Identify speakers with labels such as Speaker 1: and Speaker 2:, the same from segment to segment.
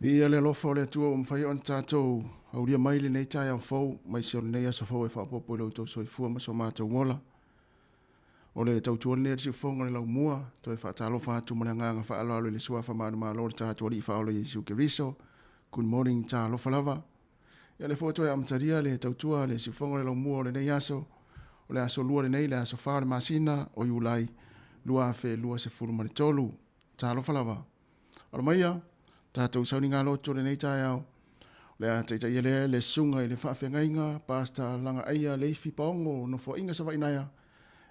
Speaker 1: Ia le alofa o le atua o mwhai o tātou au ria mai le nei tai au fau, mai se o nei aso fau e whapopo i lau tau soifua ma so mātou ngola. O le tau tuan nea si fonga le lau mua, to e whaatalo whaatu mana nganga whaalo alo le sua whamanu maa lor tātou ali whaolo Jesu Keriso. Good morning tā alofa lava. Ia le foto e amtaria le tau tua le si fonga le lau mua o le nei aso, o le aso lua le nei le aso whaare masina o iulai, lua afe lua se furu mani tolu, tā alofa lava. Alo maia, tātou sauni ngā loto le nei tai au. Le a teita ia le sunga i le whaafengainga, pasta langa aia le ifi paongo no fo inga sa vainaya.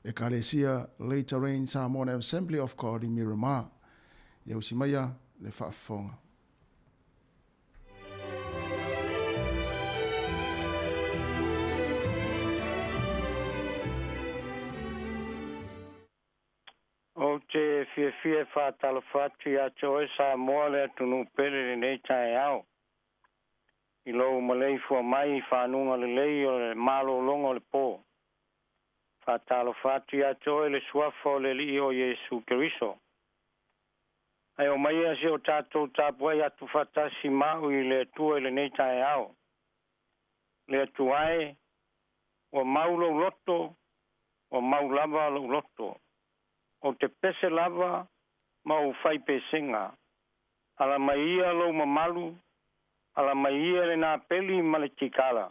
Speaker 1: E ka le sia Later Rain Samoan Assembly of God i Miramar. Ia usi maia le whaafonga.
Speaker 2: O te fie whātalo whātu a te sa moa le tunu pere le nei tai au. I lou malei fua mai whanunga le lei o le malo longo le pō. Whātalo whātu a te le suafo le li o Jesu Keriso. Ai o mai a se o tātou tāpuai atu whatasi mau i le tua le nei tai au. Le atu ai, o maulo loto, o maulava lo loto. O te pese lava ma o fai pesenga. Ala mai ia lo mamalu, ala mai ia le nā peli ma le tikala.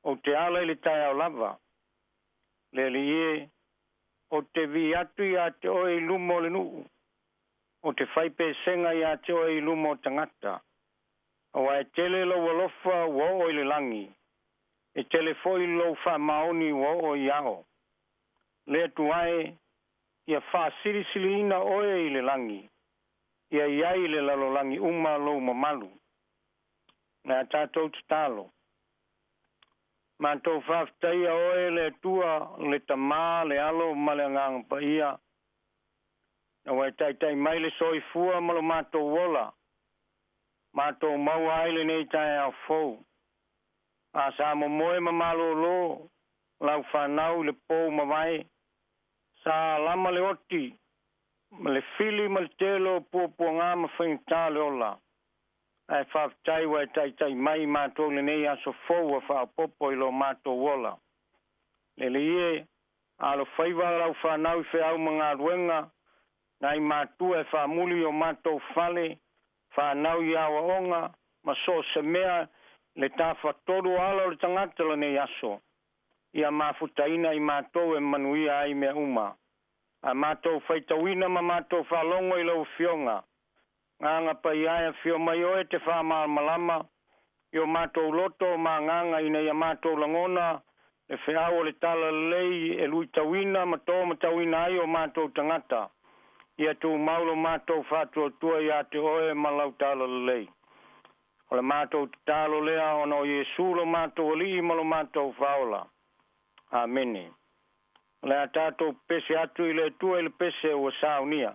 Speaker 2: O te ala le tai au lava. Le ie, o te vi atu i a te oe lumo le nuu. O te fai pesenga i a te oe lumo tangata. O ai tele lo walofa wo o le langi. E tele foi lo fa maoni wo o iao. Le tuai, ia wha siri oe i le langi. Ia iai le lalo langi uma lo mamalu. Nā tātou te tālo. Mātou whaftaia oe le tua, le tamā, le alo, ma le ngang pa ia. Na wai tai mai le soifua malo mātou wola. Mātou mau aile nei tai au fau. A sa mo moe mamalo lo, lau whanau le pō mawai. Sa lama le oti, ma le fili ma le telo pua ngā ma whaingtā le ola. Ai whaftai wai tai mai mātou le nei aso fau a whapopo i lo mātou wola. Le ie, alo whaiva lau whanau i whiau mga ruenga, nai mātou e whamuli o mātou whale, whanau i awa onga, ma so se mea le tā whatoru ala o le tangata le nei aso. Ia mafutaina i mātou e manuia ai mea uma. A mātou whaitawina ma mātou whalongo i lau fionga. Nganga pa iaia fio mai oe te whamalama. Io mātou loto ma nganga ina ia mātou langona. Le whiao le tala lei e lui tawina ma tō ma tawina ai o mātou tangata. Ia tū maulo mātou whatua tua ia te oe ma lau tala lei. O le mātou talo lea ono Jesu lo mātou li ma lo mātou whaola. Amene. Le a tātou pese atu i le tua i le pese o saunia.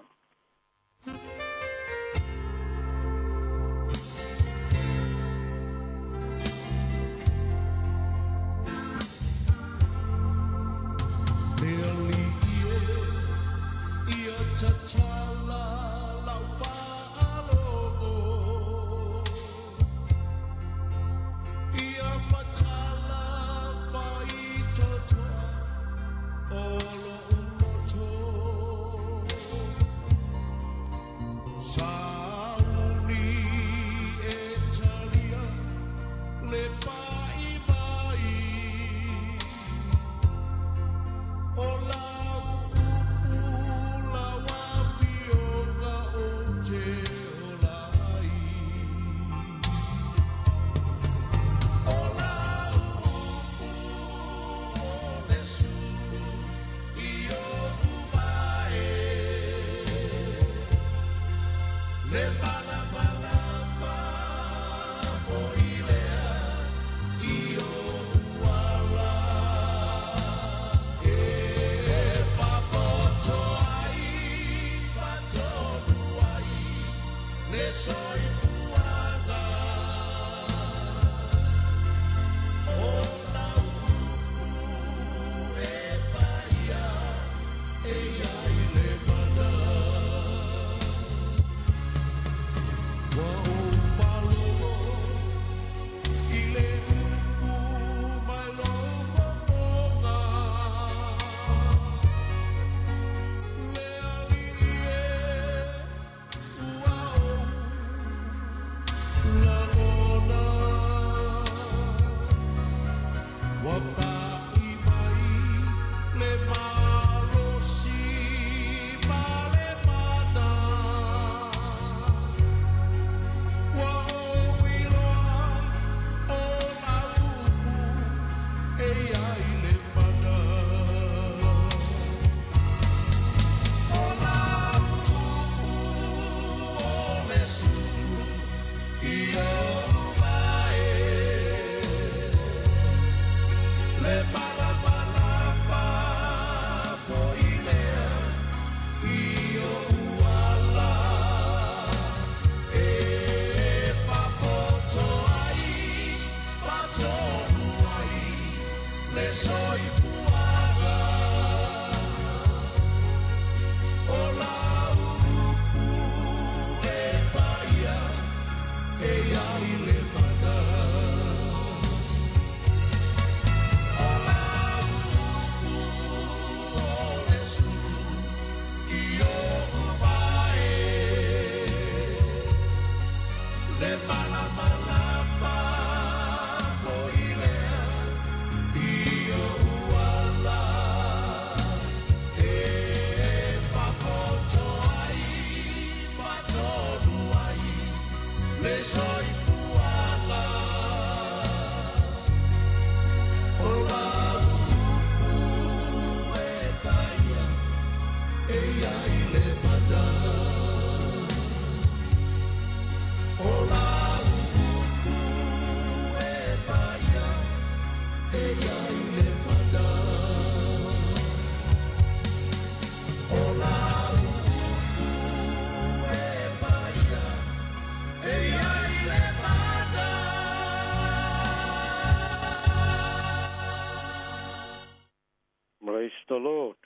Speaker 2: Praise the Lord.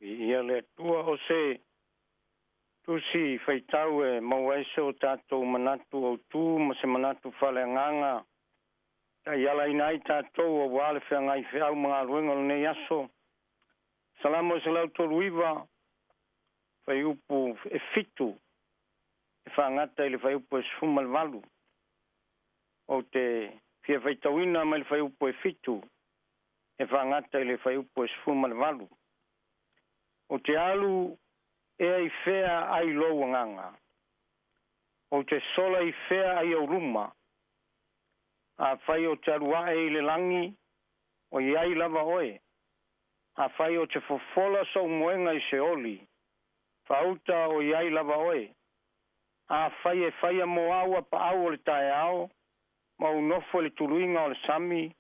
Speaker 2: Ia le tua o se tusi feitau e mauese o tātou manatu o tū ma se manatu whaleanganga. Ta iala inai tātou o wale whiangai whiau mga ruenga o nei aso. Salamo se lau tolu iwa whai upu e fitu e whangata i le whai upu e sfumal walu. O te whia feitauina mai le whai upu e fitu e whangata i le whai upu e sfumal walu. O te alu e ai whea ai loa nganga. O te sola i whea ai au ruma. A whai o te arua e le langi o i ai lava oe. A whai o te fofola sau moenga i se oli. Whauta o i ai lava oe. A whai e whai a mo aua pa au o le tae ao. Ma unofo le turuinga o le sami.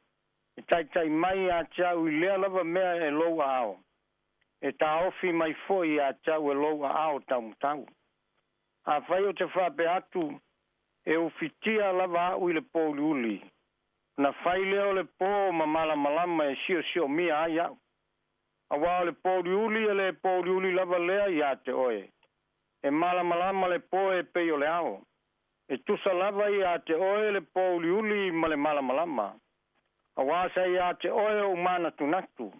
Speaker 2: E tai mai a tia ui lea lava mea e loa ao. E ta ofi mai foi a tau e loa ao tau mutau. A whai o te whape atu e ufitia lava au i le pōli uli. Na whai leo le pō ma malama e sio mia ai au. A wao le pōli uli e le pōli uli lava lea i a te oe. E malama le pō e pei o le ao. E tusa lava i a te oe le pōli uli ma le malama. A wasa i a te oe o mana tunatu.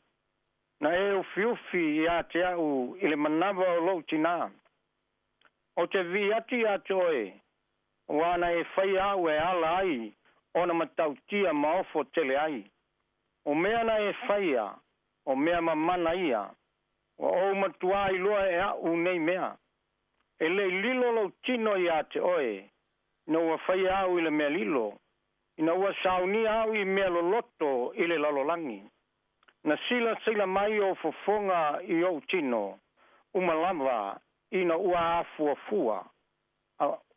Speaker 2: Na e ufi i a te au i le manawa o lou tina. O te vi ati a te oe, wana e whai au e ala ai, o na matau tia maofo tele ai. O mea na e whaia, o mea mamana ia, o o matua i loa e au nei mea. E le lilo lou tino i a te oe, na ua whai au i le mea lilo, ina ua sauni au i mea loloto i le lalolangi. Na sila mai o fofonga i o tino, umalava ina ua afua.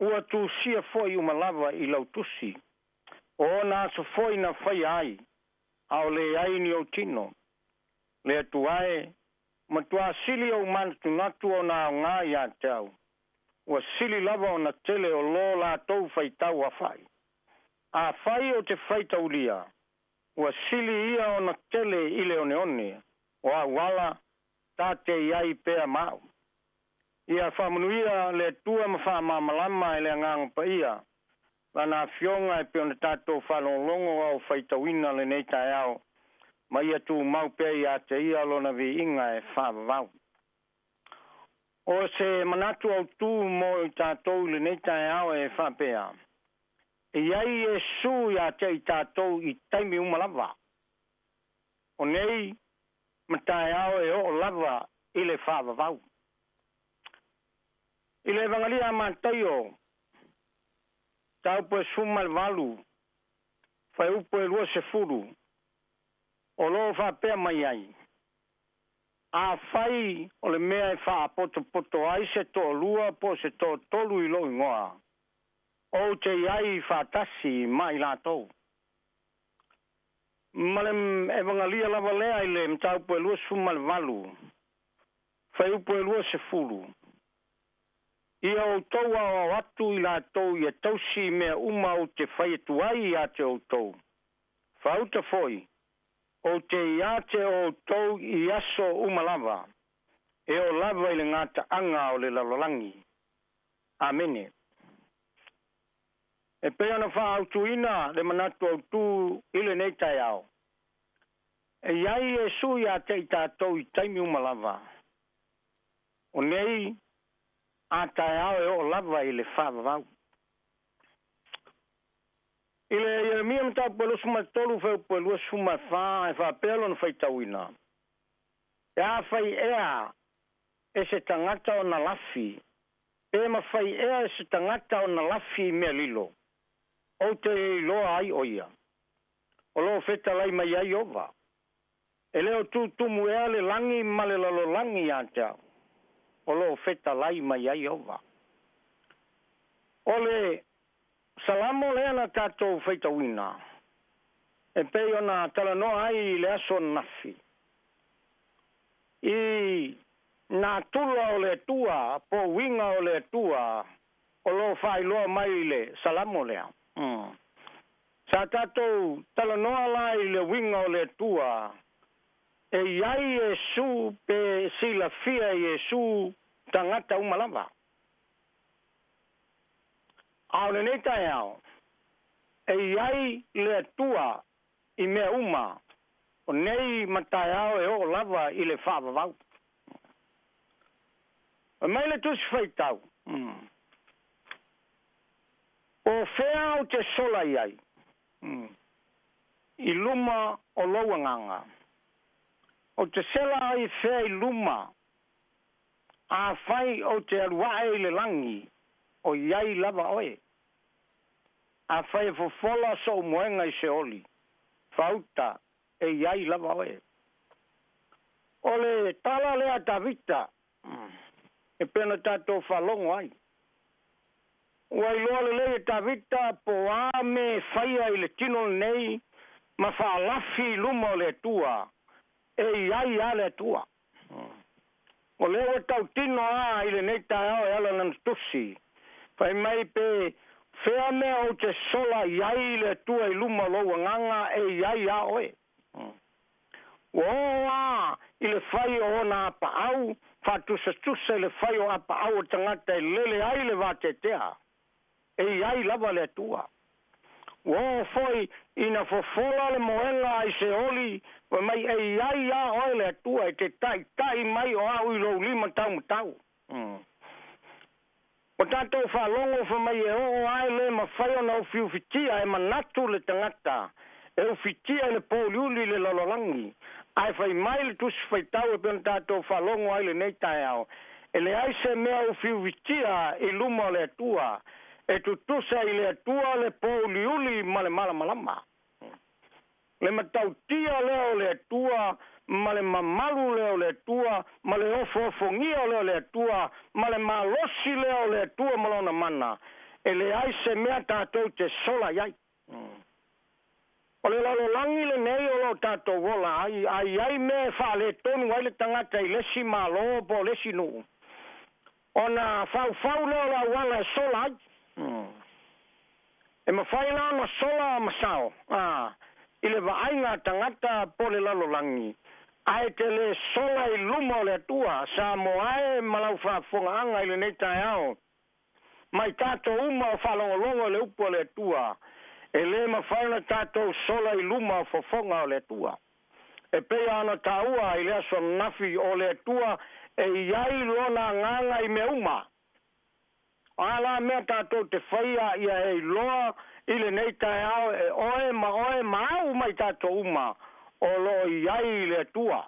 Speaker 2: Ua tu sia foi umalava i lau tusi. O na so foi na whai ai, au le ai ni o tino. Le atu ai, matua sili o mantunatu o na ngā ia tau. Ua sili lava o na tele o lo la tau whai tau a whai. A whai o te whai tau lia. Ua sili ia o na tele i le one. O a wala, tate iai pea mau. Ia whamanuia le tua ma whamamalama e le ngang pa ia. Lana fionga e peona tato whalonglongo au whaitawina le nei tae au. Ma ia tu mau pea ia te ia lona vi inga e whavavau. O se manatu au tu mo i tātou le nei tae au e whapea. E iai e su ia te i tātou i taimi umalava. o nei matai ao e o lava i le whaavavau. I le vangalia mātai o tau poe sumal valu, whai upo e lua se furu, o lo whapea mai ai. A whai o le mea e wha poto ai se to lua po se to tolu i lo ingoa. O te ai whatasi mai lātou. Malem e vangalia lava lea i le mtau po e lua sumal valu, whai upo e lua se furu. Ia o tau a watu i lātou i a tausi mea uma o te whai tuai a te o tau. Whauta foi. O te iate o tau i aso umalava, e o lava i le ngata anga o le lalolangi. Amene. E pea na wha autuina le manatu au tu ile nei tai au. E iai e sui a te i tātou i taimi umalava. O nei, a tai au e o lava i le whavavau. Ile Jeremia mta pelo suma tolu fe pelo suma fa e fa pelo no feita wina. Ya fai ea e se tangata o na lafi. E ma fai ea e se tangata o na lafi me lilo. O te loa ai oia. O lo feta lai mai ai ova. E leo tu mu ea le langi ma le lalo langi ata. O lo feta lai mai ai ova. O le salamo le ana tatou feita wina. E pei ona talano ai le aso nafi. I na tula o le tua, po winga o le tua, o lo fai loa mai le salamo lea. Sa tatou talano lai le winga o le tua, e iai e su pe sila fia e su tangata umalava. Au le nei tai au, e iai le tua i mea uma, o nei matai au e o lava i le whaavavau. O mai le tusi whaitau. O whea o te sola iai, i luma o lauanganga. O te sela ai whea i luma, a whai o te aruae le langi, o iai lava oe. A whai fofola so moenga i se oli. Whauta e iai lava oe. O le tala lea Davita, e pena tato whalongo ai. Wai loa le lea Davita po a me whaia i le tino nei, ma whaalafi luma o le tua, e iai a le tua. O lea tau tino a i le neita ao e ala nantusi. Whai mai pe whea mea o te sola iai le tua i luma loa nganga e iai a oe. Oa i le whai o na apa au, whatusa le whai o apa au o tangata i lele ai le vatetea. E iai lava le tua. Oa foi ina fofola le moenga i se oli, wa mai e iai a oe le tua e te tai mai o au i lo lima tau. O tātou whalongo wha mai e o ai le ma whai ona o whiuwhitia e manatu le tangata. E o whitia le pōliuli le lalolangi. Ai whai mai le tusi whai tau e pēn tātou whalongo ai le neitai au. E le aise mea o whiuwhitia i luma le atua. E tutusa i le atua le pōliuli ma le malamalama. Le matautia leo le atua, ma le mamalu leo le tua, ma le ofofongia leo le tua, ma le malosi leo le tua malona mana. E le aise mea tātou te sola iai. O le lalolangi le nei o lo tātou wola, ai me wha le tonu ai le tangata i lesi malo po lesi nuu. O na fau leo la wala e sola ai. E ma whai la na sola masao. I le vaainga tangata po le lalolangi. Ai te le sola i luma o le tua, sa mo ae malau whaafonga anga i le neitai au. Mai tato uma o whalongolongo le upo le tua. E le ma whaina tato sola i luma o fofonga o le tua. E pea ana taua i le aso nafi o le tua, e iai lona nganga i me uma. Ala mea tato te whaia ia e loa, i le neitai au e oe ma au mai tato uma o lo iai le tua.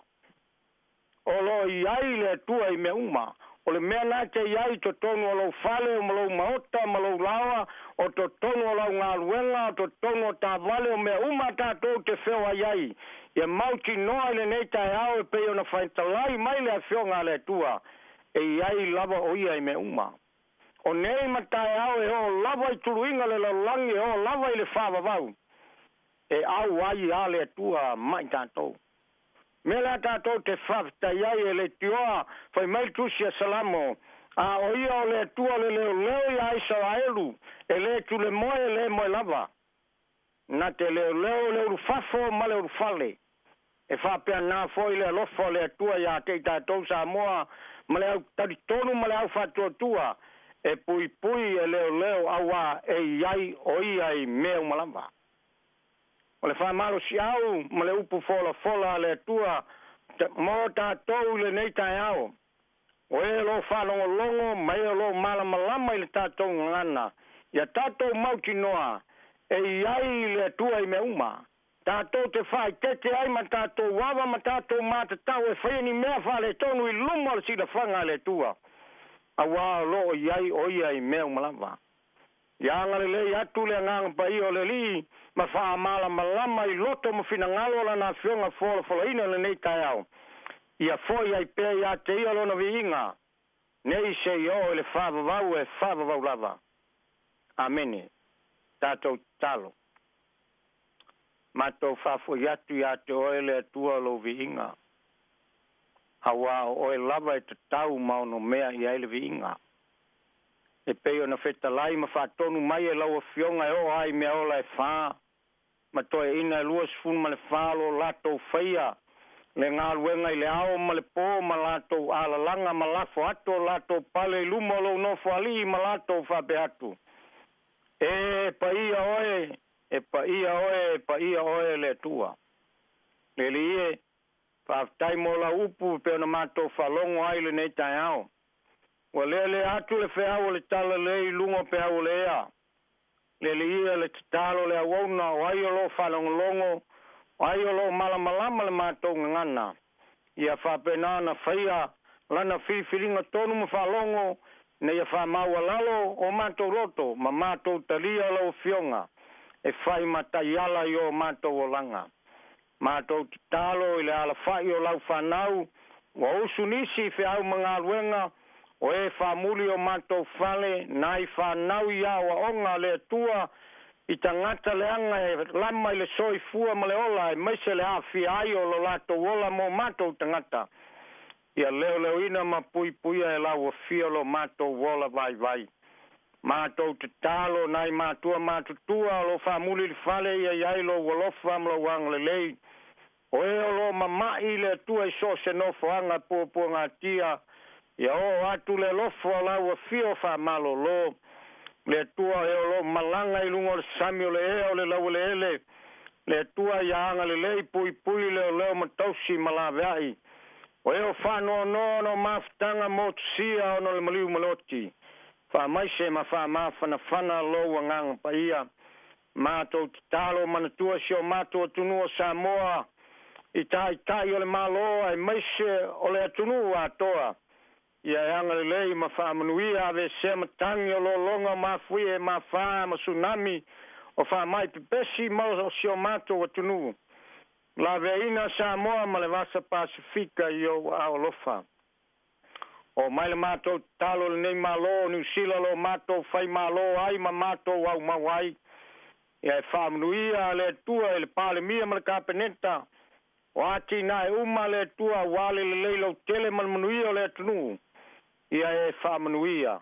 Speaker 2: O lo iai le tua I me uma. O le mea nā te iai to tonu o lo fale o malo maota, malo lawa, o to tonu o lau ngā luenga, o to tonu o tā vale o mea uma tātou te whewa iai. Ia mauti noa le nei tai au e pei o na whaintalai mai le a whionga le tua. E iai lava o ia I me uma. O nei matai au e o lava I tuluinga le laulangi, o lava I le whawawau. E au ai a le tua mai tātou. Mela tātou te whafta iai e le tioa, whai mai tusia salamo. A o ia o le tua le leo I aisa a elu, e le tu le moe lava. Na te leo rufafo ma le rufale. E whapea nā foi le lofo le tua ia te tātou sa moa, ma le au taritonu ma le au whatua tua. E pui e leo awa e iai o iai mea umalava. O le whamaro si au, ma le upu fola le tua, mo tātou le nei tai au. O e lo whanongo longo, ma e lo malama I le tātou ngana. Ia tātou mauti noa, e iai le tua I me uma. Tātou te whai tete ai ma tātou wawa, ma tātou mātatau e whaini mea whale tonu I lumo le sida whanga le tua. Awa lo iai o iai mea umalava. Ia ngale le atu le ngang pa I o le li, ma wha malama I loto mo fina ngalo la na whionga fola ina le nei tai au. Ia foi ai pe ia te ia lona vi inga. Nei se o le whavavau lava. Amene. Tātou talo. Mātou whafo iatu ia te oe le atua lo vi inga. Hawa oe lava e te tau mauno mea I aile vi inga. E peo na feta lai ma whatonu mai e lau a whionga e o ai mea ola e whaa. Ma toe ina e luas fun ma le whalo lato whaia. Le ngā luenga I le ao ma le pō ma lato alalanga ma lafo ato lato pale lumo lo nofo ali ma lato whape atu. E pa ia oe le tua. Le lie, whaftai mo la upu peo na mato whalongo ai le nei tai ao. Wa le atu le wheau le tala le lungo pe au le ea. Le ia le talo le awona o ai o lo whalongolongo, o ai o lo malamalama le mātou ngana. Ia whapena na whaia, lana whiwhiringa tonu ma whalongo, na ia whamaua lalo o mātou roto, ma mātou talia lo whionga, e whai matai ala I o mātou o langa. Mātou talo I le ala whai o lau whanau, wa usu nisi whiau mga luenga, o e whamuli o mātou whale, nai whanau ia wa onga le tua, I tangata le anga e lama I le soi fua ma le ola, e maise le hawhi ai o lo lato wola mo mātou tangata. Ia leo ina ma pui e lau o fia lo mātou wola vai. Mātou te talo, nai mātua mātutua, lo whamuli le whale, ia iai lo walofa ma lo wang le lei. O e o lo mamai le tua I so se no whanga pōpua ngā tia, ia o atu le lofo lau a fio wha malo lo, le tua e o lo malanga I lungo le samio le eo le lau le ele, le tua ia anga le lei pui leo matausi malaveai. O e o whano maftanga motusia ono le maliu maloti. Wha maise ma wha mawhana whana lo ngang pa ia. Mātou talo manatua si o mātou atunua Samoa. I tai o le maloa e maise o le atunua atoa. Ia anga le lei ma whamanuia ave se matangi o lo longa ma fui e ma wha ma tsunami o wha mai pepesi ma o si o mātou atunua. La veina Samoa ma le vasa Pasifika I o aolofa. O mai le mātou talo le nei malo, New Zealand lo mātou whai malo ai ma mātou au mawai. Ia e whamanuia le tua e le pāle mia ma le kapeneta. O ati na e uma le tua wale le leilo tele ma le manuia le atunu. Ia e whamanuia.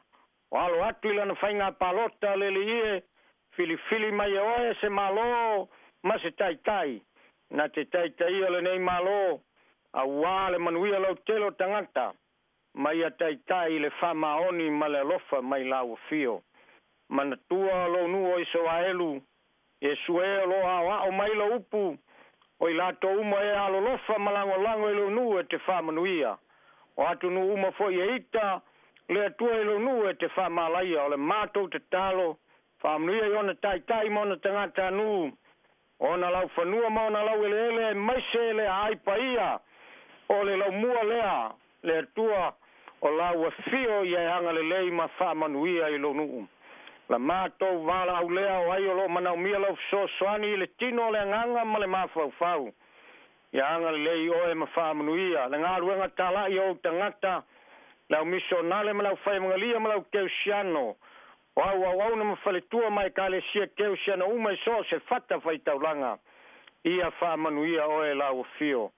Speaker 2: O alo atu ila na whainga palota le ie, fili mai e oe se malo ma se tai. Na te tai o le nei malo, a wale manuia lau telo tangata. Mai a tai le whamaoni ma le lofa mai lau fio. Mana tua lo nuo I so aelu, e sue lo a o mai lo upu, o I lato uma e alo lofa malango I lo nuo e te whamanuia. O atu nu uma foi e ita, le atua I lo nuo e te whamalaia, o le mātou te talo, whamanuia I ona tai mona tangata nu, Ona lau whanua ma ona lau ele maise ele ai paia. O le lau mua lea, le tua o lau fio ia hanga le lei ma wha manuia I lo nuu. La mātou wala au lea o ai o lo manau mia lau so soani le tino le nganga ma le mawhau whau. Ia hanga le lei o e ma wha manuia. Le ngā ruenga tala I o tangata, lau miso nale ma lau whai mangalia ma lau keu siano. O au na ma whale tua mai ka le sia keu siano umai so se fata whai taulanga. Ia wha manuia o e lau fio.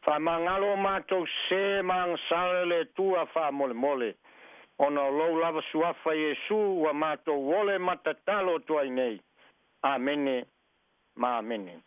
Speaker 2: Fa mangalo mato se mang sale tua fa mole mole. Ona lo lava suafa Yesu wa mato wole matatalo tua nei. Amene. Ma amene.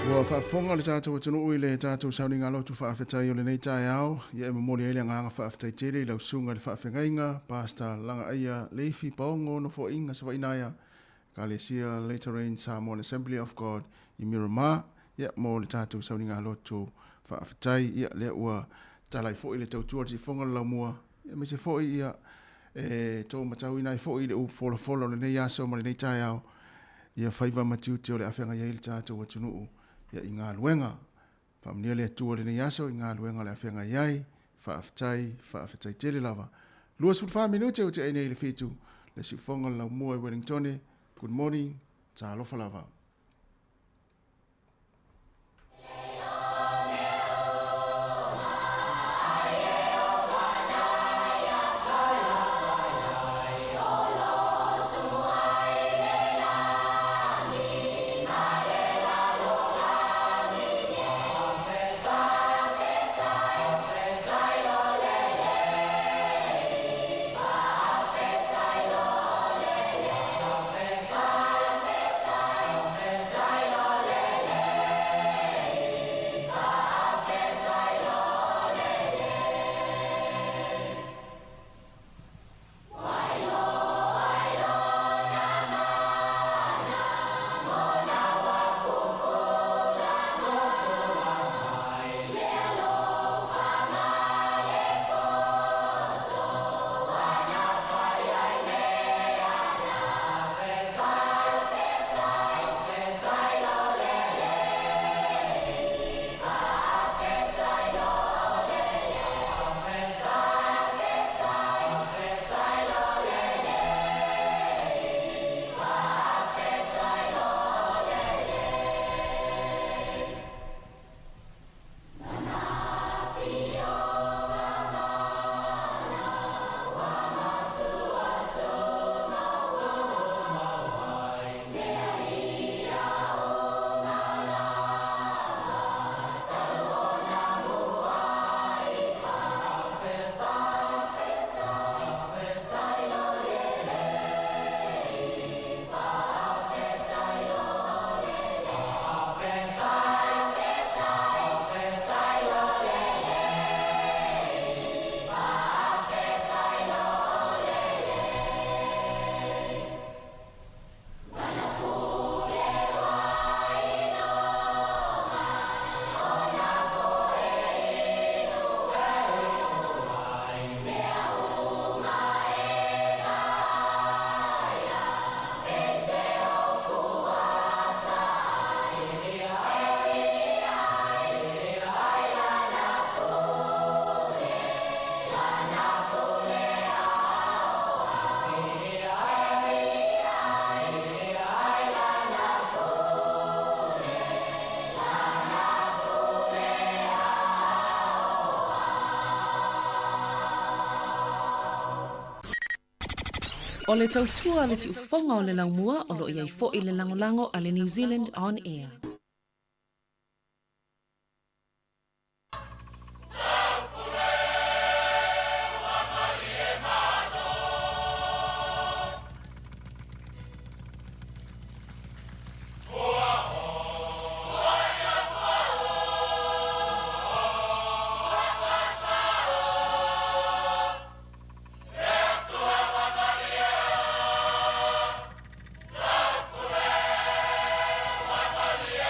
Speaker 1: Ua whaafonga le tātou atunu ui le tātou sauni ngā lotu whaafetai o le nei tai au. Ia e mamori eile nganga whaafetai tere lau sunga le whaafengainga. Pasta langa aia leifi paongo no fo inga sa wainaia. Ka le sia Later Rain Samoan Assembly of God I Miramar. Ia mo le tātou sauni ngā lotu whaafetai. Ia le ua talai fo i le tautua ti fonga le lau mua. Ia me se fo I ia tō matau ina I fo I le u fola le nei aso ma le nei tai au. Ia whaiva matiuti o le awhenga ia le tātou atunu ia I ngā luenga. Whamnia le atua le nei aso I ngā luenga le awhenga iai. Whaafetai tele lava. Luas fut 5 minute o te aine I le fitu. Le si fonga lau mua I Wellington. Good morning. Ta alofa lava.
Speaker 3: O le tautua le si ufonga o le laumua o lo iai fo I le langolango a le New Zealand On Air.
Speaker 4: Maria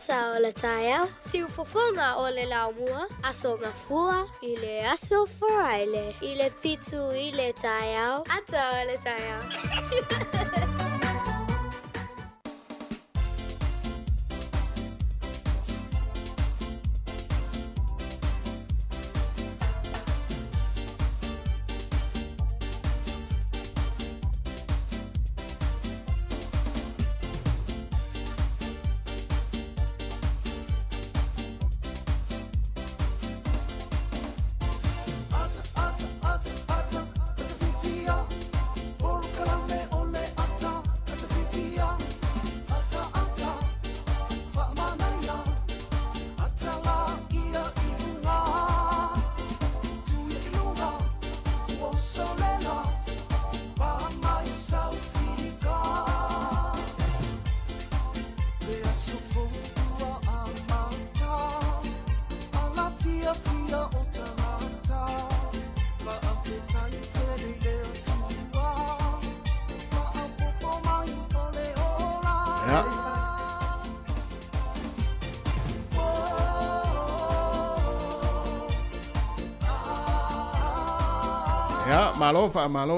Speaker 4: ata o le taia, siu fofonga o le laumua, aso ngafua, i le aso foraile, i le fitu i le taia, ata o le taia.
Speaker 1: Ya, malo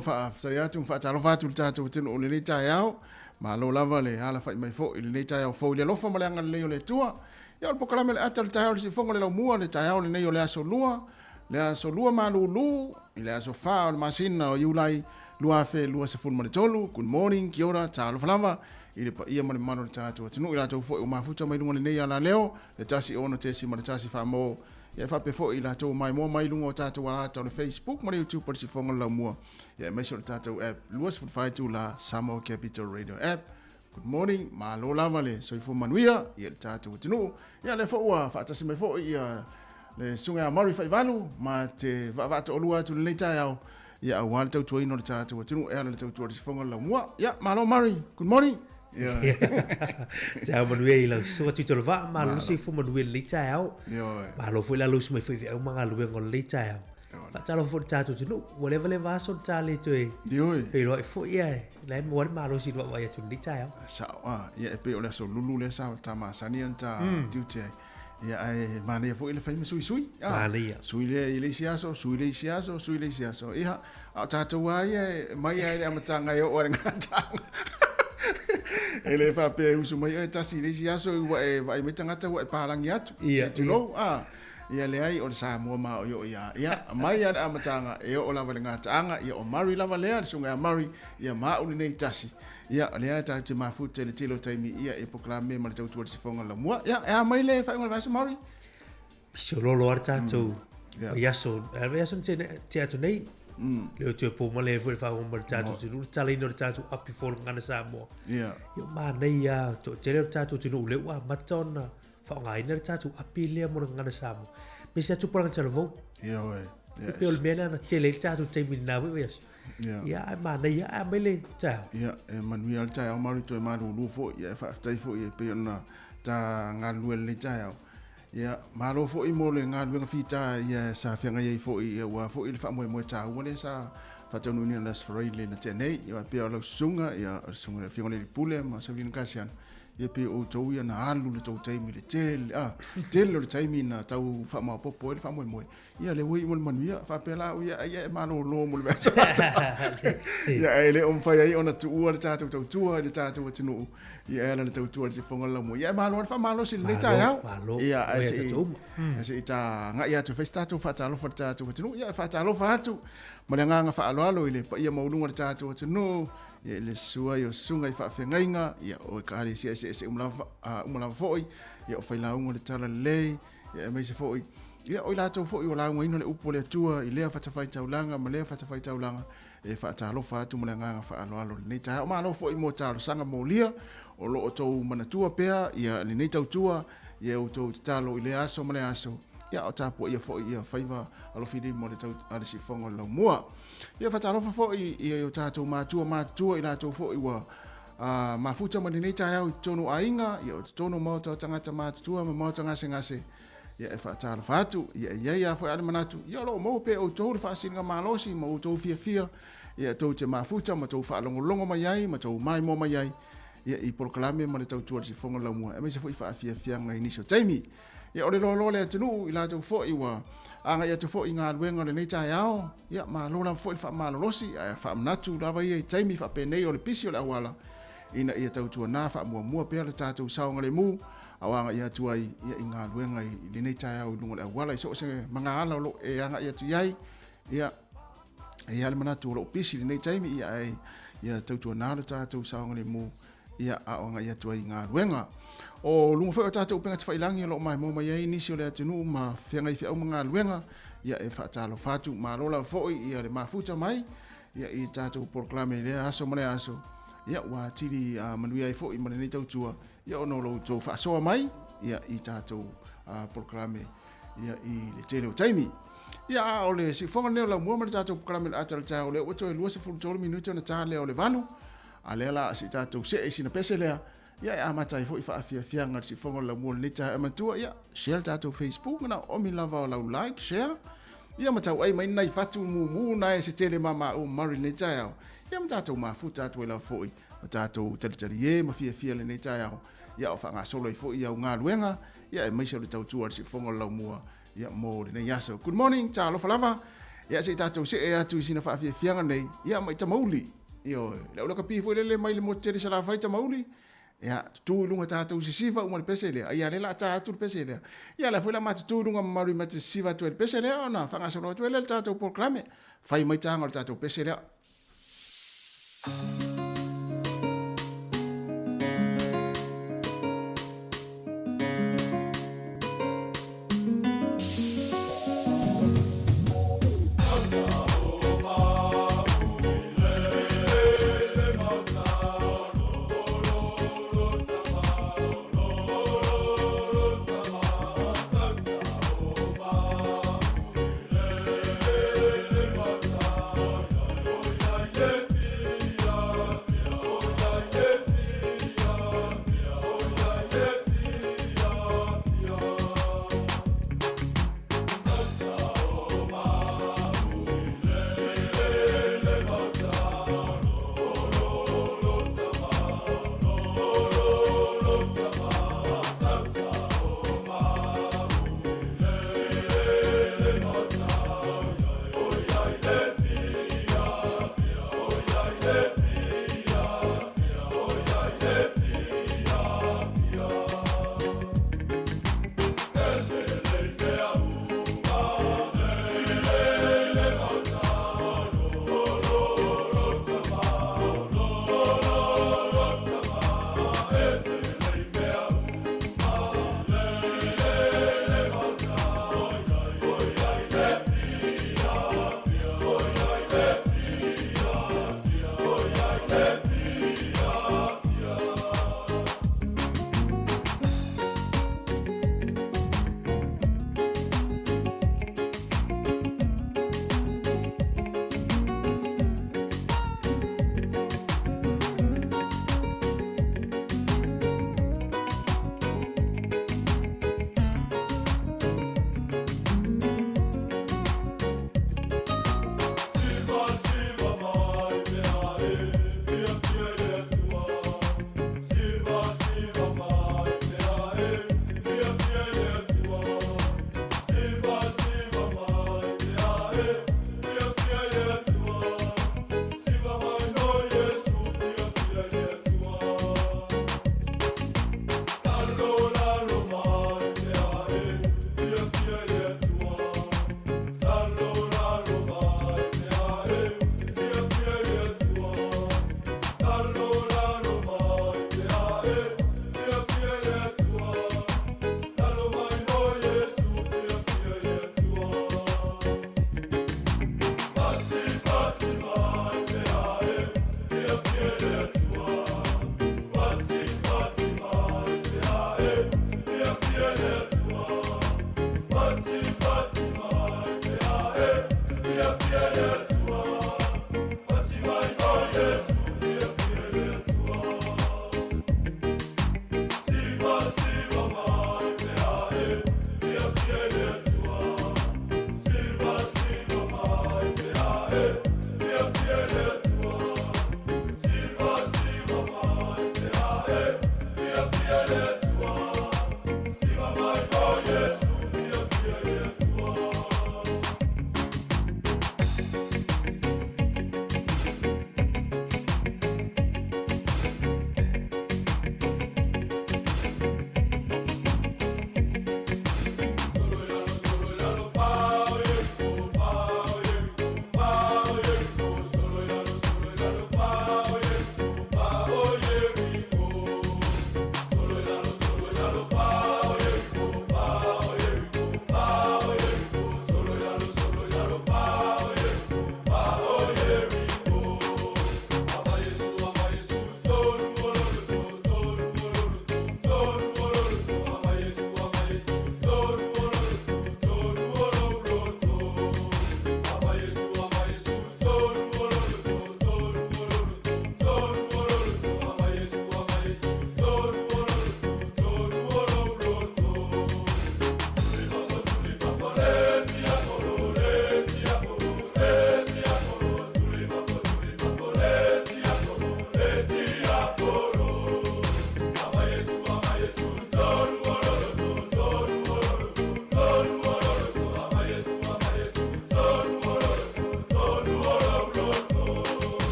Speaker 1: fa saya tu fa talo fa tu tatu tinu le le tai au. Malo lava le ala fa mai fo le tai au fo le lo fa malanga le le tua. Ya o pokala me atal tai au si fongo le mua le tai au le nei o le aso lua. Le aso lua malulu, le aso fa o masina o yulai lua fe lua se fun tolu. Good morning, kia ora, talo fa lava. Ile pa ia mano le tatu tinu ila tu fo o mafuta mai lunga le nei ala leo. Le tasi ono tesi ma le tasi fa mo. Ya fa pe fo ila to mai mo mai lungo tatu wala to le Facebook mo le YouTube por si fonga la mua. Ya me sure tatu app luas for fight to la Samo Capital Radio app. Good morning, ma lo lava le so fo manuia ya tatu tinu. Ya le fo wa fa tasi me fo ya le sunga mari fa valu ma te va to lua tu le tai ya wal to ino le tatu tinu e le to si fonga la mua. Ya ma lo mari. Good morning. Yeah.
Speaker 5: Tau manuia la so tu to va ma lo si fo manuia le tai au. Ma lo fo la lo me fo e manga lo ngo le tai au. Fa talo fo tatu tinu whatever le va so tale to e. Pe lo fo ia le mo ma lo si va ya tu le tai au.
Speaker 1: Sa ya pe o le so lulu le sa ta ma sanian ta duty. Ya ai mane fo ile fai sui sui le siaso sui le siaso ia a tatu wa ia mai ai amatanga yo o ngata. Ele fa pe usu mai e tasi le siaso wa e metanga wa palangi atu. Tu lo ia le ai o sa mo ma yo ia mai ada amatanga e o lava le ngata anga ia o mari lava le sunga mari ia ma uni nei tasi. Ia le ai ta te mafuta le tilo taimi ia e proklame ma le tau tuar si fonga la mua. Ia mai le fa ngol vaso mari.
Speaker 5: Piso lolo ar tatu. Ia so te atu nei. Leo te po male fo fa mo tatu tu tale no tatu api fo ngana sa mo.
Speaker 1: Ia.
Speaker 5: Yo ma nei ya to te le tatu tu le wa matona fa ngai ne tatu api le mo ngana sa mo. Me se tu por ngana vo.
Speaker 1: Ia we.
Speaker 5: Ia. Pe ol mena na te le tatu te mina we. Ia ma nei ya mele ta.
Speaker 1: Ia e manui al tai au mari to e maru lu fo ia fa tai fo ia pe na ta ngalu le tai au. Ia malo fo i mo le ngalu fita ia sa fenga ia fo ia wa fo il fa mo ta wole sa fa tonu ni las freile na te nei ia pe lo sunga ia sunga fenga le pule ma sa vin kasian. Ia pe o tau ia na alu le tau taimi le tel le taimi na tau fa ma popo le fa mo ia le wi mo manuia fa pe la ia malo lo mo le ia ele on fa ia ona tu ua le tatu le tatu tinu ia ele le tatu se fonga la mo ia malo fa malo si le ta ia ai ta nga ia tu festa tu fa talo fa tatu tinu ia fa talo fa tu mo le nga fa alo ile pa ia mo lunga le tatu tinu ia le sua yo sunga i fa fengainga ia o kali se umla foi ia o faila ungo le tala lei ia me se foi ia o la to foi o la ngino le upo le tua i le fa ta fai taulanga ma le fa ta fai taulanga e fa ta lo fa tu mo nga fa alo le ta ma lo foi mo ta sanga mo lia o lo to mana tua pea ia le nei tau tua ia o to talo i le aso ma le aso ia o tapo ia foi ia faiva alo fidi mo le tau ala si fongo lo mua ia fa talo fa foi ia o tato matua ila to foi wa mafuta ma nei tai au tonu ainga ia o tonu mo to tangata matua mo to ngase ia fa talo fa tu ia foi ala manatu ia lo mo pe o to fa singa malosi mo to fia ia to te mafuta mo to fa longo mai ai mo to mai mo mai ai ia I proklame ma le tautua si fonga la mua e mai se foi fia ngai niso taimi ia o le lo le tunu I la tau fo I wa anga ia tu fo I ngā luenga le nei tai ao ia ma lola fo I fa malolosi a fa manatu lava ia I taimi fa penei o le pisi o le awala ina ia tautua na fa mua pe le tatou saonga le mu awanga ia tu ai ia I ngā luenga I le nei tai ao lunga le awala I so se manga ala lo e anga ia tu iai ia ia le manatu lo pisi le nei taimi ia ai ia tautua na le tatou saonga le mu ia aonga ia tu ai ngā luenga o lunga fo tatou penga te failangi lo mai mo mai ai nisi o le atunu ma fianga I fia ngā luenga ia e fa talo fatu ma lola fo ia le mafuta mai ia I tatou proklame le aso male aso ia wa tiri manui ai fo I mane nei tautua ia ono lo to fa so mai ia I tatou proklame ia I le tele o taimi ia o le si fonga ne la mo mane tatou proklame atal tau le o to lua se fu tolo minuto na tale o le valu ale la si tatou se e sina pese le ia amata I fo I fa fia ngar si fonga la mo le ta amatua ia share tatou Facebook na o mi lava o la like share ia matau ai mai nai fatu mu na e se tele mama o mari le ta ia matatou mafuta atu la foi matatou talitali e ma fia le nei tai ao ia o fanga solo I foi ia ngā luenga ia e mai se le tautua si fonga la mua ia mo le nei yaso good morning ta lo falava ia se tatou se e atu sina fa fia nei ia mai tamauli io la ola kapi foi le mai le mo tele sala fai tamauli ia tu lunga tatou si siva uma le pese le ia le la tatou pese le ia la foi la matu tu lunga mari matu siva tu le pese le ona fanga solo tu le tatou proclame fai mai tanga le tatou pese le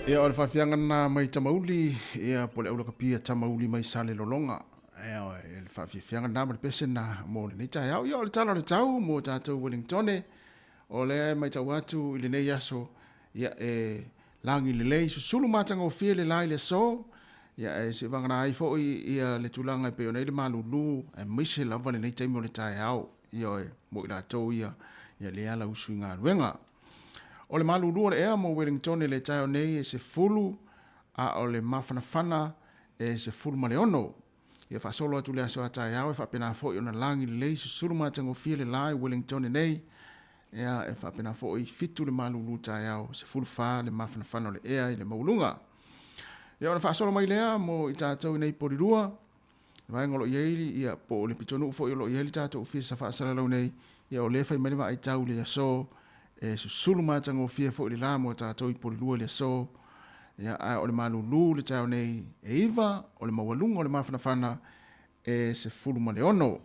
Speaker 1: Ia o le whawhianga na mai tamauli, ia po le aula kapia tamauli mai sale lolonga. Ia o le whawhianga na mai pese na mo le nei tai au. Ia o le tala le tau mo tātou Wellingtone. O le mai tau atu i le nei aso. Ia langi le lei susulu matanga o fie le lai le so. Ia se vangana ai fo ia le tulanga pe o nei le malulu. Mise lava le nei taimi o le tai au. Ia mo i la tau ia le ala usu ngā ruenga. O le malulu o le ea mo Wellington le tai o nei se fulu a o le mafanafana se fulu ma le ono. Ia whasolo atu le aso a tai au e whapena fo i ona langi le lei susulu matanga o fie le lai Wellington nei. Ia e whapena fo i fitu le malulu tai au se fulu wha le mafanafana o le ea i le maulunga. Ia ona whasolo mai lea mo i tātou i nei porirua. Vai ngolo iei ia po le pitonu fo i lo iei tātou fie sa whaasala lau nei. Ia o le whai mani wa ai tau le aso. Susulu matanga o fia fo i le la mo tātou i porirua le aso. Ia o le malulu le tau nei iwa o le mawalunga o le mafanafana se fulu ma le ono.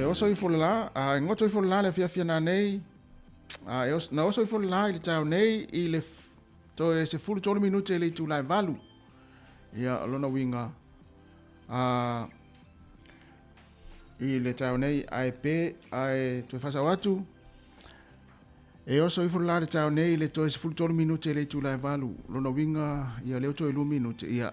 Speaker 1: Oso i fo le la, ngoto i fo le la le fia na nei. Na oso i fo le la i le tau nei i le se fulu tolu minute le tu lai valu. Ia lona winga. I le tau nei ai pe ai tu fasa watu. E oso i fo le tau nei le to se fulu tolu minute le tu lai valu. Lona winga ia leo to 2 minute ia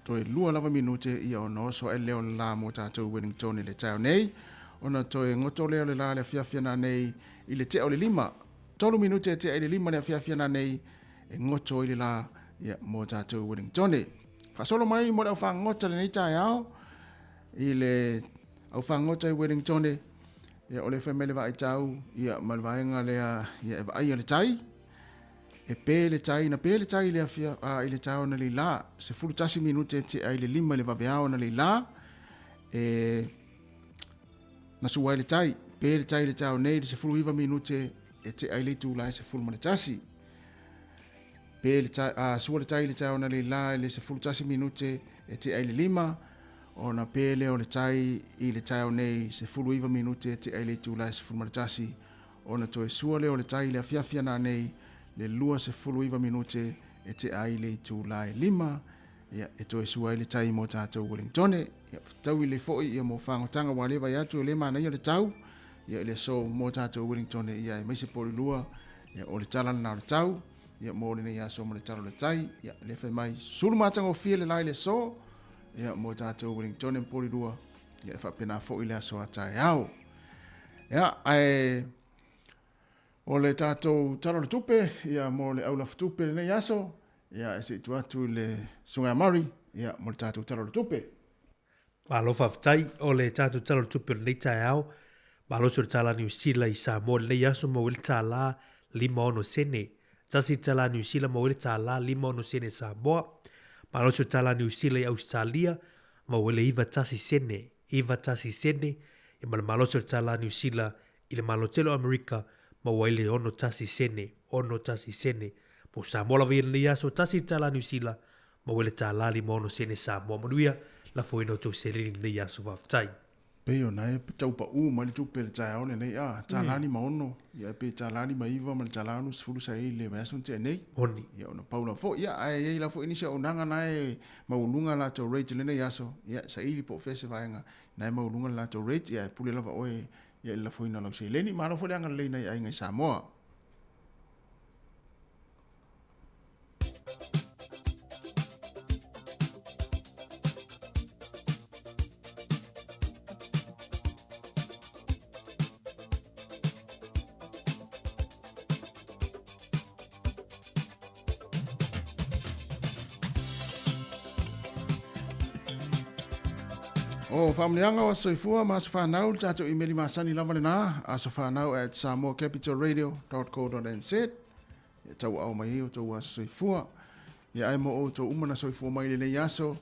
Speaker 1: to 2 minute ia ono so e leo la mo tātou Wellington le tau nei. Ona to e ngoto leo le la le fia na nei i le te o le 5. 3 minute te e le 5 le fia na nei e ngoto i le la ia mo tātou Wellington. Fasolo mai mo le au whangota le nei tai au i le au whangota i Wellington. Ia o le whamele wa i tau ia malvaenga lea ia e vai le tai. E pe le tai na pe le tai le fia i le tau na le la se fulu tasi minute te ai le 5 le vaveao na le la. Na suwa le tai pe le tai le tau nei se fulu 1 minute e te ai le tu la se fulu ma le tasi. Pe le tai suwa le tai le tau na le la le se fulu tasi minute e te ai le 5. Ona pele o le tai i le tai o nei se fulu 1 minute te ai le tu la se fulu ma le tasi. Ona to e sua le o le tai le fiafia na nei le lua se fulu 1 minute e te ai le tu la 5. Ia e to e sua i le tai mo tātou Wellington. Ia tau i le foi ia mo whangotanga wa lewa i atu e le mana ia le tau. Ia le so mo tātou Wellington ia e maise pori lua. Ia o le talana na le tau. Ia mo le nei aso mo le talo le tai. Ia le fai mai sulu matanga o fie le lai le so. Ia mo tātou Wellington en pori lua. Ia e whapena fo i le aso a tai au. Ia o le tātou talo le tupe. Ia mo le aula ftupe le nei aso. Ia e se tu atu le sunga mari. Ia mo le tātou talo le tupe.
Speaker 5: Malo whaftai o le tātou talo le tupe le nei tai au. Malo sur tala New Zealand i Samoa le nei aso mo wile tala 5 sene. Tasi tala New Zealand mo wile tala 5 sene Samoa. Malo sur tala New Zealand i Australia mo wile iwa tasi sene. Iwa tasi sene. I malo sur tala New Zealand i le malo telo Amerika mo wile ono tasi sene. Ono tasi sene. Mo Samoa la vile nei aso tasi tala New Zealand mo wile tala 5 sene Samoa. Manuia la foino to selini nei aso waftai.
Speaker 1: Peo na e tau pa ma le tupe le tai au le nei talani ma ono. Ia pe talani ma iwa ma le talanu sifuru sa i le mason te nei.
Speaker 5: Oni.
Speaker 1: Ia ona paula fo. Ia ai la fo inisia onanga na e maulunga la to rate le nei aso. Ia sa ili po fese vaenga. Na e maulunga la to rate ia pule lava oe. Ia la fo ina lau se leni ma la fo le anga le nei ai ngai Samoa. O whamleanga o soifua ma sa whanau tātou imeli masani lava le nā a sa whanau at samoacapitalradio.co.nz ia tau au mai o tau a soifua ia ai mo o tau umana soifua mai le nei aso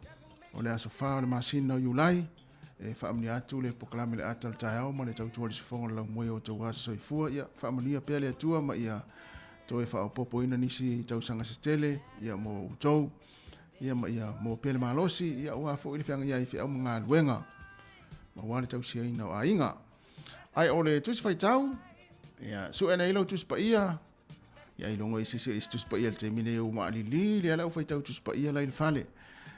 Speaker 1: o le aso wha le masina o Iulai e whaamni atu le pokalame le atal tai au ma le tau tua le sifonga lau mwe o tau a soifua ia whaamania pia le atua ma ia to e wha popo ina nisi tau sanga se tele ia mo utou ia ma ia mo pele malosi ia ua fo ile fianga ia i au mga luenga ma wale tau sia ina o ainga ai ole tusi fai tau Ia, su ena ilo tus pa ia. Ia ilongo isi tus pa ia te mine u maalili le ala ufai tau tus pa ia la il fale.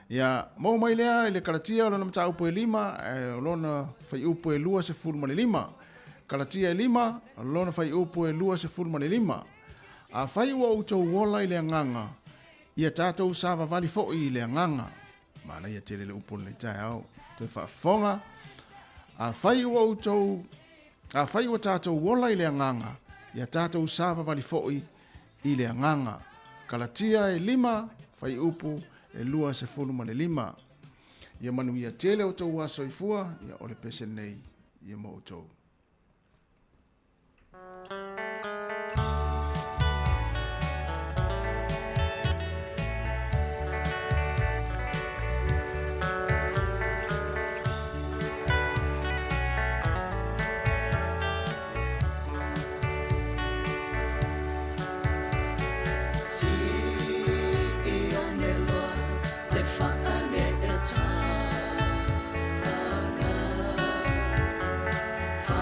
Speaker 1: Ia, mau mai lea ile karatia lona mta upo e 5, lona fai upo e 2 se fulu male 5. Karatia e 5, lona fai upo e 2 se fulu male 5. A fai ua utou wola ile nganga. Ia tātou sāwa vali fo i ile nganga. Mana ia tele le upo le tai au. Te whaafonga. A fai ua utou, a fai ua tātou wola ile nganga. Ia tātou sāwa vali fo i ile nganga. Karatia e 5, fai upo e 2 se fulu male 5. Ia manu ia tele o tau aso i fua, ia ole pese nei, ia mo o tau.
Speaker 6: Fa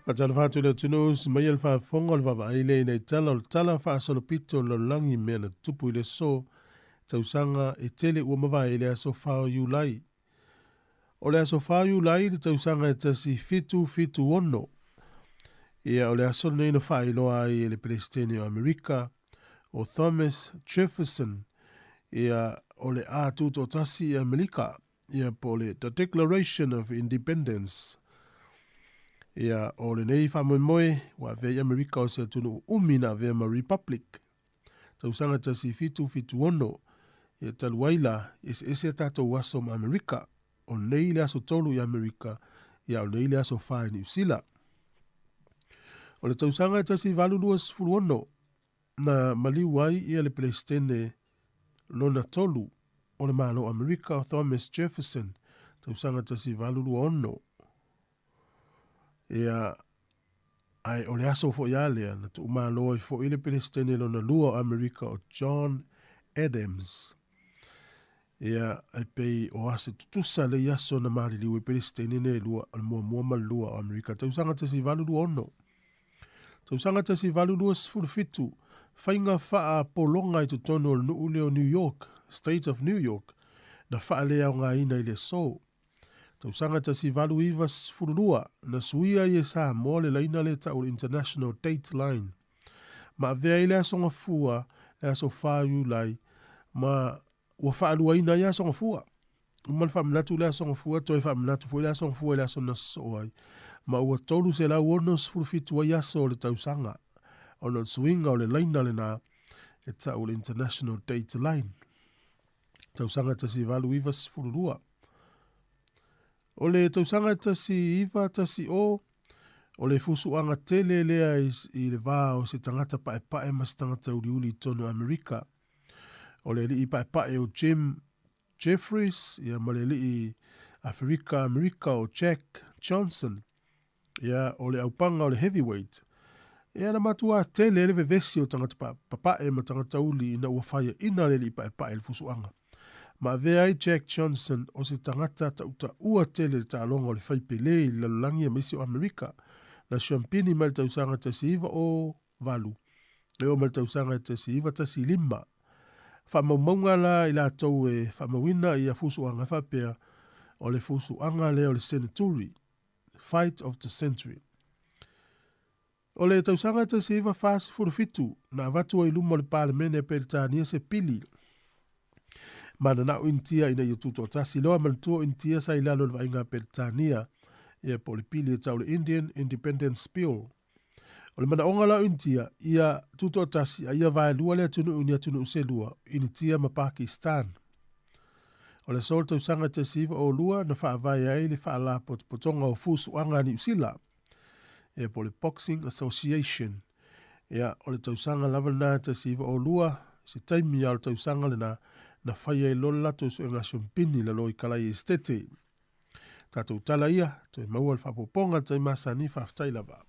Speaker 6: Atala fatu le tunu si mai al whaafonga le wawa aile nei tala o le tala whaasolopito lo langi mea na tupu i le so tausanga e tele ua mawa i le aso whao iulai. O le aso whao iulai le tausanga e tasi fitu ono. Ia o le aso nei na whaailoa i le Palestine o Amerika o Thomas Jefferson. Ia o le a tuto tasi i Amerika. Ia po le The Declaration of Independence. Ia o le nei whamoemoe wa vei Amerika o se tunu umina vei ma Republic. Tausanga tasi fitu ono. Ia taluaila ese tato waso ma Amerika. O nei le aso tolu i Amerika. Ia o nei le aso whae New Zealand. O le tausanga tasi valuluas ono. Na maliwai ia le Palestine lona tolu. O le malo Amerika o Thomas Jefferson. Tausanga tasi valulu ono. Ia ai o le aso fo ia lea na tu malo i fo ile Palestine lona lua o Amerika o John Adams. Ia ai pei o ase tutusa le iaso na mali liwe Palestine ne lua al mua malua o Amerika. Tausanga tasi valulu ono. Tausanga tasi valulu sfurfitu. Whainga wha polonga i tutono o nuu leo New York, State of New York, na wha lea o ngā ina i le so. Tausanga tasi valu ivas furulua, na suia i e sa mo le laina le ta o International Date Line. Ma vea i le asonga fua, le aso whāiu lai, ma ua whaalua ina i asonga fua. Uman whamnatu le asonga fua, toi whamnatu fua le asonga fua le aso na soai. Ma ua tolu se la uonos furfitu i aso o le tausanga. O le swinga o le laina le na e ta o le International Date Line. Tausanga tasi valu ivas furulua. O le tausanga tasi iwa tasi o le fusuanga tele lea i le vā o se tangata pae mas tangata uli tono Amerika. O le li i pae o Jim Jeffries, ia ma le li i Amerika o Jack Johnson, ia o le aupanga o le heavyweight. Ia na matua tele le vevesi o tangata pae ma tangata uli ina ua whaia ina le li i pae le fusuanga. Ma vea i Jack Johnson o se tangata tauta ua tele ta alonga o le whaipele i lalulangi a mesi o Amerika na champini ma le tausanga tasi iwa o valu. Leo ma le tausanga tasi iwa tasi lima. Whamaumaunga la i la tau e whamauina i a fusuanga whapea o le fusuanga leo le Senaturi. Fight of the Century. O le tausanga tasi iwa fasi furufitu na avatua i lumo le palemene pe le tania se pili. Mana na intia ina i tuto tasi loa mantua intia sa ilalo le vainga Peltania ia polipili e tau le Indian Independence Bill. O le mana onga la intia ia tuto tasi a ia vai lua le atunu unia tunu uselua initia ma Pakistan. O le sol tau sanga tasiva o lua na wha vai ai le wha la potonga o fusu anga ni usila. Ia poli Boxing Association. Ia o le tau sanga lava na tasiva o lua si taimi au tau sanga le na whaia i lola to so nga shompini la loi kalai estete. Tatou tala ia, to e maua le whapoponga tai masani whaftai lava.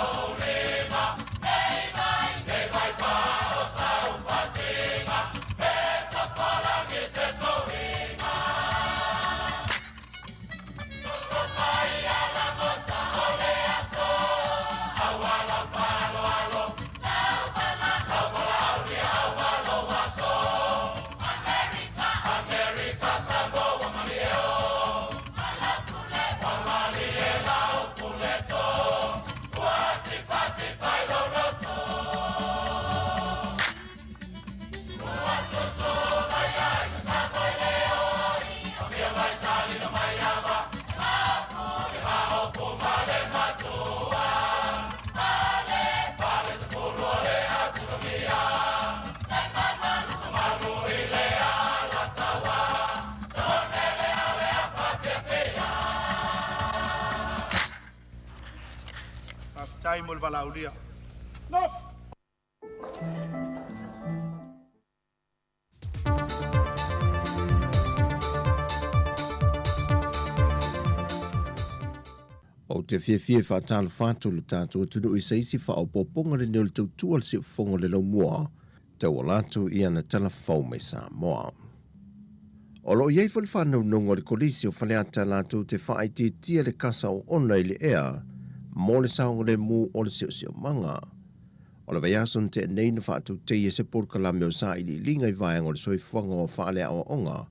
Speaker 7: Ole ai mo le valaulia. No.
Speaker 8: O te fie whaatala whātulu tātou tunu i seisi whaopoponga le neo le tautua le siufonga le lau mua, tau o lātou i ana tala whau mai Samoa. O lo iei whale whanau nunga le kolisi o whaleata lātou te whaiti tia le kasa o ona i le ea, mō le saonga le mū o le sio manga. O le vaiason te neina whātou teie se porkalame o sa i li linga i vaianga o le soifuanga o whaalea o onga,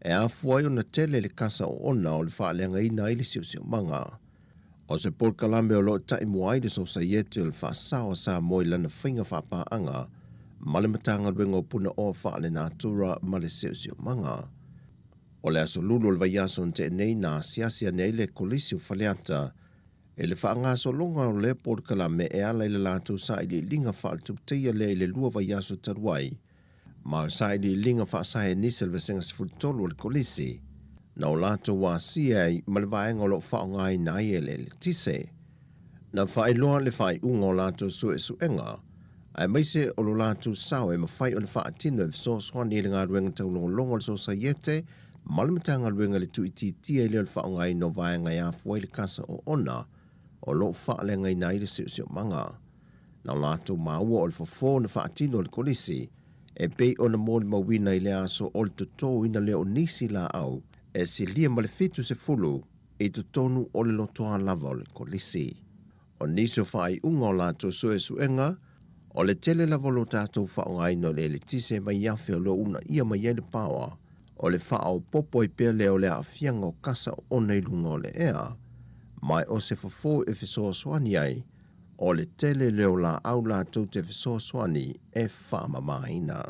Speaker 8: e a fuai o na tele le kasa o ona o le whaaleanga ina i le sio manga. O se porkalame o lo tai muai de society o le whaasao sa moi lana whinga whapaanga, male matanga ruenga o puna o whaale natura ma le sio manga. O le aso lulu o le vaiason te nei na siasia nei le kolisi o whaleata, e le whaangaso longa o le porkalame e ala i le lātou sa i le linga whaal tupteia le i le lua vaiaso taruai, ma sa i le linga whaasahe nisa le vasenga sifutolu o le kolisi, na o lato wa sia i malevaenga o lo whaonga i na i le tise. Na whae loa le whae unga o lato suenga, ai maise o lo lato sao e mawhai o le whae tino e so swani le ngā ruenga tau longa le so sayete, malamatanga ruenga le tuiti tia i le whaonga i no vaenga i a fuai le kasa o ona, o lo whae lenga i na i le sio manga. Na o lato maua o le fofo na whae tino le kolisi, e pei o na mōli mawina i le aso o le tuto ina leo nisi la au, e si lia ma le fitu se fulu e tu tonu o le lotoa lava o le kolisi. O nisi o whaai unga o lato suenga, o le tele lava lo tātou whaonga ino le tise mai iafe o lo una ia mai ele pawa, o le wha o popo i pia leo le awhianga o kasa o nei lunga o le ea, mai o se fafo e fisoa swani ai, o le tele leo la au latou te fisoa swani e wha maina.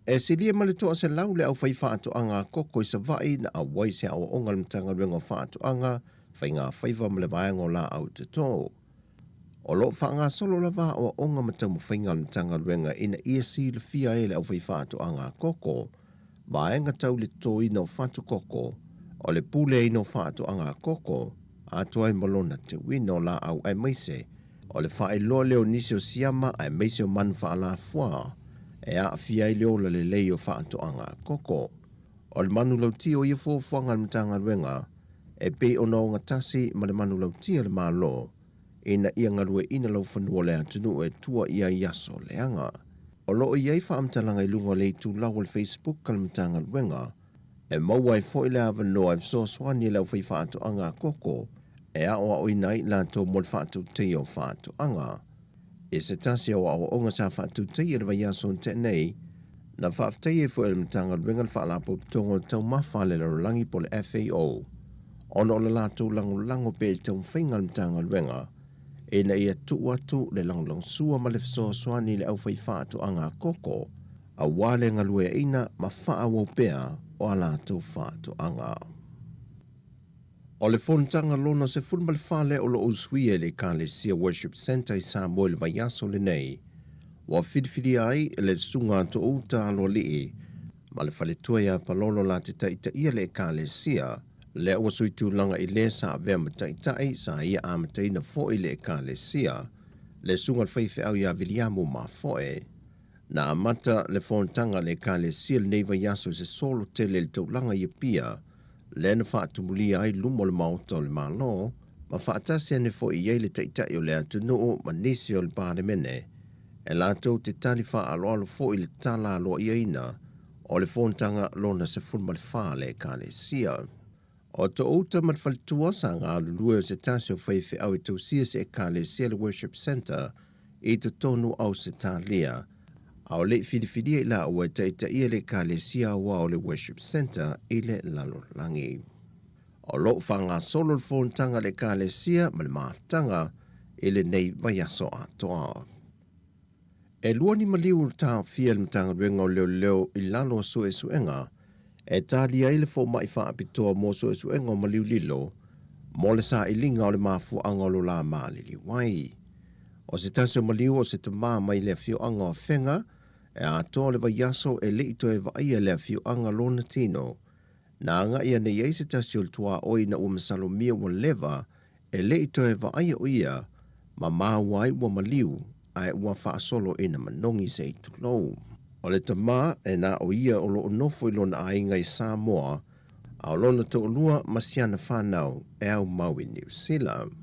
Speaker 8: E silia ma le toa se lau le au whai whaatoanga koko i sa vai na a wai se au onga le mtanga ruenga whaatoanga whai ngā whaiva ma le vaenga o la au te tō. O lo whaanga solo la wā o onga matamu whainga le mtanga ruenga ina ia si le fia e le au whai whaatoanga koko, vaenga tau le tō ina o whatu koko, o le pule ina o whaatoanga koko, a toai malona te wino la au ai meise, o le whae loa leo nisi o siama ai meise o manu wha la fua, e a fia i leo la le lei o whaatoanga koko. O le manu lauti o ia fōwhanga le mtanga ruenga, e pe o na o ngatasi ma le manu lauti le malo, ina ia ngarue ina lau whanua le atunu e tua ia iaso leanga. O loo iei whaamtalanga i lunga le tu lau le Facebook ka le mtanga ruenga, e maua i fo i le awa noa e so swani lau whai whaatoanga koko, e a oa o inai la tō mo le whaatu te o whaatoanga. E se tasi o au onga sa whaatu tei e rwa son te nei, na whaaftei e fo e mtanga ruenga le whaalapo tongo tau mawhale la rolangi po le FAO, ono le lato lango pe tau whainga le mtanga ruenga, e na ia tu atu le lang sua ma le fso swani le au whai whaatu anga koko, a wale ngalue ina ma wha pea o a lato whaatu anga. O le fontanga lona se fulma le whale o lo uswie le Kalesia Worship Center i Samoa le vaiaso le nei. Wa fidfidi ai le sunga to uta alo lii, ma le whale tuaya palolo la te taita ia le Kalesia, le ua suitu langa i le sa avea mataitai sa ia amatai na fo i le Kalesia, le sunga le whaife au ia viliamu ma foe. Na amata le fontanga le Kalesia le nei vaiaso se solo tele le taulanga i pia, le na whaatumulia ai lumo le maota o le malo, ma whaatasi ane fo i ei le taitai o le atunuu ma nisi o le pāremene, e lātou te tali wha alo fo i le tala alo i eina, o le fontanga lona se fulma le wha le Kalesia. O to uta mat whalitua sa ngā lulue o se tasi o whaife au i tausia se Kalesia le Worship Center, i to tonu au se talia, au le fidifidi i la ua taita ia le Kalesia wa o le Worship Center i le lalolangi. O lo whanga solo le fontanga le Kalesia ma le maaftanga i le nei vaiaso atoa. E luani maliu ta fia le mtanga ruenga o leo i lalo suenga, e talia i le fo mai wha apitoa mo suenga o maliu lilo, mo le sa i linga o le mafu angolo la maalili wai. O se tasio maliu o se tama mai le fio anga o whenga, e a toa le vaiaso e le ito e vaia le fio anga lona tino, na anga ia ne iei se tasio le tua oi na umasalo mia wa leva, e le i toe wa ai o ia, ma mawai ua maliu, ai ua whaasolo ina manongi se i tulou. O le tamā e nā o ia o lo nofo i lona ainga i Samoa, a o lona to olua masiana whanau e au mau i New Zealand.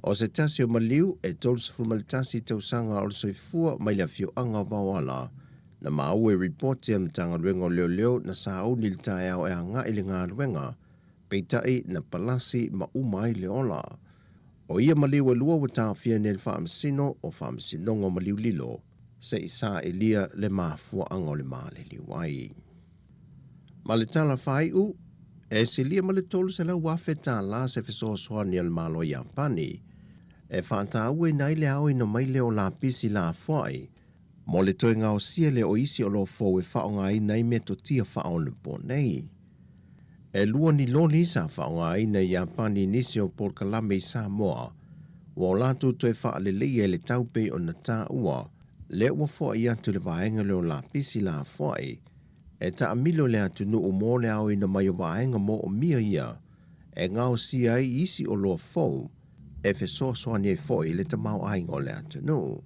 Speaker 8: O se tasi o maliu e tolu se fumaltasi tausanga o le soifua mai le fio anga wawala, na mau e reporti ana tanga ruenga leo leo na sa au ni le tae au e anga ili ngā ruenga, peitai na palasi ma umai le ola. O ia maliu e lua wata fia ne le whaamasino o whaamasinonga maliu lilo, se isa e lia le mafua anga o le maa le liwai. Ma le tala whaiu, e se lia ma le tolu se lau wafe tā la se fesoasoa ni al malo i Japani, e whaanta ue nai le au ino mai leo la pisi la fwai, mo le toi ngao sia le o isi o lo fo e whaonga i nei me to tia whaona po nei. E lua ni loni sa whaonga i nei Japani nisi o Port Kalame i Samoa, wa o latu toi wha le lei e le taupe o na tā ua, le ua fo i atu le vaenga leo la pisi la fwai, e ta amilo le atu nu o mo le au ina mai o vaenga mo o mia ia, e ngao sia i isi o lo fo, e fe so soani e fo i le tamau aingo le atu nu.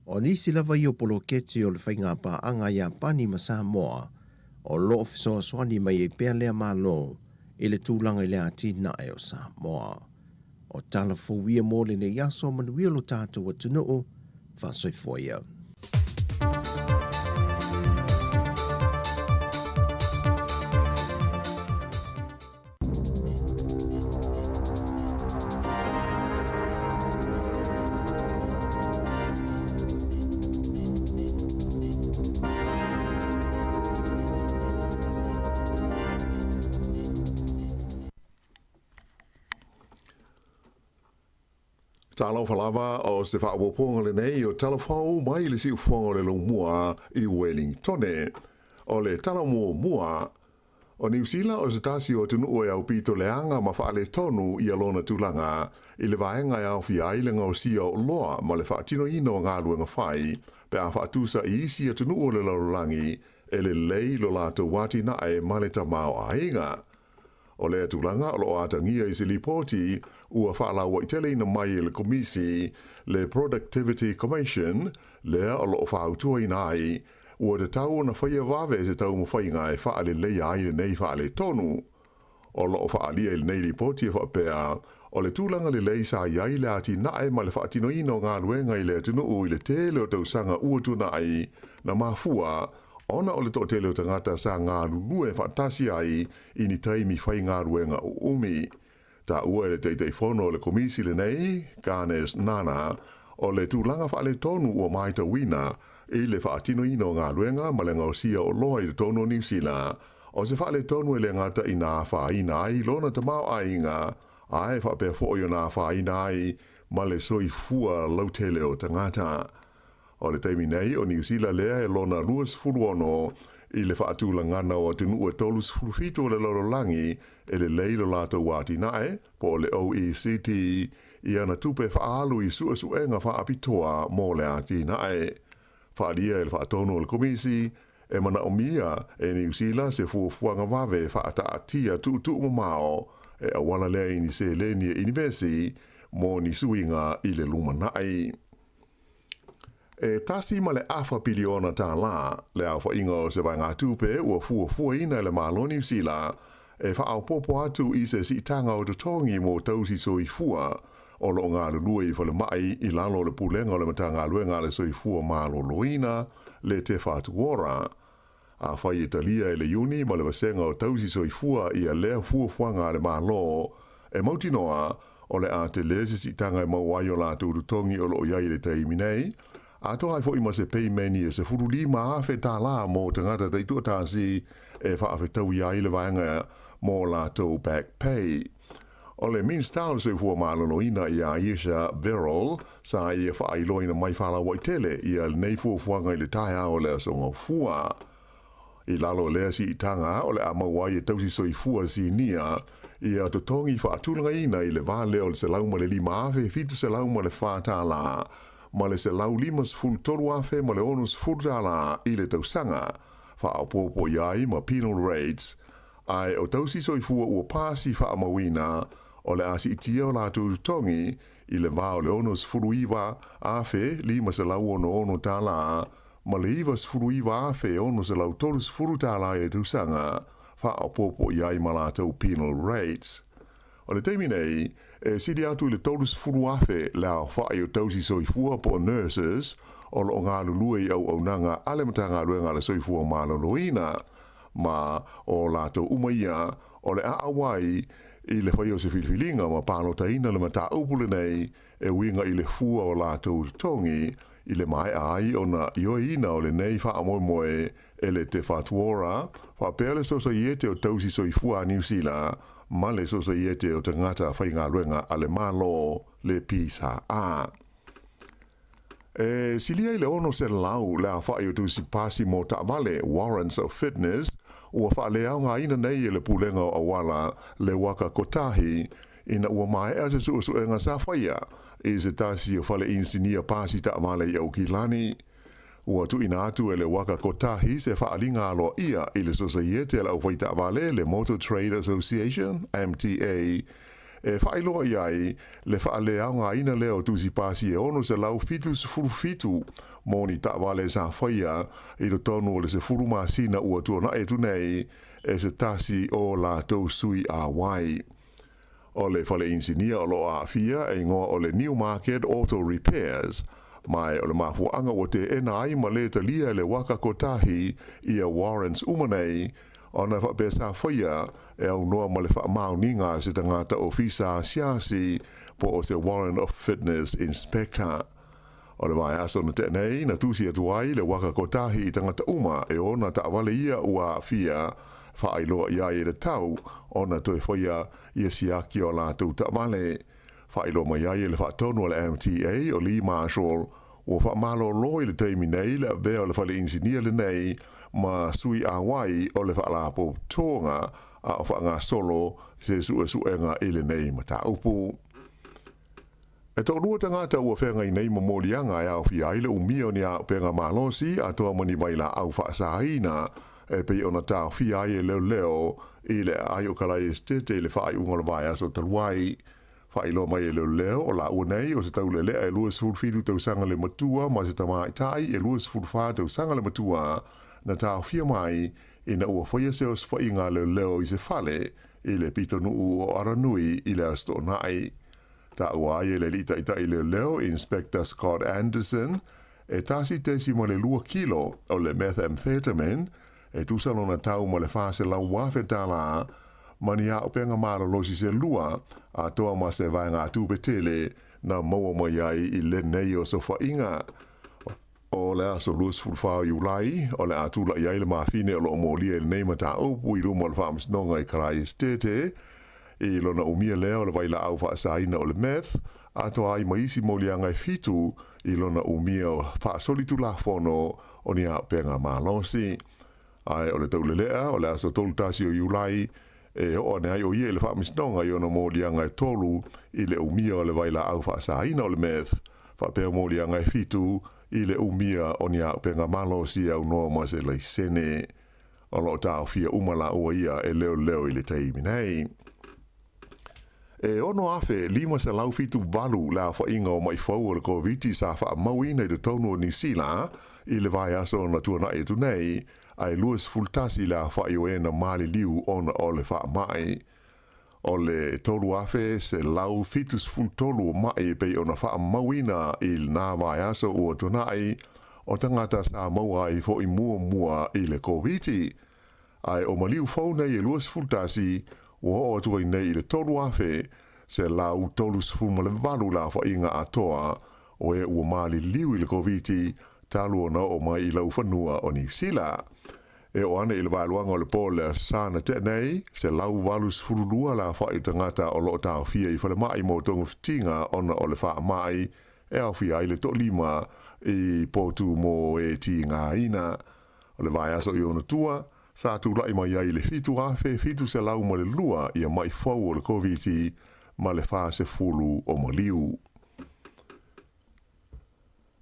Speaker 8: O nisi lava i o polo keti o le whainga pa anga Japani ma Samoa, o lo fe so soani mai e pea lea malo, i le tūlanga i le ati na e o Samoa. O tala fowia mo le ne yaso manuia lo tātou atu nu, fa soi foia.
Speaker 9: Tālau whalawa o se whaawaponga le nei o talafau mai le si ufonga le mua i Wellington. O le tala mua o New Zealand o se tasi o tunu o au pito leanga ma whaale tonu i alona tūlanga i le vaenga au fi ailenga o sia o loa ma le whaatino ino ngā luenga whai pe a whaatusa i isi a tunu o le laurangi e le lei lo lato wati na e ma le tamao a inga. O le tūlanga o lo atangia i se lipoti ua whaala wa i tele ina mai le komisi le Productivity Commission lea o lo whautua ina ai ua te tau na whaia wawe se tau mo whainga e whaale leia ai le nei whaale tonu. O lo whaalia le nei lipoti e whapea o le tūlanga le lei sa iai le ati nae ma le whaatino ino ngā luenga i le atinu i le tele o tausanga ua tuna ai na mafua ona o le tō tele o tangata sa ngā lulue whaatasi ai i ni taimi whai ngā ruenga o umi. Ta ua le teitei whono le komisi le nei, Ganes Nana, o le tūlanga whaale tonu ua maita wina i le whaatino ino ngā ruenga ma le ngausia o loa i le tonu New Zealand. O se whaale tonu e le ngata i nā whaina ai lona tamau ainga, ae whapea fōi o nā whaina ai ma le soi fua lautele o tangata. O le taimi nei o New Zealand lea e lona luas furuono i le whaatula ngana o tunu ua tolus furufito le lorolangi e le leilo lato wati nae po le OECD i ana tupe whaalu i suenga whaapitoa mō le ati nae. Whaalia e le whaatono le komisi e mana o mia e New Zealand se fuafuanga wawe whaata atia tu mao e awala lea ini se leni universi mō ni suinga i le luma nae. E tasi ma le afa piliona tā la, le au whainga o se vai ngā tūpe ua fua ina le malo New Zealand, e whaau popo atu i se si tanga o tutongi mō tausi soi fua, o lo ngā lulua i whale mai i lalo le pulenga o le mata ngā luenga le soi fua malo loina, le te whātuora. A whai Italia e le uni ma le wasenga o tausi soi fua i a lea fuanga le malo, e mautinoa o le a te lese si tanga i mawai o la tutongi o lo iai le taimi nei, a toa ai fo ima se pei meni e se furu lima a fe tā la mō tangata tei tuatasi e wha a fe tau ia i le vaenga mō la tau back pay. O le minstau se fua mālono ina i a Aisha Verol sa i a wha ailoina mai whala waitele i a nei fuanga i le tae a o le asonga fua. I lalo lea si i tanga o le a mawai e tausi soi fua si nia i a totongi wha atulanga ina i le vale o le se lauma le lima a fe fitu se lauma le whātā la ma le se lau limas ful toru afe ma le onus furtala i le tausanga, wha au popo iai ma penal rates, ai o tausi soi fua ua pāsi wha amawina o le asi itia o lātou tongi i le vā o le ono sfuru iwa afe lima se lau ono tāla ma le iwa sfuru iwa afe ono se lau tolu sfuru tāla e tusanga wha o popo iai ma lātou penal rates. O le teimi nei, e sidi atu i le tolu sfuru afe la wha i o tausi soifua po nurses o lo ngā lulua i au nanga ale matanga luenga le soifua ma loloina ma o lātou umaia o le aawai i le whai o se filifilinga ma pāno taina le mata upule nei e winga i le fua o lātou tongi i le mai ai o na ioina o le nei wha amoe moe e le te whatuora wha pēle sosa iete o tausi soifua a New Zealand ma le sosa iete o te ngata whai ngā luenga a le malo le pisa a. E silia i le ono se lau la whai o tusi pasi mo ta vale warrants of fitness ua whaaleau ngā ina nei e le pulenga o awala le waka kotahi ina ua mai e se su e ngā sa whaia e se tasi o whale insinia pasi ta amale i au kilani. Ua tu ina atu e le waka kotahi se whaalinga alo ia i le societe la au whaita amale le Motor Trade Association, MTA, e whailoa iai le whaaleau ngā ina leo tusi pasi e ono se lau fitu se furu fitu moni ta wale sa whaia i lo tonu o le se furu masina ua tuana e tunei e se tasi o la tau sui a wai. O le whale insinia o lo a fia e ngoa o le Newmarket Auto Repairs mai o le mafuanga o te ena ai ma le talia le waka kotahi i a warrants umanei ona whapesa whaia e au noa ma le whaamauninga se tangata ofisa siasi po o se Warrant of Fitness Inspector. O le mai aso na tenei na tusi atuai le waka kotahi i tangata uma e ona ta awale ia ua fia whaailoa ia i le tau ona toi whaia ia siaki o la tu ta awale. Whaailoa mai ia i le whaatonu o le MTA o Lee Marshall o whaamalo loi le teimi nei le vea o le whale insinia le nei ma sui a wai o le whaalapo tōnga a o whaanga solo se suenga i le nei ma ta upu. E tō rua tangata ua whenga i nei mamolianga e au fia ile umio ni a penga malosi a toa mani waila au whaasaina e pei ona tā fia i leo leo i le ai o kalai estete i le whaai ungola vai aso taluai. Whailo mai e leo leo o la ua nei o se tau le lea e lua sifuru fitu tau sanga le matua ma se tamai tai e lua sifuru wha tau sanga le matua na tā fia mai i na ua whaia seos whainga leo leo i se whale i le pitonu o aranui i le asto nai. Ta ua ai le lita ita i leo Inspector Scott Anderson e tasi tesi mo le 2 kilo o le methamphetamine e tusalona tau mo le fase lau wafe tala mani a upenga mara losi se lua a toa ma se vai ngā tūpetele na maua mai ai i le nei o sofa inga. O le aso lus fulfao iulai o le atula i aile mawhine o lo molia i le nei mata upu i rumo le whaamisnonga i karai estete i lona umia leo le waila au whaasaina o le meth, ato ai maisi molianga i fitu i lona umia o whaasolitu la fono o ni au penga malosi. Ai o le taulelea o le aso tolutasi o iulai e o ne ai o ie le whaamisnonga i ona molianga i tolu i le umia o le waila au whaasaina o le meth, whapea molianga i fitu i le umia o ni au penga malosi au noa ma se lei sene o lo tau fia umala ua ia e leo leo i le teimi nei. E ono afe lima se lau fitu valu la fa inga o mai fau o le COVID sa fa mauina i le tonu o New Zealand i le vai aso na tuana e tu nei ai luas fultasi la fa i o ena mali liu ona o le fa mai. O le tolu afe se lau fitus fultolu o mai pe ona fa mauina i na vai aso o tuana i o tangata sa maua i fo i mua i le COVID. Ai o maliu fau nei e luas fultasi o o tua nei le tolu afe se lau tolu sfuma le valu la fa inga atoa o e ua mali liu i le COVID talu ona o mai i lau whanua o New Zealand. E o ane i le valuanga o le pole sana te nei se lau valu sfurulua la fa i tangata o lo tau fia i whale mai mo tonga fitinga ona o le wha mai e au fia i le to lima i potu mo e ti ngā ina. O le vai aso i ona tua sa tu lai mai ai le fitu afe fitu se lau ma le lua ia mai fau o le COVID ma le fase fulu o maliu.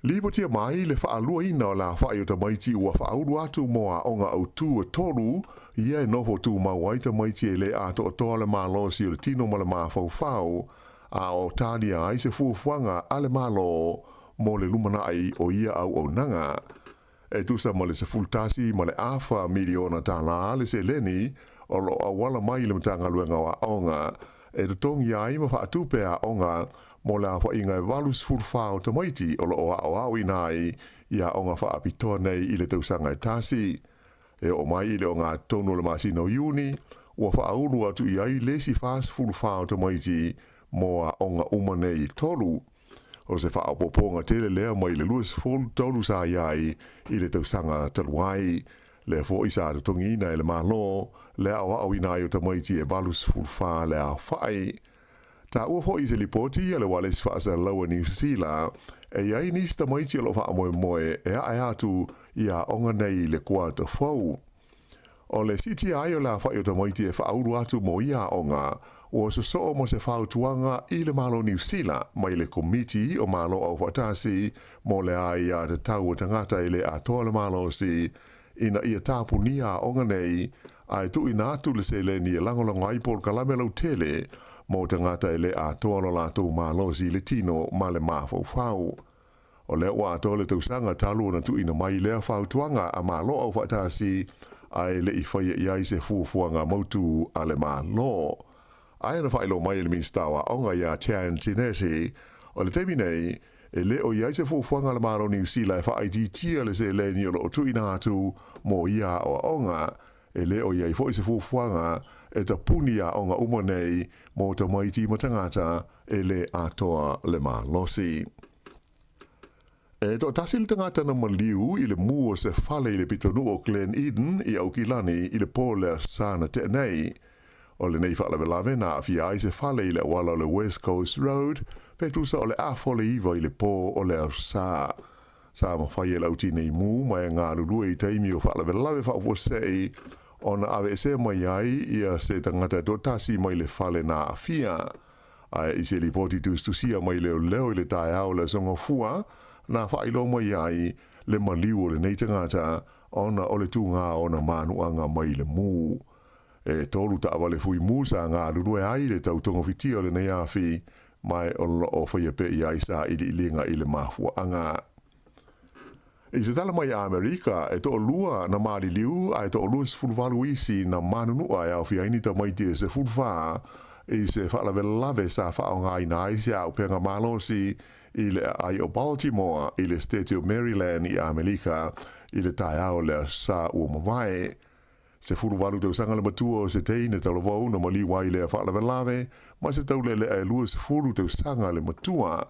Speaker 9: Lipo tia mai le whaalua ina o la whaio ta maiti ua whauru atu moa o ngā au tū toru ia e noho tū mawai ta maiti e le ato o toa le malo si o le tino ma le mawhau a o tālia ai se fuafuanga a le malo mo le lumana ai o ia au nanga. E tusa ma le se fultasi ma le awha miliona tā la le se leni o lo awala mai le mtanga luenga wa aonga e te tongi ai ma whaatupe a onga mo le awha inga e walus fulfao ta maiti o lo o au inai ia onga whaapitoa nei i le tausanga e tasi. E o mai i le o ngā tono le masino iuni ua whaauru atu i ai lesi fast fulfao ta maiti mo a onga umanei tolu. O se whaapoponga tele lea mai le luas full tolu sa iai i le tausanga taluai. Le fo isa te tongi ina le malo le au inai o ta maiti e walus fulfa le au whai. Ta ua fo i se lipoti le wale si whaasa laua New Zealand e iai nisi ta maiti o lo wha moe moe e a atu i a onga nei le kua ta fau. O le siti ai o la whai o ta maiti e whauru atu mo i a onga o se so mo se whau tuanga i le malo New Zealand mai le komiti o malo au whatasi mo le ai a te tau o tangata i le a toa le malo si ina ia tāpu ni a onga nei ai tu ina atu le se le ni e langolanga i pol kalame lau tele mo tangata i le a toa lo la tau malo si le tino ma le mafau fau. O le ua atoa le tausanga talu na tu ina mai lea whau tuanga a malo au whatasi ai le i whaia i ai se fuafuanga mautu a le malo. Ai na whailo mai le minstawa onga ia Tian Tinesi o le temi nei e le o iai se fuafuanga le malo New Zealand e whaai tia le se le ni o lo tu ina atu mo ia o onga e le o iai fo i se fuafuanga e ta puni a onga umanei mo ta maiti matangata e le atoa le malosi. E to tasil tangata na maliu i le mua se fale i le pitonu o Glen Eden i au kilani i le pole sana te nei. O le nei whaalawe lawe na awhi ai se fale i le wala o le West Coast Road pe tusa o le afole iwa i le pō o le au sa. Sa ma whai e lauti nei mu mai ngā lulue i teimi o whaalawe lawe whaafosei o na awe se mai ai ia se tangata do tasi mai le fale na awhia. Ai i se li poti tustusia mai leo leo i le tae au le zonga fua na whailo mai ai le maliu o le nei tangata ona o le tūngā o na manuanga mai le mu. E tolu ta awale fui musa ngā lurue ai le tautonga fiti o le nei awhi mai o lo o whaia pe i aisa i li ilinga i le mafua anga. I se tala mai a Amerika e to lua na maari liu a e to lua se fulvalu isi na manunua e au fi aini ta mai tia se fulva i se whaalawe lave sa whao ngā ina aisi au penga malosi i le ai o Baltimore i le state of Maryland i Amerika i le tae au le sa ua mawai. Se fulvalu tau sanga le matua o se teine talo vau na mali wai le whaalawe lave ma se tau le e lua se fulu tau sanga le matua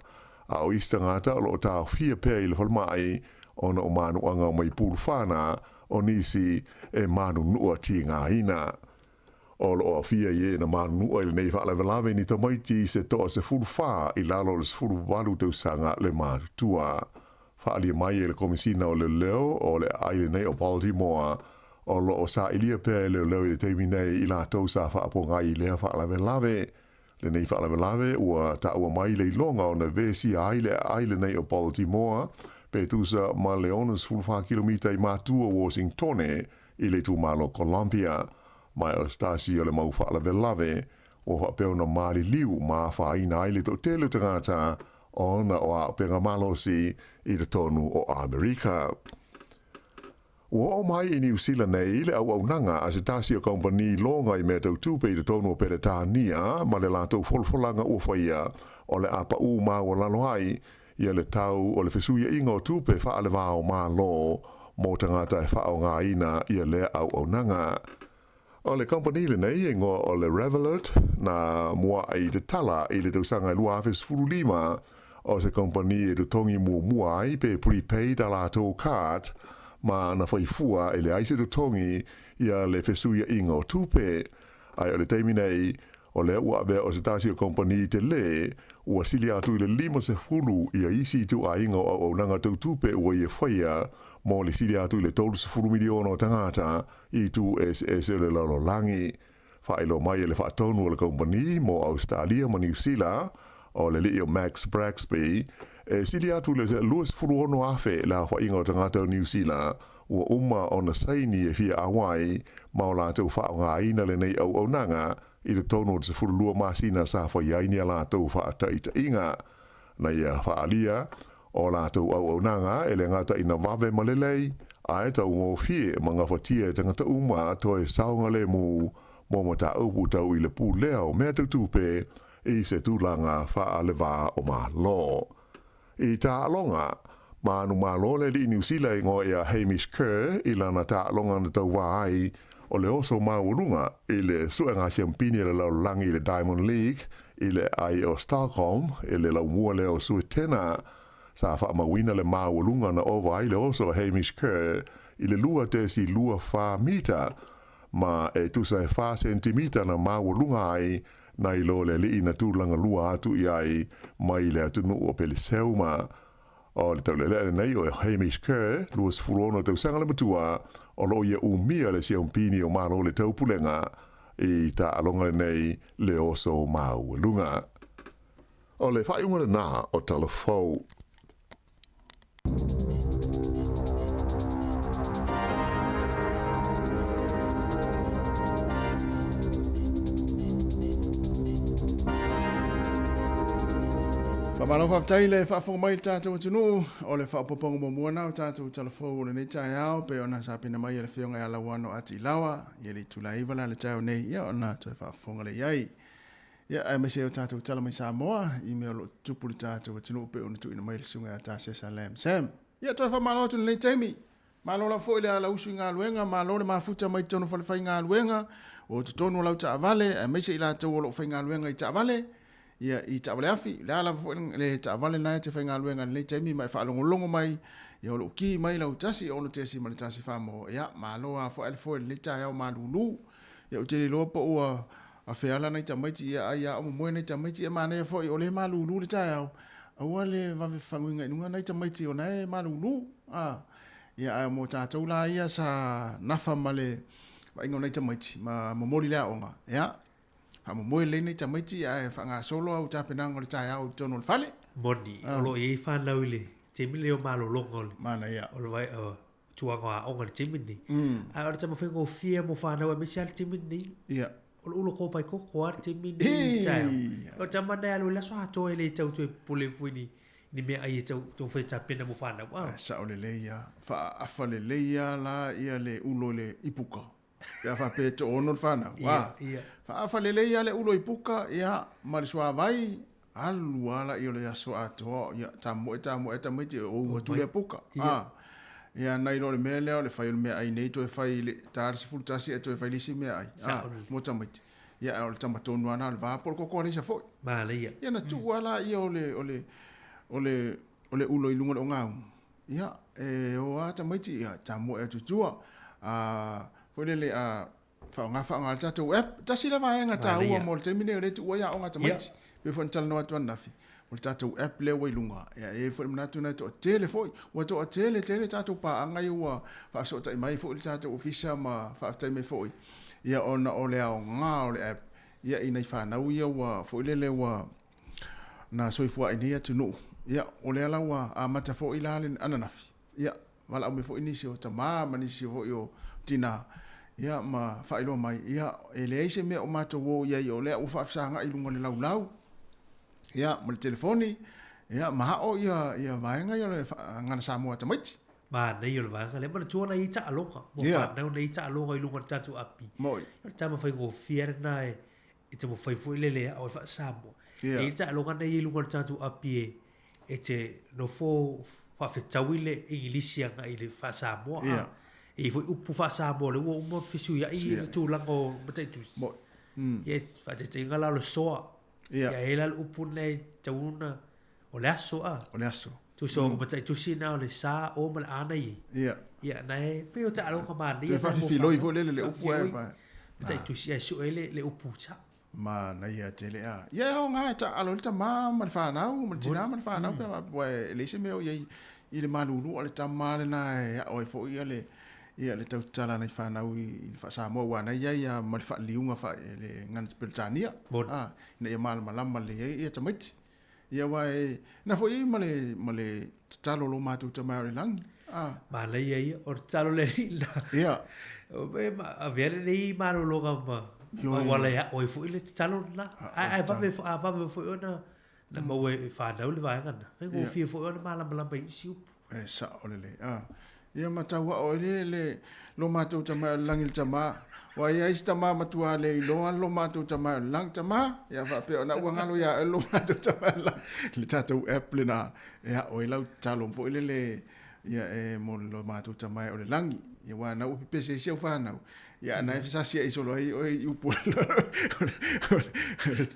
Speaker 9: a o ista ngata o lo tau fia pēr i le whalmai ona o manu anga mai pulfana o nisi e manu nua ti ngā ina. O lo o fia ye na manu nua i le nei whaalawe lave ni tamaiti se toa se fulfa i lalo le fulu walu tau sanga le matua. Whaalia mai e le komisina o le leo o le aile nei o Baltimore o lo o sa ilia pēr leo leo i le teimi nei i la tau sa whaaponga i lea whaalawe lave. Le nei whaalawe lave ua ta ua mai le longa o na vesi aile nei o Baltimore pe tusa ma leonas fulfa kilomita i matua Washingtone i le tu malo Columbia. Mai o stasi o le mau whaalawe lave o whapeo na maari liu ma whaina i le to tele tangata o na o a penga malosi i le tonu o Amerika. Ua o mai i New Zealand nei le au nanga a se tasi o kompani longa i mea tau tupe i le tonu o Peretania ma le latou folfolanga ua whaia o le apa u ma o lalo ai ia le tau o le fesuia inga o tupe whaale wao ma lo mo tangata e whao ngā ina ia le au nanga. O le kompani le nei e ngoa o le Revolut na mua i te tala i le tausanga lua awes furulima o se kompani e tongi mua ai pe prepaid a latou card ma na whaifua e le aise do tongi ia le fesuia inga o tupe. Ai o le teimi nei, o le ua vea o se tasi o kompani te le, ua sili atu i le 5 ia isi tu a inga o nanga tau tupe ua ia whaia, mo le sili atu i le 3 miliona o tangata i tu SS le lalolangi. Whaelo mai e le whaatonu o le kompani mo Australia ma New Zealand, o le leo Max Braxby, sili atu le luas furu ono afe la fa inga o tangata o New Zealand ua uma o na saini e fia awai ma o la tau wha ngā ina le nei au nanga i le tono o te furu lua masina sa fa iaini a la tau wha ata ita inga na ia wha alia o la tau au nanga e le ngata ina wawe malelei a e tau ngō fie ma ngā whatia e tangata uma to e saunga le mu mo ma ta upu tau i le pū leo mea tau tūpe i se tūlanga wha ale wā o ma lo. I tā alonga, ma anu ma lo le li New Zealand ngō ea Hamish Kerr i lana tā alonga na tau wā ai o le oso ma urunga i le sua ngā siampini le lau langi i le Diamond League i le ai o Stockholm i le lau mua leo sui tena sa wha mawina le ma urunga na ova i le oso Hamish Kerr i le lua tesi lua wha mita ma e tusa e wha sentimita na ma urunga ai na i lo le li ina tūlanga lua atu i ai mai le atu nuu o pele seuma o le tau le lea nei o Hamish Kerr luas furono tau sanga le matua o lo ia umia le siampini o maro le tau pulenga i ta alonga nei le oso mau lunga o le whaiunga na o talafou.
Speaker 1: Whamalo whaftai le whaafonga mai tātou atunu o le whaapoponga mo muana o tātou talafou le nei tai au pe ona sa pina mai le whionga e alawano ati lawa i le tula iwala le tau nei ia ona toi whaafonga le iai. Ia ai mese o tātou tala mai Samoa i mea lo tupuli tātou atunu pe ona tu ina mai le sunga a tāse sa Lam Sam. Ia toi whamalo atu le teimi. Malo la fo ile ala usu ngā luenga, malo le mafuta mai tono whale whai ngā luenga o te tonu lau ta avale, ai mese ila tau o lo whai ngā luenga i ta avale. Ia i ta wale afi, le ala le ta wale nai te whai ngā luenga le teimi mai whaalongolongo mai, ia olo ki mai lau tasi, ono tesi ma le tasi whamo, ia maloa fo ele le ta iau malulu, ia o te loa po ua a wheala nei ta maiti, ia ai a omo moe nei ta maiti, ia manea fo i o le malulu le ta iau, aua le wave whanguinga inunga nei ta maiti o nei malulu, ia ai mo tātou la ia sa nafa ma le ingo nei ta maiti, ma momori lea onga, ia, ha mo moe le nei ta maiti ai whanga solo au tāpenanga le tai au tono le whale.
Speaker 5: Moni, olo i whanau ile, te mili o malo longo le.
Speaker 1: Mana ia.
Speaker 5: Olo vai o tuanga onga le te mini. Ai ora tamo whengo fia mo whanau a misi ale te mini.
Speaker 1: Ia.
Speaker 5: Olo ulo ko pai koko ar te mini. Ora tamo nei alu laso hato e le tau tue pule fuini ni mea ai e tau whai tāpena mo whanau.
Speaker 1: Sa o le leia, wha afa le leia la ia le ulo le ipuka. Ia wha pēto ono le whanau.
Speaker 5: Ia.
Speaker 1: Wha afa le leia le ulo ipuka, ia marisua vai, alu ala i o le aso atoa, ia tamo e tamaiti o ua tule puka. Ia nai lo le mea leo le whai o le mea ai nei to e whai le tārisi fulutasi e to e whai lisi mea ai. Mo tamaiti. Ia o le tamatonu ana le vāporo koko alisa foi.
Speaker 5: Mala ia.
Speaker 1: Ia na tu ala ia o le ulo i lunga le o ngau. Ia, o a tamaiti ia tamo e tutua. Foi le a whaonga le tātou app. Tasi le vaenga tā ua mo le temine o le tu ua ia o ngā tamaiti. Pe foi ntala noa tuan nafi. O le tātou app le wai lunga. Ia e foi manatu na to a tele foi. Ua to a tele tātou pa angai ua whaasota i mai foi le tātou ofisa ma whaaftai mai foi. Ia ona o le ao ngā o le app. Ia i nei whanau ia ua foi le ua na soifua i nia tunu. Ia o le ala ua a mata foi la le ananafi. Ia wala au me foi nisi o tamā manisi o foi o tina. Ia ma whaeloa mai. Ia e le eise mea o mātou o ia i o lea ua whaafsanga i lunga le lau. Ia ma le telefoni. Ia ma hao ia vaenga i o le ngana Samoa tamaiti.
Speaker 5: Ma nei o le vaenga le mana tuana i ta alonga. Mo whanau nei ta alonga i lunga tātou api.
Speaker 1: Moi.
Speaker 5: Tama whai ngō fiera na e te mo whai fui lelea o le wha Samoa. E ta alonga nei i lunga tātou api e te no fō whawhetauile ingilisianga i le wha Samoa.
Speaker 1: Ia.
Speaker 5: E foi upu fa Samoa le ua umon fisu ia i le tūlango mataitus.
Speaker 1: Moi.
Speaker 5: Ia whatete ingala le soa. Ia ela le upu nei tauna o le aso a.
Speaker 1: O le aso.
Speaker 5: Tu so mataitusi na o le sa o mal ana i.
Speaker 1: Ia.
Speaker 5: Ia nei pe o ta alonga mani.
Speaker 1: Te whawhiloi fo le upu e.
Speaker 5: Mataitusi e so ele le upu ta.
Speaker 1: Ma na ia tele a. Ia o ngā ta alo le ta mā ma le whanau, ma le tina ma le whanau, pe le se meo i le malulu o le ta mā le na e o e fo ia le tau tala nei whanau i wha Samoa wana ia ma le wha liunga wha le ngana Britania. Nei ia malama lama le ia tamaiti. ia wai na fo I male talo lo matu te mai lang
Speaker 5: ma le ia o talo le la
Speaker 1: ia
Speaker 5: o be ma a vere nei ma lo ga ma wala ya o fu ile talo la ai va fu ona na mo we fa na le va ngana fe go fi fu ona ma la ba siu
Speaker 1: sa ole le ia mata wa ole lo matu te mai lang il tama wa ia ista ma matua le lo matu te mai lang tama ia va pe ona wa ngalo ya lo matu te mai lang le tatu apple na ia o lau talo fo ile ia mo lo matu te mai ole langi ia wa na upi pese se fa na ia na fa sia iso lo ai u po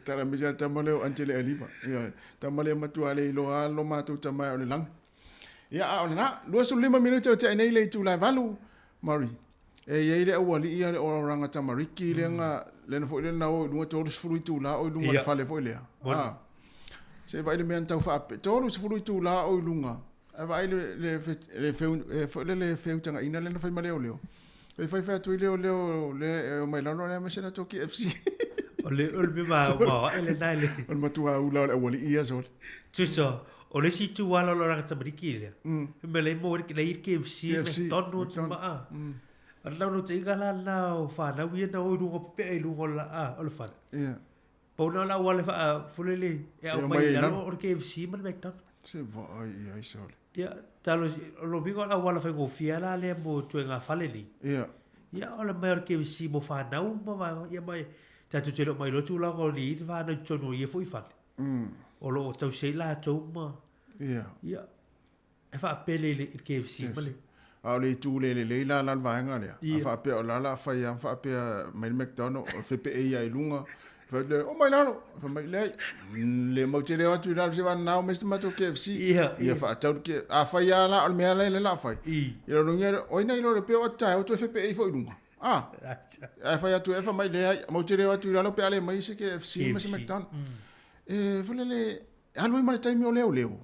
Speaker 1: tara mi ja tamale antele aliva ia tamale matua le lo matu te mai ole lang ia ona na 25 minuto te nei le tu la valu mari ye le wali ia le oranga tamariki le nga le no le na o no to fulu tu la o lunga fale fo le se vai le men tau fa to fulu tu la o lunga vai le feu tanga ina le no fai maleo leo fai tu le mai la no le mesena to KFC
Speaker 5: ole ma ele nai le
Speaker 1: on matua ula le wali ia so
Speaker 5: tu so o le si tu wala lo ranga tamariki le me le mo ke le KFC tono tuma ala no te gala la fa na wi na o lu pe lu la o le fa po na la wala fa fulele e o mai la o KFC man mektan
Speaker 1: se va ai so
Speaker 5: ya talo lo bigo la wala fa go fia la le mo tu nga fale ni ya o le mai KFC mo fa na o ma ya mai ta tu te lo mai lo tu la go li fa na chono ye foi fa o lo tau sei la to ma ya e fa pele le KFC male
Speaker 1: au le tu le la va nga le fa pe la fa ya fa pe mai McDonald fa pe ai lunga fa le o mai lano fa mai le mo te le tu la se va na o Mr. Mato KFC ia fa tau ke a fa ya la al me la fa ia lo ngia o ina lo pe o ta o tu fa pe ai fa lunga a fa ya tu fa mai le mo te le tu la pe ale mai se KFC Mr. McDonald fa le alu mai tai mi o leo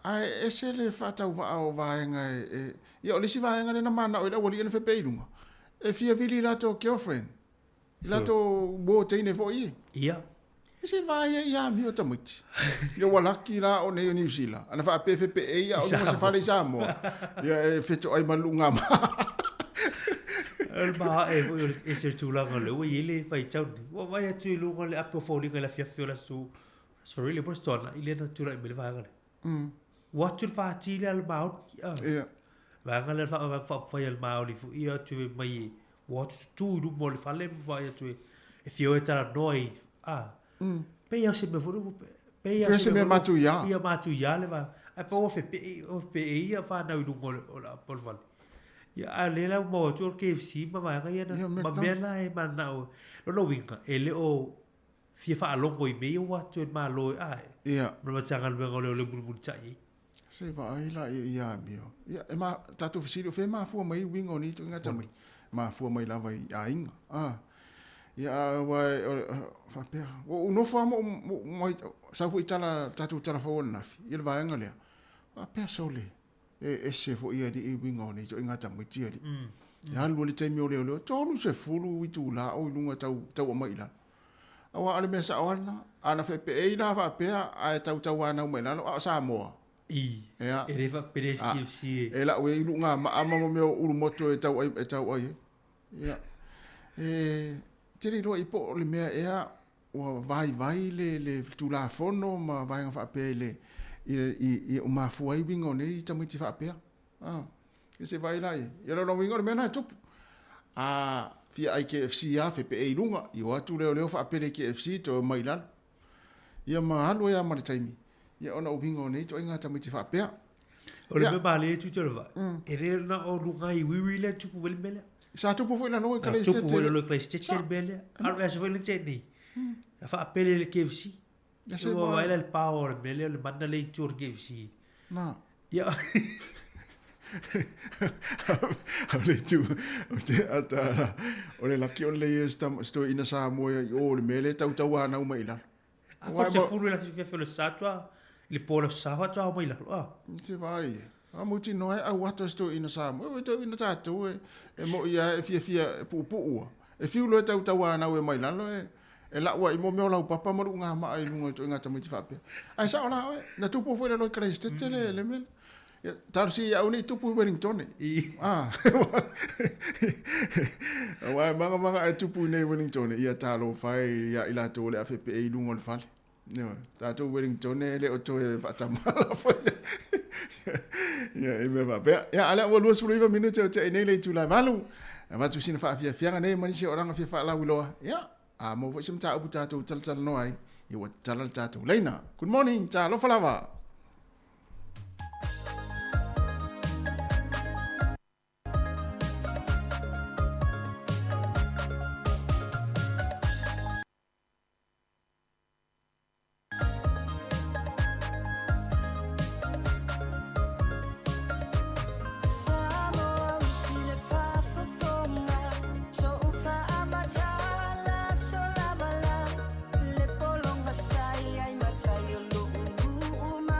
Speaker 1: ai ese le fata wa o vaenga ia o lisi vaenga le na mana o le wali le fe peilunga fia vili la to girlfriend la to bo te ne fo
Speaker 5: ia
Speaker 1: ese vai ia mi o tamuti ia wala ki la o ne New Zealand ana fa pe ia o se fa le samo ia fe to ai malunga ma
Speaker 5: el ba e se tu la ngole o ile vai chau wa vai tu lu ngole apo fo li ngala fia fiola su so really postona ile na tu la me va ngale what to party le about va ngale fa il ma li fu ia tu mai what to do mo le fa le va tu if you eta noi pe ia se me fu pe ia
Speaker 1: se me matu ya
Speaker 5: ia matu ya le va a po pe ia fa na du mo la por val ia ale la mo tu KFC ma va ia na ma be la e ma na lo winga ele o fia fa longo i me wa tu ma lo
Speaker 1: ia
Speaker 5: ma tsanga le ngole le bulu tsai
Speaker 1: se va ai la ia mio ia e ma tatu fisilo fe ma fu mai wingo ni tu ngata mai ma fu mai la vai ainga ia wa fa pe o no fa mo sa fu itala tatu tala fa ona fi il va nga le a pe sole e se fu ia di wingo ni tu ngata mai ti di ya lu le te mio le to lu se fu lu i tu la o lunga tau mai la awa ale me sa ona ana fe pe ina fa pe a tau ana mai la a sa mo
Speaker 5: e re fa peres KFC
Speaker 1: e la we lu nga ma mo me u moto e tau ai ia tiri ro i po le me wa vai le tu la fono ma vai nga fa pe le i o ma fu ai wingo nei tamu ti fa pe e se vai lai ia lo wingo le me na tupu fia ai KFC a fe pe e lunga i wa tu le fa pe le KFC to mai lan ia ma halo ia ma le taimi ia ona o bingo nei to inga tamu ti fa pe
Speaker 5: o le ba le tu tolva e re na o lunga i wi le tu wel mele
Speaker 1: sa tu po foi la no e kale
Speaker 5: tu po le kale ste bele al va se foi le teni fa pe le KFC ya se va il el power mele le manda le tour KFC
Speaker 1: na
Speaker 5: ia
Speaker 1: ole tu te ata ole la ki ole sto ina sa mo o le mele tau ana uma ila
Speaker 5: fa se furu la se fe le satwa le polo sa twa mo ila
Speaker 1: se vai amuti no ai au wata sto ina sa mo to ina tatu e mo ia e fia pu e fiu lo tau ana we mai la lo e e la ua i mo meo lau papa maru ngā maa i lunga i ngā tamu i whapea. Ai sa ona oe, na tupu fwere loi Christchurch le mele. Taru si au nei tupu i Wellington e. Wai manga e tupu nei Wellington e. Ia talo whai ia ila tō le awhepe e i lunga le whale. Tātou Wellington e le o tō e whatamala whai. Ia e me whapea. Ia alea ua lua suru iwa minute o te e nei le tūlai walu. Watu sina whaafia fianga nei manisi o ranga fia whaalau iloa. Ia. Mo fo sim ta upu tātou tal no ai. Ia wa talal tātou. Leina. Good morning. Tā lo whalawa.
Speaker 10: Uma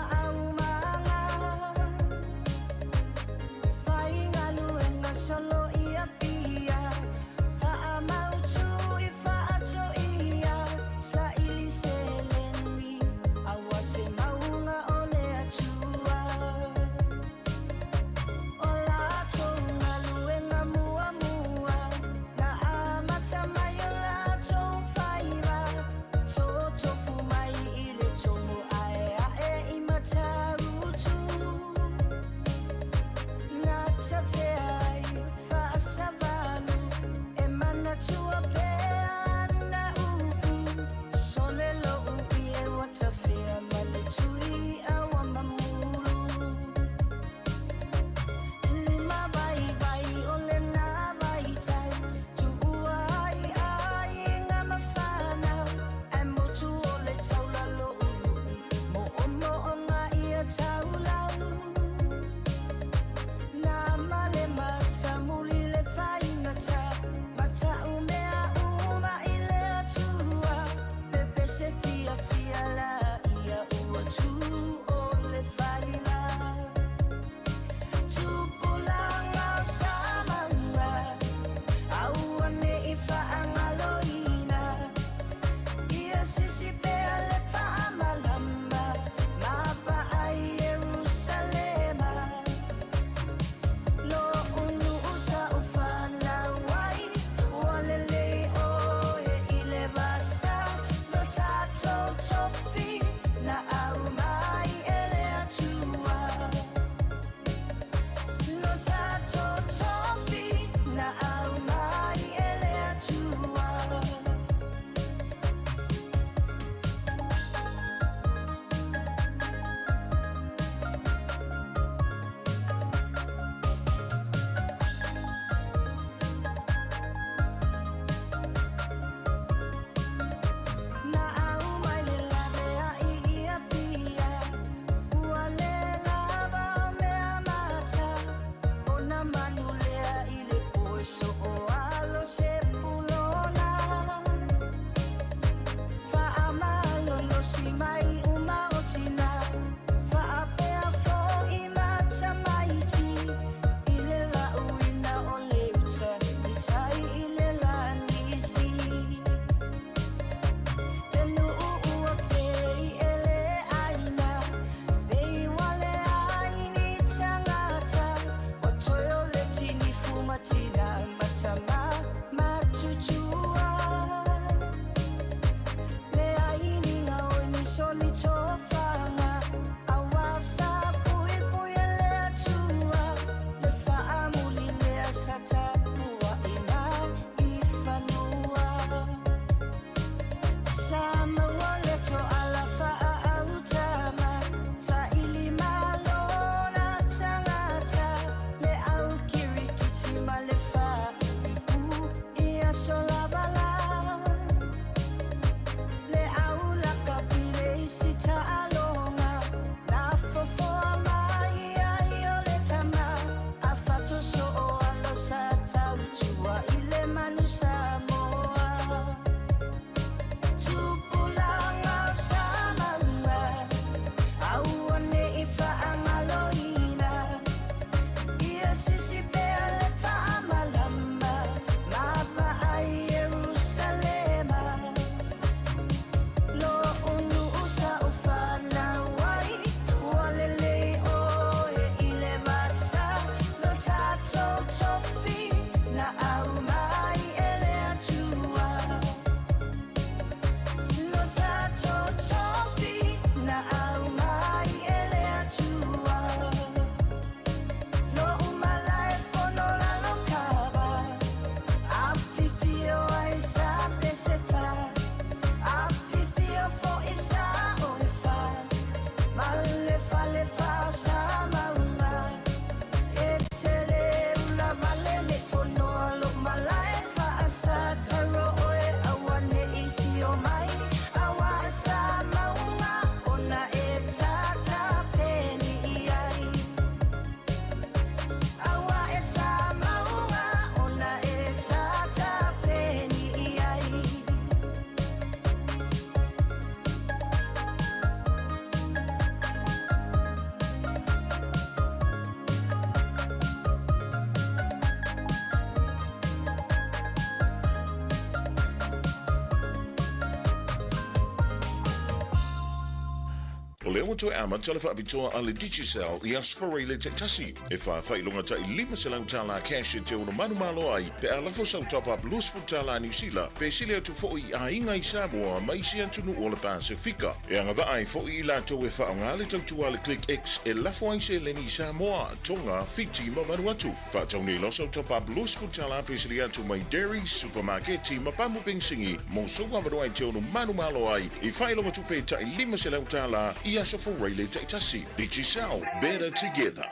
Speaker 10: le o to ama tele fa bitoa ale Digicel i asfore le tasi e fa ilonga ta i lima se lau tala cash te o manu malo ai pe ala fo sa top up lus fu tala New Zealand pe sile tu fo i a inga i Samoa mai si antunu o le Pasifika e anga va ai fo i la to e fa ngale to tu ale click X e la fo ai se le ni Samoa tonga Fiji ma Vanuatu fa toni lo so top up lus fu tala pe sile tu mai dairy supermarket ma pamu pensingi mo so wa vai te o manu malo ai i fa ilonga tu pe ta i lima se lau tala i asfore le tasi Digicel better together.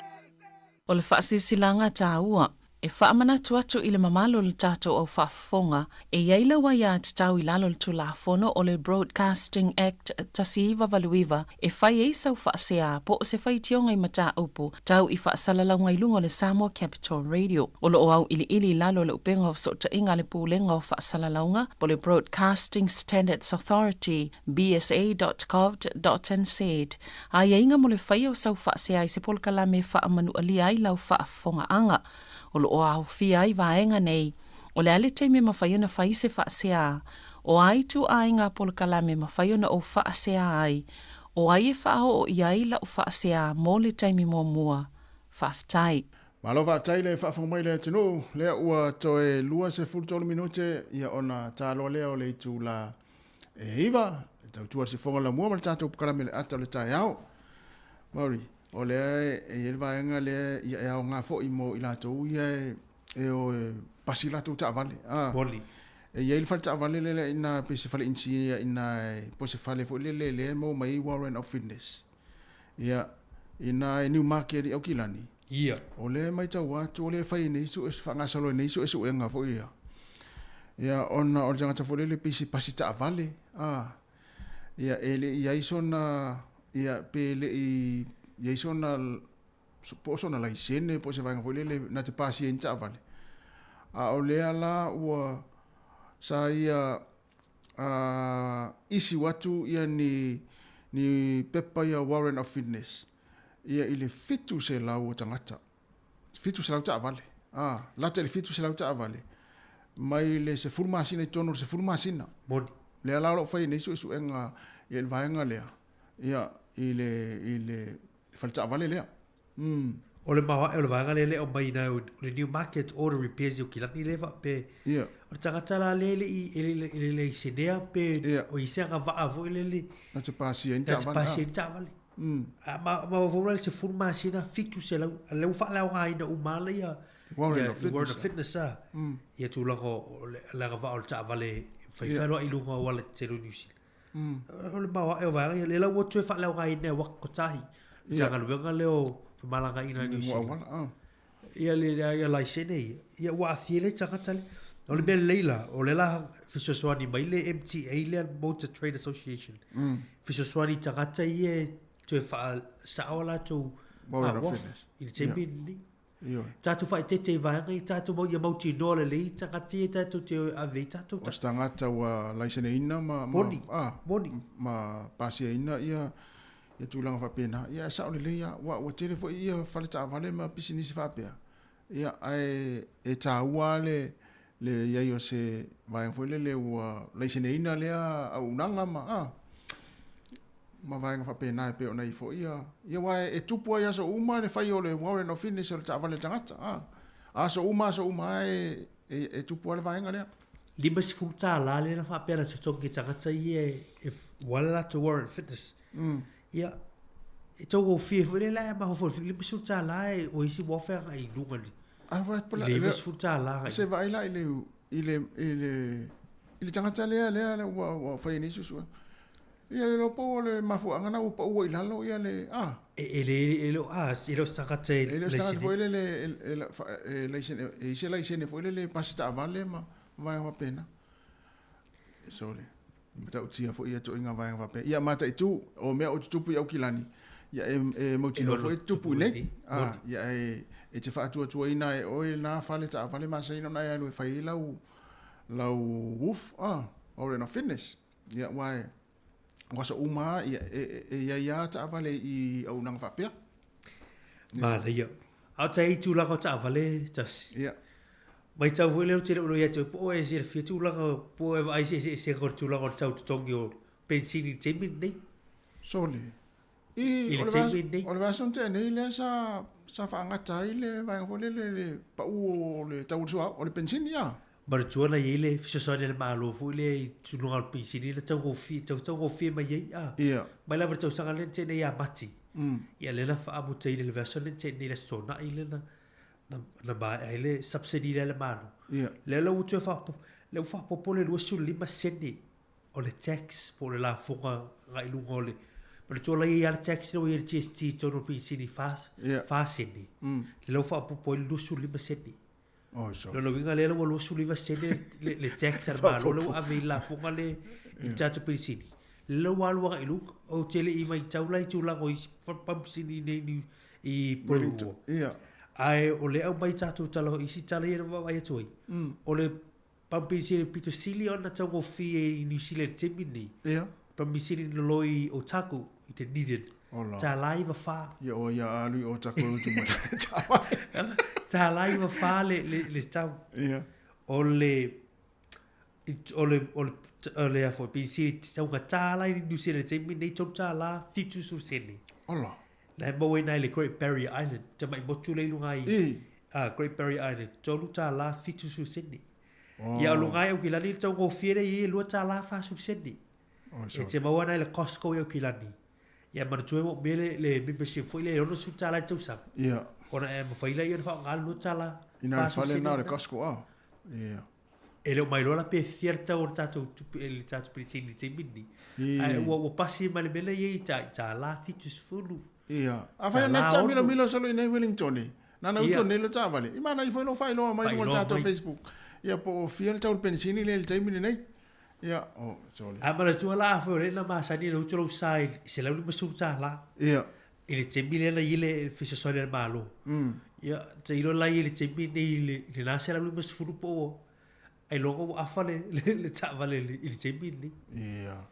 Speaker 3: O le whaasisilanga tāua, e whaamana tuatu i le mamalo le tātou au whaafonga, e iaila wa ia te tau i lalo le tulafono o le Broadcasting Act tasiiwa valuiwa, e whai e sau whaasea po o se whai tionga i mata upu, tau i whaasalalanga i lunga le Samoa Capital Radio. O le o au ili lalo le upenga o sota inga le pūlenga o whaasalalanga, po le Broadcasting Standards Authority, bsa.gov.nz. A ia inga mo le whai o sau whaasea i se polkala me whaamanu alia i lau whaafonga anga. O lo o au fia ai vaenga nei, o le ale teime mawhaiona whaise whaasea, o ai tu ainga polkalame mawhaiona o whaasea ai, o ai e whao o iai la o whaasea mō le teime mō mua, whaftai.
Speaker 1: Malo whaatai le whaafongmai le tino, lea ua toe lua se fultolo minute, ia ona tāloa lea o le itu la e hiva, tau tua se fonga la mua, ma le tātou pukalame le ata le tai au. Mauri. O lea e elvaenga lea ia e au ngā fo i mo i lātou ia e o pasi lātou ta avale.
Speaker 5: Boli.
Speaker 1: E ia il fale ta avale lea ina pe se fale insi ina po se fale fo lea mo mai Warren of Fitness. Ia ina e New Market i au kilani.
Speaker 5: Ia.
Speaker 1: O lea mai tau atu o lea fai nei su es whangasalo nei su esu e ngā fo ia. Ia ona o jangata fo lea pe se pasi ta avale. Ia ele ia isona ia pe le i ia sona po sona la isene po se vanga folele na te paciente avale a olea la ua sa ia isi watu ia ni pepa ia Warren of Fitness ia ile fitu se la o tangata fitu se la ta avale la te fitu se la ta avale mai le se furma sina tono se furma sina
Speaker 5: mon
Speaker 1: le la lo fai nei su enga ia vaenga lea ia ile falta vale lea.
Speaker 5: O le mawa e o le vanga le o mai na o le New Market o le repairs o kilani le va pe.
Speaker 1: Ia.
Speaker 5: O tangata la le le senea pe o isanga va avo le.
Speaker 1: Na te paciente vale.
Speaker 5: Na te paciente vale. Ma vo se forma sina fitu se la le u fa la nga ina u mala ia.
Speaker 1: Warren of
Speaker 5: Fitness. Ia tu la la va o ta vale fa lo i lunga wala te lo nyusi. O le mawa e o vanga le la o tu fa la nga ina wa kotahi. Jangan lupa leo malanga ina New Zealand. Ia le la sene ia wa fiele tangata. O le leila o le la Fisoswani mai le MTA le Motor Trade Association. Fisoswani tangata ie tu fa saola tu il tempi ni. Tatu fa tete vanga tatu mo ia mauti no le tangata ie tatu te ave tatu.
Speaker 1: O tangata wa la sene ina
Speaker 5: boni
Speaker 1: ma pasia ina ia ia tūlanga whapena. Ia sa ole leia, wa tere fo ia whale ta vale ma pisinisi whapea. Ia ai e tā ua le iai o se vaenga fo le ua leisene ina lea au nanga ma vaenga whapena e peo nei fo ia. Ia wa e tupua ia so uma le whai o le Warren of Fitness o le ta vale tangata. So uma e tupua le vaenga lea.
Speaker 5: Lima si futa la le na whapea na tutongi tangata ie e wala to Warren Fitness. Ia e togo fie fo le la ma fo le bisu ta la o isi wo fa ai lunga ni
Speaker 1: va pola
Speaker 5: le bisu ta la
Speaker 1: se va ila ile tangata le wa fa ni su ia lo po le ma fu anga o po ila lo ia le
Speaker 5: ele tangata
Speaker 1: le sta fo le se la se fo le pasta vale ma va pena sole mata utia fo ia to inga vai va pe ia mata itu o me o tupu au kilani ia e motino fo tupu ne ia e te fa tu ina e o na fale ta fale ma sai no na ia no fai lau woof Warren of Fitness ia wai wasa uma ia ta fale i au nang fa pe
Speaker 5: ma ia au tai tu la ko ta fale tas
Speaker 1: ia
Speaker 5: mai tau vole te lo ia te po e se fitu la po e ai se ko tu la ko tau tongi o pensini te min nei
Speaker 1: sole
Speaker 5: le teimi nei.
Speaker 1: O le vason te nei le sa whaangata i le vai ngafo le pa u le tau sua o le pensini ya.
Speaker 5: Mara tuana i le fisosone le malo fu le tununga al pensini le tau gofi mai ei a.
Speaker 1: Ia.
Speaker 5: Mai lava tau sanga le te nei a mati. Ia le na whaamu te le vason le te nei le stona i le na ba ele subsidy le malo.
Speaker 1: Ia.
Speaker 5: Le la utu le whapopo le 2.5 senti o le tax po le la funga ngai lunga o le. Ma le tōla i ala tax no i le GST tono pensini fa senti. Le lau whapopo le 2.5 senti.
Speaker 1: Oh, so.
Speaker 5: Lo winga le lo su liva sene le tax ar malo lo ave la funga le in tato pensini. Lo walu wa ilu o tele i mai taula i tula o i pam sini ne i polu.
Speaker 1: Ia.
Speaker 5: Ai o le au mai tato talo i si tala i wa vai toi. O le pam pensini pito sili ona tango fi i New Zealand temini.
Speaker 1: Ia.
Speaker 5: Pam pensini lo i o taku i te needed. Ta live fa.
Speaker 1: Ia o ia alu o taku o tu mai.
Speaker 5: Ta live fa le tau.
Speaker 1: Ia.
Speaker 5: O le afo PC tau ka tala i New Zealand te mi nei tau tala fitu sur sene.
Speaker 1: Ola.
Speaker 5: Na mo we nai le Great Barrier Island te mai motu le lunga i. Great Barrier Island tau tala fitu sur sene. Ia lunga i o kilani tau go fiere i lu tala fa sur sene. E te mau nai le Costco i o kilani. Ia mana tue mo mele le membership foi le ono su tala tau sa.
Speaker 1: Ia.
Speaker 5: Ona e ma faila i fa ngal lu tala.
Speaker 1: Ina fale na le Costco a. Ia.
Speaker 5: E leo mai lola pe fierta o tato le tato pensini te mini. Ai o pasi ma le mele i ta la fitus fulu.
Speaker 1: Ia. A fai na ta milo solo i nei Wellington ni. Na uto nei lo ta vale. I mana i foi no fai no mai no tato Facebook. Ia po fierta o pensini le te mini nei. Ia, oh, sorry.
Speaker 5: A mala tua la fo le na masani lo tulo sai se la lu masu ta la.
Speaker 1: Ia.
Speaker 5: Ile te mili na ile fisa so le malo. Ia, te ilo la ile te mili le na se la lu masu fulu po. Ai logo afale le ta vale ile te mili.
Speaker 1: Ia.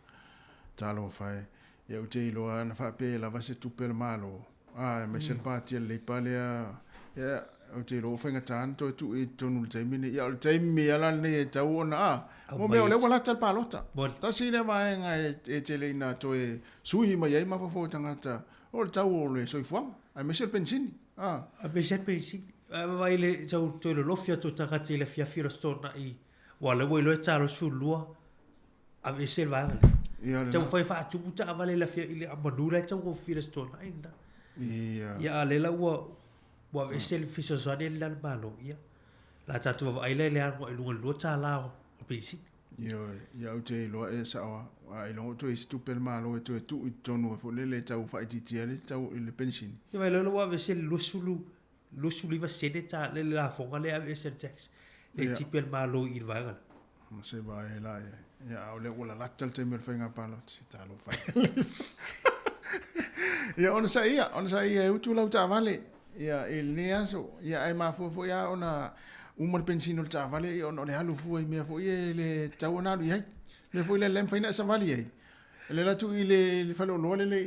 Speaker 1: Talo fai. Ia u te ilo ana fa pe la va se tupel malo. Ah, me se parti le palea. Ia, o te ilo fenga tanto tu e tonu te mini. Ia o te mi ala ne ta ona. Mo me ole wala tal palota. Ta sine vai nga e tele na to e sui mai ai ma fo tangata. O le tau le soi fuang. Ai me se pensini. Ah.
Speaker 5: A me se pensini. Vai le tau to le lofia to tangata le fia fira stona i. Wala wo lo talo su lua. A me se vai. Tau fai fa tu buta vale la fia ile amadura tau go fira stona ainda.
Speaker 1: Ia.
Speaker 5: Ia le la wa vesel fiso zone la malo ia. La tatu vai le anu e lunga ta lao. Pisi.
Speaker 1: Ia o te loa e sawa. Ai longo to e stupel malo e to e tu i tonu e fo le tau fai titia le tau i le pensini.
Speaker 5: Ia vai lo wa vesel losulu va seneta le la fonga le ave sen tax. Le tipel malo i vaga.
Speaker 1: Ma se vai la ia o le wala latal te mer fenga palo si talo fai. Ia ona sa ia e utu lau ta vale. Ia il neaso ia ai ma fo ia ona umar pensino ta vale i ono le halu fu i me fo i le tauna lu ai le fo le lem faina sa vale ai le la tu i le falo lo le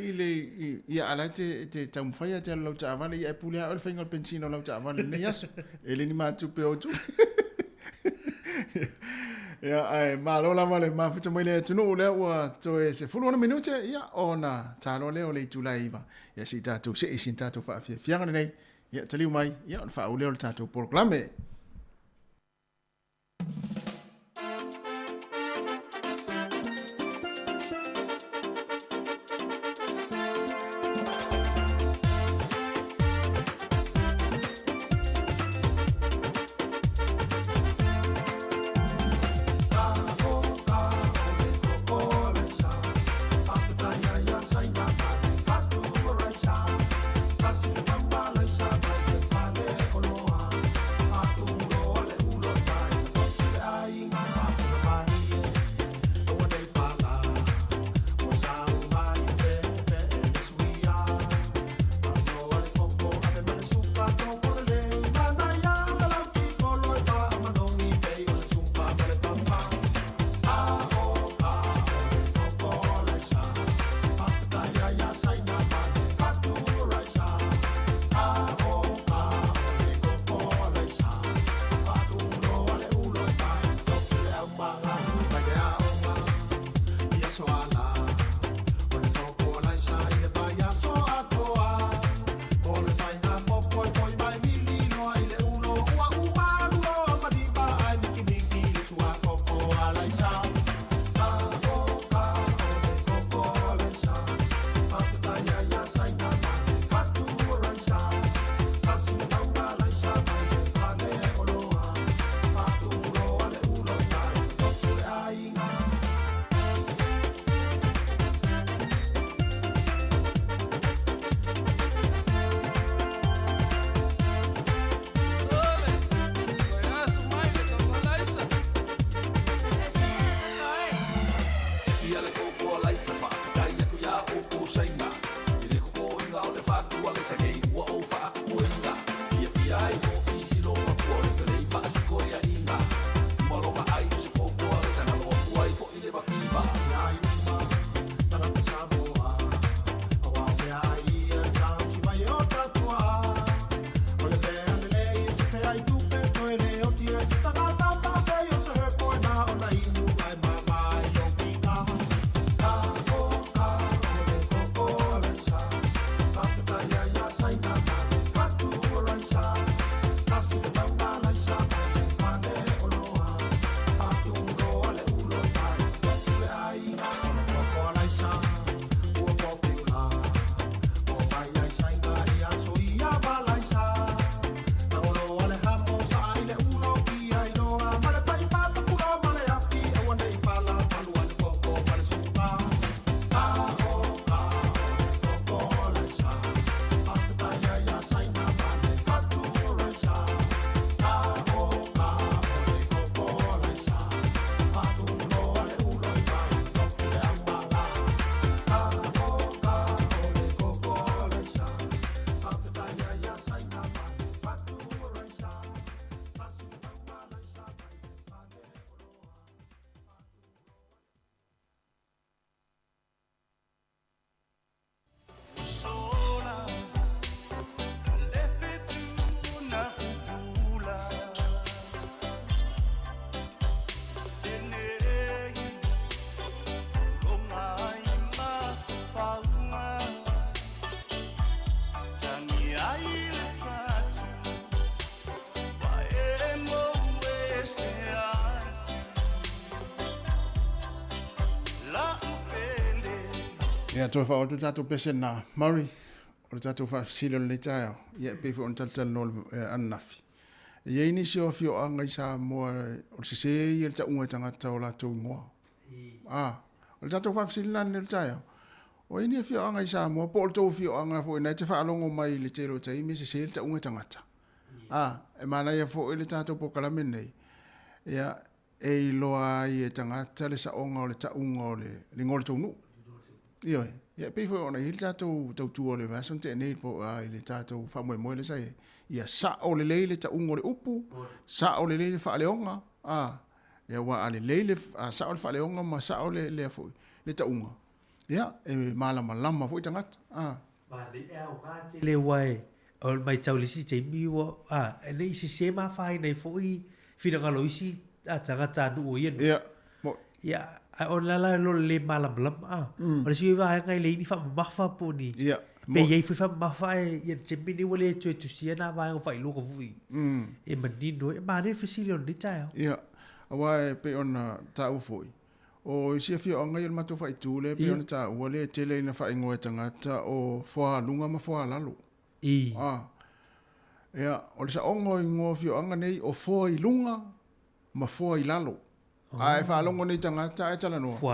Speaker 1: i ala te tam faia te lo ta vale i pulia o fainga pensino lo ta vale ne yas ele ni ma tu pe o tu ia ai ma lo la vale ma futa mai le tu no le wa to e se fulu 1 minute ia ona ta lo le o le tu laiva ia si ta tu se sin ta tu fa fianga nei ia taliu mai ia fa o le o ta tu proclame. Ia toi fa o tu tatu pese na Murray. O tatu fa silo le taya. Ia pe fo on tal no annafi. Ia ini si o fio anga isa mo o se ia ta unga tanga ta o la tu ngo. O tatu fa silo le taya. O ini fio anga isa mo po to fio anga fo na te fa longo mai le tero tai mi se ta unga tanga ta. E mana ia fo ile tatu po kala menei. Ia e loa i tanga ta le sa onga o le ta unga o le ngol tu nu. Ia pe fo ona il tatou tu o le vason te nei po ai le tatou fa mo le sai ia sa o le leile ta ungo le upu sa o le leile fa le onga ia wa ale leile sa o le fa le onga ma sa o le fo le ta unga ia e malama fo tanga
Speaker 5: ma le au ma le wai o mai tau le si te mi wo e nei se ma fai nei fo i fina ngalo isi tanga ta nu o ia ia ai on la lo le malam o le si va ngai le ni fa ma fa po ni pe ye fa ma fa ye te mi ni wole tu si na va fa lu ko fu e mani no e ma ne facilio ni ta
Speaker 1: ia wa pe on ta u foi o si fi on ngai ma tu fa tu le pe on ta wole te le na fa ingo tanga ta o fa lunga ma fa lalo ia o le sa ongo ingo fi on nei o fo i lunga ma fo i lalo ai fa longo ni tanga ta e tala no fo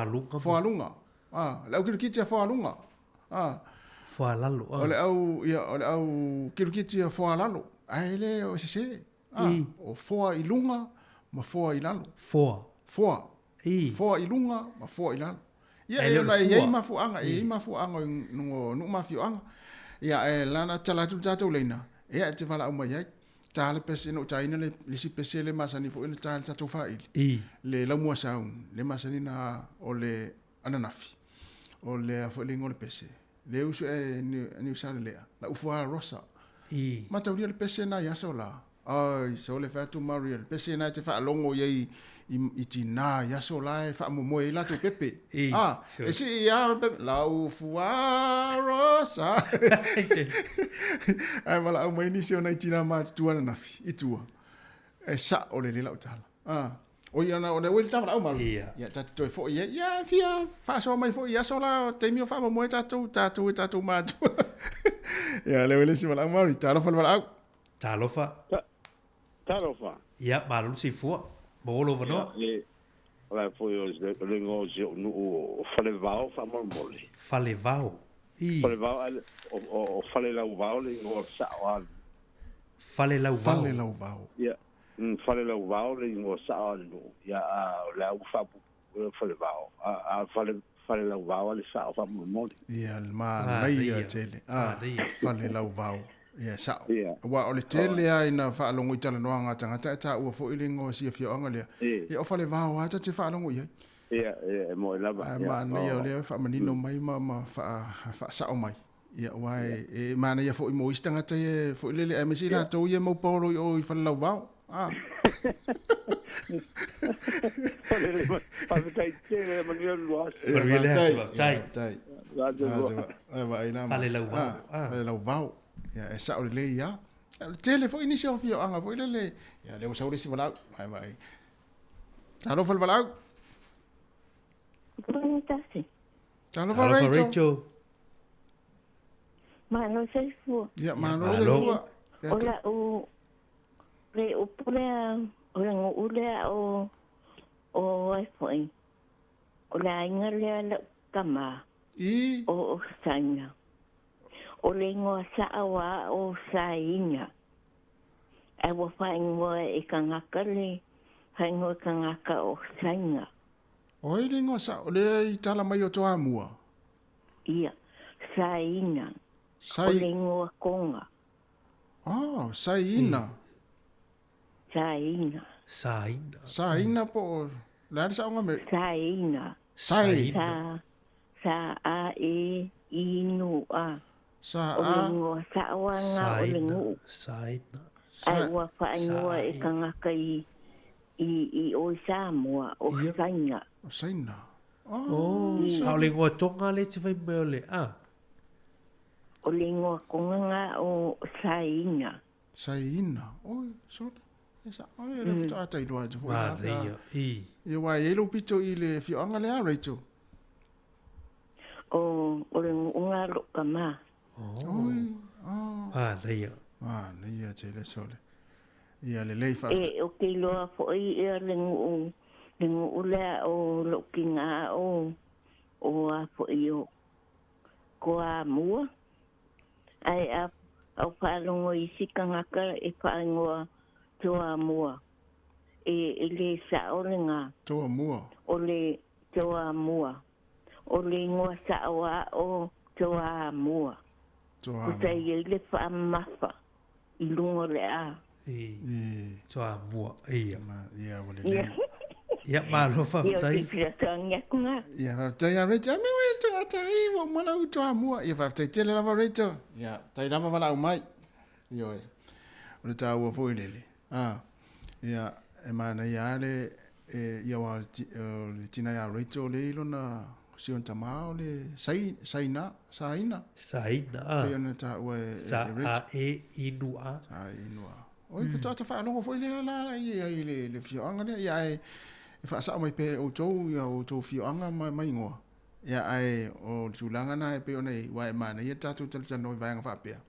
Speaker 1: alunga la ki ki fo alunga
Speaker 5: fo lalo
Speaker 1: ole au ki fo lalo ai le o se o fo i lunga ma fo i lalo fo i lunga ma fo i lalo ia e la ye ma fu anga no ma fi anga ia e lana tala tu tatu leina ia te fala o mai tale pese no taina le si pese le masani fo ina tale tatu faili le la mua saun le masani na o le ananafi o le fo le ngol pese le usu ni usale le la ufa rosa mata uri le pese na ya sola ai so le fa tu maria le pese na te fa longo ye itina ya sola fa mo mo la tu pepe e si ya la ufa rosa ai mala o mai ni se ona itina ma tu ana nafi itua e sa o le la utala o ia na o le wel tama o mal ya tatu to fo ya fia fa so mai fo ya sola te mi fa mo tatu ma tu ya le wel si mala o mal
Speaker 5: talofa ia malu si fu mo lo vano
Speaker 11: la foi le ngozio no falevao fa mole
Speaker 5: falevao
Speaker 11: o fale la uvao le ngo sa wa
Speaker 5: fale la uvao
Speaker 11: ia fale la uvao le ngo sa no ia la ufa falevao fale la uvao le sa fa mole
Speaker 1: ia ma mai tele fale la uvao ia sa wa o le tele ai na fa longo itala no anga tanga ta u fo ilingo si fio anga le ia o fale vao ata te fa longo ia
Speaker 11: mo la ba
Speaker 1: ma na ia le fa manino mai ma fa sa o mai ia wa e mana ia fo i mo istanga te fo le e mesi la to ia mo polo o i fa la vao
Speaker 11: pa tai tele manio luas
Speaker 1: tai va ina fale la vao ya esa o le ya tele fo inicio fio anga fo le ya le usa uri si wala vai talo fo wala talo fo Rachel
Speaker 12: mano se fu
Speaker 1: ya mano se fu
Speaker 12: ola o re o pura o ngo ule o ai foi ola ngale la kama o sanya o le ngoa saawa o sainga e wa whaingoa e kangaka le whaingoa kangaka o sainga
Speaker 1: o le ngoa sa o le i tala mai o toa mua
Speaker 12: ia sainga o le ngoa konga
Speaker 1: saina po la sa onga me
Speaker 12: saina sa a e inu a
Speaker 1: sa
Speaker 12: a wanga o le ngu ai wa whaingoa e kangaka i o Samoa o
Speaker 1: saina
Speaker 5: o le ngua tonga le te whai meo le
Speaker 12: o le ngua konga o saina
Speaker 1: oi so esa ai le fta tai doa tu ia wa yelo pito i le fio anga le Rachel
Speaker 12: o le unga lo kama.
Speaker 1: Oi.
Speaker 5: Nei.
Speaker 1: Nei te le sole. Ia le lei fa.
Speaker 12: O ke loa fo ia le ngu le o lo kinga o a fo io ko a mua. Ai a au whaalongo I sikangaka e whaangoa toa mua. E le sa o le ngā.
Speaker 1: Toa mua.
Speaker 12: O le toa mua. O le ngoa sa o toa mua.
Speaker 1: Toa
Speaker 12: mua. Kuta I le whaamafa I lungo le a.
Speaker 5: Toa mua. Ia.
Speaker 1: Ia wale le.
Speaker 5: Ia malo whaftai.
Speaker 12: Ia pipira toa ngakunga.
Speaker 1: Ia whaftai a reita. Me wai toa tai wa mana u toa mua. Ia whaftai tele lava reita. Ia tai lava wala au mai. Ioi. Ule tā ua fōi lele. Ia e mana ia le ia wa le tina ia reita o le ilo na sion tamao le saina.
Speaker 5: Saina.
Speaker 1: Ia na tā ua
Speaker 5: reita. Sa e inua.
Speaker 1: Sa e inua. Oi whatata whaanongo fōi le la ia le fioanga le ia e whaasao mai pe o tōu ia o tōu fioanga mai ngoa. Ia ai o tūlanga na e pe o nei wa e mana ia tātou talitano I vaianga whapea.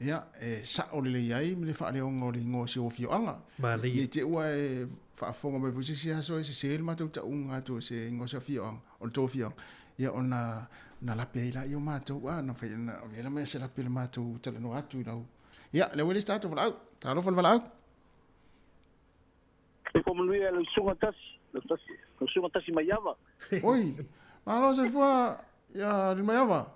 Speaker 1: Ia e sa o le iai me le whaaleonga o le ngoa si o fioanga. Ia te ua e whaafonga mai vusisi aso e se seel matou ta unga atu se ngoa si o fioanga o le tōu fioanga. Ia o na lape ila I o mātou na whai na vela mai se lape le mātou talano atu I lau. Ia le wele stato walau. Talo fal walau.
Speaker 11: E como lui e le sunga tasi mai ava.
Speaker 1: Oi, malo se fua ia le mai ava.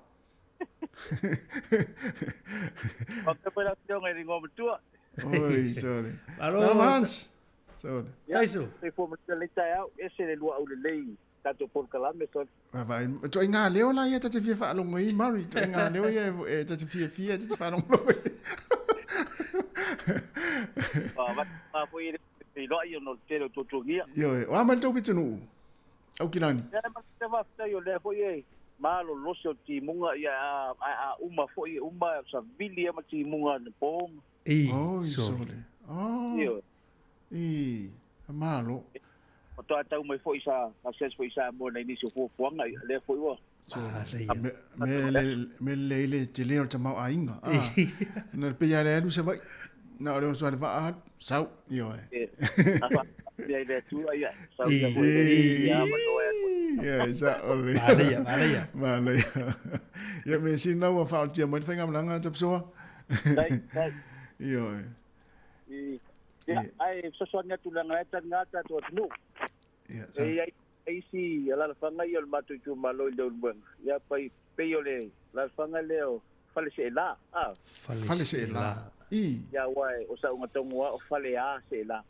Speaker 11: O te pera tionga I ngoma tua.
Speaker 1: Oi, sorry.
Speaker 5: Alo
Speaker 1: Hans. Sorry.
Speaker 5: Taiso.
Speaker 11: E fo mo le tai au ese le lua au le lei. Tato por kalame so.
Speaker 1: Vai, to inga leo la ia tate fia fa longo I Mari, to inga leo ia e tate fia tate fa longo.
Speaker 11: Va foi e lo io no te lo tutugia.
Speaker 1: Yo, wa man to bitunu. Au kilani.
Speaker 11: Ya ma te va sta yo le foi e malo loso ti munga ia a uma foi uma sa vili ma ti munga ne pom.
Speaker 1: Oh, sole. Oh. Malo.
Speaker 11: O to ata uma foi sa foi sa mo na inicio fo fuanga le foi wa.
Speaker 1: Me le te leo te mau ainga. Na pe ya le se vai. Na le so va sau yo.
Speaker 11: Ya le tu ya. Sau ya foi ya ma to
Speaker 1: ya sa ole. Vale. Ya me sin na wa fa ti mo fa ngam langa tap so. Yo.
Speaker 11: Ya ai so nya tu langa ngata to no.
Speaker 1: Ya.
Speaker 11: Ai si la fanga yo matu tu malo le un ya pai peyole la fanga leo fale se la
Speaker 1: fale se la
Speaker 11: ya wai o sa un tonga o fale a se la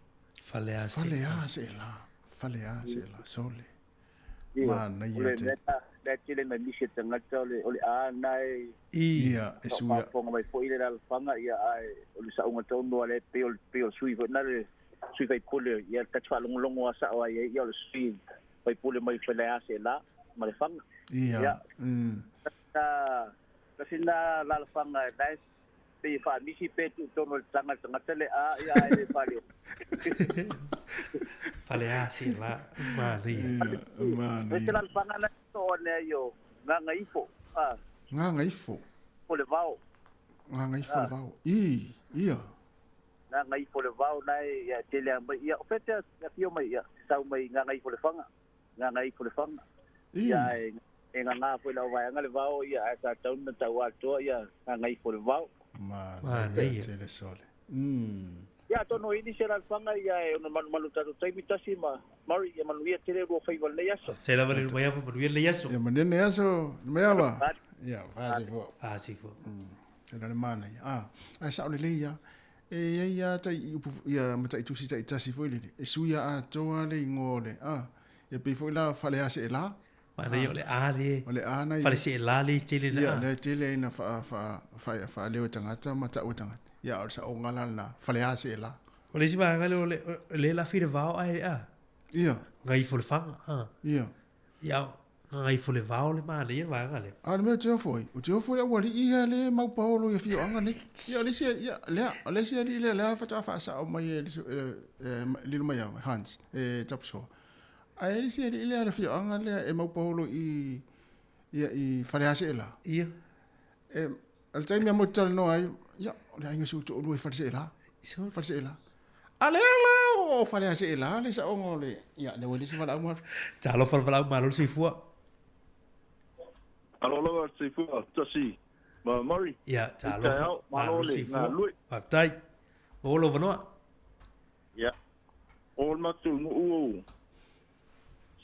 Speaker 1: sole mana ia te
Speaker 11: da tele na lise tanga tole ole a nai
Speaker 1: ia esua
Speaker 11: fonga mai foi le la fanga ya ai o sa un tonga le peyol sui na le sui vai pole ya ta fa longo sa wa ya o sui pai pule mai fele a se la ma le fanga
Speaker 1: ia
Speaker 11: ta sina la fanga dai pe fa misi pe tu tono tanga tele a ia le fale
Speaker 5: fale a se la ma
Speaker 11: le la fanga na to le yo nga ifo
Speaker 1: nga ifo
Speaker 11: pole vao
Speaker 1: nga ifo le vao ia
Speaker 11: nga ifo le vao nai ya tele mai ia o pete ya fio mai ia sau mai nga ifo le fanga nga ifo le fanga ia e nga foi la vai nga le vao ia asa tau na tau ato ia nga ifo le vao
Speaker 1: ma tele sole
Speaker 11: ya to no ini sera fanga ia e no malu tatu tai mitasi ma mari ia malu ia tele ro fai vale yaso
Speaker 5: tele vale mai afa malu ia yaso
Speaker 1: ia manene yaso me ava ia fasi fo era le mana ia ai sa le ia ia tai ia mata itu si tai tasi foi le e suia a toa le ngole ia pe foi la fale ase la
Speaker 5: mana yo le ale fale se la le tele
Speaker 1: ia le tele na fa le tangata mata o tangata ia o sa o ngala na fale ase la
Speaker 5: o le si va ngalo le la fi de vao ai
Speaker 1: ia
Speaker 5: ngai fo le fanga
Speaker 1: ia
Speaker 5: ngai fo le vao le mana ia va ngale
Speaker 1: me te foi o te foi o li ia le mau paulo ia fi anga ni ia le si ia le si le fa sa o mai le mai Hans tapso ai le si le fi anga le e mau paulo ia i falease la
Speaker 5: ia
Speaker 1: al tai mea mo tal no ai ia le ainga su to lui falease la ale la o falease la le sa ongo le ia le wele si fala mo
Speaker 5: talo fala malo si fua
Speaker 7: alo lo si fua tasi ma mori
Speaker 5: ia talo malo si fua tai o lo vanoa
Speaker 7: ia o matu u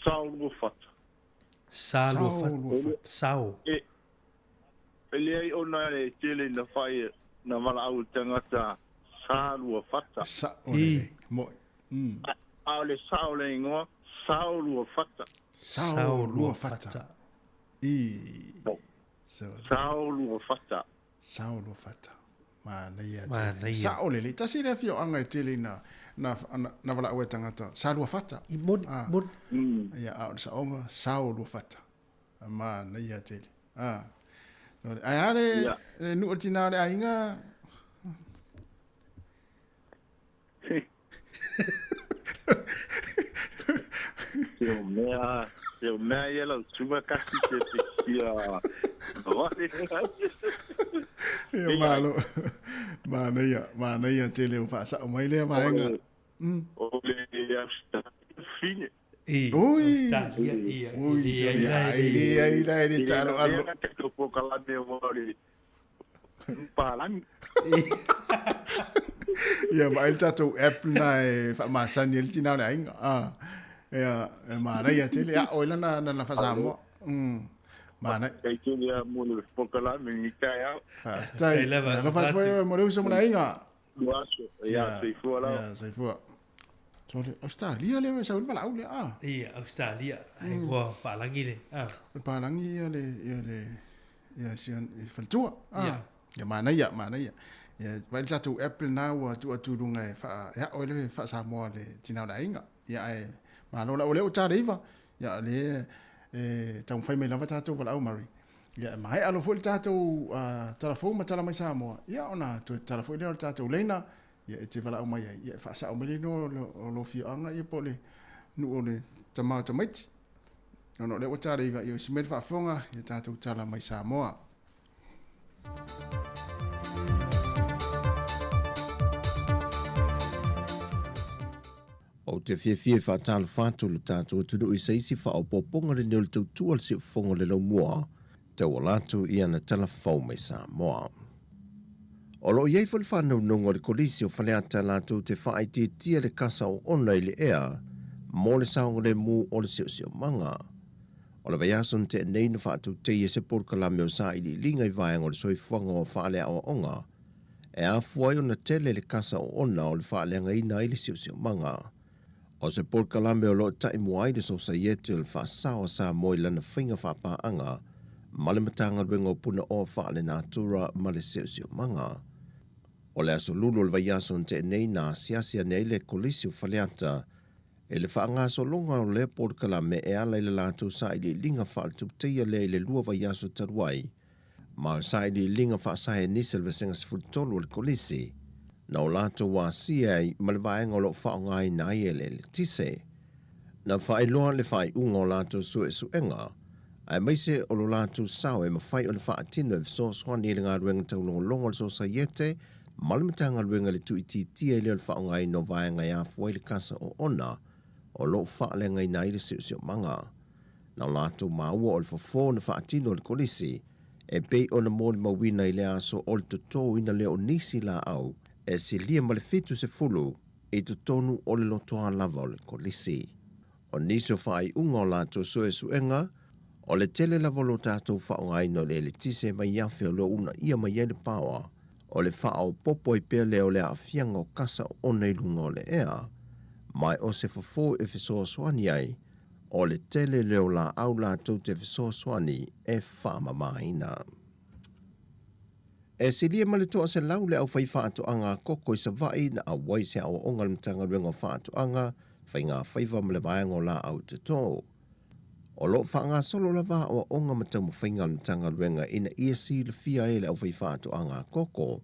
Speaker 7: sao lu fat
Speaker 5: sao
Speaker 7: ele ai ona e tele na fai na mala au tangata sao fata
Speaker 1: mo
Speaker 7: ale sao le ngo sao fata
Speaker 1: sao fata ma nei sao le tasi le fio anga tele na wala au tangata sao fata
Speaker 5: mod
Speaker 1: ia au sa onga sao fata ma nei tele ai ale nu tina le ainga
Speaker 7: eu mea ela suma kasi te ia
Speaker 1: mana ia tele o fa sa mai le mainga
Speaker 7: o le fine
Speaker 1: oi ia talo allo
Speaker 7: que o kala me mori palan
Speaker 1: ia mai tato app nai fa masani el tina le ainga ia mana ia tele a oila na fa sa mo mana
Speaker 7: kai tele mo le pokala me ni kai
Speaker 1: tai na fa foi mo le uso mo ainga
Speaker 7: duaso ia sei fuala
Speaker 1: sei fuala Sole Australia le sa ul pala ule
Speaker 5: Iya Australia ai wa palangi le
Speaker 1: palangi ia sian faltua ya mana ya ya vai tu Apple now tu lunga fa ya ole fa sa mo le tina la inga ya ai ma lo la ole o ta riva ya le tang fai me la ta tu pala mari ya mai alo fol ta tu telefon ma tala mai sa mo ya ona tu telefon le ta tu lena ia e te wala o mai ia fa sa o mele no lo fi anga ia pole nu ole tama tamait no le o tare iva ia simel fa fonga ia tatu tala mai sa moa
Speaker 8: o te fie fa tal fatu le tatu tu i seisi fa o poponga le nol tu tu al si fonga le lo mua te walatu ia na tala fau mai sa moa O lo iei fal whanau nunga le kolisi o whaneata lātou te whaiti tia le kasa o ona i le ea, mō le saonga le mū o le sio manga. O le vaiason te nei na whātou teie se porkalame o sa i li linga i vaianga o le soifuanga o whaalea o onga, e a fuai o na tele le kasa o ona o le whaaleanga ina i le sio manga. O se porkalame o lo tai mua i le so sa yetu o le whaasao sa moi lana whinga whaapaanga, ma le matanga ruenga o puna o whaale nātura ma le sio manga. O le aso lulu le vaiaso te nei na siasia nei le kolisi o whaleata, e le whaangaso longa o le porkalame e ala i le lātou sa i le linga whaaltu teia le le lua vaiaso taruai, ma sa i le linga whaasahe nisel vesenga sifutolu o le kolisi, na o lātou wā siai ma le vaenga o lo whaongai na i le tise. Na whaeloa le whae unga o lātou suenga, ai maise o lo lātou sao e mawhai o le whaatino e viso swani le ngā ruenga taulongo longa le so sayete, Malamatanga luenga le tuiti tia i leo le whaongai no vaenga ia fuai le kasa o ona o lo whaalenga i nai le sio manga. Na lato maua o le fofo na whaatino le kolisi e pei o na mōli mawina i le aso o le toto ina leo nisi la au e si lia ma le fitu se fulu i totonu o le lotoa lava o le kolisi. O nisi o whaai unga o lato suenga o le tele lava lo tātou whaongai no le tise mai iafe o lo una ia mai ele pawa o le whao popo i pia leo le awhianga o kasa o ona i lunga o le ea, mai o se fafo e fisoa swani ai, o le tele leo la au la tau te fisoa swani e whaama maina. E si lia malitoa se lau le au whai whaato anga koko i sa vai na a wai se au onga le mtanga ruenga whaato anga, whai ngā whaiva male vaenga o la au te tō. O lo whaanga solo lava o onga matau mawhainga le tanga ruenga ina ia si le fia e le au whai whaato anga koko,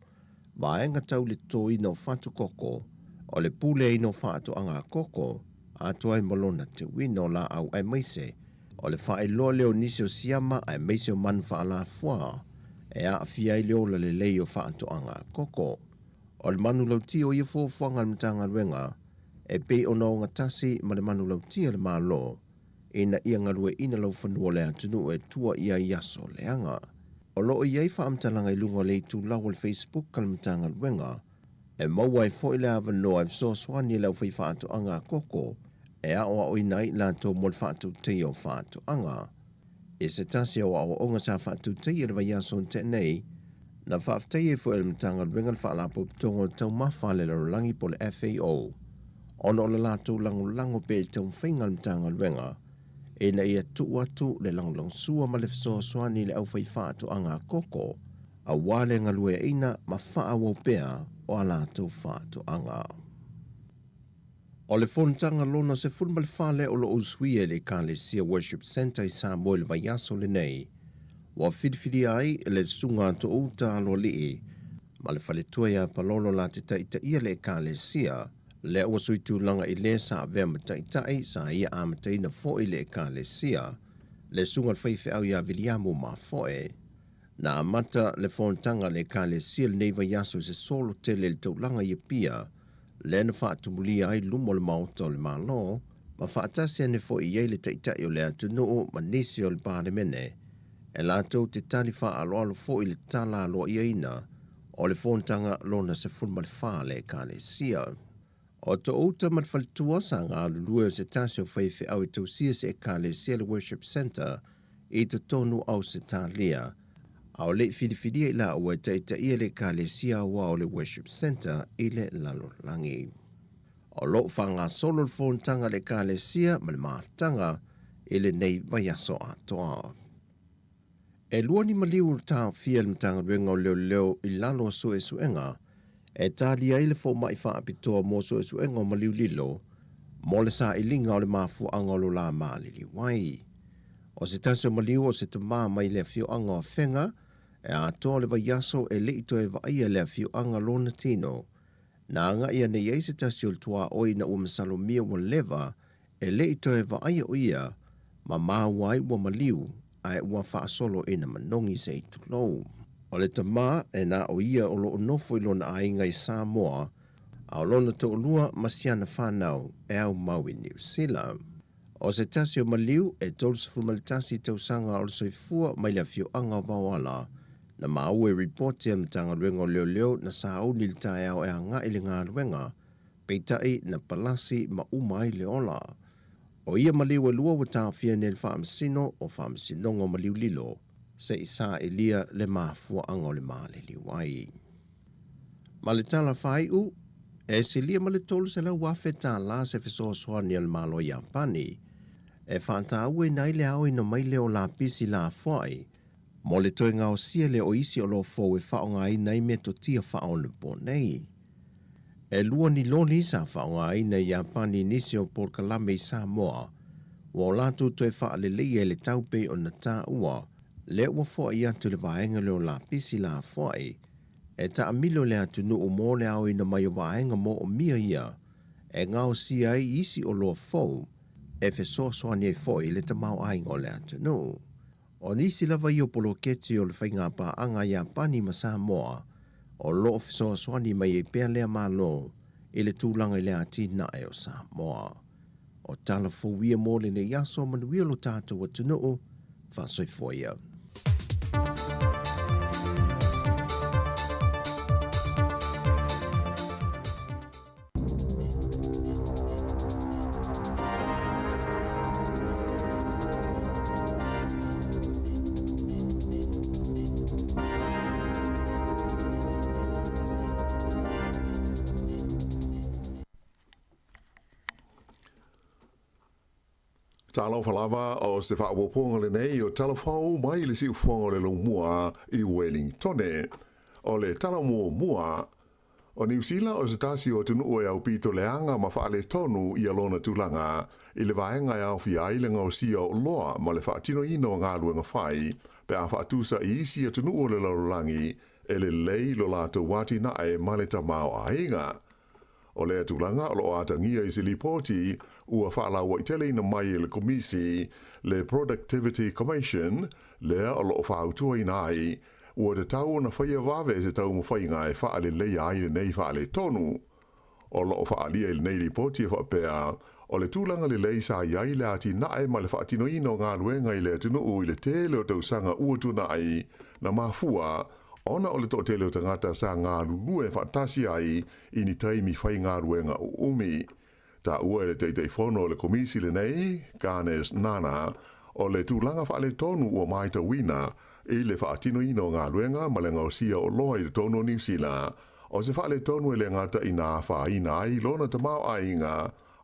Speaker 8: vaenga tau le tō ina o whatu koko, o le pule ina o whaato anga koko, a toai malona te wino la au ai maise, O le whae loa leo nisi o siama ai meise o manu wha la fua, e a fia i leo la le lei o wha atoanga koko. O le manu lauti o ia fuafuanga le matanga ruenga, e pe o na o ngatasi ma le manu lauti le malo, ina ia ngarue ina lau whanua le atunu e tua ia iaso leanga. O loo iai wha amtalanga i lunga le tu lau le Facebook ka le matanga ruenga, e maua e fo i le ava noa e so swani lau whai wha atoanga koko, e a oa o inai la tō mo le whaatu tei o whaatu anga. E se tasi o o onga sa whaatu tei e rwa yaso te nei, na whaaftei e fo e le matanga ruenga le whaalapo pitongo tau mawha le larolangi po le FAO. Ono o le lato lango pe tau whainga le matanga ruenga, e na ia tu atu le langlong sua ma le fiso swani le au whai whaatu anga koko, a wale ngalue ina ma wha awo pea o a lato whaatu anga. O le fontanga lona se fulma le whale o lo uswie le Kalesia Worship Center i Samoa le vaiaso le nei. Wa fidfidi ai le sunga to uta alo lii, ma le whale tuaya palolo la te taita ia le Kalesia, le ua suitu langa i le sa avea mataitai sa ia amatai na fo i le Kalesia, le sunga le whaife au ia Viliamu ma foe. Na amata le fontanga le Kalesia le nei vaiaso se solo tele le taulanga i pia, le na whaatumulia ai lumo le maota le malo, ma whaatasi ane fo i ei le taitai o le atunuu ma nisi o le pālemene, e lātou te tali wha alo fo i le tala alo i eina, o le fontanga lona se fulma le wha le Kalesia. O to outa ma le whalitua sa ngā lulue o se tasi o whaife au i tausia se Kalesia le Worship Center, i te tonu au se tālia, au le fidifidi i la ua taita ia le Kalesia wa o le Worship Center i le lalolangi. O lo whanga solo le fontanga le Kalesia ma le maaftanga i le nei vaiaso atoa. E luani maliu tā fia le matanga ruenga o leo i lalo so e suenga, e tālia i le fo mai wha apitoa mo so e suenga o maliu lilo, mo le sa i linga o le mafu angolo la maalili wai. O se taso maliu o se tama mai le fio anga o whenga, e a toa le vaiaso e le ito e vaia le fio anga lona tino, na anga ia ne iei se tasio le tua oi na ua masalo mia wa leva, e le ito e vaia o ia, ma maa wai wa maliu, a e ua wha solo ina manongi se itu lou. O le tama e na o ia o lo onofo i lona ainga i Samoa, a o lona to olua masiana whanau e au mau i New Zealand. O se tasio maliu e tolu se fulmalitasi tausanga o le soifua mai le fio anga wawala, na maue reporti am tanga ruenga leo na sa au nil tae au e anga ili ngā ruenga, peitai na palasi ma umai leola. O ia maliu e lua wata fia nel whaamsino o whaamsinongo maliu lilo, se isa elia le mafua anga o le maale liwai. Ma le tala whaiu, e se lia ma le tolu se lau wafe tā la se fiso soani al malo Japani, e whaanta ue nai le au ino mai leo la pisi la fwai, mo le toi ngao sia le o isi o lo fo e whaonga i nei me to tia whaona po nei. E lua ni loni sa whaonga i nei Japani nisi o por kalame i Samoa, wa o latu toi wha le lei e le taupe o na tā ua, le ua fo i atu le vaenga leo la pisi la fwai, e ta amilo le atu nu o mo le au ina mai o vaenga mo o mia ia, e ngao sia i isi o lo fo, e fe so soani e fo i le tamau aingo le atu nu. O nisi lava i o polo keti o le whainga pa anga Japani ma Samoa, o lo fe so soani mai e pea lea malo, i le tūlanga i le ati na e o Samoa. O tala fowia mo le ne yaso manuia lo tātou atu nu, fa soi foia.
Speaker 9: Tālau whalawa o se whaawoponga le nei o talafau mai le si ufonga le longmua i Wellington. O le talamu mua o New Zealand o se tasi o tunu o au pito leanga ma whaale tonu i alona tūlanga i le vaenga au fi ailenga o sia o loa ma le whaatino ino ngā luenga whai pe a whaatusa i isi o tunu o le laurangi e le lei lo lato wati na e maleta mao a inga. O le atulanga o lo atangia i se lipoti ua whaalaua i tele ina mai le komisi le Productivity Commission lea o lo whautua ina ai ua te tau na whaia wawe se tau mo whainga e whaale leia ai le nei whaale tonu. O lo whaalia i le nei lipoti e whapea o le tūlanga le lei sa iai le ati nae ma le whaatino ino ngā luenga i le atunu u i le tele o tau sanga ua tuna ai na mafua ona o le tō tele o tangata sa ngā lulue whaatasi ai i ni taimi whai ngā luenga o umi. Ta ua e le teitei whono o le komisi le nei, Ganes Nana, o le tūlanga whaale tonu ua maita wina i le whaatino ino ngā luenga ma le ngausia o loa i le tono New Zealand. O se whaale tonu e le ngata i nā whaina ai lona te mau ai ngā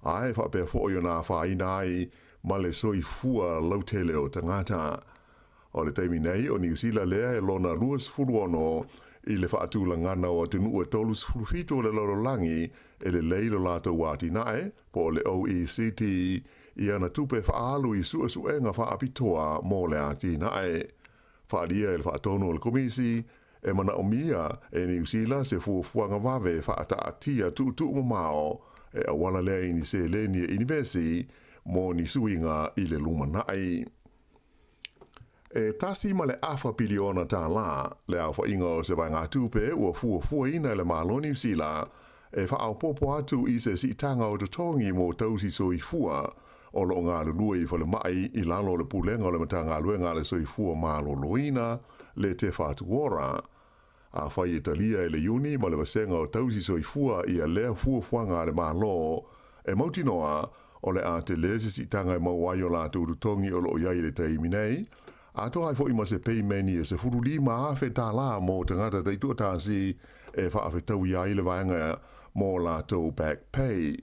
Speaker 9: ae whapea fōio nā whaina ai ma le soi fua lautele o tangata. O le teimi nei o New Zealand lea e lona luas furuono i le whaatula ngana o te nua tolus furufito le lorolangi e le leilo lato wāti nae po le OECD i ana tupe whaalu i suenga whaapitoa mō le ati nae. Whaalia e le whaatono o le komisi e mana o mia e New Zealand se fuafuanga wawe whaata atia tu mao e awala lea i ni se leni e inivesi mō ni suinga i le luma nae. E tasi ma le afa piliona tā la, le awha inga o se vai ngā tūpe ua fua ina le malo New Zealand, e wha au popo atu i se si tanga o te tongi mō tausi soi fua, o lo ngā lulua i whale mai i lalo le pulenga o le mata ngā luenga le soi fua malo loina, le te whātuora. A whai Italia e le uni ma le wasenga o tausi soi fua i a lea fuanga le malo, e mautinoa o le a te lese si tanga i mauai o la tūru tongi o lo iai le teimi nei, a to ai fo ima se pei meni e se furu lima a fe tā la mō tangata teitua tāsi e wha awhi tau iai le vaenga mō la tau back pay.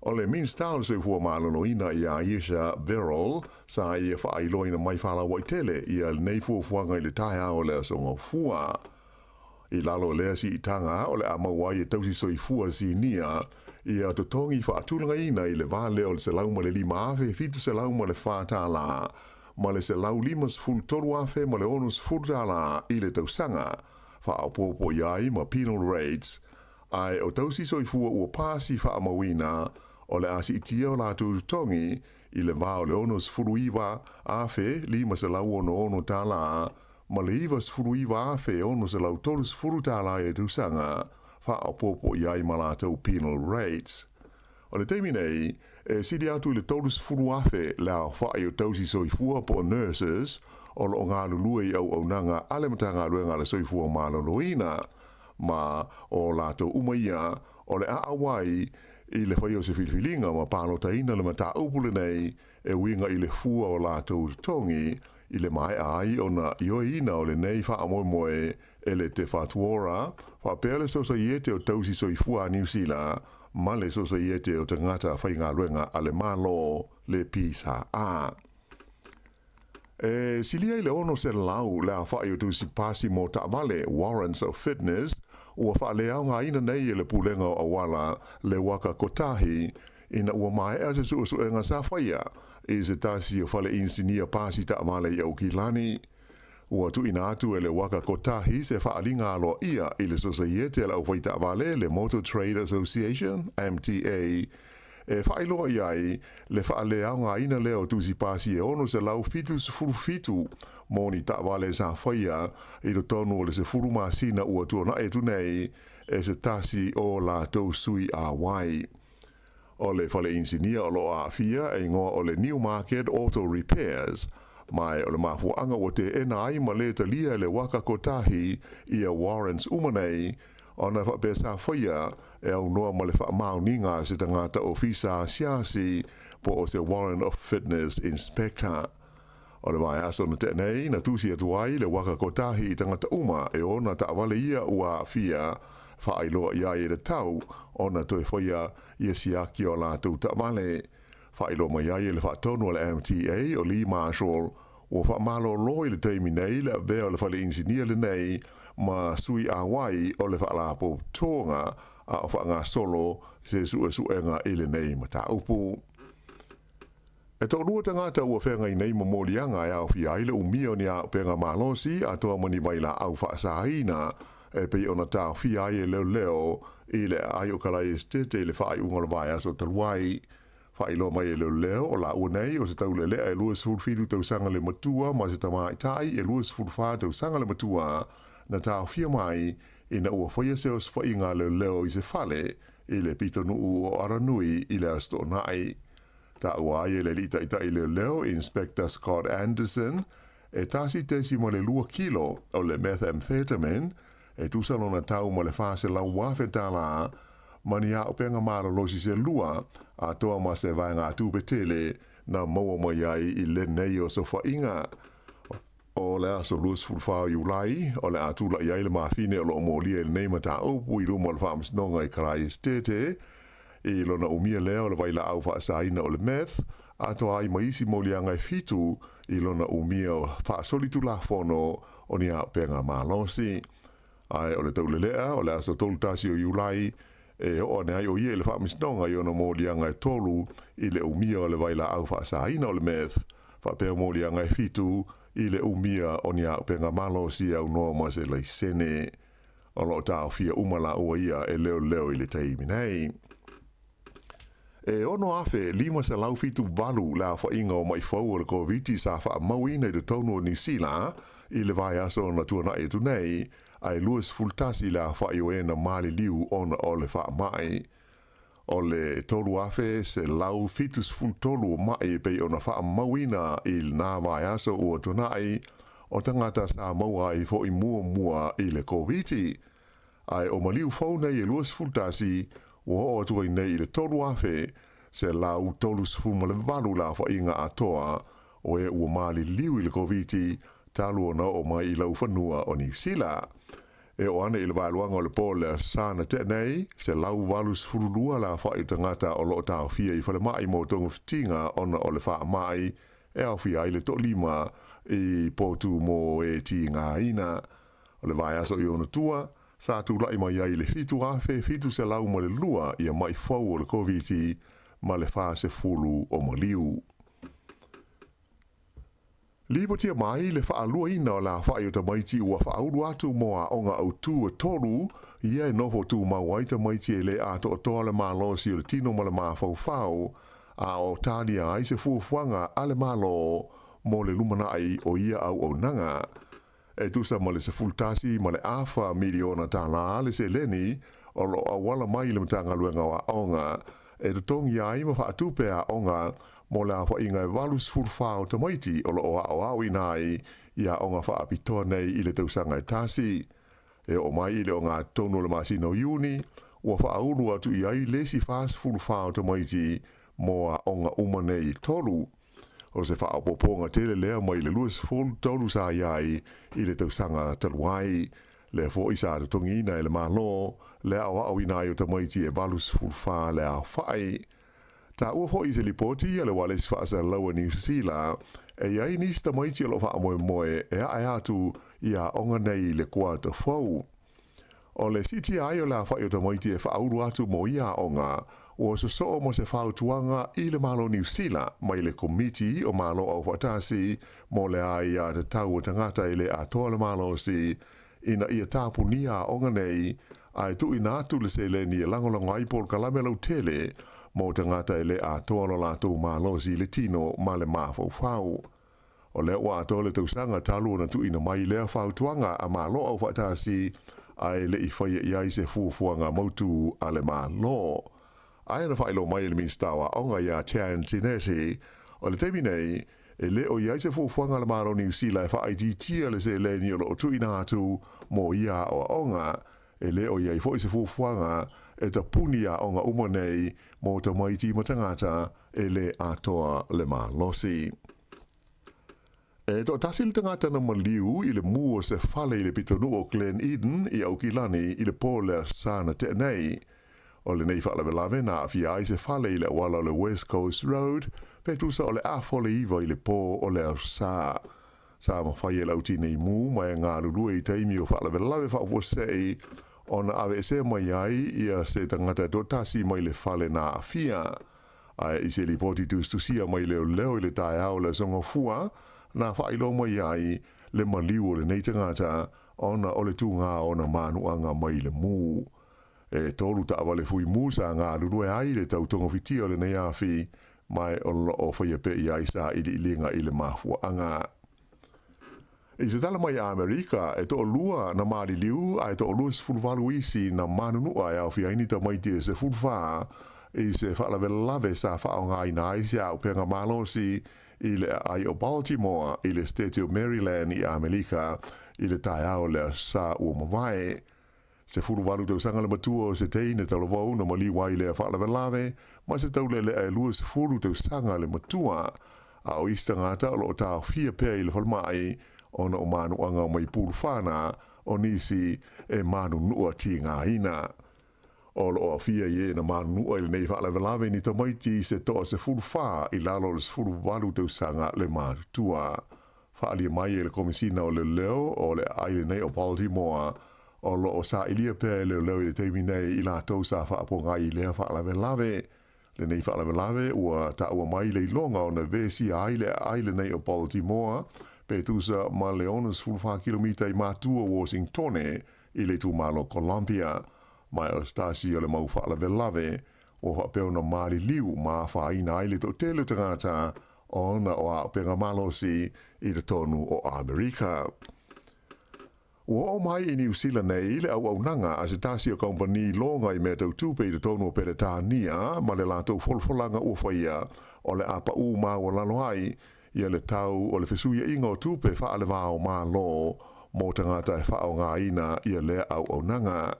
Speaker 9: O le min style se fua mālono ina i a Aisha Verrill sa i a wha ailoina mai whala waitele i a nei fuanga i le taia o le asonga fua. I lalo lea si i tanga o le a mauai e tausi soi fua si nia i a totongi wha atulanga ina i le vale o le se lauma le lima afe fitu se lauma le whātā la ma le se lau limas ful toru afe ma le onus furtala i le tausanga, wha au popo iai ma penal rates, ai o tausi soi fua ua pāsi wha amawina o le asi itia o la tongi i le vao le onus furuiwa afe lima se lau ono tala, ma le ivas furuiwa afe ono se lau torus furtala i le tausanga, wha au popo iai ma la tau penal rates. O le teimi nei, e sidi atu i le taurus furuafe la whae o tausi soifua po nurses o lo ngā lulua i au nanga ale mata ngā luenga le soifua māloloina ma o lato umaia o le aawai i le whaio se filifilinga ma pālo taina le mata upule nei e winga i le fua o lato tongi i le mai ai o na ioina o le nei wha moe e le te whatuora wha pēle sosa iete o tausi soifua New Zealand ma le sosa iete o te ngata whai ngā ruenga ale malo le pisa a. E silia i le ono se lau le a whai o tusi pasi mo ta vale warrants of fitness ua wha le au ngā ina nei e le pulenga o awala le waka kotahi ina ua mai e se su e ngā sa whaia i se tasi o whale insinia pasi ta vale i au kilani. Ua tu ina atu e le waka kotahi se whaalinga aloa ia i le sosaiete la uwaita vale le Motor Trade Association, MTA, e whailoa iai le whaaleaunga ina leo tusi pasi e ono se lau fitu se furu fitu moni ta vale sa whaia i lo tonu o le se furu masina ua tuana e tunei e se tasi o la tau sui a wai. O le whale insinia o lo a fia e ngoa o le Newmarket Auto Repairs, mai o le mafuanga o te ena ai ma le talia le waka kotahi i a warrants umanei ona whape sa whaia e au noa ma le wha mauninga se tangata ofisa siasi po o se warrant of fitness inspector. O le mai aso na tenei na tusi atuai le waka kotahi i tangata uma e ona ta awale ia ua fia whaailoa ia e le tau ona toi whaia ia siaki o la tu ta awale. Whailo mai ai le whaatonu le MTA o Lee Marshall o whaamalo loi le teimi nei le veo le whale insinia le nei ma sui a wai o le whaalapo tōnga a o whaanga solo se suenga i le nei ma ta upu. E tō rua tangata ua whenga i nei mamolianga e au fia ile umio ni a penga malosi a toa mani mai la au whaasahina e pe ona tau fia e leo i le ai o kalai stete le whai unga le vai aso taluai whai lo mai e leo o la ua nei o se tau le lea e lua sifuru fitu tau sanga le matua ma se tamai tai e lua sifuru wha tau sanga le matua na tau fia mai i na ua whaia seos whai ngā leo i se whale i le pito nuu o aranui i le asto nai. Ta ua ai e le lita i leo Inspector Scott Anderson e tasi tesi mo le 2 kilo o le methamphetamine e tusalona tau mo le fase lau wafe tala mani a upenga mara losi se lua a toa ma se vai ngā tūpetele na maua mai ai i le nei o sofa inga. O le aso lus fulfao iulai, o le atula i aile maafine o lo molia il nei mata upu i rumo le whaamisnonga i karai estete, i lona umia leo le waila au whaasaina o le meth, ato ai maisi molianga i fitu i lona umia o whaasolitu la fono o ni a penga malosi. Ai o le taulelea, o le aso tolutasi o iulai, e o ne ai o ie le whaamisnonga i ona molianga i tolu i le umia o le waila au whaasaina o le meth, whapea molianga i fitu i le umia o ni a penga malosi au noa ma se lei sene. O lo tau fia umala ua ia e leo i le teimi nei. E ono afe, lima se lau fitu valu la fa inga o mai fau o le COVID sa fa mauina i le tonu o New Zealand i le vai aso na tuana e tu nei, ai luas fultasi la fa i oena mali liu ona o le fa mai. O le tolu afe se lau fitus fultolu mai pe ona fa mauina i na vai aso o tuanai o tangata sa maua i fo i mua i le COVID. Ai o maliu fau nei e luas fultasi o o tu nei le tolu afe se lau tolu sfuma le valu la fa inga atoa o e ua mali liu i le COVID talu ona o mai i lau fanua o New Zealand. E o ane i le valuanga o le pole sana te nei se lau valu sfurulua la fa i tangata o lo tau fia i fale mai mo tongu fitinga ona o le fa mai e au fia i le to lima i potu mo e ti ngā ina o le vai aso i ona tua. Sa tu lai mai ai le fitu afe, fitu se lau ma le lua ia mai fau o le COVID ma le fase fulu o maliu. Lipo tia mai le faa lua ina o la faa i o tamaiti ua faa uru atu moa onga au tu e toru ia e nofo tu ma wai tamaiti e le ato o toa le malo si o le tino ma le maa fau fau a o talia ai se fuafuanga ale malo mo le lumana ai o ia au nanga. E tusa ma le se fultasi ma le afa miliona tala le se leni o lo awala mai le mtanga luenga wa onga e to tongi ai ma fa tupe a onga mo le afa inga e valus fulfao tamaiti o lo o au inai ia onga fa apitoa nei i le tausanga e tasi e o mai i le onga tonu le masino iuni ua fa aulu atu i ai lesi fas fulfao tamaiti mo a onga umanei tolu. O se wha apoponga tele lea mai le luas full tolu sa iai i le tausanga taluai. Le fo isa to tongina e le malo, le au ina i o tamaiti e valus fulfa le au fai. Ta ua fo i se lipoti a le wale si whaasa laua New Zealand, e iai nisi tamaiti alo wha moe e a atu i a onga nei le kua ta fau. O le siti ai o la whai o tamaiti e wha auru atu mo i a onga, o so mo se fau tuanga i le malo New Zealand mai le komiti o malo au watasi mo le ai a te tau o tangata i le atoa le malo si ina ia tapu nia onga nei ai tu ina atu le se le ni e langolanga i pol kalamelo tele mo tangata i le atoa lo lato malo si le tino ma le mafau fau. O le ua atoa le tausanga talu na tu ina mai lea fau tuanga a malo au watasi ai le i whaia iai se fuafuanga mautu a le malo. Ai na whailo mai le minstawa onga ia Tian Tinesi o le temi nei e le o iai se fuafuanga le maro New Zealand e whaai tia le se le ni o lo tu ina atu mo ia o onga e le o iai fo i se fuafuanga e ta punia onga umanei mo ta maiti matangata e le atoa le malosi. E to tasil tangata na maliu i le mua se fale i le pitonu o Glen Eden i au kilani i le pole sana te nei. O le nei whaalawelawe na awhi ai se whale i le wala o le West Coast Road, pe tusa o le awhole iwa i le pō o le au sā. Sā ma whai e lauti nei mū, mai ngā rurua i teimi o whaalawelawe whaafosei, o na awe se mai ai ia se tangata dotasi mai le whale na awhia. Ai i se li poti tustusia mai leo i le tae au le zonga fua, na whailo mai ai le maliu o le nei tangata ona o le tūngā ona manuanga mai le mū. E tolu ta awale fui musa ngā lulu e aile tau tonga fiti o le nei awhi mai o whaia pe i aisa i ilinga i le mafua anga. I se tala mai a Amerika e to o lua na maari liu a e to o lua se fulwalu isi na manunua e au fi aini ta mai tia se fulwa i se whaalave lave sa whaao ngā ina aisi au penga malosi i le ai o Baltimore i le state of Maryland i Amerika i le tai au le sa ua mawai. Se fulwalu tau sanga le matua o se teine tau lavau na mali wai le whaalave lave ma se tau le e lua se fulu tau sanga le matua a o ista ngata o lo tau fia pia i le holmai ona o manu anga mai pulfana o nisi e manu nua ti ngā ina. O lo fia ye na manu nua ili nei whaala velave ni tamaiti se toa se fulfa i lalo le fulu walu tau sanga le matua. Whaali mai e le komisina o le leo o le aile nei o Baltimore o lo o sa ilia pēr le leo i le teimi nei i la tau sa whaapo ngai i lea whaala velave. Le nei whaala velave ua ta ua mai le longa o na vesi aile nei o Baltimore pe tusa ma leonas fulfa kilomita i matua Washington i le tu malo Columbia mai o stasi o le mau whaala velave o hapeo na mali liu ma whaina i le to tele tangata o na o a penga malosi i le tonu o Amerika. Ua o mai i New Zealand nei le au nanga a se tasi o kompani longa i mea tau tupe i le tonu o Peretania ma le latou folfolanga ua whaia o le apa u ma o laloai ia le tau o le fesuia inga o tupe whaale wao mā lo mō tangata e whao ngā ina ia le au nanga.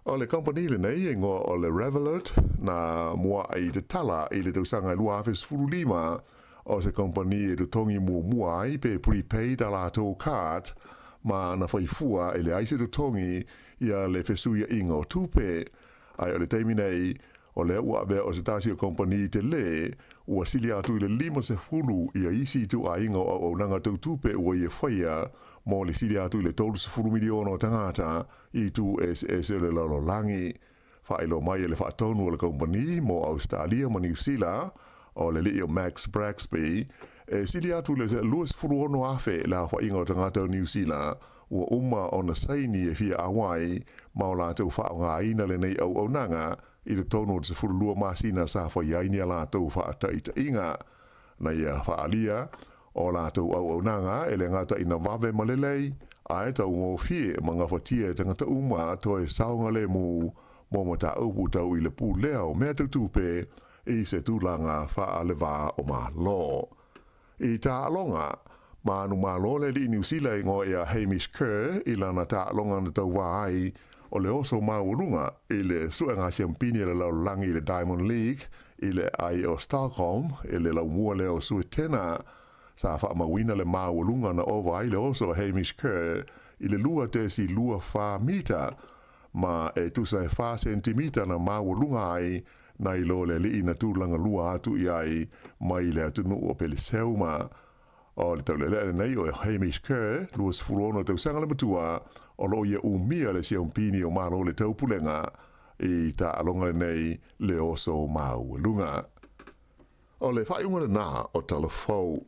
Speaker 9: O le company le nei e ngō o le Revolut na mua ai te tala i le tausanga lua awhis furulima o se company e le tongi mua ai pe prepaid a la tō card ma na whaifua e le aise te tongi ia le fesuia inga o tupe. Ai o le teimi nei o le ua bea o se tasi o company te le ua sili atu i le 5 ia isi tu a inga o nanga tau tupe ua ia whaia mo le sili atu i le 3 miliona o tangata i tu SS le lalolangi. Whaelo mai e le whaatonu o le company mo Australia ma New Zealand o le leo Max Braxby e sili atu le 2 afe la whainga o tangata o New Zealand ua uma o na saini e fia awai ma o la tau whao ngā ina le nei au nanga i le tono o te furulua masina sa whaiaini a lātou whaataita inga. Na ia whaalia o lātou au nanga e le ngata ina wawe malelei a e tau ngō fie ma ngā whatia e tangata uma to e saunga le mū mō mata upu tau i le pū leo mea tau tupe i se tūlanga whaale wā o mā lo. I tā alonga, mānu mā lo le li New Zealand ngō ea Hamish Kerr i lana tā alonga na tau wā ai o le oso maurunga i le suenga siampini le lau langi i le Diamond League i le ai o Stockholm i le lau mua le o suetena sa wha mawina le maurunga na ova i le oso Hamish Kerr i le lua tesi lua wha mita ma e tusa e wha sentimita na maurunga ai na i lo le li na tūlanga lua atu i ai mai le atunu o Peliseuma. O le tau le nei o Hamish Kerr, luas furono tau sanga le matua, o lo ia umia le siampini o malo le tau pulenga, i ta alonga le nei le oso mau lunga. O le whaiunga na o talafou.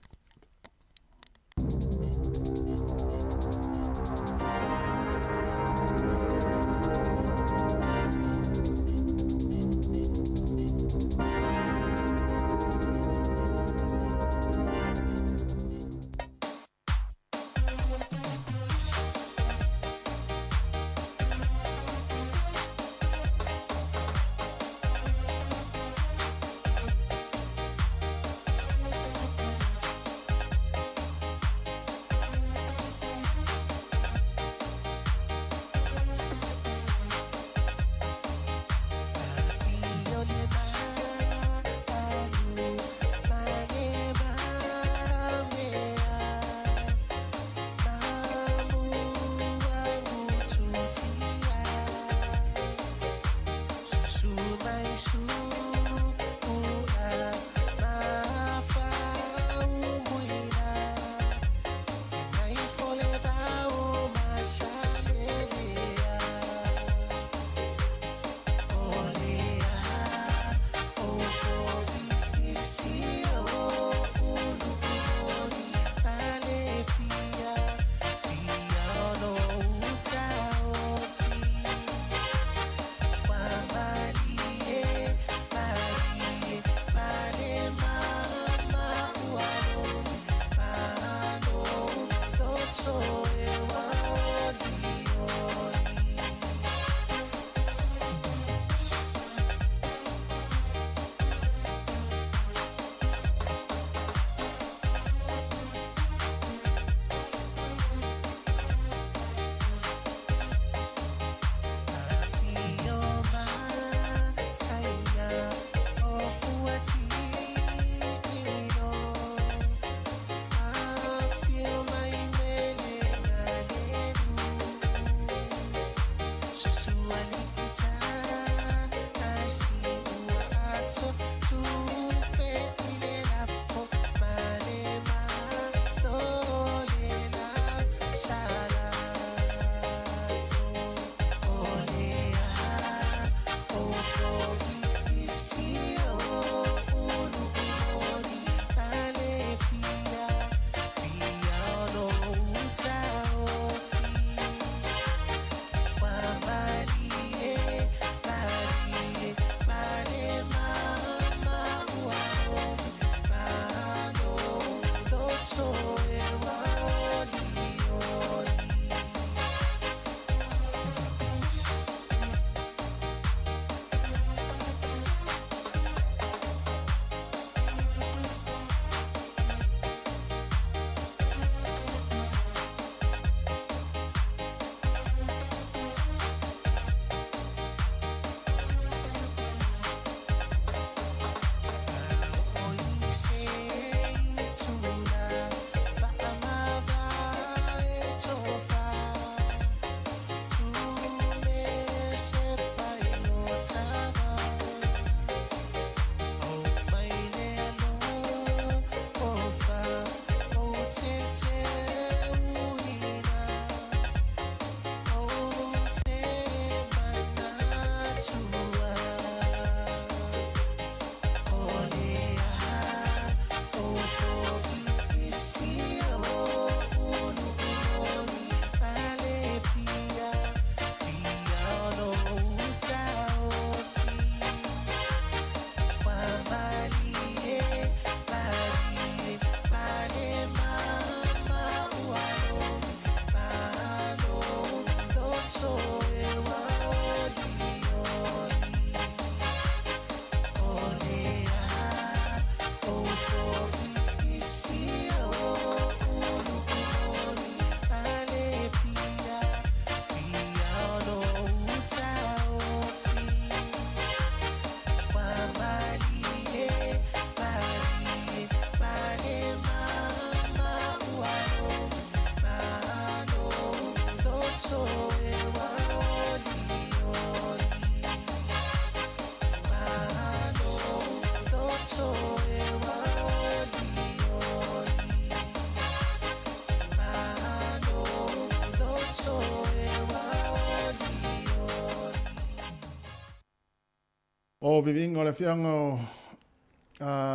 Speaker 1: O vivinga le fianga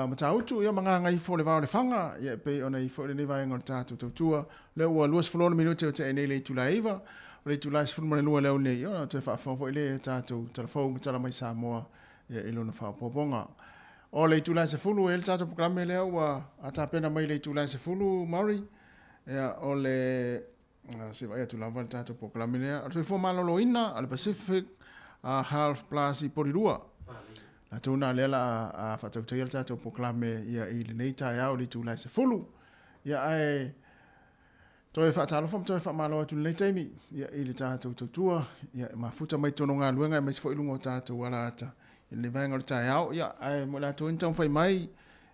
Speaker 1: matautu ia mga ngai fo le vau le fanga ia pe ona I fo le nei vai ngor tatu tautua le ua luas fulona minute o te nei le tulaiva o le tulai sfulma le lua leo nei ona te fa fo le tatu telefon tala mai Samoa ia ilona fa poponga o le tulai se fulu el tatu programe le ua ata pena mai le tulai se fulu Murray ia o le se vai tu lava tatu programe le o te fo malolo ina al Pacific half plus I porirua la tuna lela a fatautai al tatou proklame ia I le nei tai au le tulai se fulu ia ai toe whaatalofa toe whaamalo atu nei taimi ia I le tatou tautua ia mafuta mai tono ngā luenga mai sifo ilungo tatou ala ata ia le vaenga le tai au ia ai mo la tau intau whai mai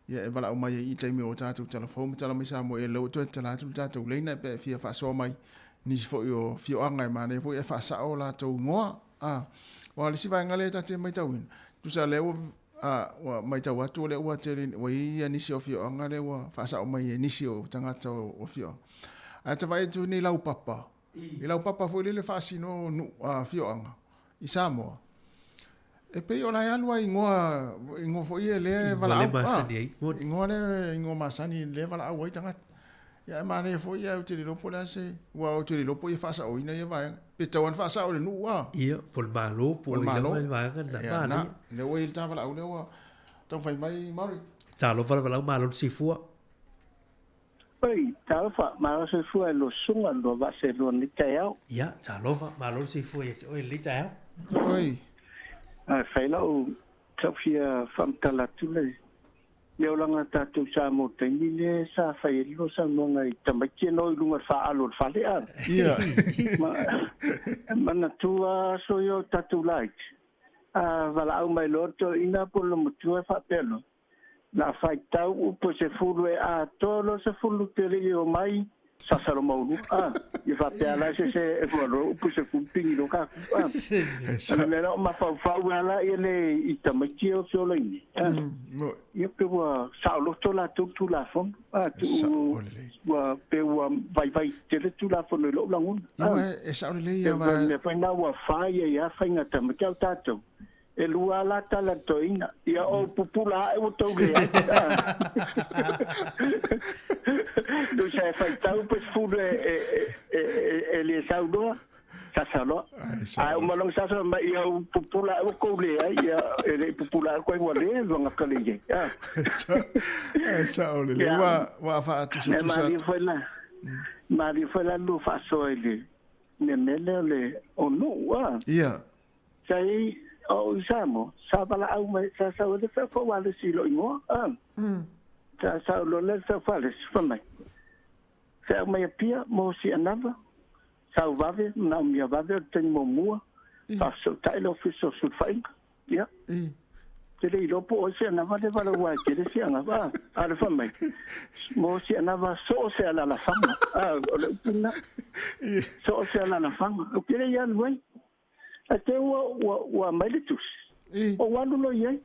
Speaker 1: ia e wala au mai I taimi o tatou telefon tala mai sa mo e lau toe tala atu tatou leina pe fia whaasoa mai ni sifo I o fio anga ma ne fo e whaasao la tau ngoa wa le si vaenga le tate mai tauin tu sa leo wa mai tau atu le ua te wa ia nisi o fio anga le ua whaasa o mai nisi o tangata o fio a te vai tu ni lau papa I lau papa fo le whaasi no fio anga I Samoa e pe o lai alua I ngoa fo ia le wala au ingoa masani le wala au ai tangata ia ma ne fo ia o te lopo la se wa o te lopo I whaasa o ina ia vai pe tauan whaasa o le nua
Speaker 5: ia pol malo pol malo vai kan na
Speaker 1: le o il tava la o le o tau fai mai Mari
Speaker 5: talo fala malo si fua
Speaker 13: oi talo fa malo si fua lo sunga lo va se lo ni tao
Speaker 5: ia talo fa malo si fua ia o li tao
Speaker 1: oi
Speaker 13: fai lo tafia famtala tule Leo langa tatu sa mo tengi le sa fai lo sa mo ngai tamaki no lunga fa alo fa le a.
Speaker 1: Ia.
Speaker 13: Mana tua so yo tatu like. Vala au mai loto ina po lo mutua fa pelo. Na fai tau upo se fulu a tolo se fulu tele yo mai sa salo mau I fa pela se fulu upo se kumping lo ka. Ana no ma fa wala ele itamaki o so le. Ia pe wa saulo tola tu la fon tu wa pe wa vai tele tu la fon lo langun
Speaker 1: e saulo le ia va
Speaker 13: le fa na wa fa ia fa ngata me ka tato e lua la tala toina ia o pupula e o to le do sai fa tau pe fu e le saulo Sasalo. Ai o malong sasalo mai ia pupula o ko le ia ele pupula ko ngole longa kale ya.
Speaker 1: Sa ole le wa fa tu se tu sa.
Speaker 13: Mari foi la lu fa so ele. Ne le o no wa.
Speaker 1: Ia.
Speaker 13: Sai o usamo sa bala au mai sa o le fa fo wale si lo ngo. Sa lo le sa fa le fa mai. Sa mai pia mo si anava. Sau vave na mia vave ten mo mua fa so tai lo fi so su fai ya te le lo po se na vale vale wa ke de sia na va ala fa mai mo si na va so se ala la fama le pina so se ala la fama o ke le ya noi ate wa mai le tus o wa lo ye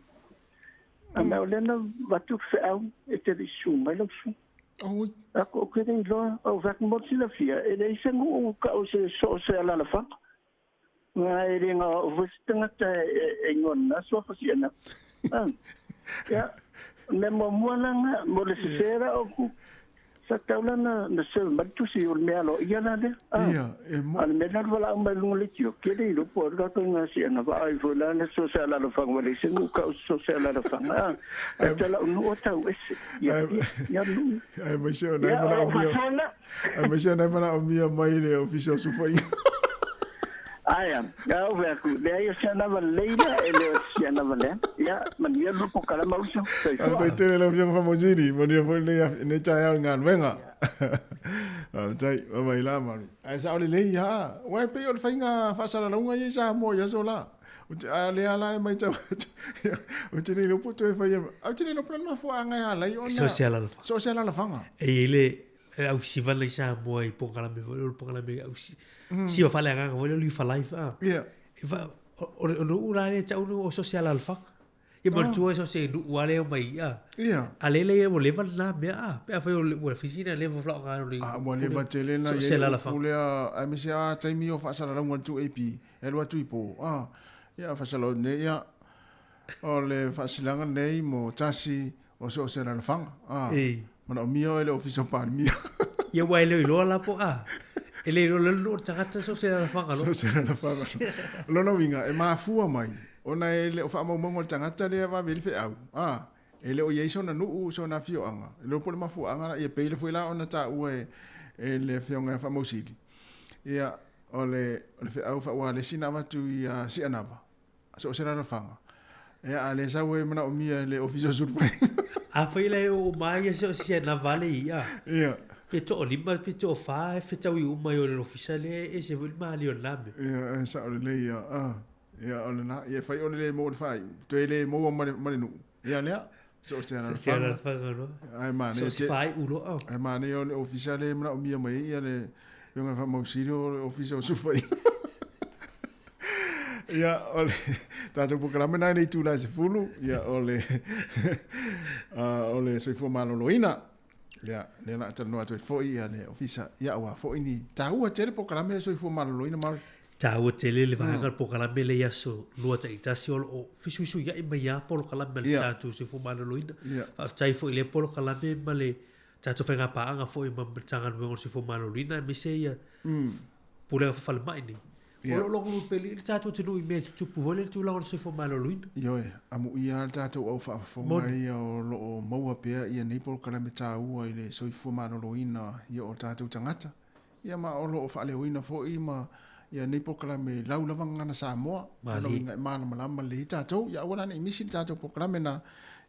Speaker 13: a me ole na va tu fe au e te su mai lo su
Speaker 1: Oh,
Speaker 13: ako kene lo o vak mo si la fia e dei se ngo ka o se so se ala la fa nga e ringa o vestanga ta e ngon na so fa si na ya me mo nga mo le sera o ku sa taula na se matu si o me alo ia na de
Speaker 1: e mo
Speaker 13: al me na wala o me lu le tio ke dei lo por ga to nga si na va ai vola na so se ala la fa mo le se ngo ka o so se ala la fa e te la no ta o ese ya lu
Speaker 1: ai mai se na mana o mia ai mai se na mana o mia mai le official su foi
Speaker 13: Aya, ya uwe ku, le ayo siya na leila, ele siya na vale, ya, mania lupo kala mauso.
Speaker 1: Ay, tele la fiang famosini, mania fue ne chaya ngan venga. Tai, mamai la man. Ay sa ole le ya, wai pe ol fainga fasala la unga ye sa mo ya sola. Ale ala mai ta. O tele lo puto e fa ya. O tele lo plan ma fu anga ya la yo na. Social la fanga.
Speaker 5: E ele au siva le sa mo i pongala me au si o fale nga o le fa life
Speaker 1: ia
Speaker 5: e fa o ura le tau no social alfa e mo tu eso se du wale o mai
Speaker 1: ia
Speaker 5: ale le o level na me pe fa o oficina le fo fla nga
Speaker 1: le mo le batele na ye o le a me se a taimi o fa sala ngon tu ap e lo tu ipo ia fa sala ne ia o le whaasilanga nei mo tasi o se o se rana whanga. Mana o mia o ele ofisa pani mia.
Speaker 5: Ia wai leo iloa la po a. Ele ilo lalo tangata so se rana whanga lo.
Speaker 1: So se rana whanga. Lona winga, e maafua mai. Ona ele o whaamaumongo le tangata lea wa veli whi au. Ele o iei sona nuu so na fio anga. Ele o pole mafua anga, ia peile fui la ona ta ue ele whionga whamausili. Ia ole whi au wha le sina watu ia si anava. So se rana whanga. Ia ale sa ue mana o mia le ofisa surpai.
Speaker 5: A whai le o mai se o si anava le ia.
Speaker 1: Ia.
Speaker 5: Peto o lima, peto o wha, whetau i umai o le ofisa le e se vuli maali o name.
Speaker 1: Ia, sa ole le ia. Ia ole na, ia whai ole le mo le whai. Toe le mo o mare nu. Ia lea. So se ana
Speaker 5: whanga no.
Speaker 1: Ai mane.
Speaker 5: So si whai ulo au.
Speaker 1: Ai mane o le ofisa le mana o mia mai ia le yunga whamausiri o le ofisa o surpai. Ia ole tātou pokalame nai nei tūlai se fulu. Ia ole ole soifua maloloina. Ia le na tano atu foi ia le ofisa ia wa foi ni tāua tele pokalame soifua maloloina mal.
Speaker 5: Tāua tele le vanga pokalame le ia so lua ta itasi o fisuisu ia ima ia polo kalame le tātou soifua maloloina. Aftai foi le polo kalame ma le tātou whenga paanga foi ma tangan wengon soifua maloloina me se ia pule whawhale mai ni. Olo longo peli le tātou tenu i mea tupu vole le tūlanga le soifua maloloina.
Speaker 1: Ioe, amu ia le tātou au whaafonga ia o loo maua pea ia nei polo kalame tāua i le soifua maloloina ia o tātou tangata. Ia ma o loo whaaleuina foi ma ia nei polo kalame laulava ngana Samoa. Mali. Ngai mana malama le tātou. Ia awana nei misi le tātou polo kalame na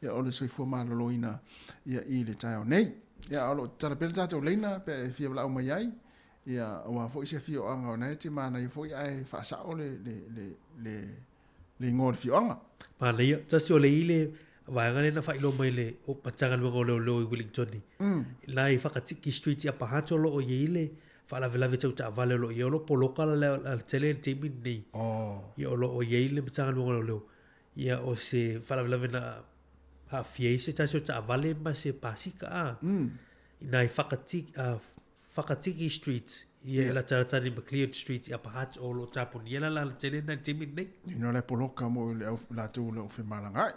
Speaker 1: ia o le soifua maloloina ia i le tāo nei. Ia o loo tarapele tātou leina pe fia wala au mai ai. Ia wa fo se fio anga ona te mana i fo ai fa sa o le ngor fio anga
Speaker 5: pa le ta si o le ile wa ngale na fa ilo mai le o patanga lo lo i Wellington ni la i fa ka tiki street ya pa hato lo o ile fa la vela vetu ta vale lo yo lo polo kala le tele te min ni yo lo o ile patanga lo ia o se fa la vela na a fie se ta so ta vale ma se pasika ina i fa ka tiki Whakatiki Street, ia la taratani McLeod Street, ia pahat o lo tapu ni la tele na timin nei.
Speaker 1: Ino le poloka mo le la tu le fe malangai.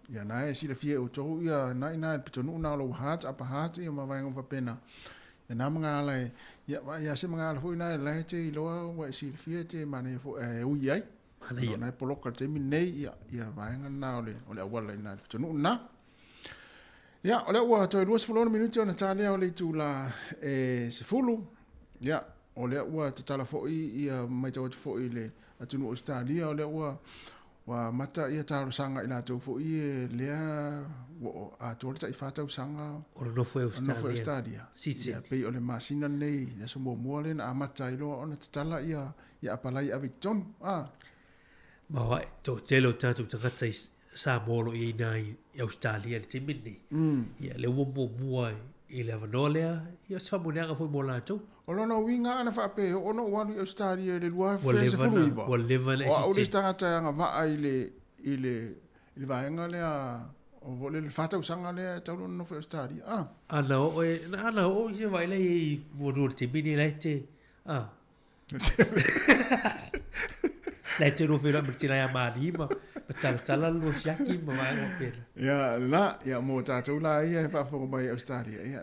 Speaker 1: Ia na e si le fie o to ia na ina pitonu na lo hat apa hat ia ma vai ngova pena. Ia na mga ala ia se mga ala fo ina la te lo wa si le fie te mane fo u ia. Ia na poloka timin nei ia vai ngana ole wala ina pitonu na. Ja, ole ua toi 2 minuti ona tale ole tu la se fulu. Ja, ole ua te tala foi ia mai tau foi le atunu Australia ole ua wa mata ia talo sanga ina tau foi le wo a tole tai fata sanga
Speaker 5: o no foi
Speaker 1: Australia. Ia pe ole masina nei ya so mo le na mata ilo ona te tala ia apalai aviton.
Speaker 5: Ma wa to telo tatu takatai sa molo i nai Australia le timini. Ia le wumbo mua i le vanolea, ia sa munanga foi mola tu.
Speaker 1: Ono no winga ana fa pe, ono wanu Australia le lua fe se fulu iva.
Speaker 5: Wa levan
Speaker 1: o o stanga tanga va i le vaenga le o vole le fata usanga le tau no fe Australia.
Speaker 5: Ana o ia vai le i modu timini le te. La te no fe la mtina ya malima. Tala lo siaki ma mai o pera.
Speaker 1: Ia la ia mo tātou la ia fa fo mai Australia ia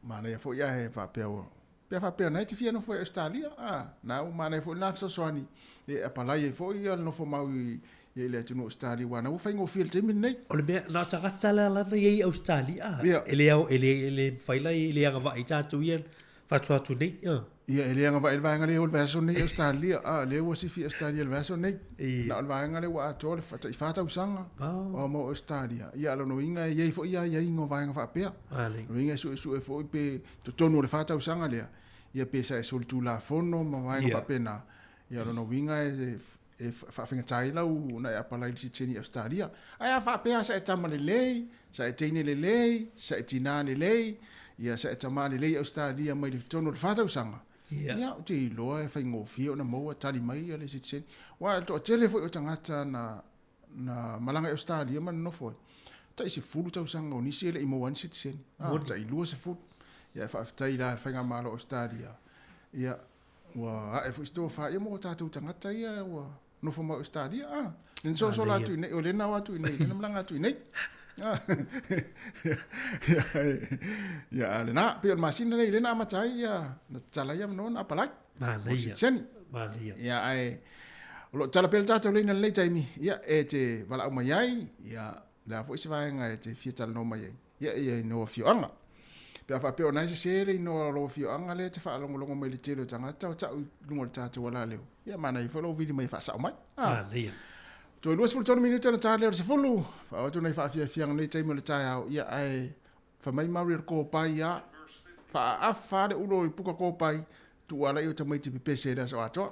Speaker 1: mana ia fo ia he fa peo. Pe fa peo nei te fia no fo Australia. Na o mana fo na so soani. E apala ia fo ia no fo mau ia le tunu Australia wana o fa ngo fil te min nei.
Speaker 5: O le be na ta tala la ia Australia. Ele faila ele anga va ita tu ia fa tu nei.
Speaker 1: Ia ele anga vai vai ngale ol verso nei Australia le o si fi Australia le verso nei na vai ngale wa tole fata usanga o mo Australia ia lo no inga ye fo ia ingo vai nga fa pe no inga su fo pe to tonu le fata usanga le ia pe sa sul tu la fono ma vai nga fa pena ia lo no inga fa finga taila u na apa lai si tini Australia ai fa pe sa tamale le sa tini le sa tinane le ia sa tamale le Australia mai le tonu le fata usanga. Ia o te iloa e whaingo fia o na maua tali mai ale si tseni. Wa to tele foi o tangata na malanga Australia man no foi. Ta isi fulu tau sanga o nisi ele imo wan si tseni. Ta ilua se fulu. Ia e whaaftai la whainga malo Australia. Ia wa e foi sto wha ia mo tatu tangata ia wa no fo mau stadia len so so la tu nei o le na wa tu nei le mlanga tu nei ya le na pe masina nei le na ma chai ya na chala ya no na palak ya ai lo chala pel tata le na le chai mi ya e te wala o mai ya la fo se vai nga te fi chala no mai ya no fi anga pe fa pe ona se le no lo fi anga le te fa longo mai le telo tanga tau lungo tata wala le ya mana i fo lo vidi mai fa sa mai to luas fulu tonu minuta na tale se fulu fa o tonu fa fia nei tai mo le tai au ia ai fa mai mari ko pai ya fa a fa de ulo i puka ko pai tu ala i o tamai te pese da so ato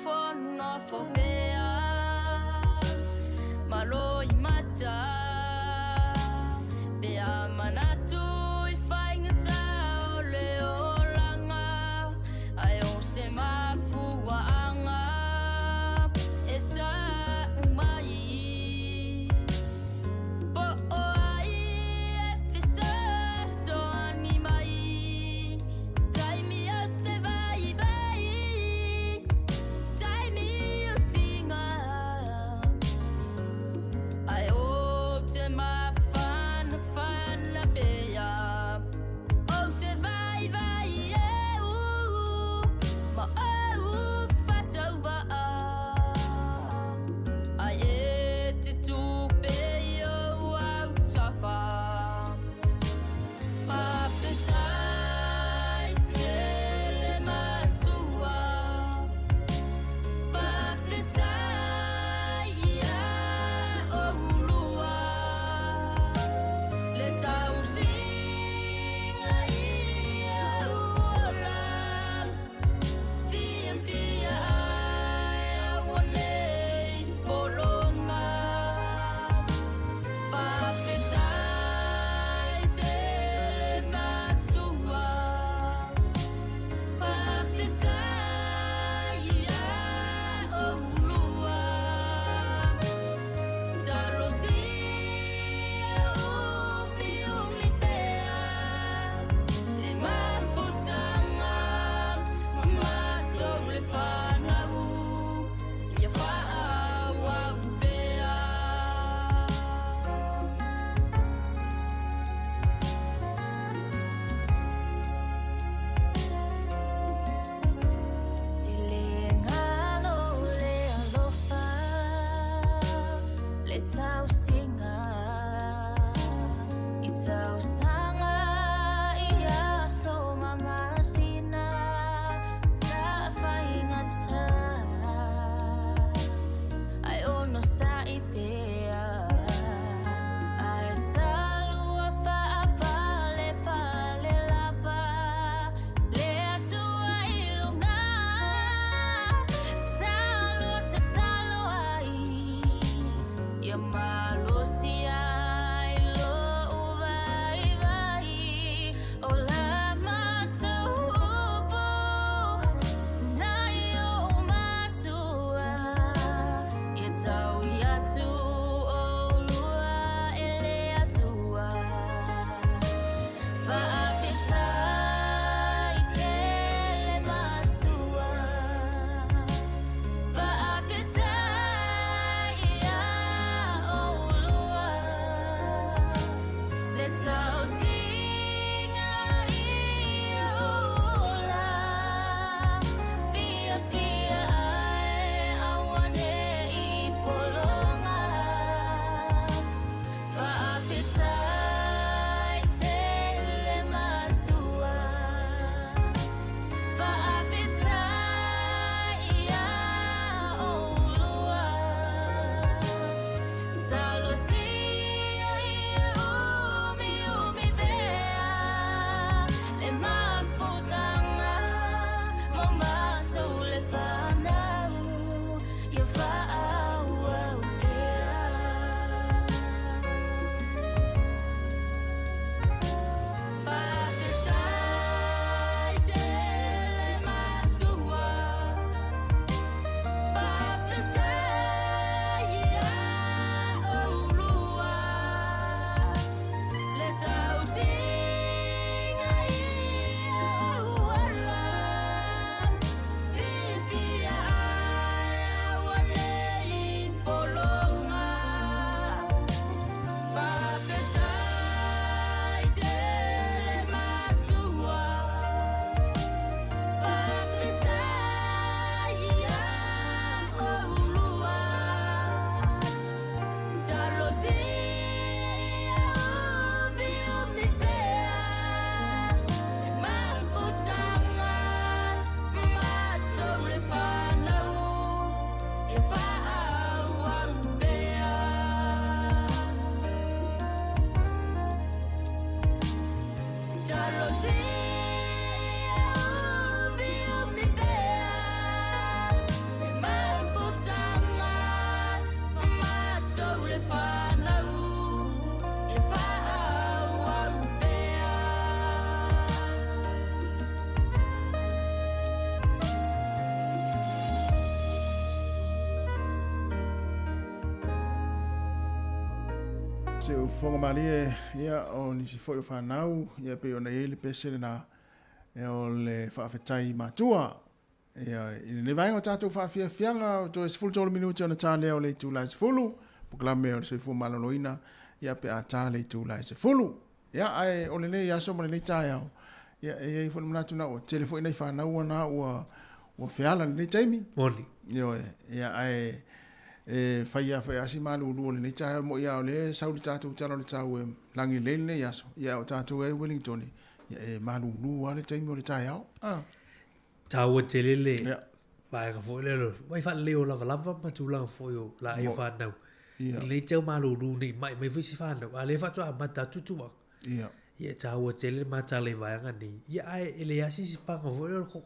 Speaker 14: fono fo bea malo I mata bea manatu I whainga tau le o langa ai o se mafua anga e ta umai po o ai e fisa so ani mai taimi o te vai vai taimi o tinga
Speaker 1: se o fonga malie ia o ni si foi o whanau ia pe o na ele pese na o le whaafetai matua ia i ne vainga tātou whaafia fianga o to e sifulu tolu minuti o na tāle o le tūlai sifulu puklame o le soifu maloloina ia pe a tāle tūlai sifulu ia ai o le nei aso ma le nei tāi au ia e i fulu manatu na o telefo ina i whanau na ua whiala le nei taimi
Speaker 5: Moli
Speaker 1: ia ai e faia asi malu lu le ta mo ia le sauli tatu tano le tau e langi le le yaso ia o tatu e Wellington ia e malu lu ale tai mo le tai au
Speaker 5: tau te lele vai ka foi le vai fa leo lava lava ma tu la foi o la e fa nau le tau malu lu ni mai mai fisi fa nau ale fa tua ma tatu tu ia tau te lele ma tale vai ngani ia ai ele asi si pa ko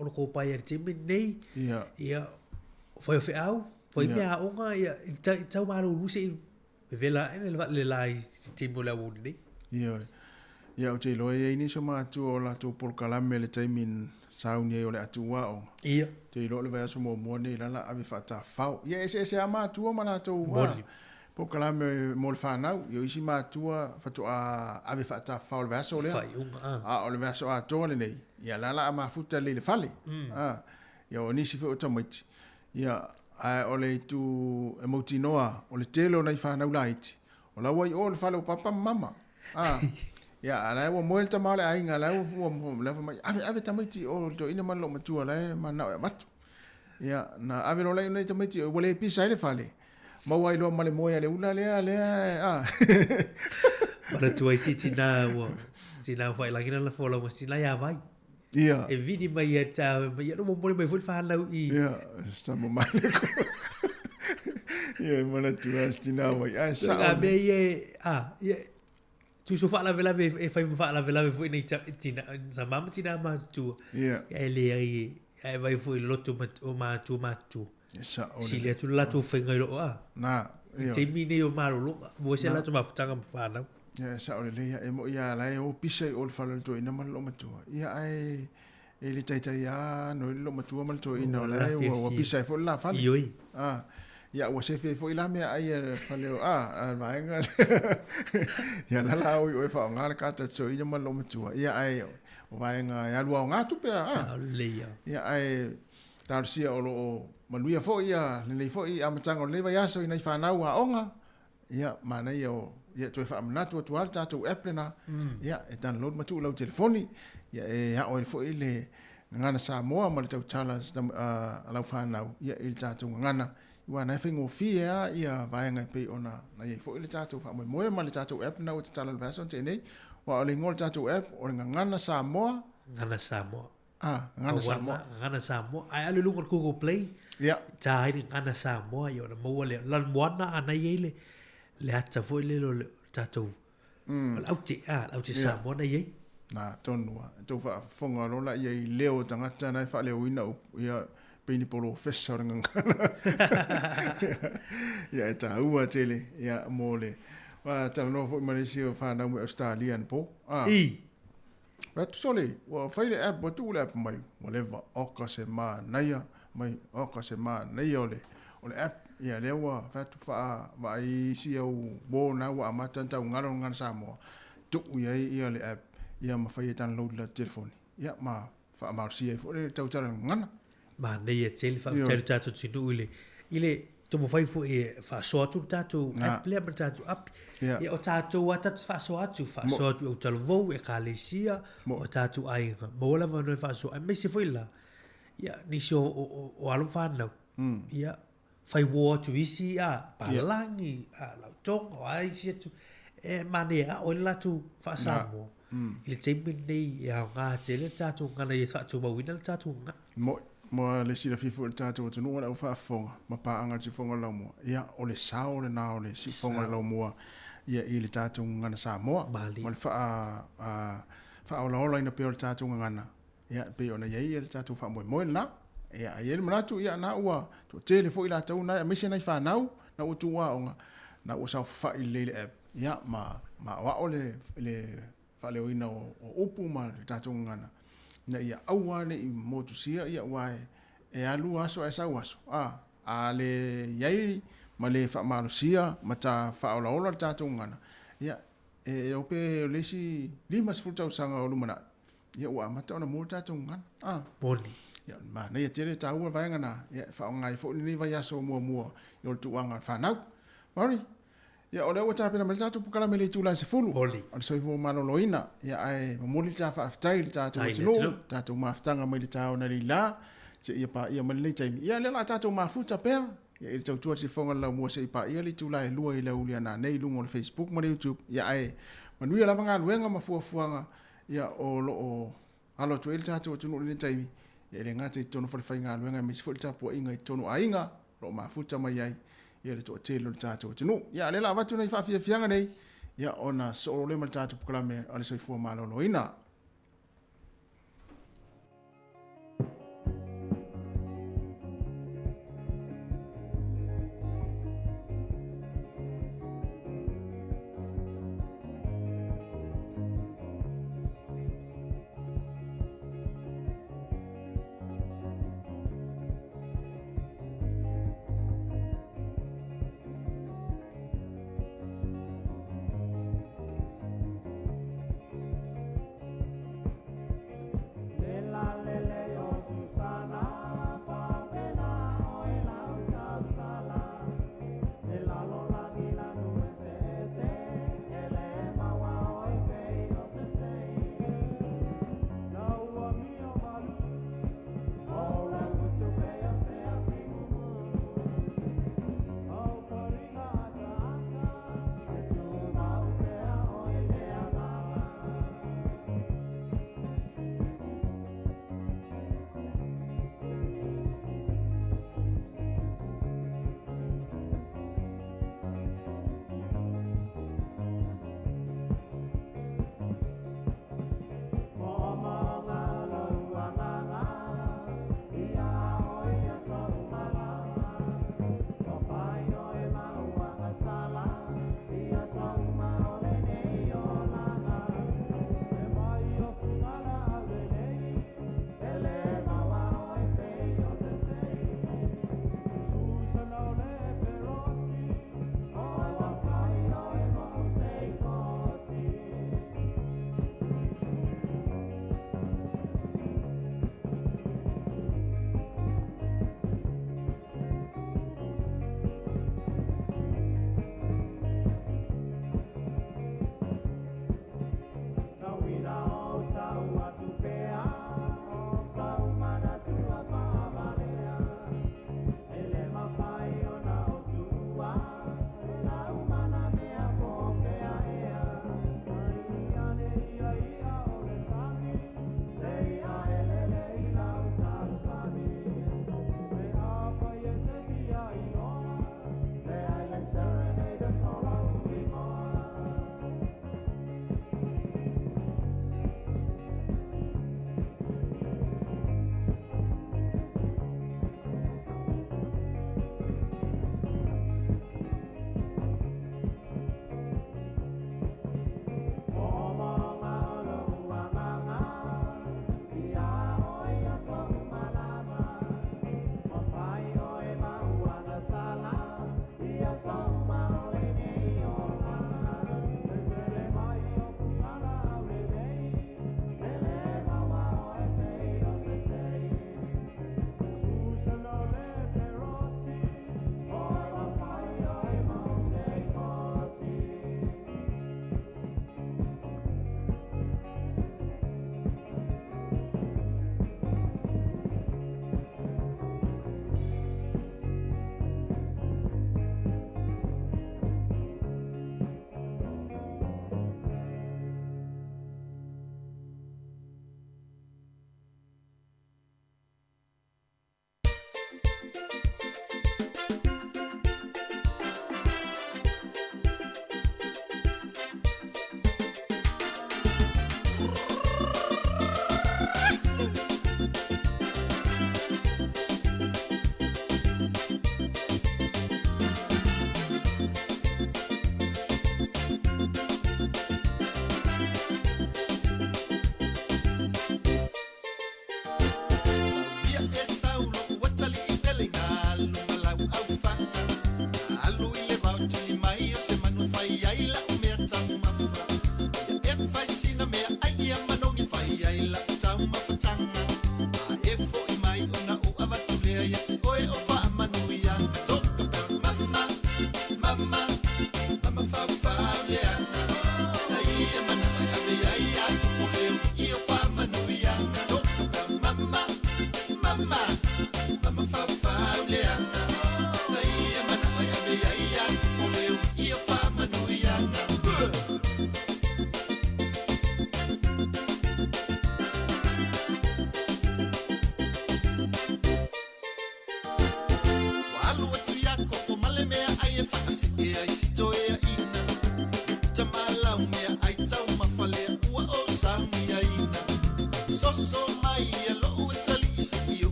Speaker 5: o ko pa ia te nei ia foi fe au Foi mea onga ia tau maru luse i vela ene le lai te mo la wuni.
Speaker 1: Ia o te loe e ini so mātua o la tō polkalame le taimin sauni e o le atua o.
Speaker 5: Ia.
Speaker 1: Te ilo le vai aso mo muane i lala ave whata whau. Ia ese a mātua mana tō polkalame mo le whanau. Ia isi mātua whatu a ave whata whau le vai aso lea.
Speaker 5: Whai unga.
Speaker 1: O le vai aso a tō le nei. Ia lala a mafuta le whale. Ia o nisi whi o tamaiti. Ia ai ole tu emotinoa ole telo na ifa na ulaiti ola wai o le falo papa mama ya ala wo moelta male ai ngala wo le mai ave tamaiti o to ina man lo matua le mana matu ya na ave lo le tamaiti o le pisa le fale ma wai lo male moya le ula le
Speaker 5: para tu ai sitina wo sina fai la kina la fola mo sina ya vai
Speaker 1: Ia.
Speaker 5: E vini mai e tau, mai no mo mai foi whanau i.
Speaker 1: Ia, stamo mai ko. Ia, mana tu astina mai. Ai sa.
Speaker 5: Nga me ia tu so fala vela e fai fala vela foi nei tina sa mama tina ma tu.
Speaker 1: Ia.
Speaker 5: E le ai vai foi loto ma tu.
Speaker 1: Sa.
Speaker 5: Si le tu la tu fenga lo
Speaker 1: Na.
Speaker 5: Ia. Te mine o malo lo. Wo se la tu ma futanga whanau.
Speaker 1: Ia sa ole le e mo ia la e o pisa o falo to ina man lo matua. Ia ai e le tai ya no lo matua man to ina la e o pisa fo la falo.
Speaker 5: Ioi.
Speaker 1: Ia o se fe fo ila me ai falo vai nga. Ia la o fa nga ka ta so ina man lo matua. Ia ai o vai nga ya lu nga tu pe
Speaker 5: Sa le ia.
Speaker 1: Ia ai tar sia o lo manuia fo ia le fo ia matanga le vai aso ina fa na wa onga. Ia mana ia ia tu fa manatu tu alta tu eplena ia e download matu lo telefoni ia e ha o fo ile ngana sa moa ma tu chala ala fa na ia il tatu ngana wa na fingo fia ia vai nga pe ona na ia fo ile tatu fa mo ma le tatu eplena o tala version te nei wa le ngol tatu app o ngana sa moa
Speaker 5: ngana sa moa
Speaker 1: ngana sa moa
Speaker 5: ai alu lu ko Google Play
Speaker 1: ia
Speaker 5: tai ngana sa moa yo na mo le lan moana ana ile le ata foi le lo tatou auti sa mona ye
Speaker 1: na tonua to fa fonga lo la ye leo tangata na fa leo ina ia peni polo professor ngana ia ta ua tele ia mole wa ta no fo Malaysia fa na mo Australian po but sole wa fa le app tu le app mai whatever oka se ma naia mai oka se ma naia ole app ia lewa fatu fa vai si au bo na wa mata ta ngaro ngan samo tu ia le app ia ma fa download la telefone ia ma fa ma si fo le tau tara ngan
Speaker 5: ma nei e tele fa tatu tinu ile to mo fai fo e fa so tu tatu app le ma tatu app ia o tatu wa tatu fa so o talvo e kalesia o tatu ai mo la va no fa so me si fo ila ia ni so o alu fa no ia fai wo tu isi palangi la tong o ai si tu e mania o la tu fa samo ile te mini ya nga te le tatu nga le fa tu ba wina tatu nga
Speaker 1: mo le si la fifu tatu tu no la fa fonga ma pa anga ti fonga la mo ia o le sa o le na o le si fonga la mo ia ile tatu nga na sa mo mo fa o la ina pe o tatu nga na ia pe ona ia ile tatu fa mo na ia ai manatu ia na ua to tele fo ila tau na mise na fa nau na o tu wa onga na o sa fa ile app ia ma wa ole le fa le ina o upu ma tatu ngana na ia aua le i motu sia ia wa e alu aso e sa waso a le yai ma le fa malusia ma ta fa ola ola tatu ngana ia o pe lesi 5 tau sanga o lumana ia ua mata ona multa tungan
Speaker 5: Poli.
Speaker 1: ia ma nei tere tau vai ngana ia fa ngai fo ni vai aso mua yo tuanga fa nau mari ia ole o tapena me tatu pukala me le tula se fulu
Speaker 5: Poli.
Speaker 1: on so fo malo loina ia ai mo li ta fa aftai tatu tino tatu maftanga me le tau na la se ia pa ia me le tai ia le la tatu mafuta pe ia il tau tuat se fonga la mo se pa ia le tula e lua i la uliana nei lungo le Facebook mo le YouTube ia ai manui la vanga luenga mafuafuanga ia o lo o alo tu il tatu tunu le tai ia le ngate tonu fa fainga luenga me se fo tapu inga tonu ainga lo mafuta mai ai ia le to telo tatu tunu ia le la vatu nei fa fianga nei ia ona so le mal tatu pukala me ale so fo malo loina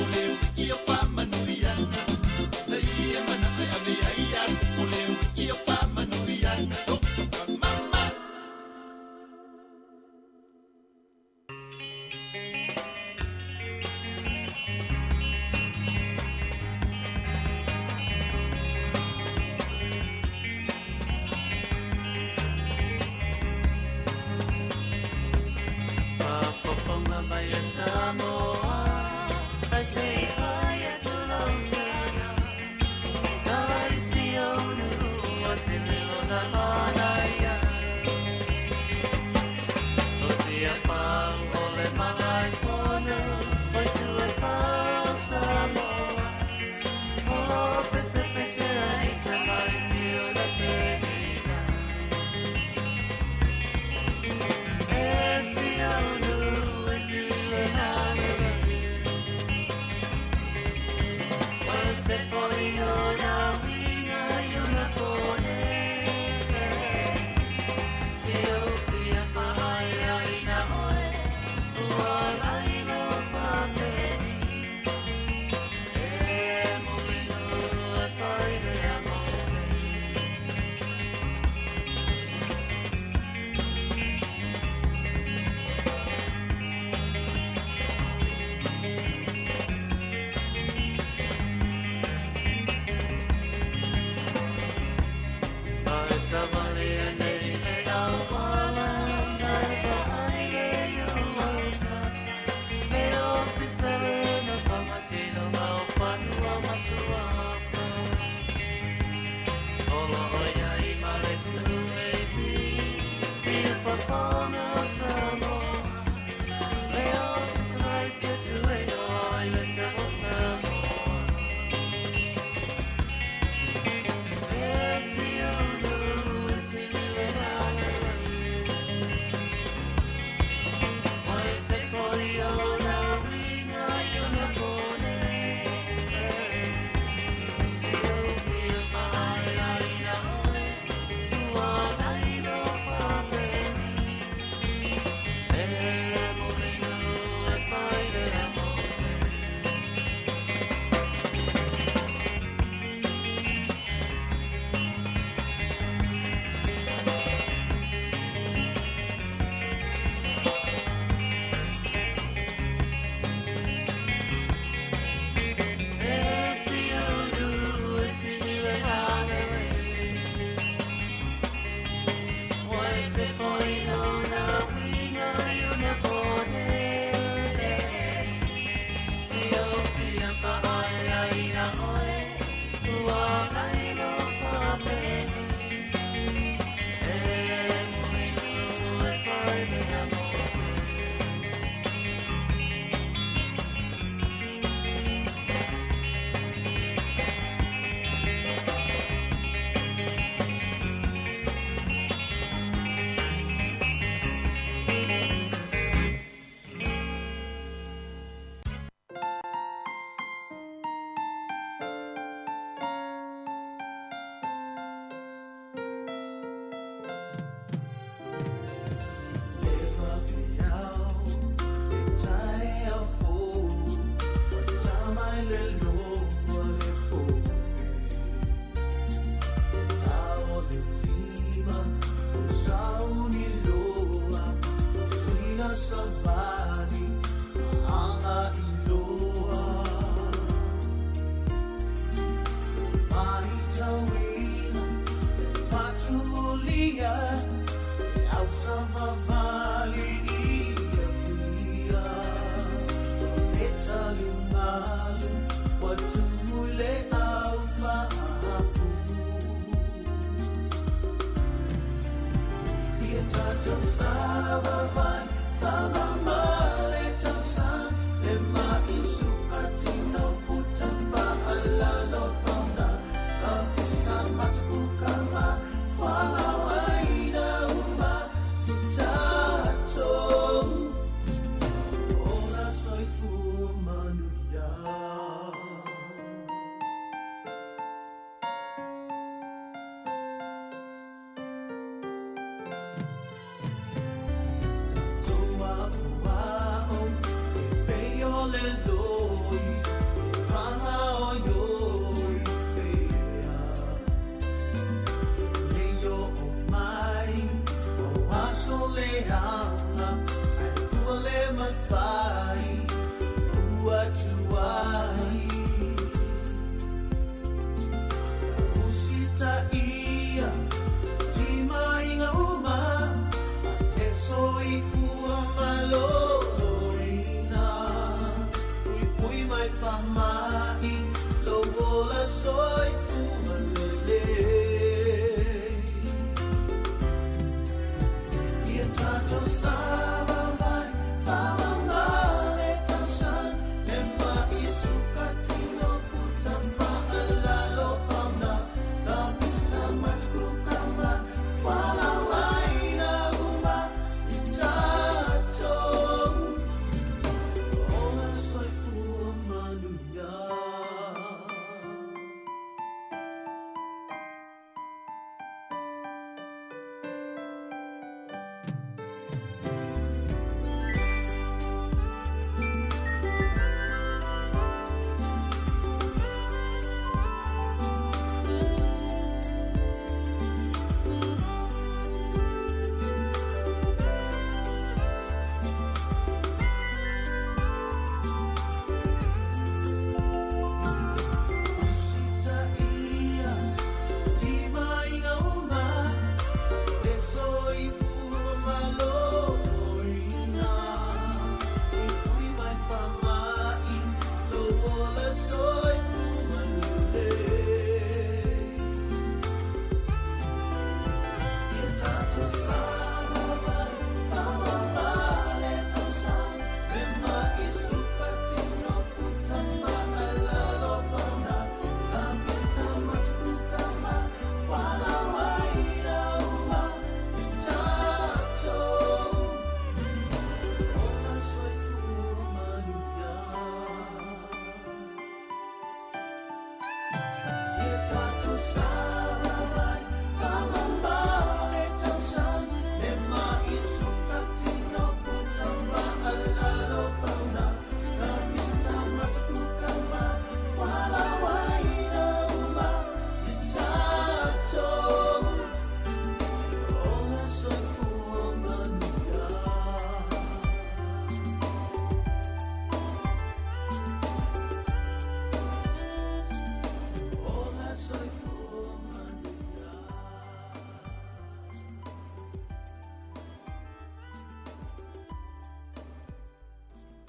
Speaker 15: Ole vai whamai, lo wola soi fumalele. Ia tato sawa vai, whamamale tausan, e mai sukatino puta whaalalo pauna, ka pita matku kama, whala waina uma, i tato. Ola soi fua manuia.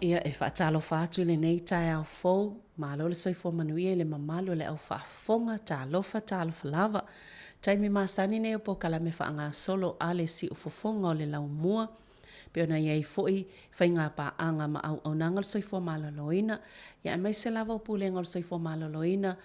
Speaker 3: Ia e whaatalo whaatu le nei tae au fou, malo le soifo manuia le mamalo le au whaafonga ta alofa ta alofa lava. Taimi masani ne o kalame whaanga solo ale si ufofonga o le lau mua. Pe ona iei foi whainga pa anga ma au au nangal soifo maloloina. Ia mai se lava o pule ngal soifo maloloina.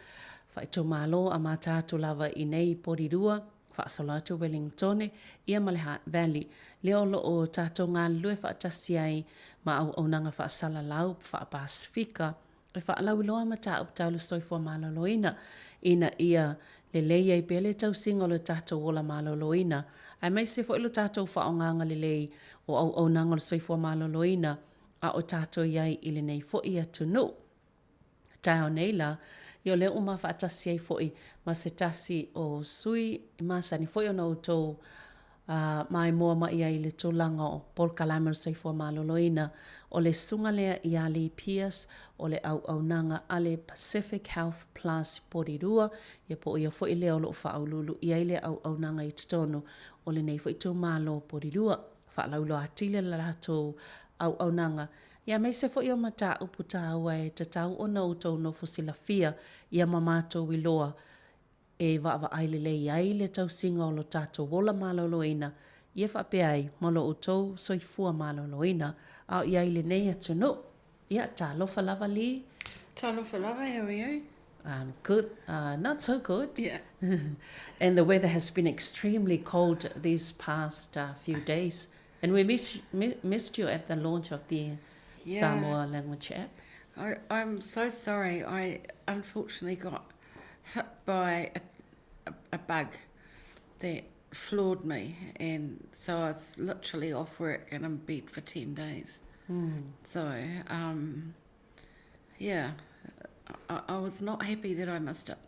Speaker 3: Whaito malo a matatu lava i nei porirua. Whaasolatu Wellingtone, ia Maleha Valley. Leo lo o tātou ngā lue whaatasi ai ma au au nanga whaasala lau wha Pasifika. E whaalau loa ma tā uptaulu soifua maloloina. Ina ia le lei ai pele tau singo le tātou ola maloloina. Ai mai se fo ilo tātou whaonganga le lei o au nanga le soifua maloloina. A o tātou iai ili nei fo ia tunu. Tāo nei la, Io le uma whaatasi ai foi ma se tasi o sui ma sani foi ona utou mai moa ma ia i le tūlanga o Paul Kalamer Soifua Maloloina o le sunga lea i Ali Pierce o le au nanga ale Pacific Health Plus porirua ia po ia foi leo lo whaaululu ia i le au nanga i titono o le nei foi tū malo porirua whaalaulo atile la lato au nanga. Ia mai se foi o mata uputa aua e te tau o na utou no fusilafia ia mamato wiloa e wa aile le iai le tau singa o lo tato wola maloloina ia whape ai malo utou soifua maloloina au iai le nei atu no. Ia talofa lava li?
Speaker 16: Talofa lava how are you?
Speaker 3: Good, not so good.
Speaker 16: Yeah.
Speaker 3: And the weather has been extremely cold these past few days. And we missed you at the launch of the Samoa language app.
Speaker 16: I'm so sorry. I unfortunately got hit by a bug that floored me, and so I was literally off work and in bed for 10 days. So, yeah, I was not happy that I missed it.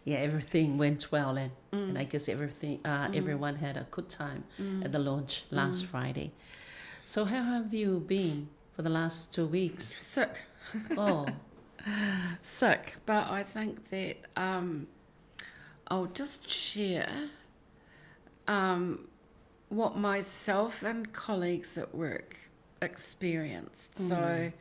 Speaker 3: Yeah, everything went well, and I guess everyone had a good time at the launch last Friday. So how have you been for the last 2 weeks?
Speaker 16: Sick.
Speaker 3: Oh.
Speaker 16: Sick, but I think that I'll just share what myself and colleagues at work experienced. So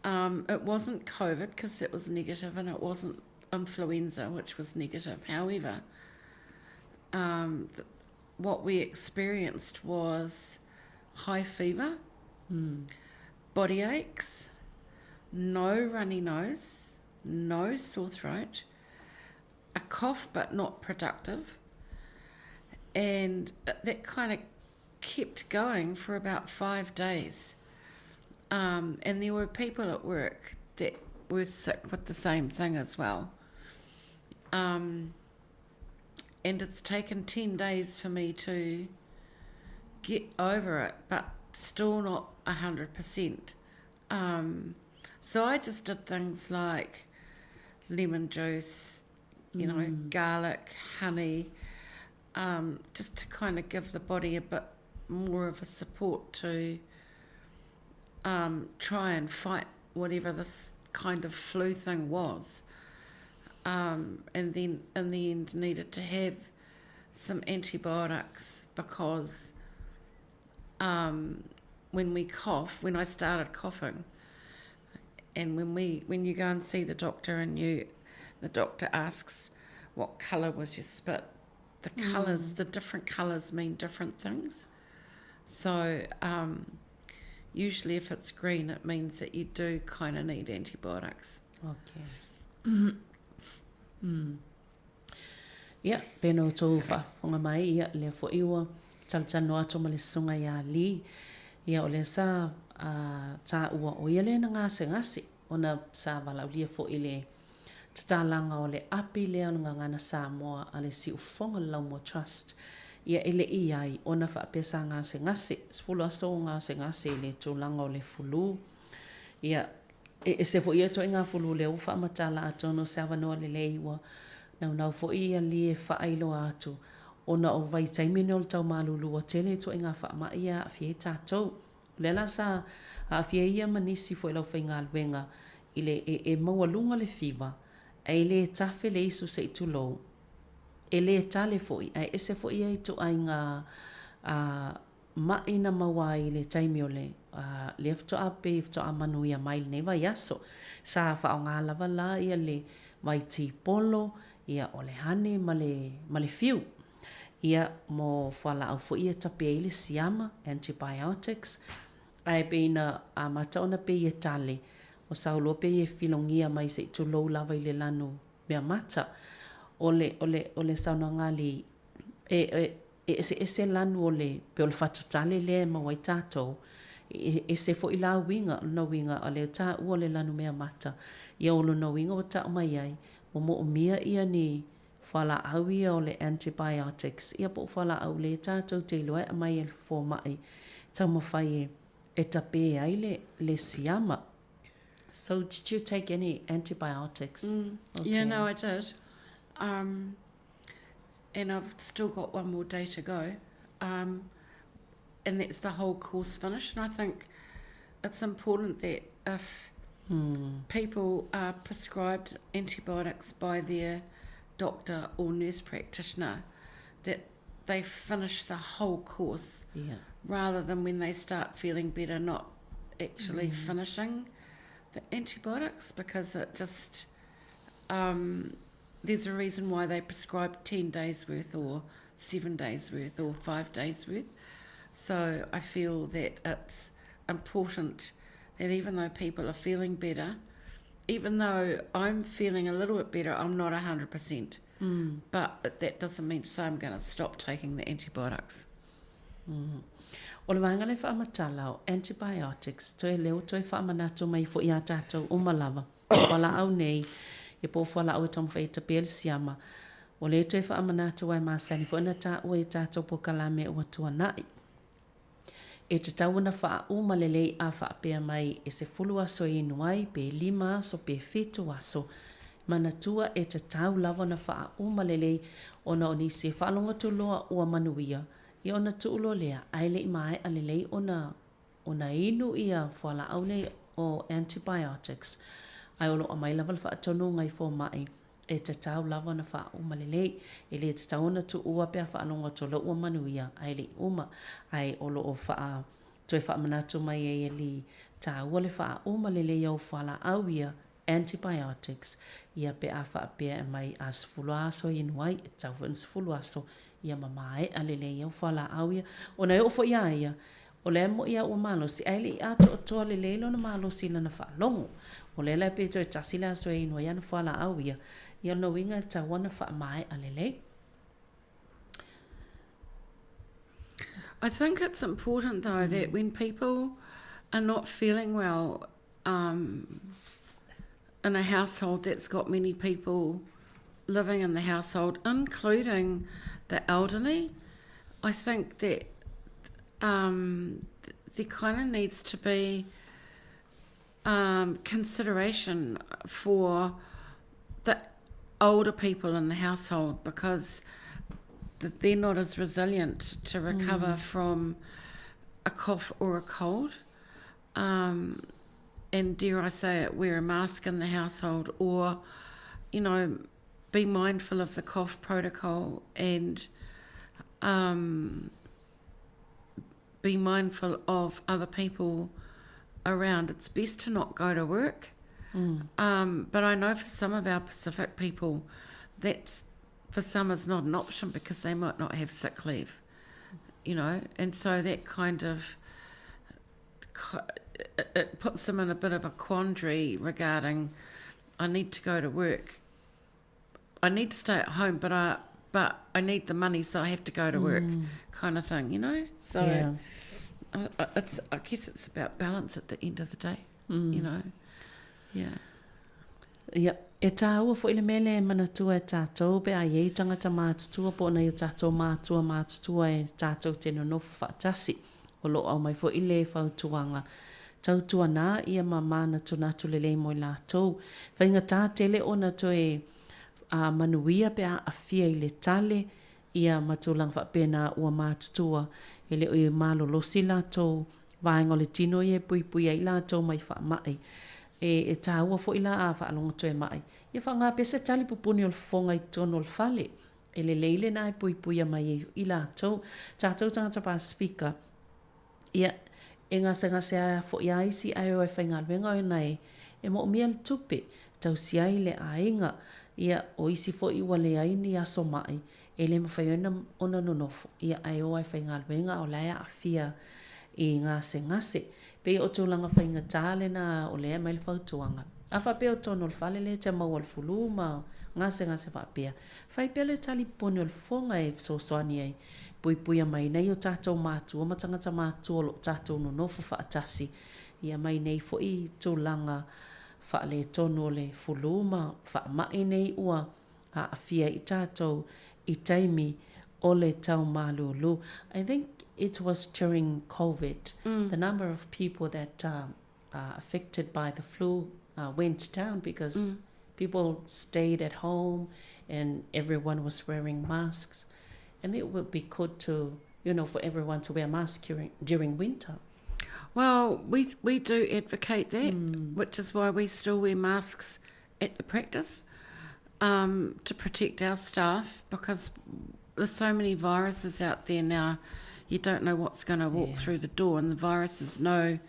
Speaker 16: It wasn't COVID because it was negative, and it wasn't influenza, which was negative. However, what we experienced was high fever, body aches, no runny nose, no sore throat, a cough but not productive, and that kind of kept going for about 5 days. And there were people at work that were sick with the same thing as well. And it's taken 10 days for me to get over it, but still not 100%. So I just did things like lemon juice, you know, garlic, honey, just to kind of give the body a bit more of a support to try and fight whatever this kind of flu thing was. And then in the end needed to have some antibiotics because when I started coughing, and when you go and see the doctor and the doctor asks what colour was your spit, the colours, the different colours mean different things. So usually if it's green, it means that you do kind of need antibiotics.
Speaker 3: Okay. Ia, pena o tō whaafonga mai, ia, lea fo iwa, taltano ato ma le sunga ia li, ia o le sa tā ua o ia le na ngase, ona sa walau lia fo ile tatalanga o le api lea o ngana Samoa a le si ufonga Laumo Trust, ia ele iai, ona whaapesa ngase, sfulu aso ngase le tūlanga o le fulu, ia, e se fo ia to inga fulu le ufa matala ato no sa wanoa le leiwa, nau fo ia li e whaailo atu, ona o vai taimine o tau malulu o tele to inga wha ma ia a fie tātou. Lela sa a fie ia manisi fo ilau whainga alwenga, ile e maua lunga le fiwa, e le tafe le isu se itu lou, e le tale fo i, e se fo ia i to ainga ma ina maua i le taimi o le, le fto ape, fto amanu ia mai le neva yaso, sa wha o ngā lava la ia le mai ti polo, ia o le hane ma le fiu. Ia mo whala au fo ia tape e le siama, antibiotics, ai peina a mataona pe ia tale, o saulo pe ia filongia mai se tu lou lava i le lanu mea mata, o le sauna ngali, e se lanu o le pe o le fatu tale le ma wai tātou, e se fo i la winga, no winga, o le tā ua le lanu mea mata, ia o no winga o tā mai ai, o mo o mia ia ni whala au ia o le antibiotics, ia po whala au le tātou te loe a mai e fo mai, tau mawhai e tape ai le siama. So did you take any antibiotics?
Speaker 16: Okay. Yeah, no, I did. And I've still got one more day to go. And that's the whole course finished. And I think it's important that if people are prescribed antibiotics by their doctor or nurse practitioner, that they finish the whole course, rather than when they start feeling better not actually finishing the antibiotics, because it just there's a reason why they prescribe 10 days worth or 7 days worth or 5 days worth. So I feel that it's important that even though people are feeling better, even though I'm feeling a little bit better, I'm not 100%. But that doesn't mean to say I'm going to stop taking the antibiotics.
Speaker 3: O le wanga le whaamatala o antibiotics, toi leo toi whaamanatu mai fo ia tātou umalawa. Wala au nei, e po wala au e tom whaita pēle siama. O le toi whaamanatu wai māsani fo ina tā ua e tātou po kalame ua tua nai. E te tauana wha umalelei a whaapea mai e se fulu aso e inuai, pe 5 aso, pe 7 aso. Manatua e te tau lava na wha umalelei ona o nisi e whalonga tu loa ua manuia. I ona tu ulo lea, aile i mai alelei ona inu ia whala au nei o antibiotics. Ai olo a mai lava wha atonu ngai fo mai e te tau lava na wha umalelei. E le te tau na tu ua pia whalonga tu loa ua manuia, aile uma. Ai olo o wha, toi wha manatu mai e li ta ua le wha uma le le au whala au ia antibiotics ia pe a wha pia e mai a sifulu aso inuai e tau whan sifulu aso ia mamae a le le au whala au ia o na eofo ia o le mo ia o malo si aile i ato o toa le leilo na malo si lana wha longo o le lai pe toi tasila aso e inuai ana whala au ia no winga ta wana wha mai a le le.
Speaker 16: I think it's important though that when people are not feeling well in a household that's got many people living in the household, including the elderly, I think that there kind of needs to be consideration for the older people in the household because they're not as resilient to recover from a cough or a cold. And dare I say it, wear a mask in the household or, be mindful of the cough protocol and be mindful of other people around. It's best to not go to work. But I know for some of our Pacific people, that's for some is not an option because they might not have sick leave, and so that kind of it puts them in a bit of a quandary regarding I need to go to work, I need to stay at home, but I need the money, so I have to go to work, kind of thing, So I guess it's about balance at the end of the day, Yeah.
Speaker 3: Ia, e tā ua fo ile mele e manatua e tātou pe a iei tangata mātutua po na i o tātou mātutua e tātou tēnō nofu whaatasi o lo au mai fo ile e whautuanga. Tautua nā ia mamana tunatu lelei mo i lātou. Whainga tā tele o na to e manuia pe a awhia i le tale ia matulang whapena ua mātutua ele o i malo losi lātou vaenga le tino i e pui ai lātou mai whaamai. E tā ua fo ila a whaalonga toe mai. Ia wha ngā pesa tali pupuni o whonga i tono o whale. E le leile nā e pui mai e ila tau. Tātou tangata pā speaker. Ia e ngase a fo ia isi ai o e whainga alwenga o nei. E mo mia le tupe. Tau si ai le ainga. Ia o isi fo iwa le aini aso mai. E le mawhaiona ona nonofo. Ia ai o e whainga alwenga o laia a fia i ngase. Pe o tūlanga whainga tāle na o lea mai le whautuanga. A wha pe o tono le whale le te mau al fulu ma ngase whapea. Whai pe le tali poni o le whonga e sosoani ai. Pui mai nei o tātou mātua, ma tangata mātua lo tātou no nofo whaatasi. Ia mai nei fo i tūlanga whaale tono le fulu ma whaamai nei ua a awhia i tātou i taimi o le tau mālulu. I think it was during COVID. The number of people that are affected by the flu went down because people stayed at home and everyone was wearing masks. And it would be good to, for everyone to wear masks during winter.
Speaker 16: Well, we do advocate that, which is why we still wear masks at the practice to protect our staff because there's so many viruses out there now. You don't know what's going to walk through the door, and the viruses know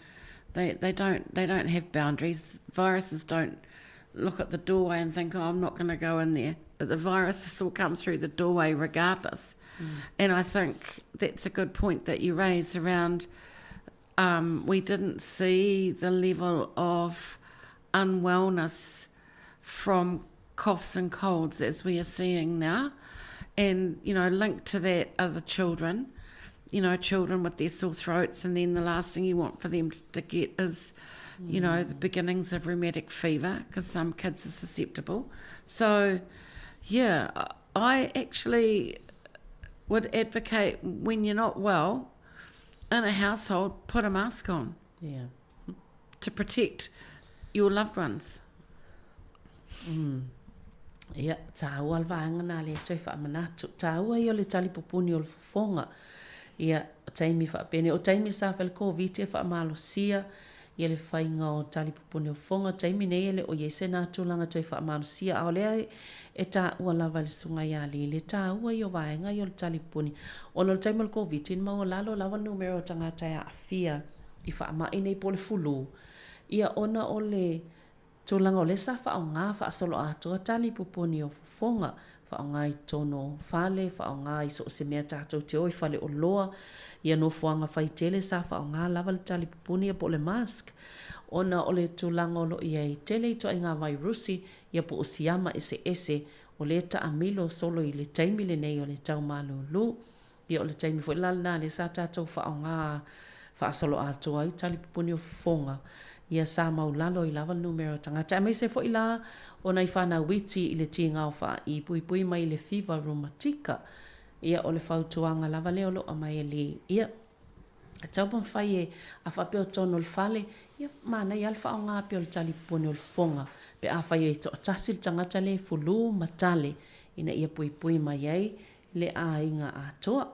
Speaker 16: they don't have boundaries. Viruses don't look at the doorway and think, I'm not going to go in there. But the viruses will come through the doorway regardless. And I think that's a good point that you raise around we didn't see the level of unwellness from coughs and colds as we are seeing now. And, linked to that are the children. Children with their sore throats, and then the last thing you want for them to get is, the beginnings of rheumatic fever, because some kids are susceptible. So, yeah, I actually would advocate when you're not well in a household, put a mask on.
Speaker 3: Yeah.
Speaker 16: To protect your loved ones.
Speaker 3: Ia, tā ua alvaanga nā le toi whaamanatu. Tā ua i o le tali pupuni o le whonga. Ia, o taimi whaapene. O taimi sa whale COVID e whaamalo sia. Ia le whainga o tali pupuni o whonga. Taimi nei ele o iese nā tūlanga toi whaamalo sia. Ao lea e tā ua lava le sunga ia li. Le tā ua i o vaenga i o le tali pupuni. O no le taimi o le COVID in mao lalo lava numero o tangata ia awhia i whaamai nei po le fulu. Ia ona o le tūlanga o le sa whaonga whaasolo atua tali puponi o fonga. Whaonga i tono whale, whaonga i so se mea tātou te oi whale o loa. Ia no fuanga whai tele sa whaonga lava le tali puponi po le mask. Ona o le tūlanga o lo ia i tele i toa inga vairusi, ia po o siama ese o le ta amilo solo i le taimi le nei o le tau malulu. Ia o le taimi fo ilalna le sa tātou whaonga whaasolo atua i tali puponi o fonga. Ia sa maulalo i lava numero tangata. A mai se fo ila o nei whana witi i le tinga o wha i pui mai le fiva rumatika. Ia o le whautuanga lava leo lo a mai e li. Ia tau pon whai e a whapeo tono le whale. Ia mana i alfa o ngā peo le tali puponi o le fonga. Pe a whai e to tasil tangata le fulu matale. Ina ia pui mai ei le a inga a toa.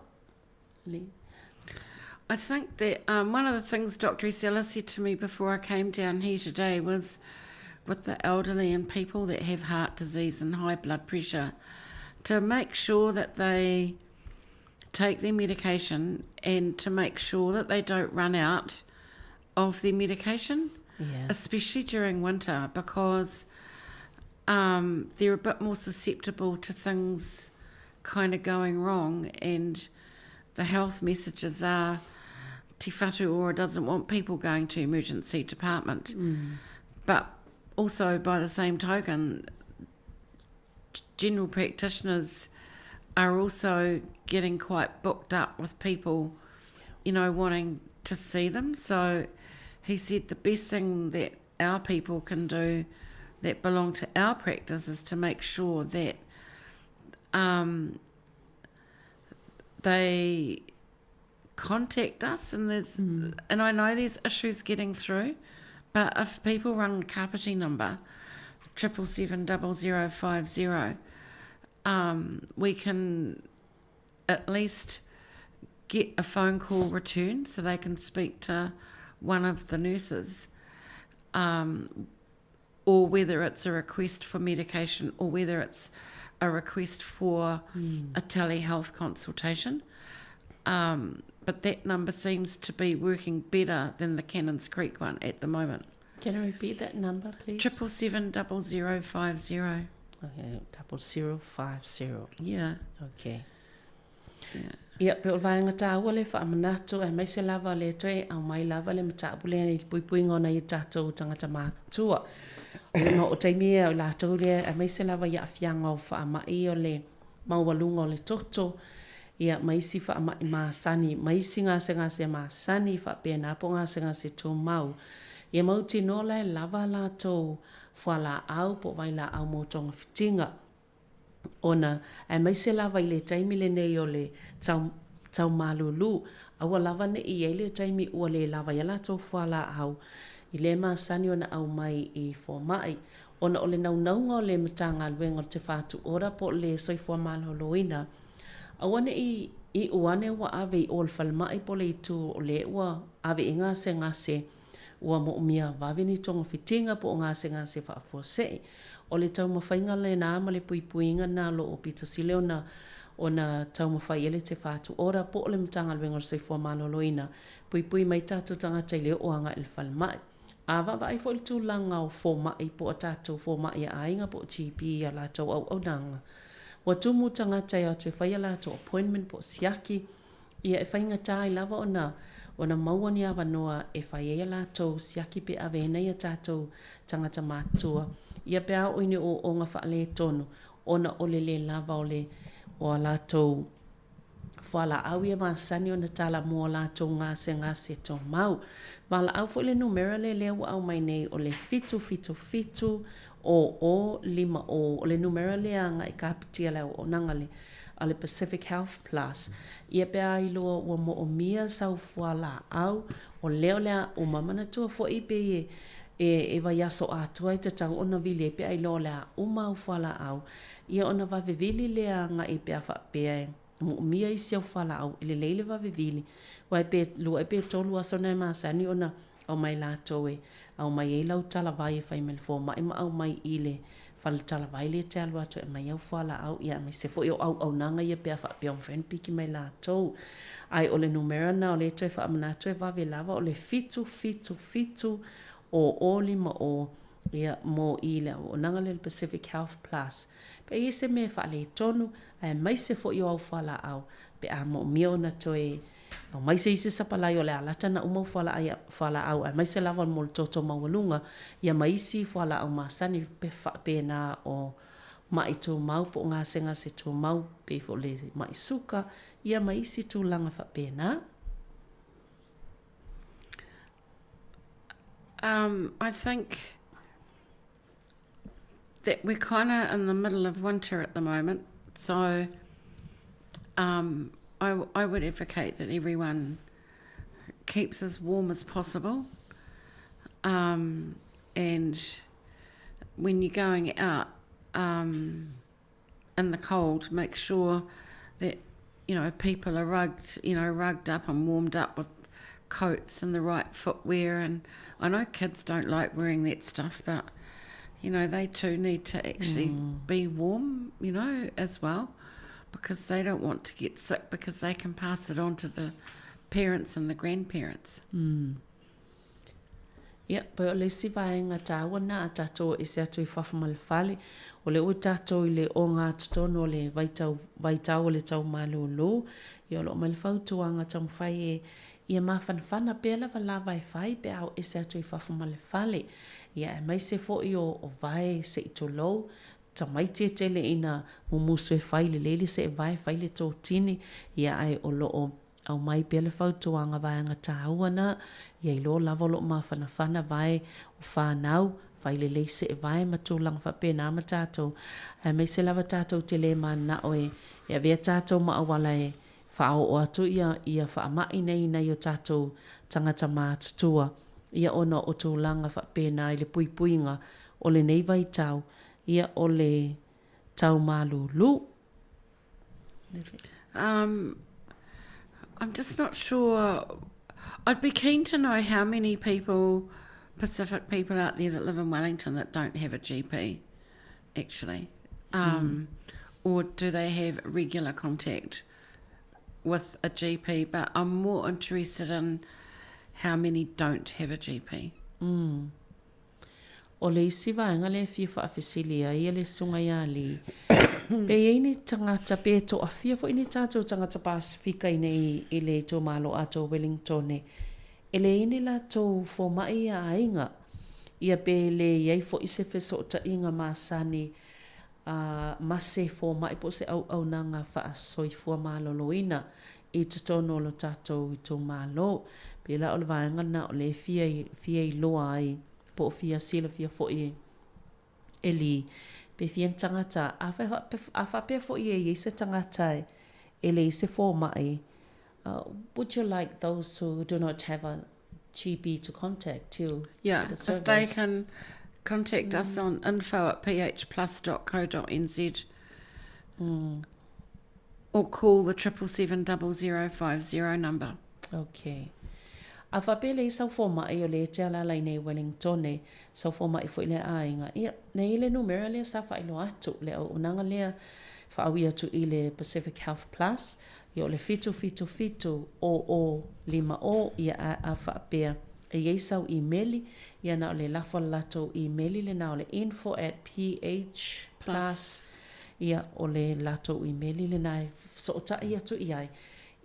Speaker 16: I think that one of the things Dr. Isella said to me before I came down here today was with the elderly and people that have heart disease and high blood pressure, to make sure that they take their medication and to make sure that they don't run out of their medication, especially during winter, because they're a bit more susceptible to things kind of going wrong, and the health messages are Te Whatu Ora doesn't want people going to emergency department. But also by the same token, general practitioners are also getting quite booked up with people, you know, wanting to see them. So he said the best thing that our people can do that belong to our practice is to make sure that they contact us, and there's and I know there's issues getting through, but if people run Kapiti number 7770050, we can at least get a phone call returned so they can speak to one of the nurses, or whether it's a request for medication or whether it's a request for a telehealth consultation. But that number seems to be working better than the Cannons Creek one at the moment.
Speaker 3: Can I repeat that number, please?
Speaker 16: 7770050.
Speaker 3: Okay, 0050.
Speaker 16: Yeah.
Speaker 3: Okay. Ia, pe o vaenga tāua le whaamanato e mai se lava le toe au mai lava le matapule ni pui ngona i tātou tangata mātua. O no o taimia o lātou le e mai se lava ia awhianga o whaamai o le maualunga o le toto. Ia maisi whaamai māsani, maisi ngā se māsani whapena po ngā se tō mau. Ia mauti no le lava lātou whala au po vai la au mō tonga whitinga. Ona, e mai se lava i le taimi le nei o le tau malulu. Awa lava ne i le taimi ua le lava i lātou whala au. I le māsani ona au mai i fōmai. Ona o le naunaunga o le matanga luenga o te whātu ora po le soifua maloloina. Awane i uane wa ave i ol falmai po le itu o le ua ave i ngase ua mo umia vavini tonga fitinga po ngase whaafosei. O le tau mawhainga le nā ma le puipuinga nā lo o pito sileo na o na tau mawhai ele te whātu ora po o le matanga luenga o soifua maloloina. Puipui mai tātou tangata i leo o anga il falmai. Awa vai fo il tūlanga o fōmai po a tātou fōmai a ainga po GP a lātou au nanga. Wa tumu tangata ia te whaia lātou appointment po siaki. Ia e whainga tā i lava o na maua ni awa noa e whaia lātou siaki pe avena ia tātou tangata mātua. Ia pe au ine o onga whaale tonu. Ona ole le lava o le o a lātou whala au ia māsani o na tala mua lātou ngase tō mau. Wala au fo le numera le leo au mai nei o le fitu o lima o le numera le anga i kapitia leo o nangale a le Pacific Health Plus. Ia pea i loa ua mo o mia sau whala au o leo lea o mamana tua fo i pe e vai aso atua i te tau ona vili e pea i loa lea o mau whala au. Ia ona vavevili lea nga i pea wha pea mo mia i siau whala au i le leile vavevili. Wa lua e pe tolu aso nei masani ona au mai lātou e au mai e lau tala vai e whai mele fō mai ma au mai i le faletala vai le te alu atu e mai au whala au ia mai se fo i o au nanga ia pia wha pia mwhen piki mai la tau. Ai o le numera na o le toi wha amana toi vawe lava o le fitu o oli ma o ia mo i le o nanga le Pacific Health Plus. Pe i se me wha le tonu ai mai se fo i o au whala au pe a mo mio na toi o mai se isi sapalai o le alata na umau whala au ai mai se lava mo le toto mawalunga ia mai isi whala au masani pe na o mai tō mau po ngā senga se tō mau pe fo le mai suka ia mai isi tō langa wha pe na.
Speaker 16: I think that we're kind of in the middle of winter at the moment, so I would advocate that everyone keeps as warm as possible, and when you're going out in the cold, make sure that people are rugged up and warmed up with coats and the right footwear. And I know kids don't like wearing that stuff, but they too need to actually be warm, as well, because they don't want to get sick, because they can pass it on to the parents and the grandparents.
Speaker 3: Ia, pe o le si vaenga tāwana a tātou e se atu i whawhamalwhale, o le o tātou i le o ngā tatono o le vaitau o le tau malolo, i o lo malwhau tuanga tamu whai e ia mawhanawhana pe lava e whai pe au e se atu i whawhamalwhale. Ia e mai se fo i o vai se i to lou, ta mai te tele ina mumusu e whai le lele se e vai whai le tō tini, ia ai o lo o au mai pele fautuanga vaenga tāuana, ia i lo lava lo mawhanawhana vai o whanau, vai le leise e vai matūlanga whapena ama tātou. Mei se lava tātou te le mana oe, ia vea tātou maawala e whao o atu ia whaamai nei o tātou tangata mātutua, ia ona o tūlanga whapena i le puipuinga o le nei vai tau, ia o le tau malulu.
Speaker 16: I'm just not sure. I'd be keen to know how many Pacific people out there that live in Wellington that don't have a GP, actually. Or do they have regular contact with a GP? But I'm more interested in how many don't have a GP.
Speaker 3: O le isi vaenga le fia whaafesilia ia le sunga ia li. Pe ini tangata pe to a fia fo ini tātou tangata Pasifika i le tō malo ato Wellington e. Ele ini la tō fo mai a inga. Ia pe le iei fo ise feso ta inga masani mase fo mai po se au nanga wha soifua malo loina i tutono lo tātou i tō malo. Pe la o le vaenga na o le fia i loa ai. Po fia sila fia fo i eli pe fia tangata a whapea fo i se tangata ele se fo mai. Would you like those who do not have a GP to contact too?
Speaker 16: Yeah, if they can contact us on info@phplus.co.nz or call the 777-0050 number.
Speaker 3: Okay. A whapele i sau fōma i o le te alalai nei Wellington e, sau fōma i fo i le ainga. Ia, nei le numera lea sa whailo atu, le au unanga lea whaawi atu i le Pacific Health Plus, i o le fitu o lima o ia a whaapea. E iei sau emaili, ia na o le lafo lato emaili le na o le info@phplus, ia o le lato emaili le na so o ta i atu i ai.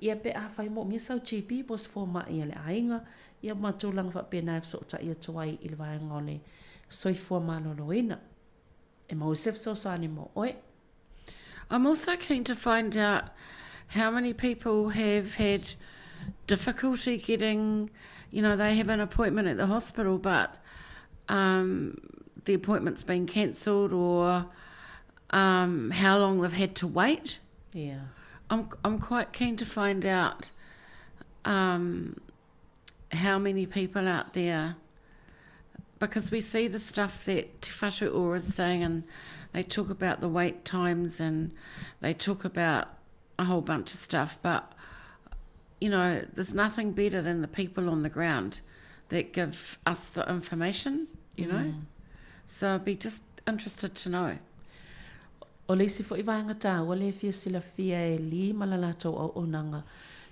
Speaker 3: Ia pe a whai mo, mia sau GP pos fōma i le ainga, ia matūlanga whapena e so ta ia tuai i le vaenga o le soifua maloloina. E mau sef so sani mo oe.
Speaker 16: I'm also keen to find out how many people have had difficulty getting, they have an appointment at the hospital, but the appointment's been cancelled, or how long they've had to wait.
Speaker 3: Yeah.
Speaker 16: I'm quite keen to find out how many people out there, because we see the stuff that Te Whatu Ora is saying, and they talk about the wait times and they talk about a whole bunch of stuff, but there's nothing better than the people on the ground that give us the information, So I'd be just interested to know.
Speaker 3: O le si fo i vaenga tā, o le fia sila fia e li malalato au onanga.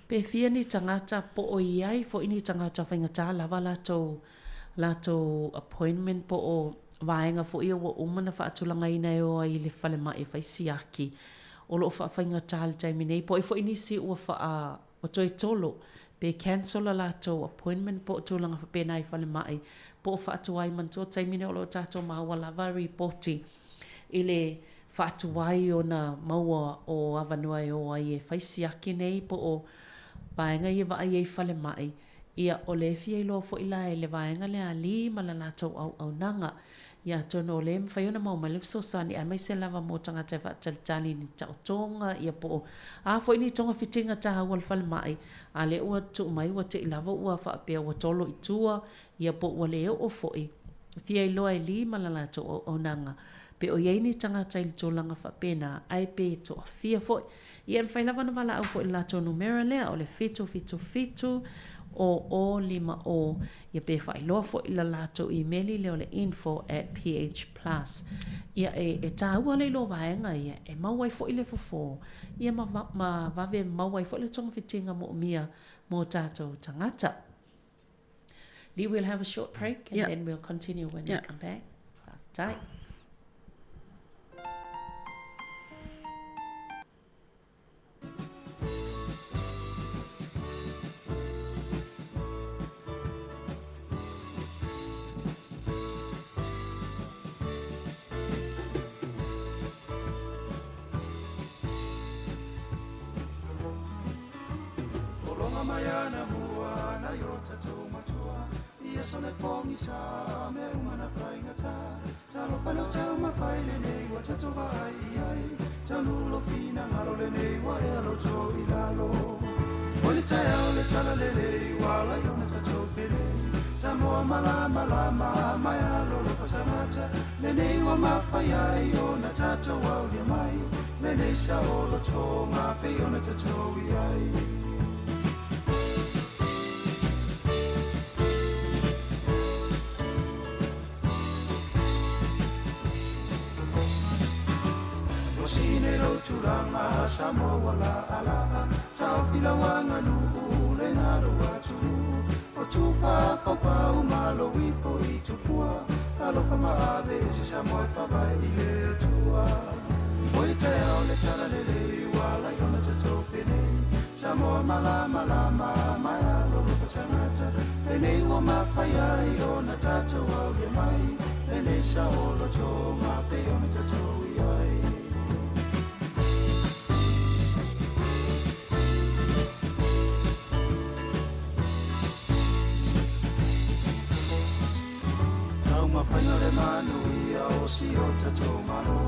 Speaker 3: Pe fia ni tangata po o iai, fo ini tangata whainga tā, lava lato appointment po o vaenga fo ia wa umana wha atulanga ina e o ai le whale mai whai siaki. O lo wha whainga tā le taimi nei, po i fo ini si ua wha o toi tolo, pe cancel a lato appointment po o tūlanga wha pēnā i whale mai, po o wha atuai mantua taimi nei o lo tātou maua lava reporti i le whaatuai o na maua o awanua e o ai e whaisiaki nei po o vaenga i wa ai e whale mai. Ia o le fia i loa fo ila e le vaenga le a li ma la nātou au nanga. Ia tono o le mwhaiona mau ma le fsosani a mai se lava mo tangata e whaatalitani ni tau tonga. Ia po o a fo ini tonga fitinga taha ua le whale mai. A le ua tu mai ua te ilava ua whaapea ua tolo i tua. Ia po ua le o fo i. Fia i loa e li ma la nātou au nanga. Pe o iei ni tangata i tōlanga whapena ai pe to a fia foi. Ia mwhailava na wala au fo i lato numera lea o le fitu o lima o. Ia pe whailoa fo i la lato emaili leo le info@phplus. Ia e tāua le lo vaenga ia e mauai fo i le fofo. Ia ma vave mauai fo i le tonga fitinga mo mia mo tātou tangata. Lee, we'll have a short break and then we'll continue when we come back. Tai.
Speaker 15: Mayana mua na yota to matua ia sole pongi sa me umana fainga ta talo falo tau ma faile nei wa tato vai ai talo fina ngalo le nei wa elo to ilalo oli tau le tala le nei wa la yona tato pele samo malama mai alo lo pasamata le nei wa ma fai ai ona tato wa le mai le nei sa o lo to ma pe ona tato ai Turanga Samoa la ala tau fila wanga nu le na lo watu o tufa papa o malo i fo i tupua talo fa ma ave si Samoa fa vai le tua o le tau le tala le wala yona tato pene Samoa malama mai alo lo pasanata le nei wa ma fai ai ona tato au le mai le nei sa o lo to ma pe ona tato ai Whainga le manu ia o si o tatou mano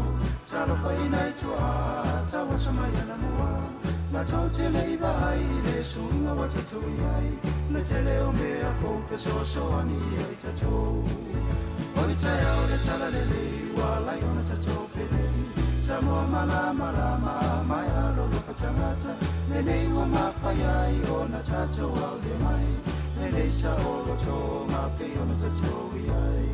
Speaker 15: Taro whainai tua, tawa samayana mua La tau te leiva ai, le suinga wa tatou iai Le te leo mea fōwhi so ani ai tatou O le tai au le tala le leiwa, lai ona tatou pele Samoa malama, mai alo lo whatangata Le leiwa mawhai ai, ona tatou au le mai Le leisa o lo tō, ma pe ona tatou iai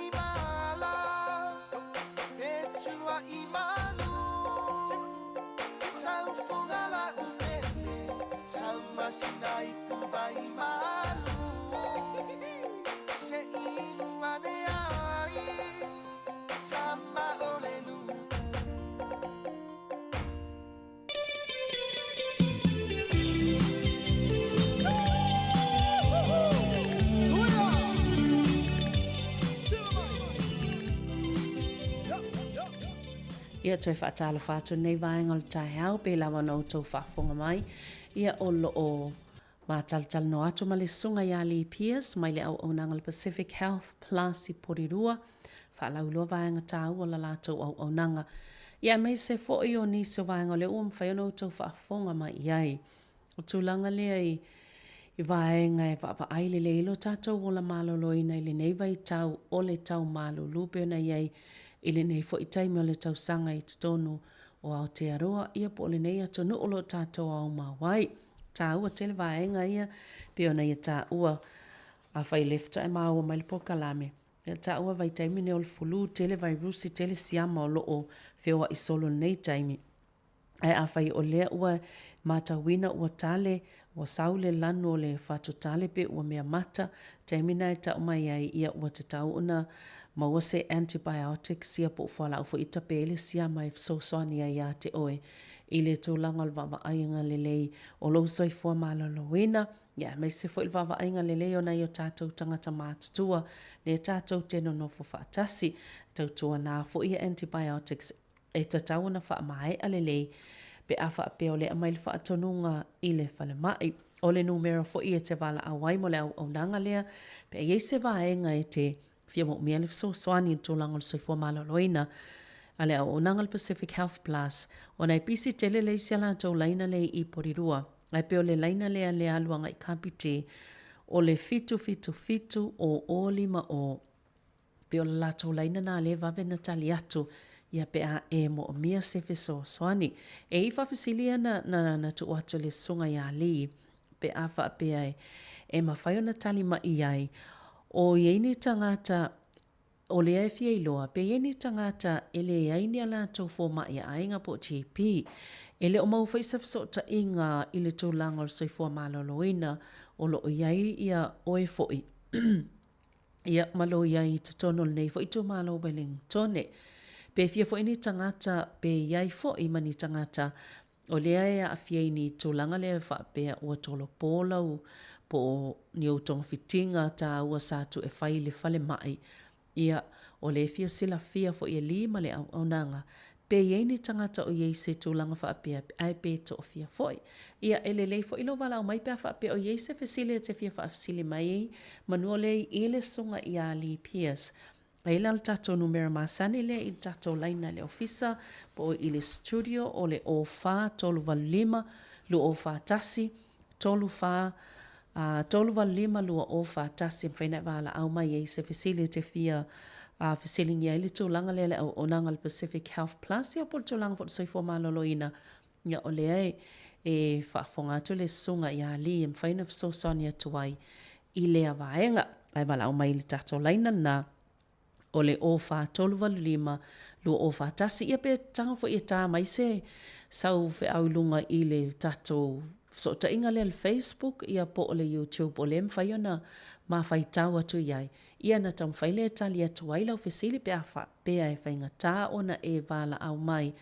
Speaker 15: imala e tua imanu sau fungala umele sau masina ipu vai malu se inu ane ai sama olenu
Speaker 3: Ia toi whaatala whātua nei vaenga le tai hau, pe lawa no tau whaafonga mai. Ia olo o mātaltal no atu ma le sunga ia li Pierce, mai le au aunanga le Pacific Health Plus i Porirua. Whaalauloa vaenga tāu o la lātou au aunanga. Ia mei se fo i o nisi o vaenga le ua mwhai ono tau whaafonga mai iai. O tūlanga lea i vaenga e whaapa aile le ilo tātou o la maloloina i le neiva i tau o le tau malo lupe na iai ile nei fo i taimi o le tausanga i tonu o Aotearoa ia po le nei atonu o lo tātou au mawai. Tā ua tele vaenga ia pe ona ia tā ua a whai lefta e maua mai le pokalame. Ia tā ua vai taimi ne o le fulu tele vai rusi tele siama o lo o whioa i solo nei taimi. Ai a whai o lea ua matawina ua tale ua saule lanu o le whatu tale pe ua mea mata taimi nai ta umai ai ia ua te tau una maua se antibiotics ia po whala ufo ita pele sia mai sosoani ai a te oe i le tūlanga le vava ainga lelei o lo soi fua maloloina ia mai se fo il vava ainga lelei o nei o tātou tangata mātutua le tātou teno no fo whaatasi tautua nā fo ia antibiotics e ta tauna wha mai a lelei pe a wha pe o le amai le wha atonunga i le whale mai o le numero fo ia te wala a wai mo le au nanga lea pe e se vaenga e te fia mo mea le so soani tūlanga le soifua maloloina a le au nanga le Pacific Health Plus o nei pisi tele le isia lātou laina le i Porirua ai pe o le laina lea le aluanga i kapite o le fitu o olima o pe o le lātou laina na le vave na tali atu ia pe a e mo mea sefe so soani e i whawhisilia na tu atu le sunga ia li pe a wha pe ai e mawhai o na tali ma i ai o ieni tangata o le ai fia iloa, pe ieni tangata ele ieni ala tau fo mai a inga po GP. Ele o mau whaisaf so ta inga ili tau langol soi fua maloloina o lo iai ia oe foi. Ia malo iai ta tonol nei fo itu malo beling tone. Pe fia fo ini tangata pe iai fo imani tangata o le ai a fia ini tau langa le fa pe ua tolo polau po ni o tong fitinga ta ua satu e whai le whale mai. Ia o le fia sila fia fo ia lima le au nanga. Pe ieni tangata o iei se tūlanga wha apea ai pe to o fia foi. Ia ele lei fo ilo wala o mai pia wha apea o iei se fesile te fia wha afsili mai ei. Manua lei ele sunga i a li Pierce. Eila le tato numera masani le i tato laina le ofisa po i le studio o le o wha tolu valima lu o wha tasi tolu wha tolu valima lua o wha tasi mwhaina wala au mai ei se fesile te fia fesilingi ai le tūlanga lele au onanga le Pacific Health Plus ia po tūlanga fo soifua maloloina ia o le ai e whaafonga atu le sunga ia li e mwhaina fsosoni atu ai i lea vaenga ai wala au mai le tato laina na o le o wha tolu valima lua o wha tasi ia pe tanga fo ia tā mai se sau fe au lunga i le tato so ta inga le Facebook ia po le YouTube o le mwhai ona ma whai tau atu iai. Ia na tam whai le tali atu ai lau fesili pe a pea e whainga tā ona e wala au mai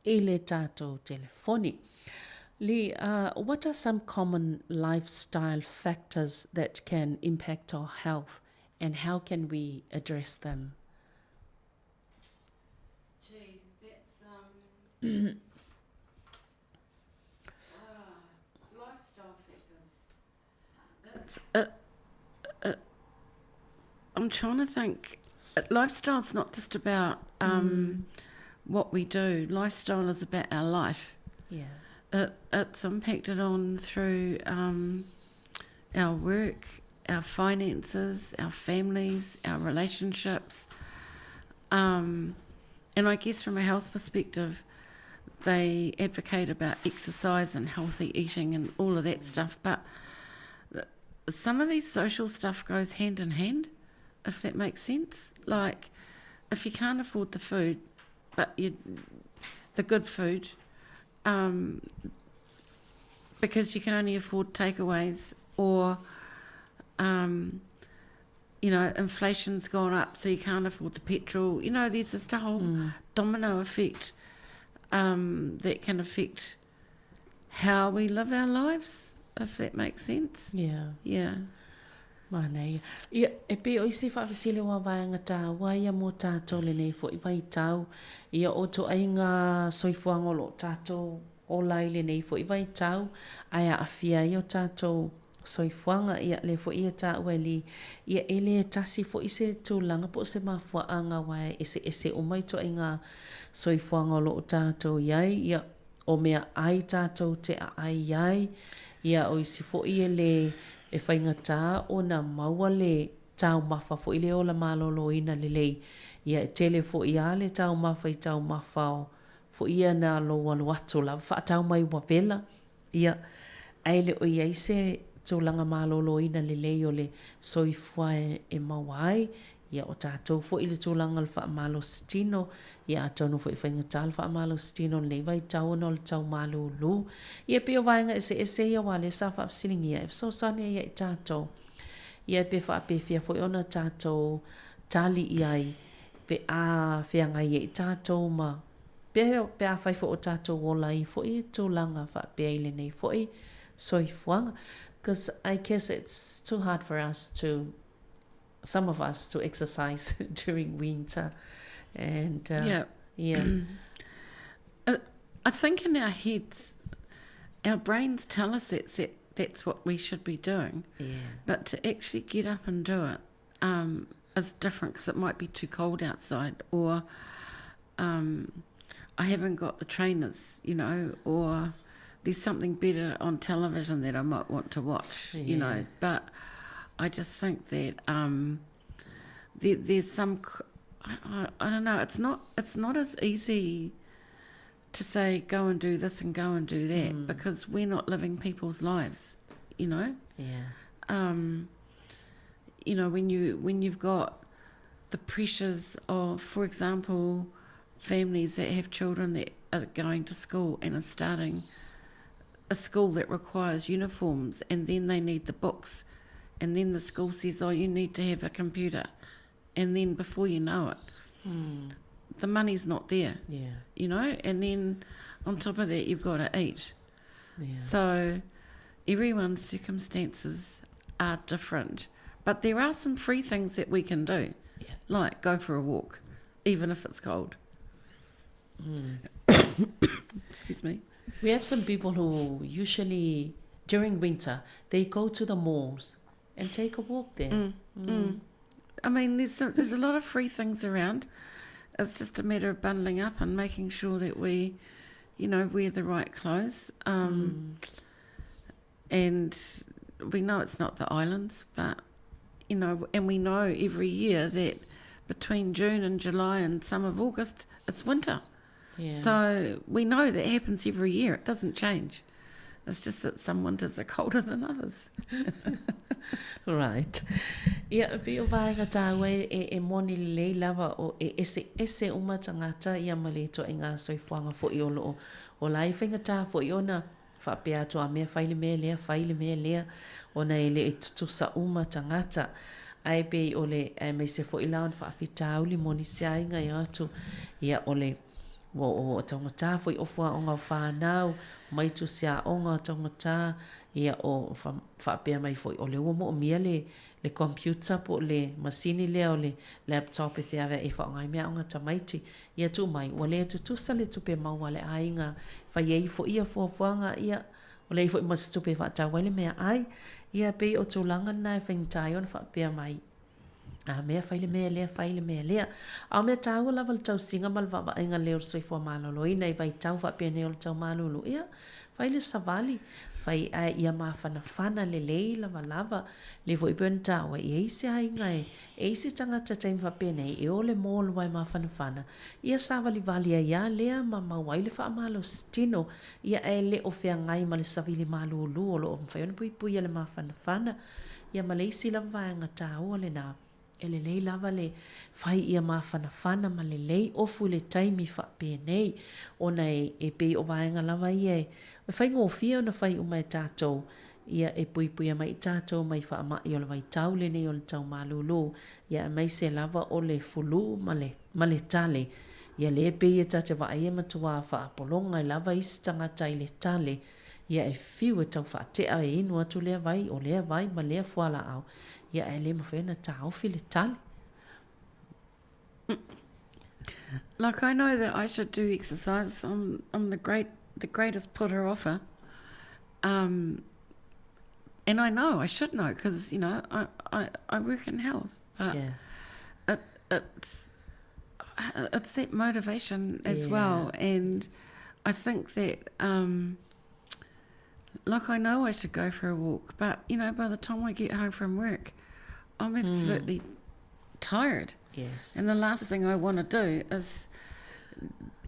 Speaker 3: i le tātou telefoni. Li, what are some common lifestyle factors that can impact our health and how can we address them?
Speaker 16: Gee, that's lifestyle factors. I'm trying to think. Lifestyle's not just about what we do. Lifestyle is about our life.
Speaker 3: Yeah.
Speaker 16: It's impacted on through our work, our finances, our families, our relationships. And I guess from a health perspective, they advocate about exercise and healthy eating and all of that stuff. But some of these social stuff goes hand in hand, if that makes sense. Like, if you can't afford the food, but the good food, because you can only afford takeaways, or you know, inflation's gone up, so you can't afford the petrol. You know, there's just a whole domino effect that can affect how we live our lives, if that makes sense. Yeah.
Speaker 3: Mana ia e pe o isi whawhisile wa vaianga tā waia mō tātou le nei fo I vai tau ia o to ainga soifuanga lo tātou o lai le nei fo I vai tau aia awhia I o tātou soifuanga ia le fo ia tā ueli ia ele tasi fo ise tūlanga po se mafua anga wae ese o mai to ainga soifuanga lo tātou iai ia o mea ai tātou te ai iai ia o isi fo ia le e whaingata o na maua le tau mawha fo I le o la malolo ina le lei. Ia e tele fo ia le tau mawha I tau mawha o fo ia na lo walu atu la wha tau mai wapela. Ia aile o ia ise tūlanga malolo ina le lei o le soifua e mawai. Ia o tātou fo I le tūlanga le wha malo stino. Ia atau no fo I whaingata le wha malo stino le vai tau no le tau malolo. Ia pe o vainga ese ia wale sa wha apsilingi ia. E so sane ia I tātou. Ia pe wha apefia fo I ona tātou tali iai. Pe a whianga ia I tātou ma. Pe a whai fo o tātou wola I fo I tūlanga wha pe aile nei fo I soifuanga. Because I guess it's too hard for us to, some of us, to exercise during winter. And yeah.
Speaker 16: I think in our heads, our brains tell us that's what we should be doing.
Speaker 3: Yeah.
Speaker 16: But to actually get up and do it is different, because it might be too cold outside, or I haven't got the trainers, you know, or there's something better on television that I might want to watch, you know. But I just think that there's some, I don't know, it's not as easy to say go and do this and go and do that, because we're not living people's lives, you know. You know, when you've got the pressures of, for example, families that have children that are going to school and are starting a school that requires uniforms, and then they need the books, and then the school says, oh, you need to have a computer, and then before you know it, the money's not there, you know, and then on top of that you've got to eat. So everyone's circumstances are different, but there are some free things that we can do, like go for a walk, even if it's cold. Excuse me.
Speaker 3: We have some people who usually, during winter, they go to the malls and take a walk there.
Speaker 16: I mean, there's a lot of free things around. It's just a matter of bundling up and making sure that we, you know, wear the right clothes. And we know it's not the islands, but, you know, and we know every year that between June and July and some of August, it's winter. So we know that happens every year. It doesn't change. It's just that some winters are colder than others.
Speaker 3: Right. Ia pe o vaenga tāwe e moni le lava o ese uma tangata ia male to inga soifuanga fo I olo o lai whenga tā fo I ona whapea to a mea whaile mea lea ona ele e tutusa uma tangata. Ai pe ole me se fo I laun whaafita uli moni sia inga I atu ia ole o tangata fo I ofua o ngā whanau mai tu sia o ngā tangata ia o whapea mai fo I ole ua mo o mia le computer po le masini lea o le laptop e thea e whaongai mea o ngā tamaiti ia tu mai o le tutusa le tupe maua le ainga whaiei fo ia fuafuanga ia o le fo I masu tupe whaatawai le mea ai ia pe o tūlanga nai whaintai on whapea mai a mea whaile mea lea a mea tāua lava le tau singa malwa wa inga leo soifua malolo ina I vai tau whapea neo le tau malolo ia whaile savali whai a ia mawhana le lei lava le vo I buen tāua I eise hainga e eise tangata taim whapea nei e o le mōlu wai mawhana ia savali vali a ia lea ma mawai le wha malo stino ia e le o whea ngai ma le savili malolo o lo o mwhaione pui le mawhana ia ma leisi lava vaenga tāua le nā e le lei lava le fai ia mawhanawhana ma le lei ofu le taimi whapēnei ona e pei o vaenga lava ia e whai ngō fia ona whai umai tātou ia e pui pui mai tātou mai wha i o le vai tau le nei o le tau malulu ia mai se lava o le fulu ma le tale ia le pei e tate wa aia matua wha apolonga i lava isi tangata i le tale ia e fiu e tau wha te a e inu atu lea vai o lea vai ma lea fuala au ia e le mawhena ta ofi le tale.
Speaker 16: Like I know that I should do exercise. I'm the greatest putter offer. And I know, I should know, because, you know, I work in health. But it's that motivation as well. And I think that, like I know I should go for a walk, but, you know, by the time I get home from work, I'm absolutely tired.
Speaker 3: Yes.
Speaker 16: And the last thing I want to do is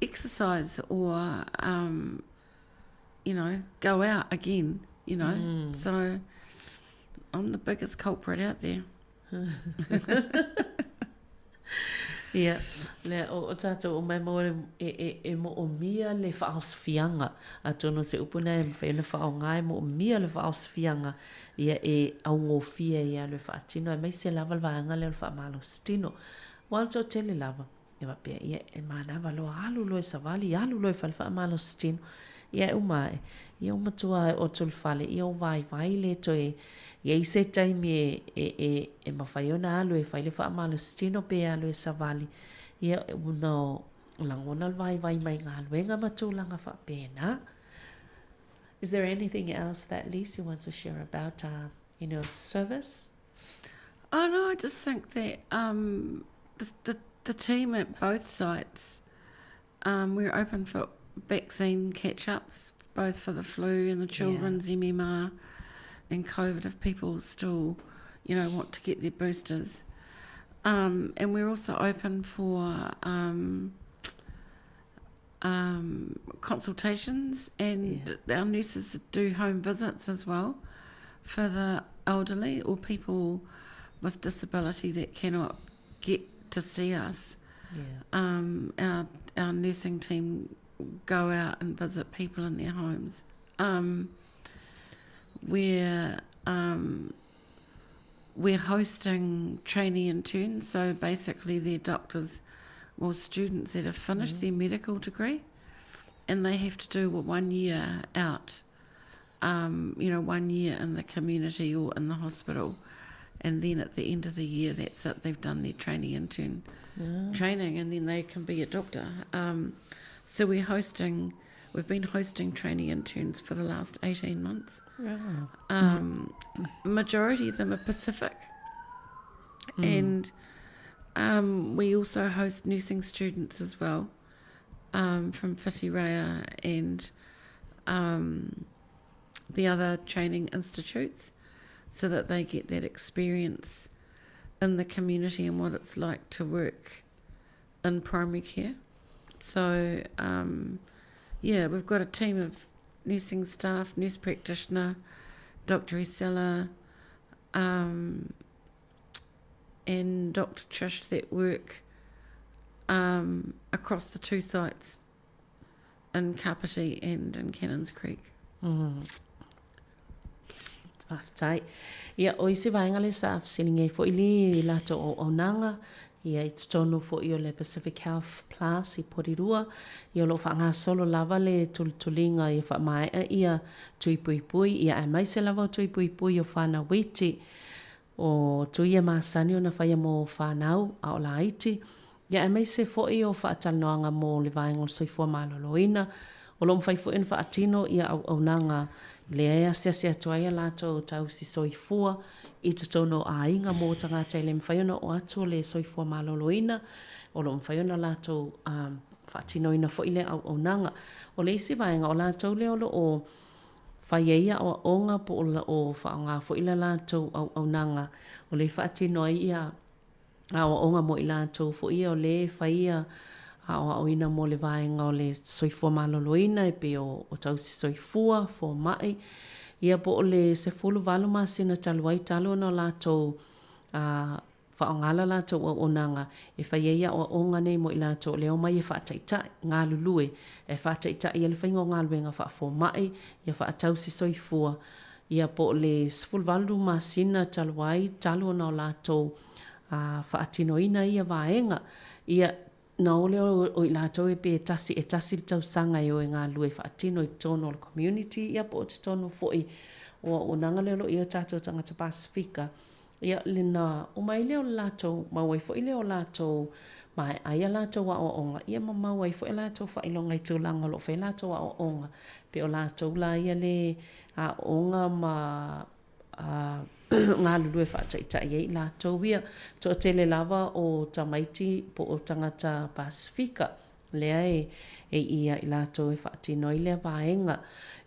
Speaker 16: exercise or, you know, go out again, you know. So I'm the biggest culprit out there.
Speaker 3: Ia, le o tātou o mai maore e mo o mia le whaosfianga a tono se upuna e mwhai le whao ngai mo o mia le whaosfianga ia e au ngō fia ia le whaatino e mai se lava le vaanga le wha malo stino walto tele lava e wapea ia e manawa loa alu loe savali alu loe wha malo stino ia e umae ia umatua e o tolu whale ia o vai le to ia i se taimi e mawhaiona alu e whaile wha amalo stino pe alu e savali ia una langona vai mai ngā luenga matulanga wha pēna. Is there anything else that Lisa wants to share about service?
Speaker 16: Oh no, I just think that the team at both sites, we're open for vaccine catch-ups, both for the flu and the children's MMR and COVID if people still, you know, want to get their boosters. And we're also open for consultations, and our nurses do home visits as well for the elderly or people with disability that cannot get to see us. Our nursing team go out and visit people in their homes. We're hosting trainee interns, so basically they're doctors or students that have finished their medical degree and they have to do 1 year out, 1 year in the community or in the hospital, and then at the end of the year, that's it, they've done their trainee intern training and then they can be a doctor. So we've been hosting trainee interns for the last 18 months. Majority of them are Pacific. And we also host nursing students as well from Whitireia and the other training institutes, so that they get that experience in the community and what it's like to work in primary care. So, we've got a team of nursing staff, nurse practitioner, Dr. Isella, and Dr. Trish that work across the two sites in Kapiti and in Cannons Creek.
Speaker 3: Tai. Ia o isi vaenga le sa afsilinga fo ili lato o nanga. Ia i tonu fo i o le Pacific Health Plus i Porirua. Ia lo whaanga solo lava le tulinga i wha mai ia tui pui pui. Ia e mai se lava tui pui pui o whana witi. O tui e maasani o na whaia mo whanau a o la iti. Ia e mai se fo i o whaatanoanga mo le vaenga o soifua maloloina. O lo mwhai fo in whaatino ia au nanga le ea sia tuaia lato tau si soifua i te tono a inga mō tangata i le mwhaiona o atu le soifua maloloina o lo mwhaiona lato whaatinoina fo ile au nanga. O le isi vaenga o lato le olo o whaieia o onga po o whaonga fo ile lato au nanga. O le whaatinoia o onga mo i lato fo ia o le whaia o ina mo le vaenga o le soifua maloloina e pe o tau si soifua fo mai. Ia po o le se fulu valu masina taluai talo na lato whaongala lātou o onanga e whaiea o onga nei mo i lātou leo mai e whaataita ngā lulue e whaataita i le whaingo ngā luenga whaafo mai ia whaatau si soifua ia po le spulvalu masina taluai talu o nao lātou whaatino ina ia vaenga ia na ole o i lātou e pe e tasi le tau sanga e o e ngā lue whaatino i tono o le community ia po te tono foi o nanga leo ia tātou tangata Pasifika ia lina o mai leo lātou mawai foi leo lātou mai aia lātou wa o onga ia mawai foi lātou whailonga i tūlanga lo whai lātou wa o onga pe o lātou la ia le a onga ma ngā lulu e whaataita i lātou ia to tele lava o tamaiti po o tangata Pasifika lea e ia i lātou e whaatino i lea vaenga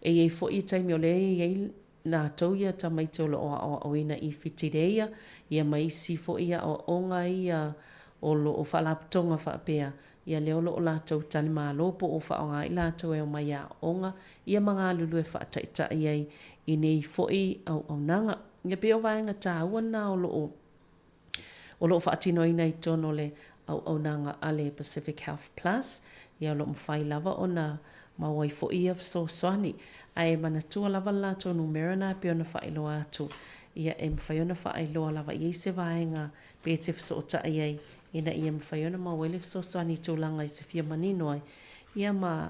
Speaker 3: e foi taimi o lea i lātou ia tamaiti o lo o ina i whitireia ia maisi foi ia o onga ia o lo o whalaputonga whaapea ia leo lo o lātou tali mālopo o whaonga i lātou e o mai a onga ia mga lulu e whaataita i nei foi au nanga ia pe o vaenga tāua nā o lo whaatino i nei tono le au nanga ale Pacific Health Plus ia lo mwhai lava o na mawai fo ia so swani ai manatua lava lātou numerana pe ona whailoa atu ia e mwhai ona whailoa lava i se vaenga pe te fsota ai ina ia mwhai ona mawele so swani tūlanga i se fia manino ai ia ma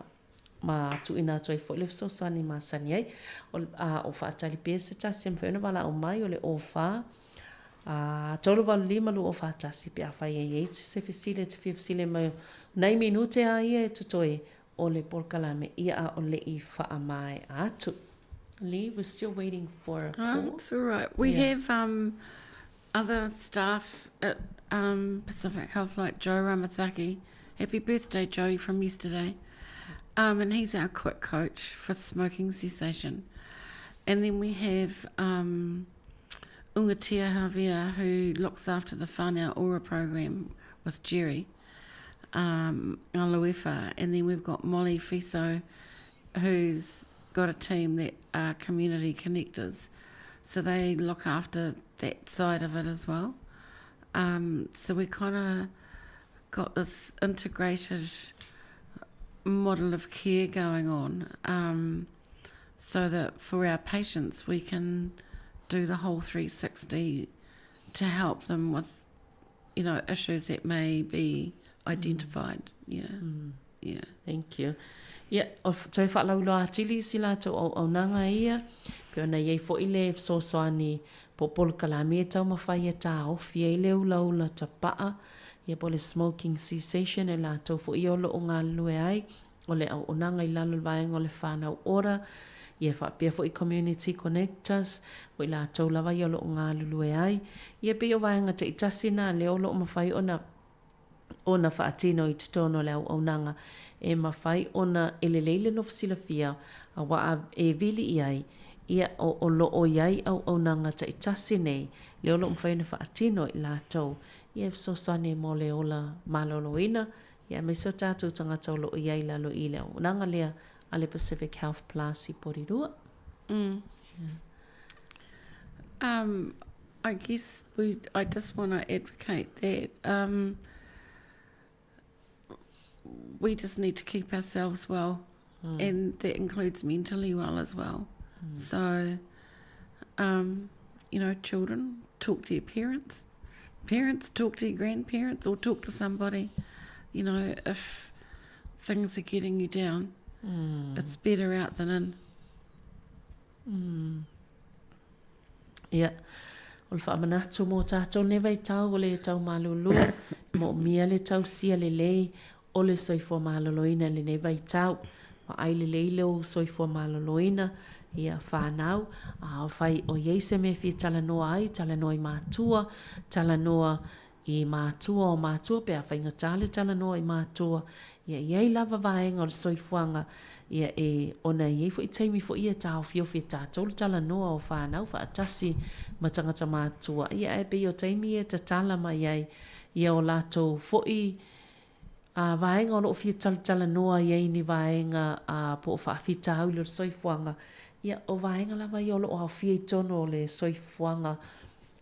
Speaker 3: tu ina toi fo le so swani ma sani ai o whaatali pe se tasi mwhai ona wala o mai o le ofa tolu walu lima lu o whaatasi pe a whai e se fisile te fisile mai nei minute a ia e tutoe o le polkalame ia a o le I wha mai atu. Lee, we're still waiting for a call.
Speaker 16: It's all right. We have other staff at Pacific Health like Joe Ramathaki. Happy birthday, Joey, from yesterday. And he's our quick coach for smoking cessation. And then we have Ungatia Havia, who looks after the Whānau Ora program with Jerry. Aluefa, and then we've got Molly Fiso, who's got a team that are community connectors, so they look after that side of it as well. So we kind of got this integrated model of care going on, so that for our patients we can do the whole 360 to help them with, issues that may be identified. Yeah.
Speaker 3: Thank you. Yeah, of toi whaalau loa atili si lātou au nanga ia, pe ona iei fo i le so soani po polkalame e tau mawhai e tā ofi e le ula ta paa, ia po le smoking cessation e lātou fo i olo o ngā lue ai, o le au nanga i lalo vaenga o le whānau ora, ia whapea fo i community connectors, o i lātou lawa i olo o ngā lue ai, ia pe o vaenga te itasina le olo o mawhai ona whaatino i te tono le au nanga, e mawhai ona eleleile no fasilafia a waa e vili i ai ia o lo o iai au nanga ta itasi nei le olo mwhai na whaatino i lātou ia fsosane mo le ola maloloina ia me so tātou tangata o lo o iai lalo i le au nanga lea ale Pacific Health Plus I Porirua.
Speaker 16: I guess I just want to advocate that we just need to keep ourselves well, and that includes mentally well as well. So, children, talk to your parents. Parents, talk to your grandparents, or talk to somebody. If things are getting you down, it's better out than in.
Speaker 3: Yeah. O le whaamanatu mō tātou newei tau o le tau malulua, mō mia le tau sia le lei, o le soifua maloloina le newei tau, ma ai le lei leo soifua maloloina, ia whānau, o whai o yeise me fi talanoa ai, talanoa I mātua, talanoa I mātua o mātua, pia whainga tāle talanoa I mātua, ia iei lava vaenga o le soifuanga, ia ona iei fo I teimi fo ia tāo fiofi tātou le talanoa o whānau, whaatasi matangata mātua, ia pe o teimi ta tala mai iei, ia o lātou fo vaenga o lo fia talanoa iei ni vaenga po whaafita au le soifuanga, ia o vaenga lava I o lo o fia I tono o le soifuanga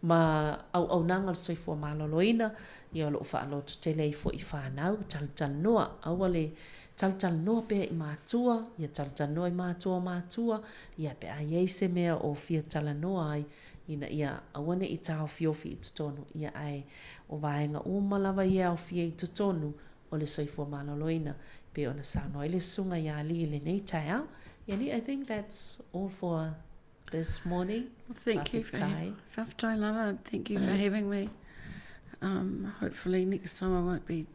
Speaker 3: ma au nanga le soifua maloloina ia lo whaaloto tele i fo i whanau tal noa awale tal noa pe i mātua ia tal noa i mātua ia pe a iei se mea o fia tala noa ai ina ia awane i tau fiofi i tutonu ia ai o vaenga umalawa ia o fia i tutonu o le soifua maloloina pe ona saunoa i le sunga ia li le nei tai au I think that's all for this morning.
Speaker 16: Well, thank you for Whaftai Lava. Thank you for having me. Hopefully next time I won't be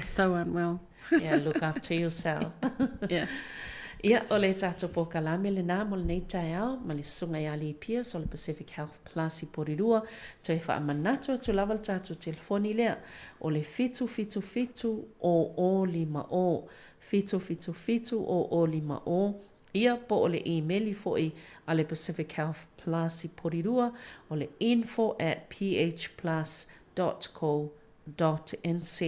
Speaker 16: so unwell.
Speaker 3: Yeah, look after yourself.
Speaker 16: Yeah.
Speaker 3: Ia o le tātou po kalame le nā mo le nei tai au ma le sunga ia li pia so le Pacific Health Plus I porirua toi wha amanato tu lava le tātou telefoni lea o le fitu o lima o fitu o lima o ia po o le email I foi a le Pacific Health Plus I porirua o le info@phplus.co.nz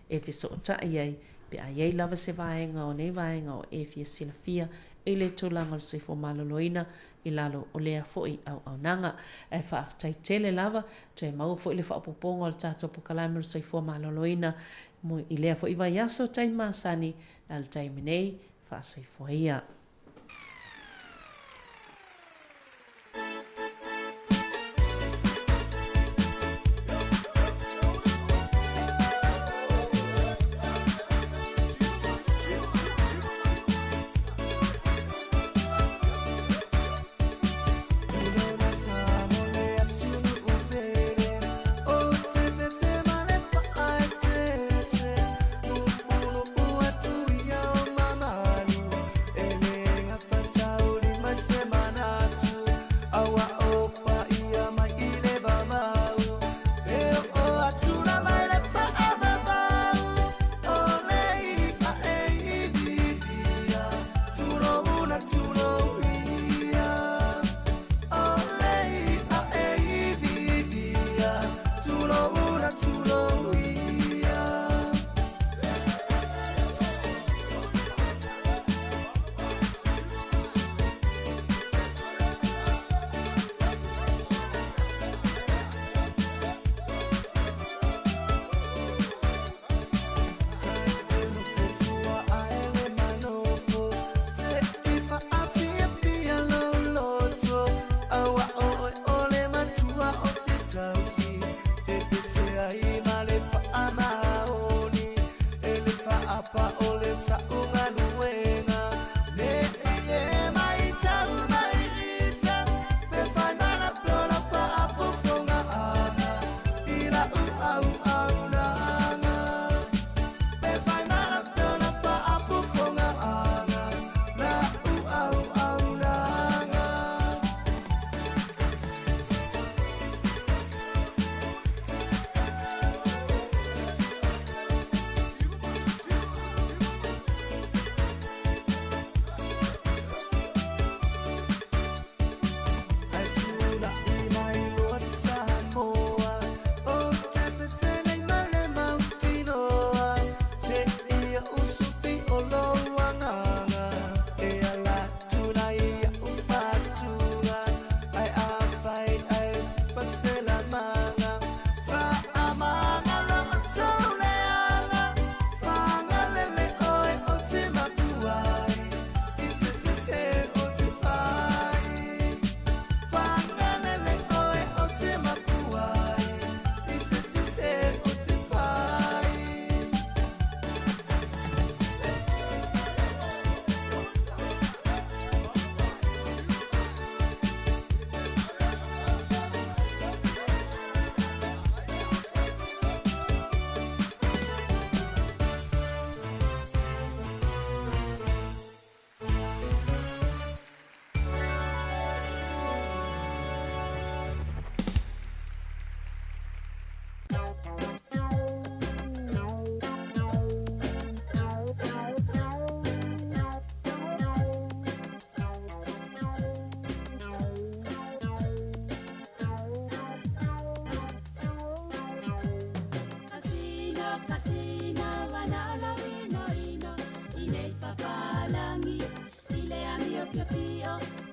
Speaker 3: e fiso o tai ai pe a iei lava se vaenga o nei vaenga o e fia sila fia e le tūlanga o soifo maloloina I lalo o lea foi au nanga e whaaftai tele lava to e mau foi le whaapoponga o le tātou pokalaime o soifo maloloina mo I lea foi vai aso tai masani al tai minei wha soifo ia.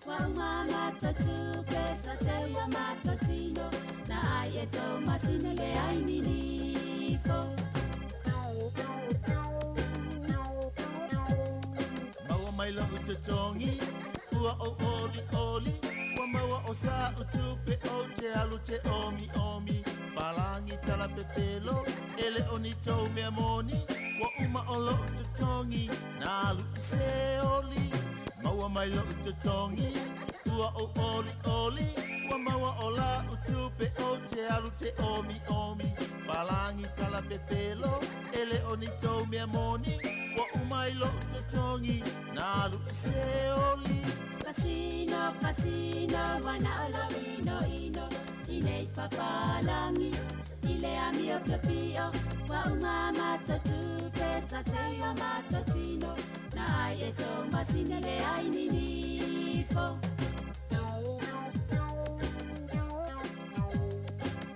Speaker 14: wa umama tatu pesa te yo matotino na ai e tau masine le ai nini fo.
Speaker 17: Maua mai la utotongi, ua o oli oli, wa maua o sa utupe o te alu te omi omi, palangi tala pepelo, ele oni tau mea moni, wa uma o lo utotongi, na alu se oli. Maua mai la utotongi, ua o oli oli, wa maua o la utupe o te alu te omi omi, palangi tala pepelo, ele oni tau mea moni, wa umai lo utotongi, na alu se oli.
Speaker 14: Casino, casino, wana olo ino ino, inei papalangi, ile amio pio pio, wa umama totu pesa te yo matotino, na ai e to masine le ai nini fo.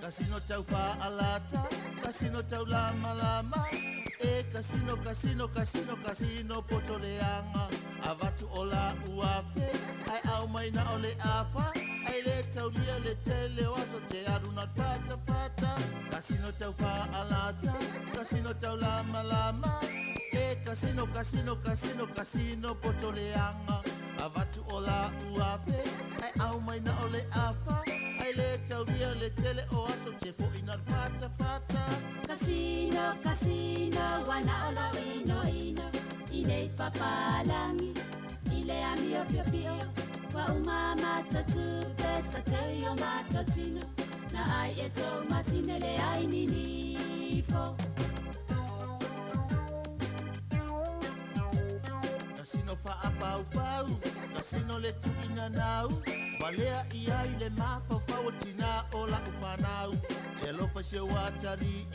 Speaker 17: Casino tau fa alata, casino tau lama lama, e casino, casino, casino, casino potoleanga, avatu ola uafe, ai au mai na ole afa, ai le tau lia le tele waso te aruna fata fata, casino tau fa alata, casino tau lama lama, e casino, casino, casino, casino potoleanga, avatu ola uafe, ai au mai na ole afa, ai le tau lia le tele o aso te fo ina fata fata.
Speaker 14: Casino, casino, wana olo ino ino, inei papalangi, ile amio pio pio, wa umama totu pesa te yo matotino, na ai e to masine le ai nini fo.
Speaker 17: Casino fa apau pau, casino le tu ina nau, valea ia ile mafa fawatina ola ufanau, elo fa se watari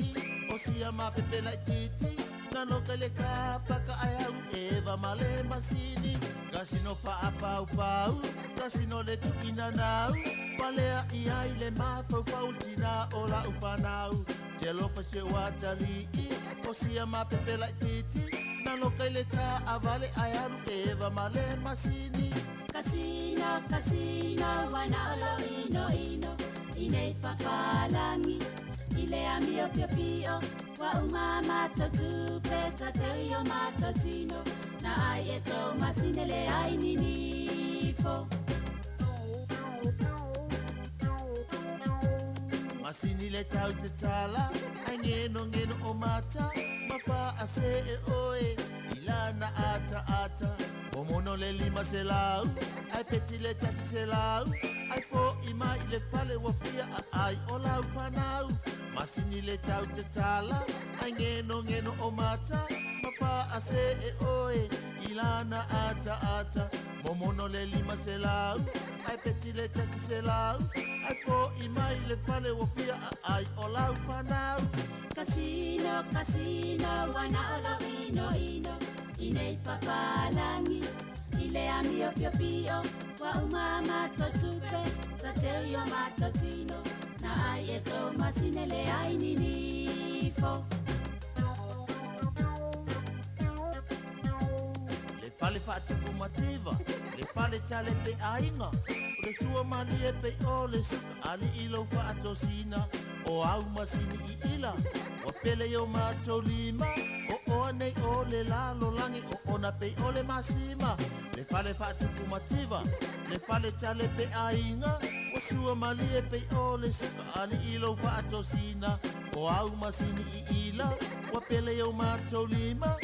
Speaker 17: o sia ma pepe la titi, na no kele ka paka ai eva male masini, casino fa apau pau, casino le tu ina nau, valea ia ile mafa fawatina ola ufanau, elo fa se watari o sia ma pepe la titi, na no kele ka avale ai eva male masini.
Speaker 14: Casino, casino, wana olo ino ino, inei papalangi, ile amio pio pio, wa umama totu pesa te yo matotino, na ai e to masine le ai nini fo.
Speaker 17: Masini le tau te tala, ai ngeno o mata, mapa ase e oe, ilana ata ata, o mono le lima se lau, ai peti le tasi se lau, ai fo ima i le fale wafia a ai o lau whanau. Masini le tau te tala, ai ngeno o mata, mapa ase e oe, ilana ata ata, o mono le lima se lau, ai peti le tasi se lau, ai fo ima i le fale wafia a ai o lau whanau.
Speaker 14: Casino, casino, wana olo ino ino, inei papalangi, ile amio pio pio, wa umama totupe, sa te yo matotino, na ai e to masine le ai nini fo.
Speaker 17: Le fale fa tupu mativa, le fale tale pe ainga, le tua mani e pe o le suka ali ilo fa atosina, o au masini i ila, o pele yo mato lima, o nei o le lalo langi, o ona pe o le masima, le fale fa tupu mativa, le fale tale pe ainga, o sua mali e pe o le suka ali ilo fa atosina, o au masini i ila, o pele yo mato lima,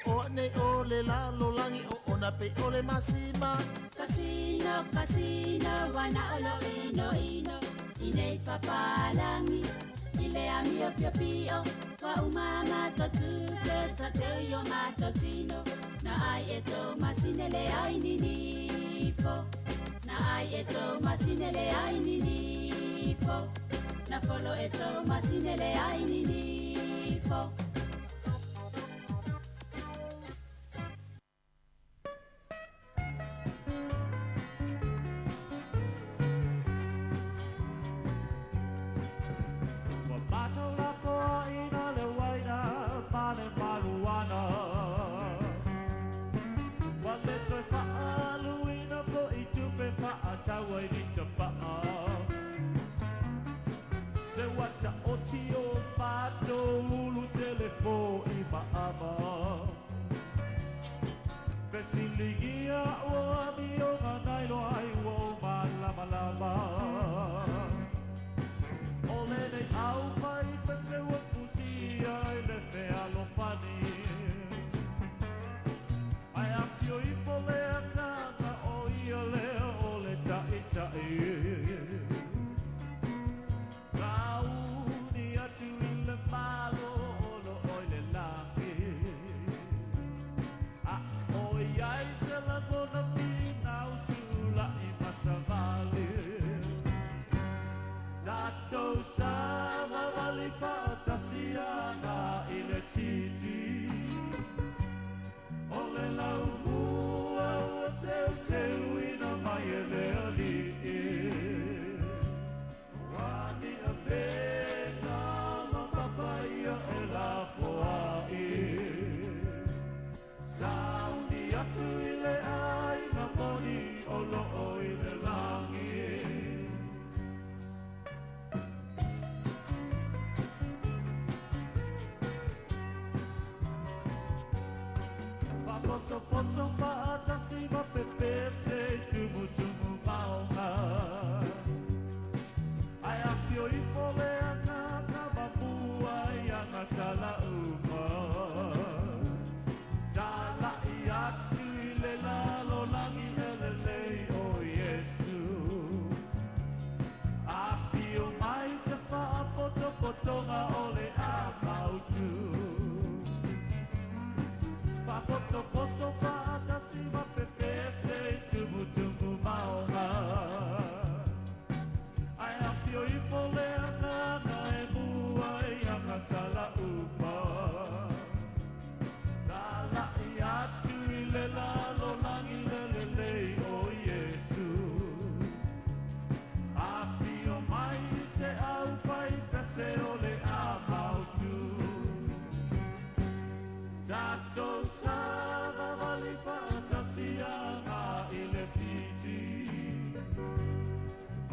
Speaker 17: o nei o le lalo langi, o ona pe o le masima.
Speaker 14: Casino, casino, wana olo ino ino, inei papalangi, ile amio pio pio, wa umama totu pesa te yo matotino, na ai e to masine le ai nini fo, na ai e to masine le ai nini fo, na folo e to masine le ai nini fo.
Speaker 18: Wale toi pa aluina po i tupe pa
Speaker 15: poto paatasi mapepese tumu maonga. Ai apio ifole anga kamapua yang asala uma. Jala iatu ile lalo langi elele o Yesu. Apio mai sepa poto potonga ole amautu. Poto poto paatasi mapepese tumu maonga. Ai apio ifole anga e mua yang asala uma. Tala iatu ile lalo langi lelele o Yesu. Apio mai se au fai pese ole amautu. Tato sada vali fantasianga ile siti.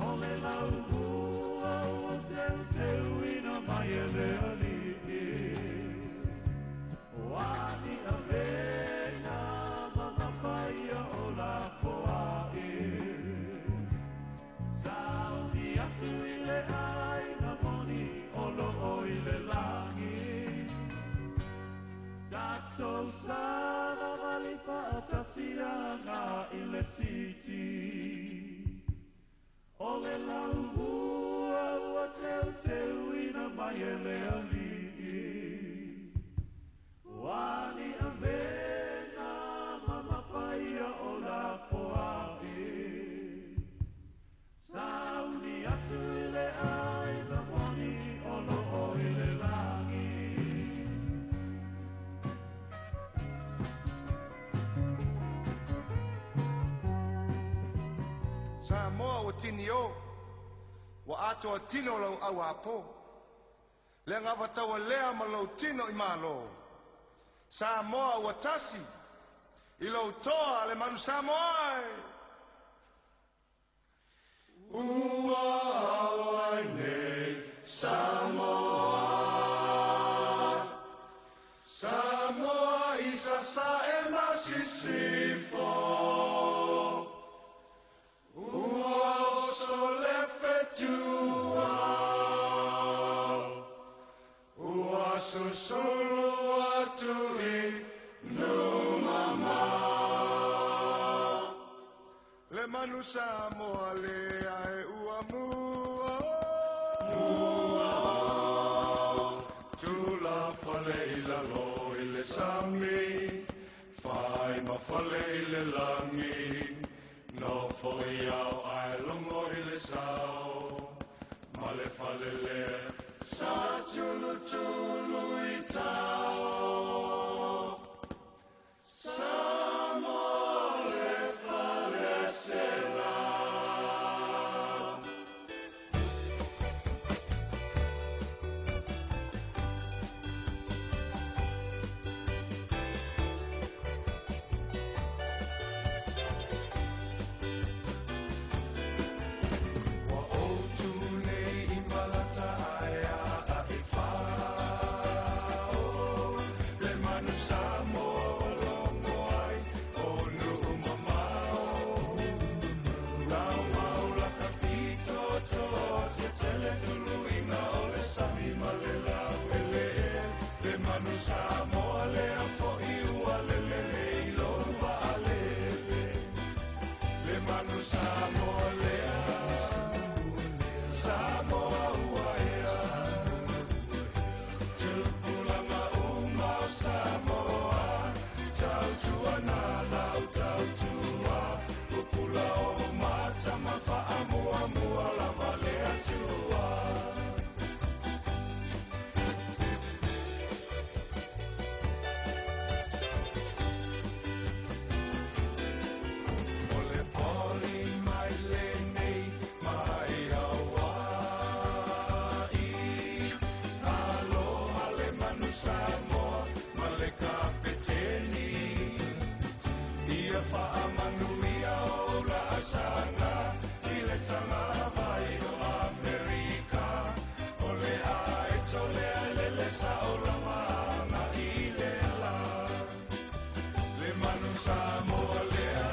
Speaker 15: Ole lau bua o teu ina mai ele ali. Wani avena mama paia o la poae. Saudi atu ile ai na moni olo o ile langi. Tato sana valifa atasianga ile siti. Ole lau bua ua teu ina mai ele ali. Wani avena mama paia o la poae. Saudi atu ile ai na moni olo o ile langi.
Speaker 18: Samoa wa tini o wa ato a tino lau au apo le ngava tawa lea ma lau tino i malo Samoa wa tasi i lau toa le manu Samoa ua awai nei Samoa Samoa isa sa e masisifo Sole fetua Ua susulu atui numama Le manu Samoa le ae ua mua Mua Tula fale ila lo ile sami Fai ma fale ile langi No foi au ai longo ile sao Male fale le Sa chulu chulu i tao Samoa le fale se la Samoa le afo iua le le le ilo vale le manu Samoa le Samoa ua ea tupulanga umau Samoa tau tua na lau tau tua upula o mata mafa amua mua la vale atua Sana ile tanga vai o Amerika ole ai tole le sa o la mana ile la le manu Samoa lea,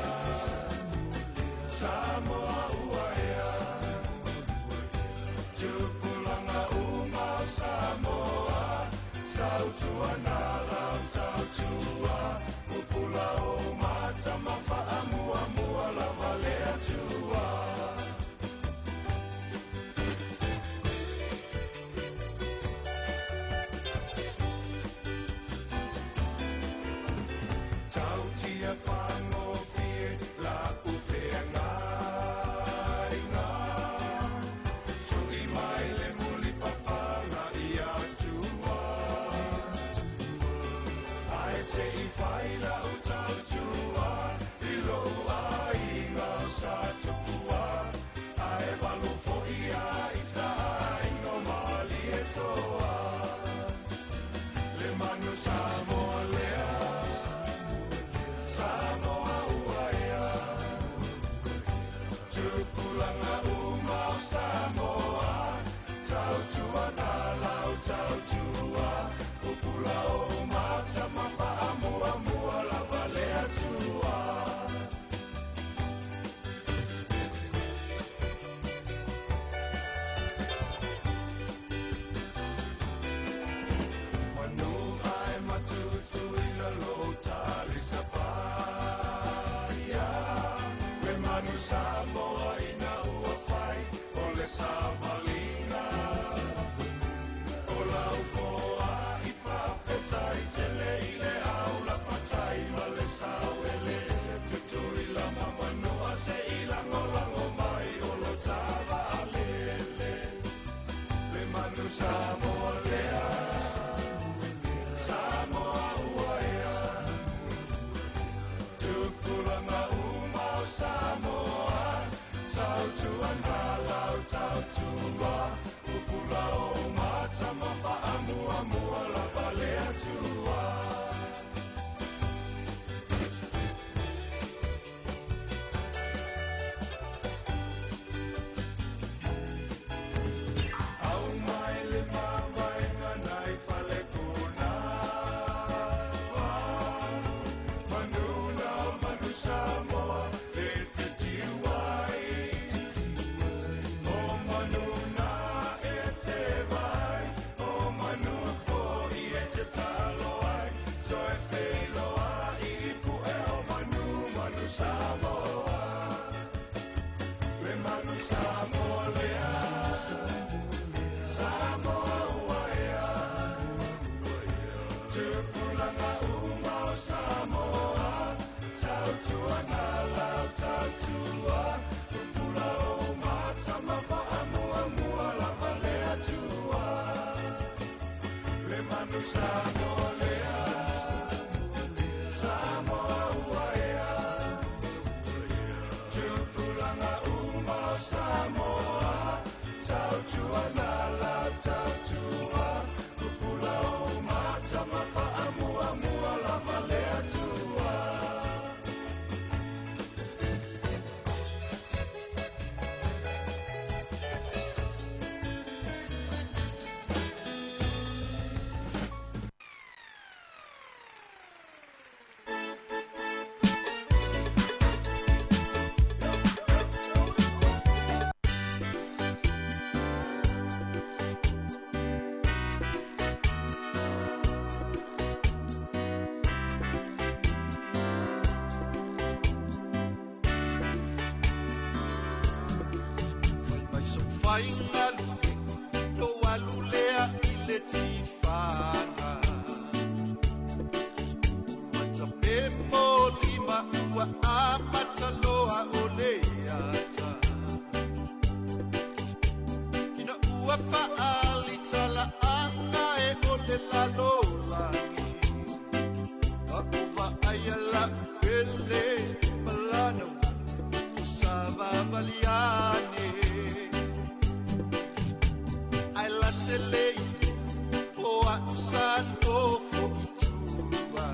Speaker 18: Samoa uaea, Tupulanga umau Samoa, tautua nalau tautua, upula o mata mawha mua mua lava lea tua. Tautia pango fie la ufenga inga, tui mai le muli papanga ia tua. Ai se I fai la utautua, ilo a inga sa tupua. Ai balu fo ia ita ingo mali e toa. Le manu Samoa lea, Samoa uaea, Tupulanga umau Samoa, tautua nalau tautua, upula o mata mawha mua mua lava lea tua. Manu ai matutu I lalo tali sapaya, me manu Samoa ina ua fai, ole samalinga, o lau foa I whawhetai tele I le au la patai ma le sau ele, tutu I la mamanua se I lango lango mai o lo tawa alele, le manu Samoa lea, Samoa uaea, Tupulanga umau Samoa, tautua nalau tautua, upula o mata mawha mua mua lava lea tua. Au mai le mawai nganai fale kunawa, manu nau manu Samoa le te tiwai, o manu na e te vai, o manu fo I e te talo ai, so e whilo ai I pu e o manu manu Samoa, le manu Samoa lea, Samoa uaea, Tupulanga umau Samoa, tautua nalau tautua, upula o mata mawha mua mua lava lea tua. Le manu Samoa lea, Samoa uaea, Tupulanga umau Samoa, tautua nalau tautua, upula o mata mawha mua mua lava lea tua.
Speaker 17: Faingalu, lo walulea ile tifanga. Watape molima ua amataloa oleata. Ina ua faali tala anga e ole la lolangi. Akuva ayala pele balano, usava valiane. Telei poa usando fo itua,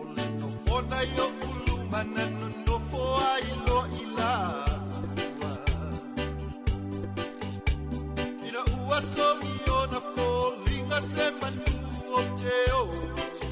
Speaker 17: ole no fona yo ulumana no fo ailo ila ua. Ina ua so iona fo linga se manu o te oti,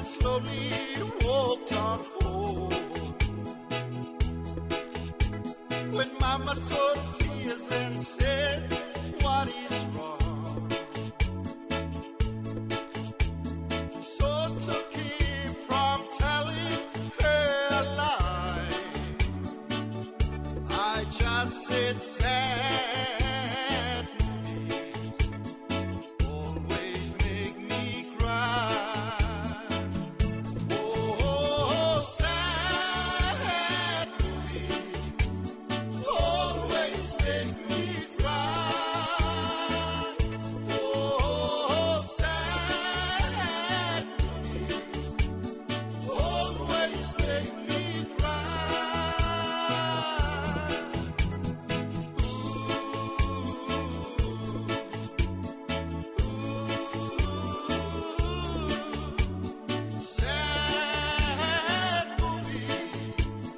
Speaker 17: slowly walked on home. When Mama saw the tears and said, "What is wrong?" So to keep from telling her a lie, I just said, sad movies always make me cry. Oh, sad movies always make me cry. Oh, sad movies always make me sad movies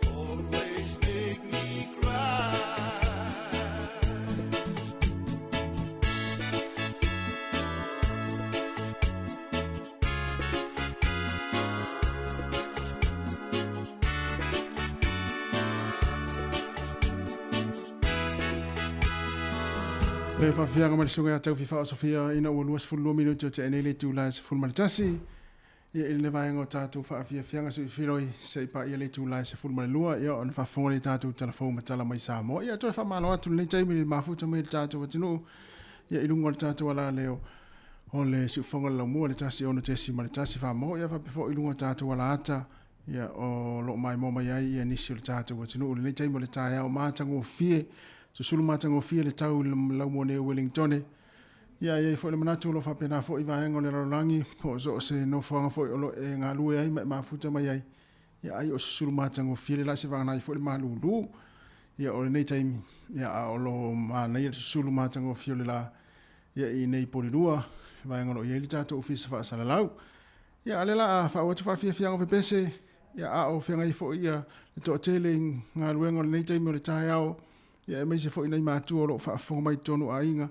Speaker 17: always make me cry.
Speaker 1: E whawhianga mai sunga tau whiwha o Sofia ina ua luas fulua minuti o te enele tu lai se fulmana tasi. Ia ili le vaenga o tātou whaawhianga su i whiroi se ipa ia le tu lai se fulmana lua ia o na whawhonga le tātou telefon matala mai Samoa. Ia toi whamano atu le taimi le mafuta mai le tātou atinu. Ia ilunga le tātou ala leo o le si ufonga le laumua le tasi ono tesi ma le tasi whamo. Ia whapifo ilunga tātou ala ata. Ia o lo mai moma iai ia nisi o le tātou atinu. Le taimi o le tāia o mātango o fie. So sulu matango fia le tau laumua ne Wellington. Ia ia fo le manatu lo fa pena fo i vaenga o le rolangi po so se no fanga fo o lo e nga lue ai ma futa mai ai. Ia ai o sulu matango fia le la se vanga nai fo le malulu. Ia o le nei taimi ia o lo ma nei sulu matango fia le la ia i nei polilua vaenga lo ia le tatu ofisa fa salalau. Ia ale la fa o fa fia fia o pese ia a o fia ngai fo ia le to tele nga luenga le nei taimi o le taiao. Ia mai se fo ina matu o lo fa fo mai tonu ainga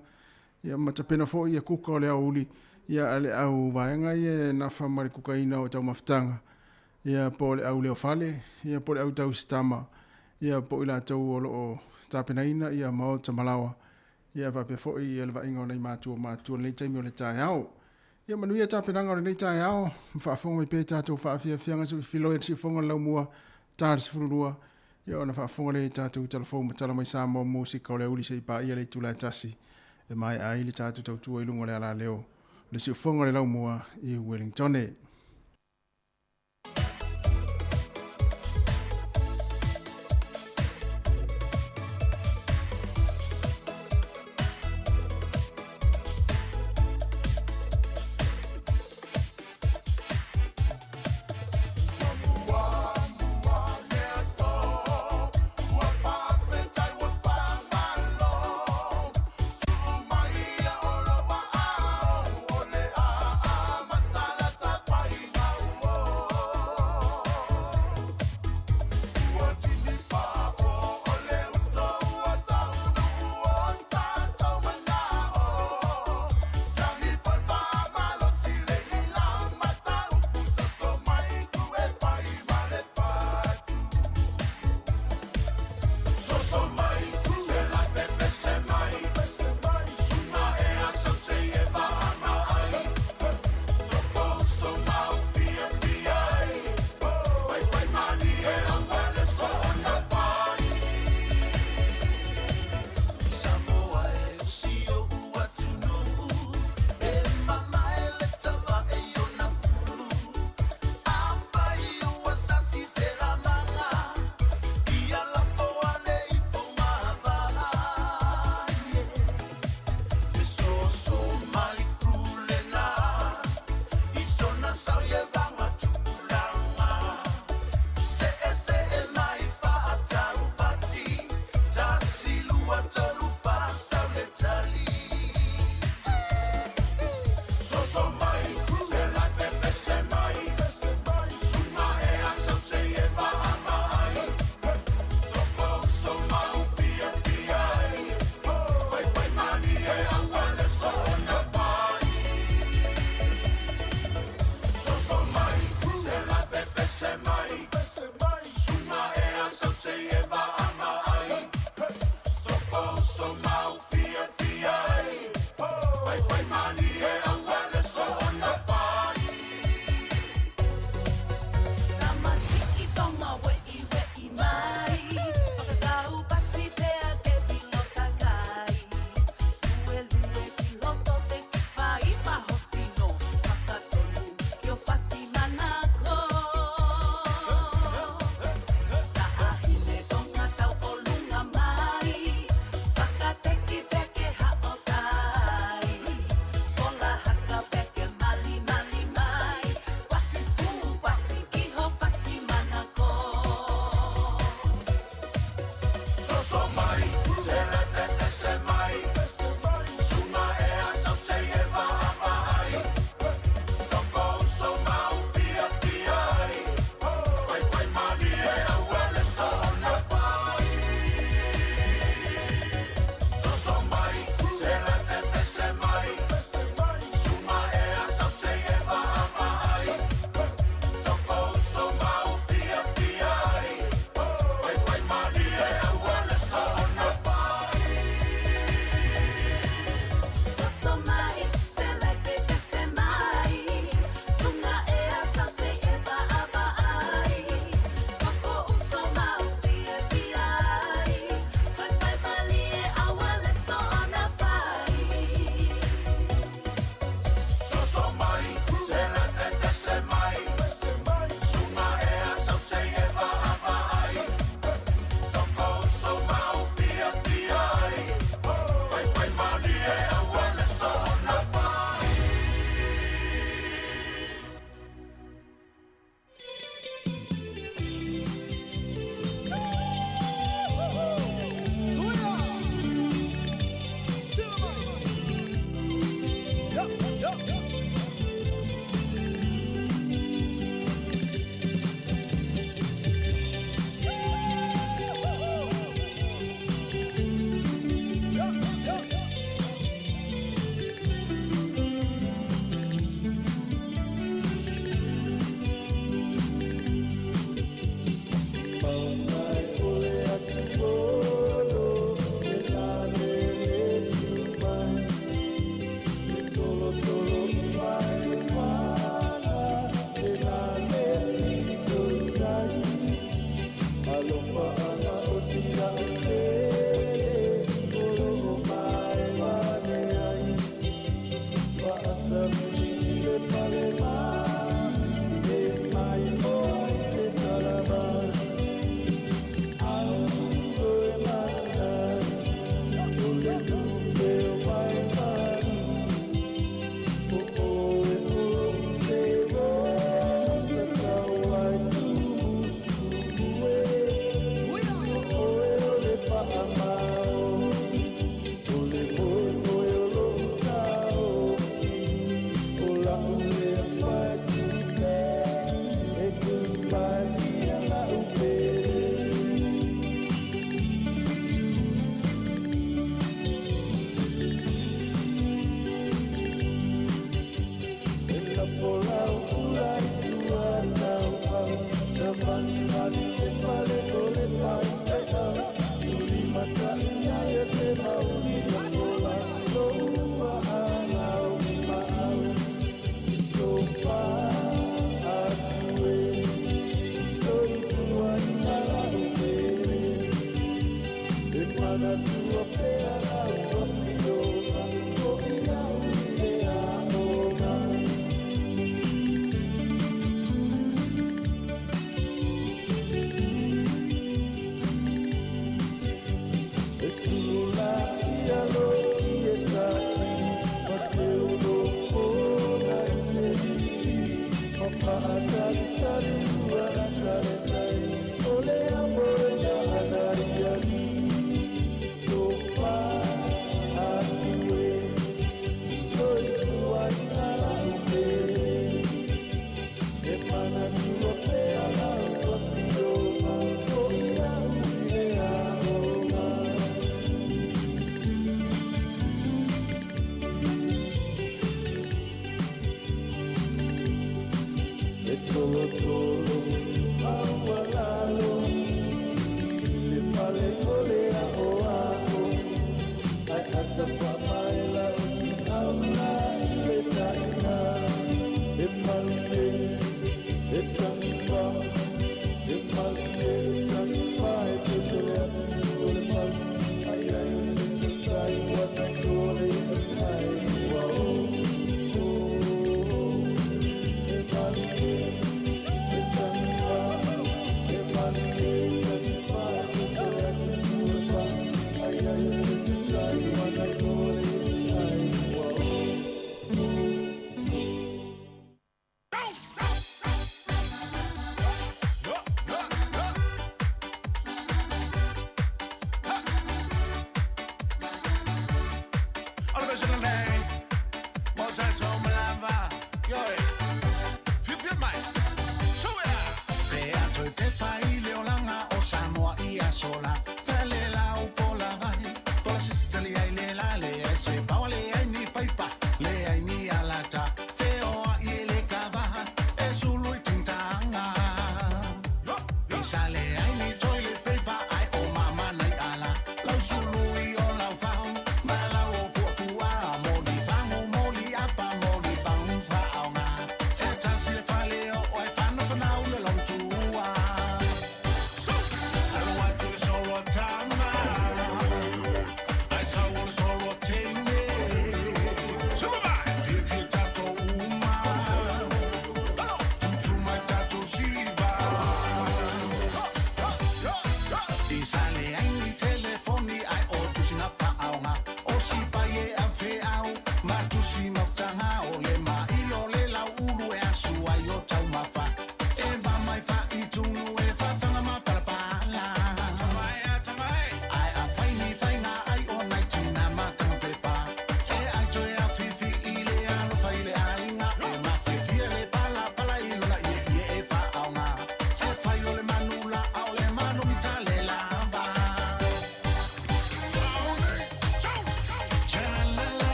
Speaker 1: ia mata pena fo ia kuka o le auli ia ale au vaenga ia na fa mari kuka ina o tau maftanga ia po le au le fale ia po le au tau stama ia po ila tau o lo tapena ina ia mau tamalawa ia va pe fo ia le vaenga o nei matu le taimi o le taiao ia manu ia tapena o le taiao fa fo mai pe tatu fa fia fianga su filo e si fonga laumua tar se fulua. Ia ona whaafonga le tātou telefon matala mai Samoa musika o le uli se ipa ia le tula tasi. E mai ai le tātou tautua ilunga le ala leo. Le si ufonga le laumua i Wellington.
Speaker 17: Bye.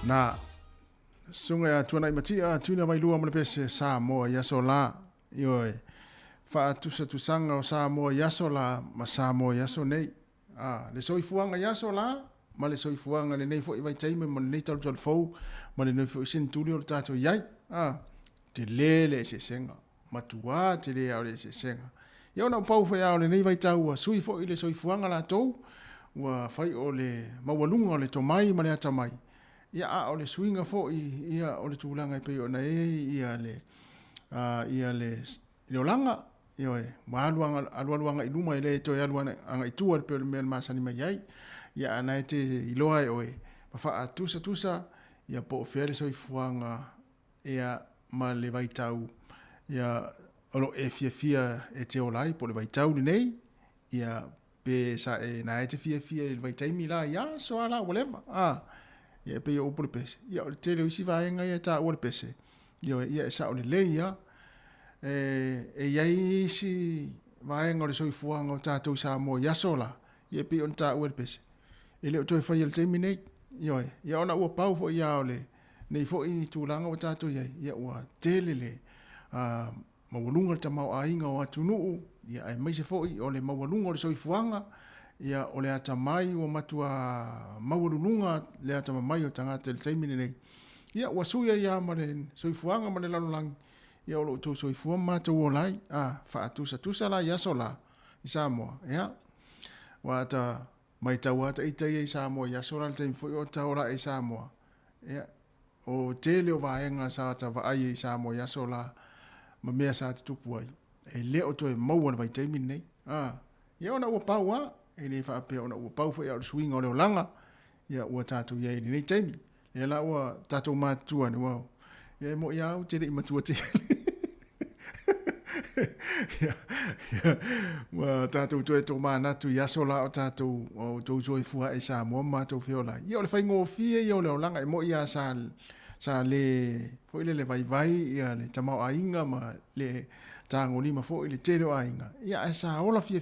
Speaker 1: Na sunga ya tuana imatia tuna mai lua mo pese Samoa ya sola yo fa tusa tusanga o Samoa ya sola ma Samoa ya so nei le soifuanga ya sola ma le soifuanga le nei fo i vai taime mo nei tal tal fo ma le nei fo sin tulio tato yai te lele se senga matua te le au le se senga yo na pau fa ya le nei vai tau sui fo i le soifuanga la tou wa fai o le mawalunga o le tomai ma le atamai ia o le swinga fo ia o le tulanga pe ona ia le langa io aluanga i luma ile to aluanga anga i tua pe me masani mai ai ia ana te iloa oe ma fa tusa ia po fere so i fuanga ia ma le vai tau ia o e fia e te olai po le vai tau nei ia pe sa e na te fia e vai taimi la ia so ala whatever ia pe o por pese ia o te le si vai nga ia ta o pese ia sa o le ia ia si vai nga le so i fuanga o tatou sa mo ia sola ia pe on ta o pese ele o toi fai el taimi nei ia ona ua pau fo ia o le nei fo i tūlanga o tatou ia ua telele mawalunga le tamau ainga o atunu ia ai mai se fo i o le mawalunga o le so i fuanga ia o le ata mai o matua mawalunga le ata mai o tangata le taimi nei ia ua suia ia ma le so i fuanga ma le lalolangi ia o lo to so i fuanga matou o lai fa tusa la ia sola i Samoa ia ua ata mai tau ata i tai Samoa ia sola le taimi fo i o taora i Samoa ia o tele o vaenga sa ata vai i Samoa ia sola ma mea sa te tupu ai e le o toi maua na vai taimi nei ia ona ua pau e le fa pe ona ua pau fo ia o swing o le langa ia ua tatou ia nei taimi ia la ua tatou matua ni wao ia mo ia o te i matua te wa tatou toi to mana tu ia sola o tatou o tou soi fua e Samoa matou feola ia o le faingo fie ia o le langa e mo ia sa le fo ile le vai ia le tamau ainga ma le tango lima fo ile tele ainga ia sa ola fia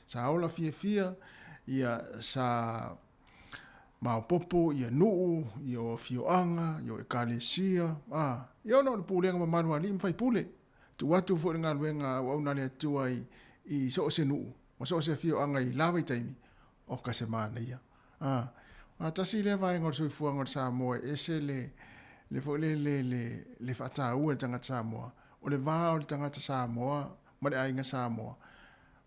Speaker 1: sa ola fia ia sa ma popo ia nuu ia fioanga ia ekalesia ia no pulenga ma manuali mfai pule tu watu fo nga luenga wa una le tu ai i so se nuu ma so se fioanga i lava taimi o ka semana ia tasi le vai ngor sui fuanga Samoa ese le fo le fata u tanga Samoa o le va o tanga Samoa ma le ainga Samoa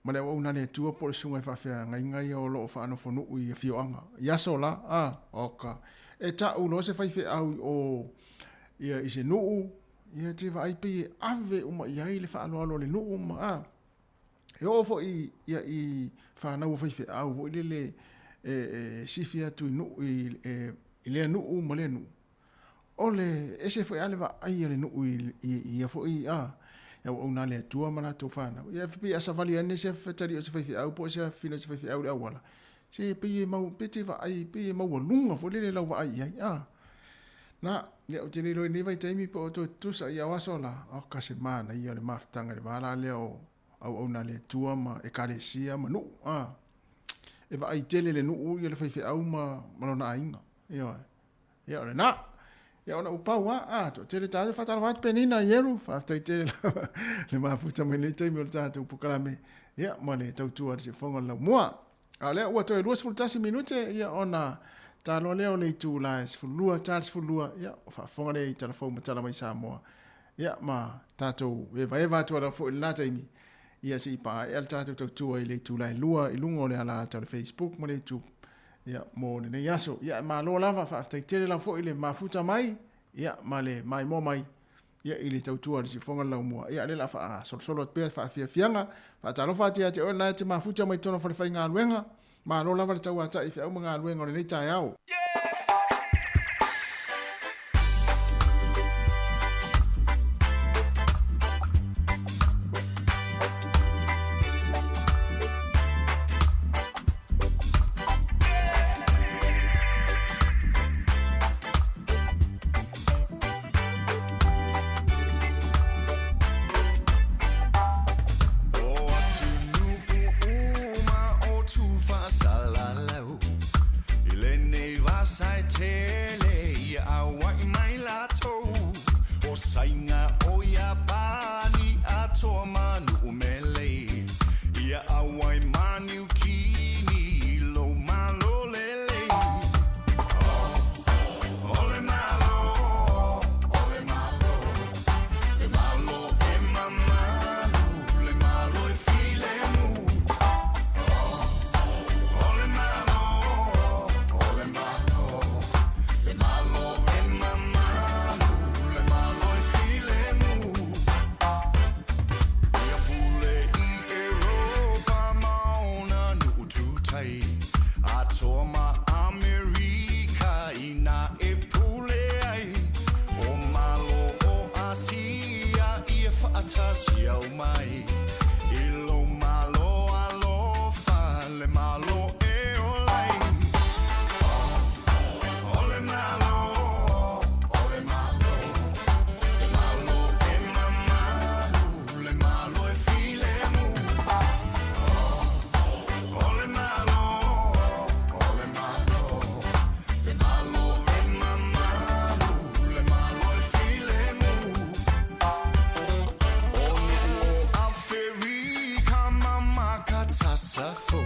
Speaker 1: ma le o nane tu po sunga fa fa ngai o lo fa no fo no i fioanga ya sola oka e ta u no se fa fe au o ia ise no ia te vai pe ave o ma ia le fa lo le no ma e o fo ia i fa na o fa fe au le sifia tu no ile no mo le no ole ese foi ale va ai le no ia foi ya ona le tua mana to fana ia fi asa vali ane se fetari o se fi au po se fina se fi au le wala se pe mau pete va ai pe mau lunga fo le la va ai na ya o tini lo ni vai taimi po to sa ia wasola o ka semana ia le maftanga le vala le o au ona le tua ma e kalesia ma no e va ai tele le no ia le fi au ma na ainga ia le na ia ona upaua to tele tale fatala vat penina yeru fa tele le mafuta me le taimi o tata upukalame ia ma le tautua se fonga la mua ale ua to 2 minute ia ona talo leo le tu la fulua charles fulua ia fa fonga le telefone matala mai Samoa ia ma tato eva to la fo la taimi ia si pa el tato tautua le tu la lua i lungo le ala to Facebook mo le tu ia mo ne yaso ia ma lo lava fa tele la fo ile mafuta mai ia male mai mo mai ia ile tautua si fonga la mo ia le la fa solo pe fa fianga fa talo fa tia te ona te mafuta mai tono fa nga luenga ma lo lava tau ata if au nga luenga le tai au
Speaker 18: Sala fata si au mai ilo malo alo fa le malo e olai ole malo ole malo le malo e mamma le malo e file mu ole malo le malo e mamma le malo e file mu Safo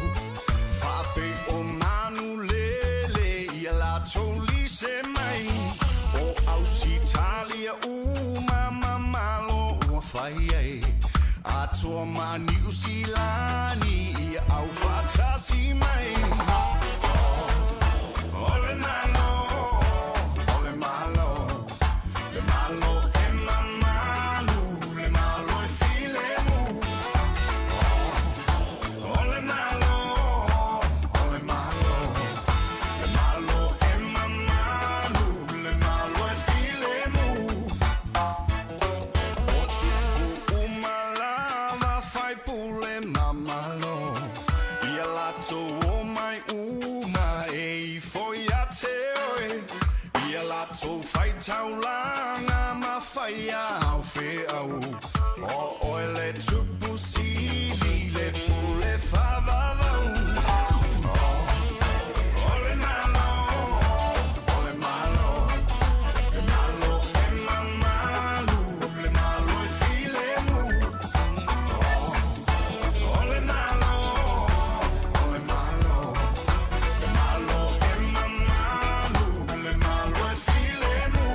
Speaker 18: fa pe o manu lele ia la toli se mai o Ausitalia o mama malo o fai ai a tua mani usilani ia au fatasi mai ole malo ole malo le malo e mama le malo e file mu ole malo ole malo le malo e mama le malo e file mu o tu umalava fai pule mamalo ia lato o mai uma e foi a te oi ia lato fai taulanga ma fai au fe au o ele tupu sili le pule fava ole malo ole malo le malo e mamma le malo e file mu ole malo le malo e mamma le malo e file mu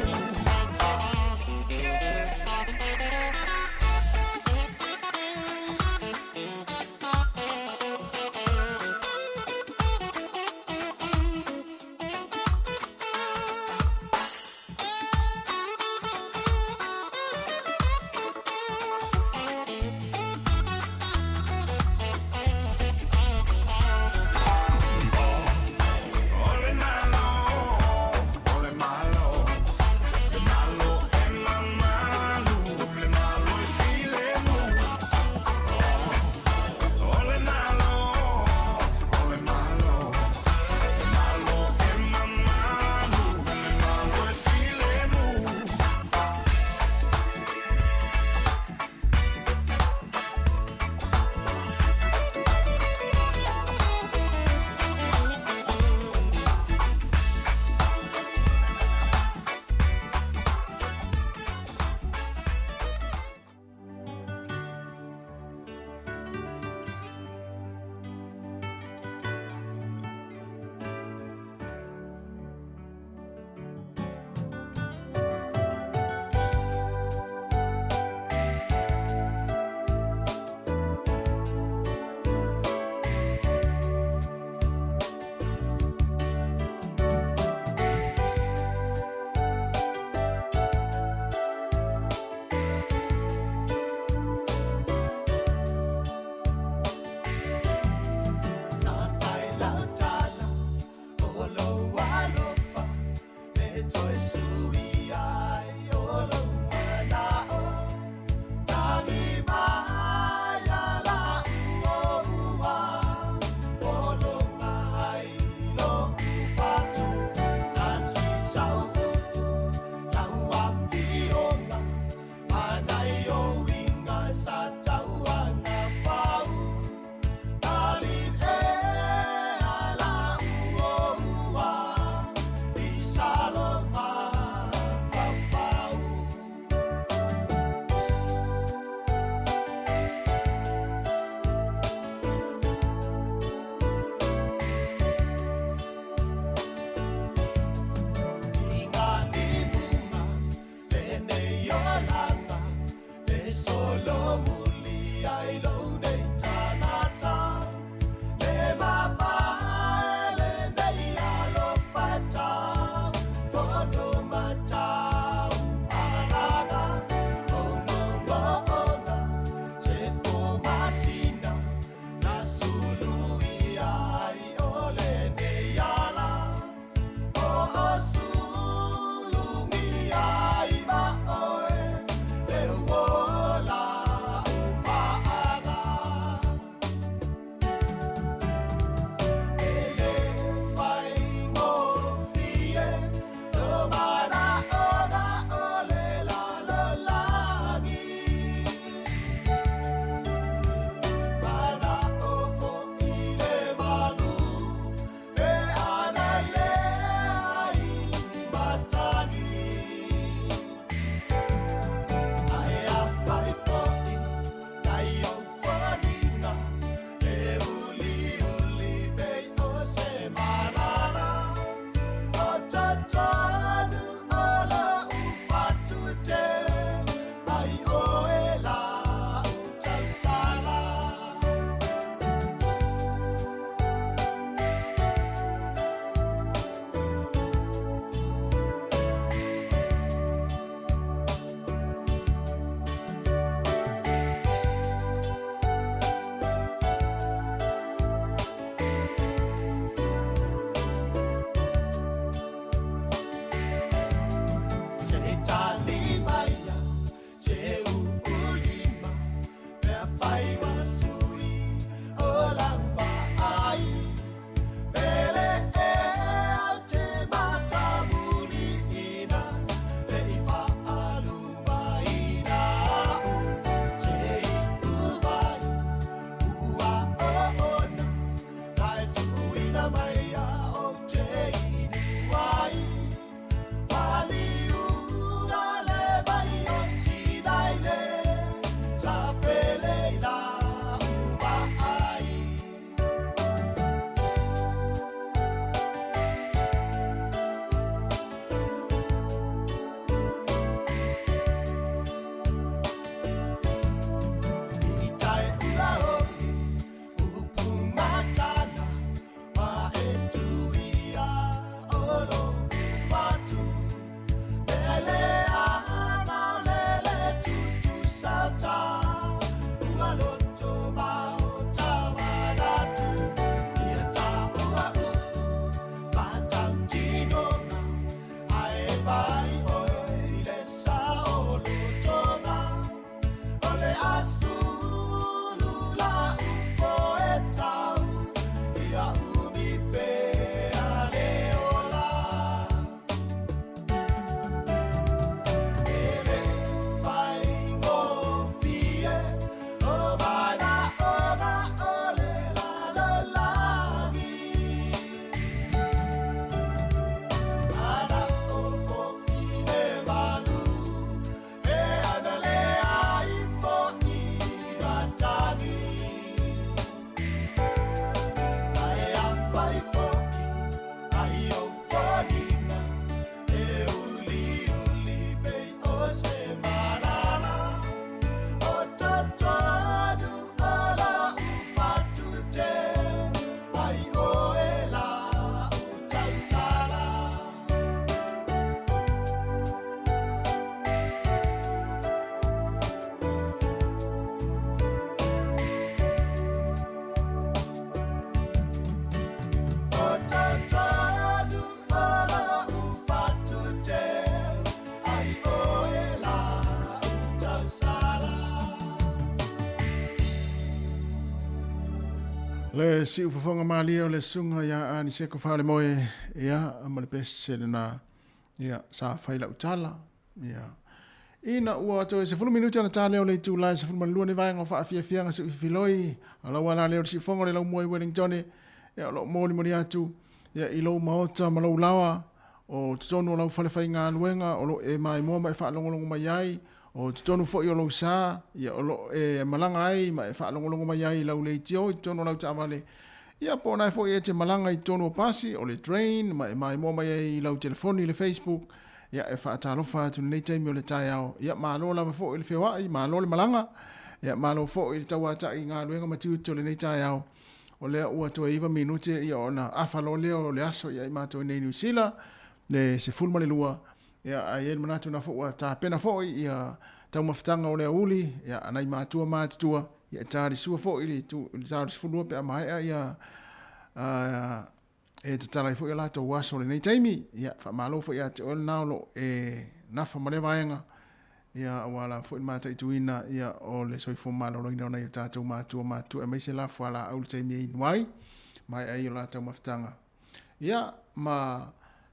Speaker 1: Le si ufafonga malia o le sunga ia ani seko whare moe ia amale pese na ia sa whaila utala ia ina ua to se 10 minuti ana tale o le tūlai se 10 lua ne vai ngo fa fia fia se filoi ala wala le si fonga le moe Wellington ia lo moli moli atu ia ilo maota malo lawa o tonu lo fale fainga luenga o lo e mai mo mai fa longo mai ai o tonu fo yo lo sa ia o lo e malanga ai mai fa longo mai ai lo le tio tonu lo tavale ia po na fo e te malanga i tonu pasi o le train mai mo mai ai lo telefoni le Facebook ia e fa talo fa tu nei te mi le tai au ia malo la fo le fewa i malo le malanga ia malo fo i tawa ta i nga luenga matiu to le nei tai au o le ua to iva minute ia ona afalo le o le aso ia i mato nei New Zealand le se fulma le lua ia ai el manatu na fo ta pena fo ia tau maftanga o le uli ia anai matua matua ia tari sua fo ili tu tari fulua pe mai ia e te tala fo ia la to waso le nei taimi ia fa malo fo ia te ol naulo e na fa male vaenga ia wala fo mata ituina ia o le soi fo malo ina na ia tatu matua e mai se la fo ala au taimi wai mai ai la tau maftanga ia ma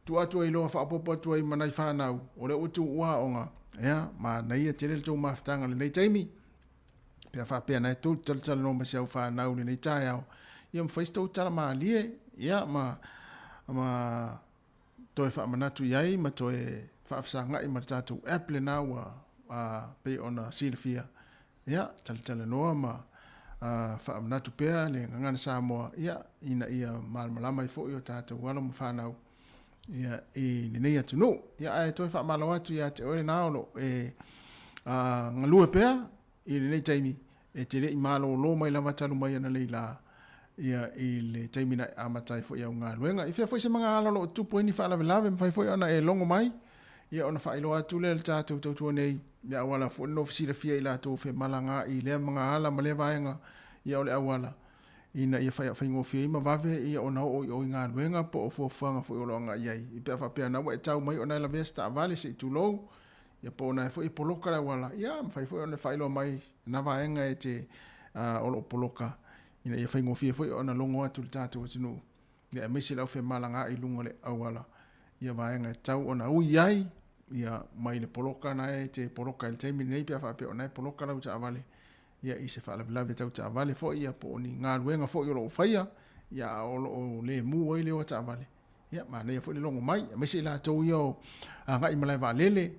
Speaker 1: tu atu i loa whaapopo atu i manai whanau o le utu ua onga ia ma na ia tere tau maftanga le nei taimi pia whapea nai tū tala no masiau whanau le nei tai au ia mwhaistau tala maa lie ia ma toe whaamanatu iai ma toe whaafsanga i maratatou Apple na ua pe ona silfia ia tala noa ma whaamanatu pea le ngangana Samoa ia ina ia malama i fo i o tātou wala ma whanau ia e nei atu no ia ai toi fa malo atu ia te ore naolo e ngalue pea i nei taimi e te nei malo lo mai lava talu mai na leila ia i le taimi na amatai fo ia nga luenga i fo se manga alo tu poini fa lave lave fai fo ona e longo mai ia ona fa ilo atu le tatu tu nei ia wala fo no fisi le fia ila to fe malanga i le manga ala male vaenga ia ole awala ina ia fai ngo fie ma vave ia ona o nga luenga po fo fanga fo lo nga ia i pe fa pe na wa tau mai ona la vesta vale se tu lo ia po na fo i poloka la wala ia fai fo ona fai lo mai na vaenga e te o lo poloka ina ia fai ngo fie fo ona longo atu tatu tinu ia me se la fe malanga i lungo le awala ia vaenga tau ona u iai ia mai le poloka na e te poloka il temi nei pe fa pe ona poloka la uta vale ia i se fala vela tau ta vale fo ia po ni nga luenga fo yo lo faia ia o le mu o le o ta vale ia ma le fo le longo mai me se la to yo nga i mala valele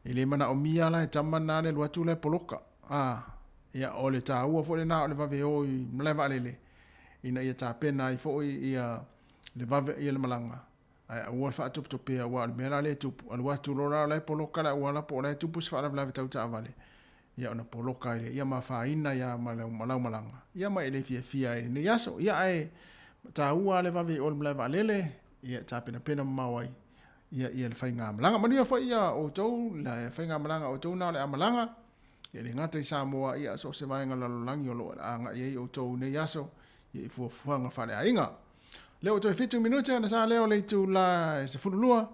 Speaker 1: ele mana o mia la tamana le lo tu le poloka ia o le ta u fo le na o le vave o i mala valele ina ia ta pena i fo ia le vave ia le malanga ai o fa tu to pe wa me la le tu al wa tu lo la le poloka la wala po le tu pus fala vela tau ta vale ia ona poloka ile ia mafaina ia malau malanga ia mai le fia ile yaso ia ai ta ua le vave ol mla valele ia ta pena mawai ia le fainga malanga manu fo ia o tou la fainga malanga o tou na le malanga ia le ngata Samoa ia so se vai ngala langi lo anga ia o tou ne yaso ia fu fuanga fale ainga le o tou 15 minuti na sa leo le tu la se fululua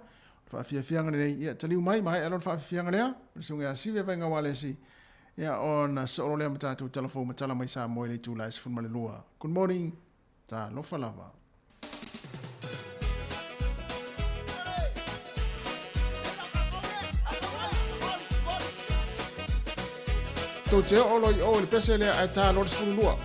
Speaker 1: fa fia ngale ia taliu mai alon fa fia ngale sunga sive vai ngawale si ia ona solo le matatu telefon matala mai sa mo le tu la se male lua good morning ta lo falava to te o le pese le ata lo se lua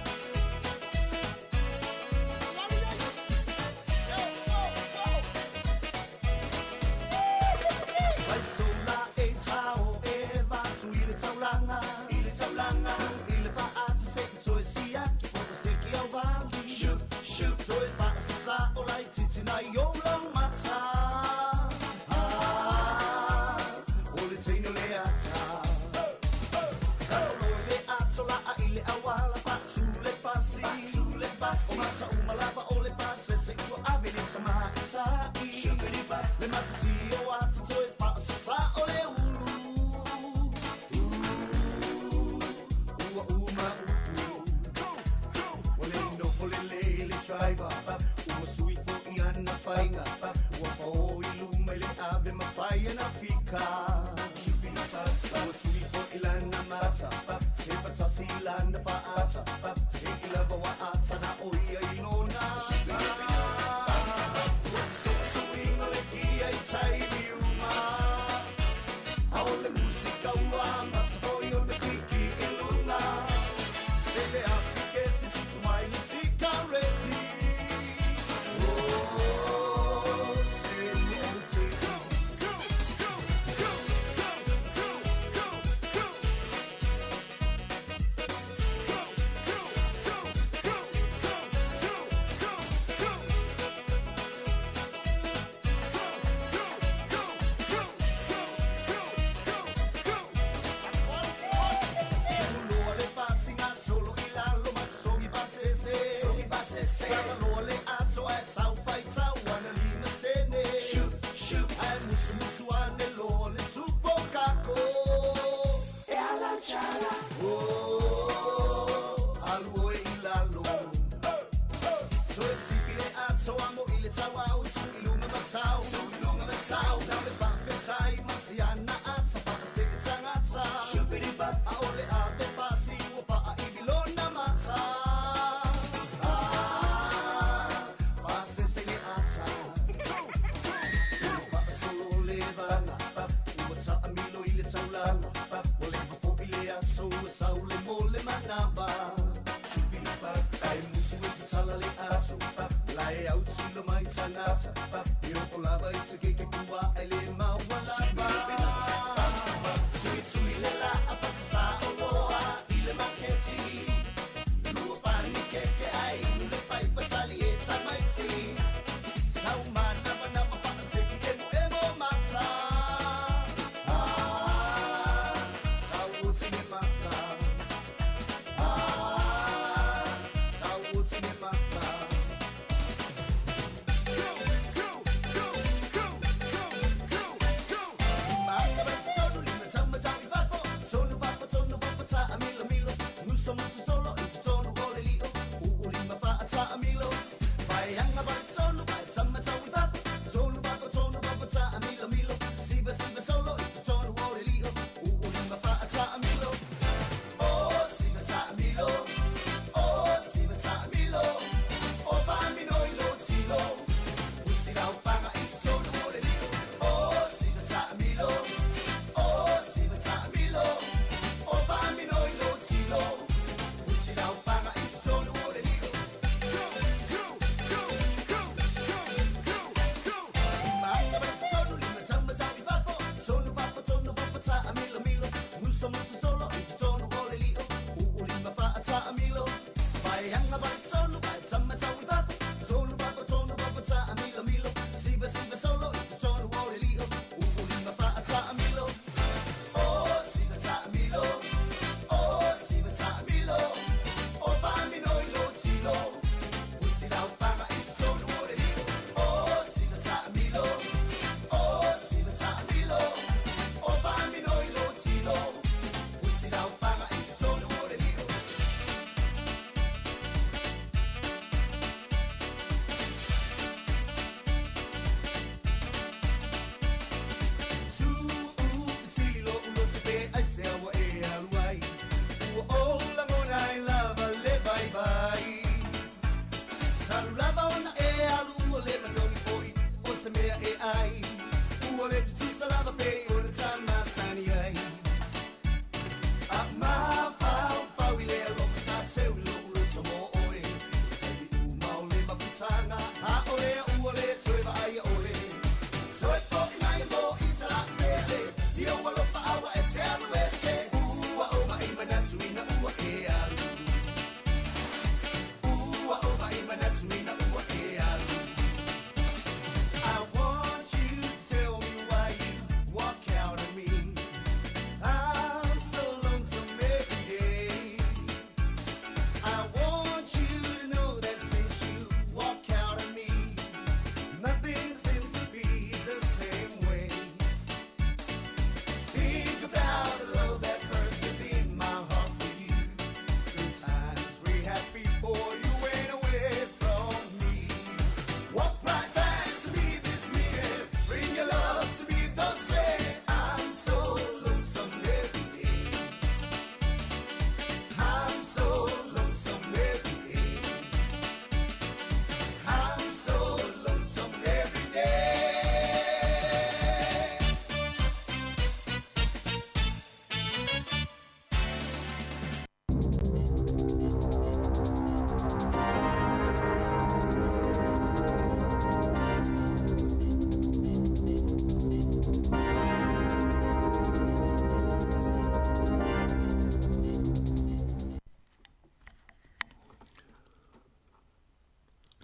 Speaker 15: Sola a ile awala pa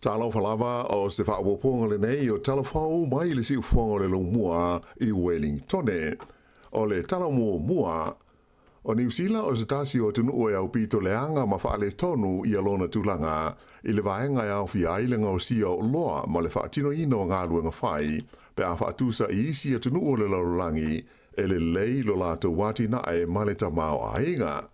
Speaker 9: Talo falava o se whaawoponga le nei o talafau mai le si ufonga le mua I Wellington. O le talamo mua o New Zealand o se tasi o tunu o au pito leanga ma whaale tonu I alona tulanga I le vaenga au fi ailenga o sia o loa ma le whaatino ino ngā luenga whai pe a whaatusa I isi a tunu o le laurangi e le lei lo lato wati na e maleta mao ainga.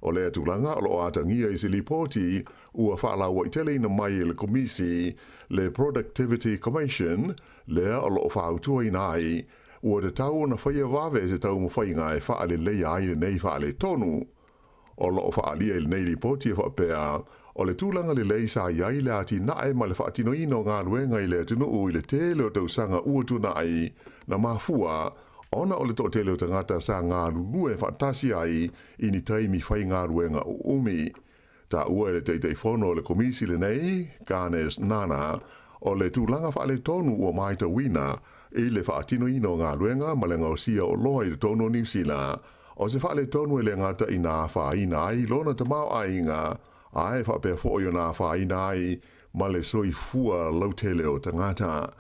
Speaker 9: O le atulanga o lo atangia I se lipoti ua whaalawa I tele ina mai le komisi le Productivity Commission lea o lo whaautua inai ua te tau na whaia wawe se tau mo whainga e whaale lei ai le nei whaale tonu. O lo whaalia le nei lipoti e whapea o le tūlanga le lei sa iai le ati nae ma le whaatino ino ngā luenga I le atunu I le tele o tausanga ua tuna ai na mafua ona o le to tele o tangata sa ngā lulue whaatasi ai I ni taimi whai ngā luenga o umi. Ta ua le teitei whono o le komisi le nei, Ganes Nana, o le tūlanga whaale tonu ua maita wina I le whaatino ino ngā luenga ma le ngausia o loa I le tono New Zealand. O se whaale tonu e le ngata I nā whaina ai lona te mau ainga, ae whapea fōi o nā whaina ai ma le soi fua lautele o tangata.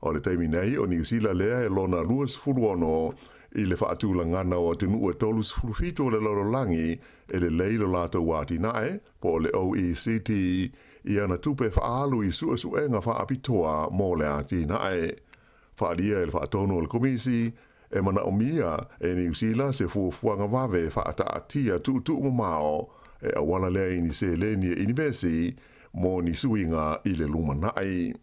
Speaker 9: O le teimi nei o New Zealand lea e lona luas furuono I le whaatulangana o tenu ua tolus furufito le lorolangi e le leilo lato wati nae po le OECD I ana tupe whaalu I suenga whaapitoa mō le ati nae. Whaalia e le whaatono o le komisi e mana o mia e New Zealand se fuafuanga wawe whaata atia tu mao e awala lea ini se leni e inivesi mō ni suinga I le luma nae.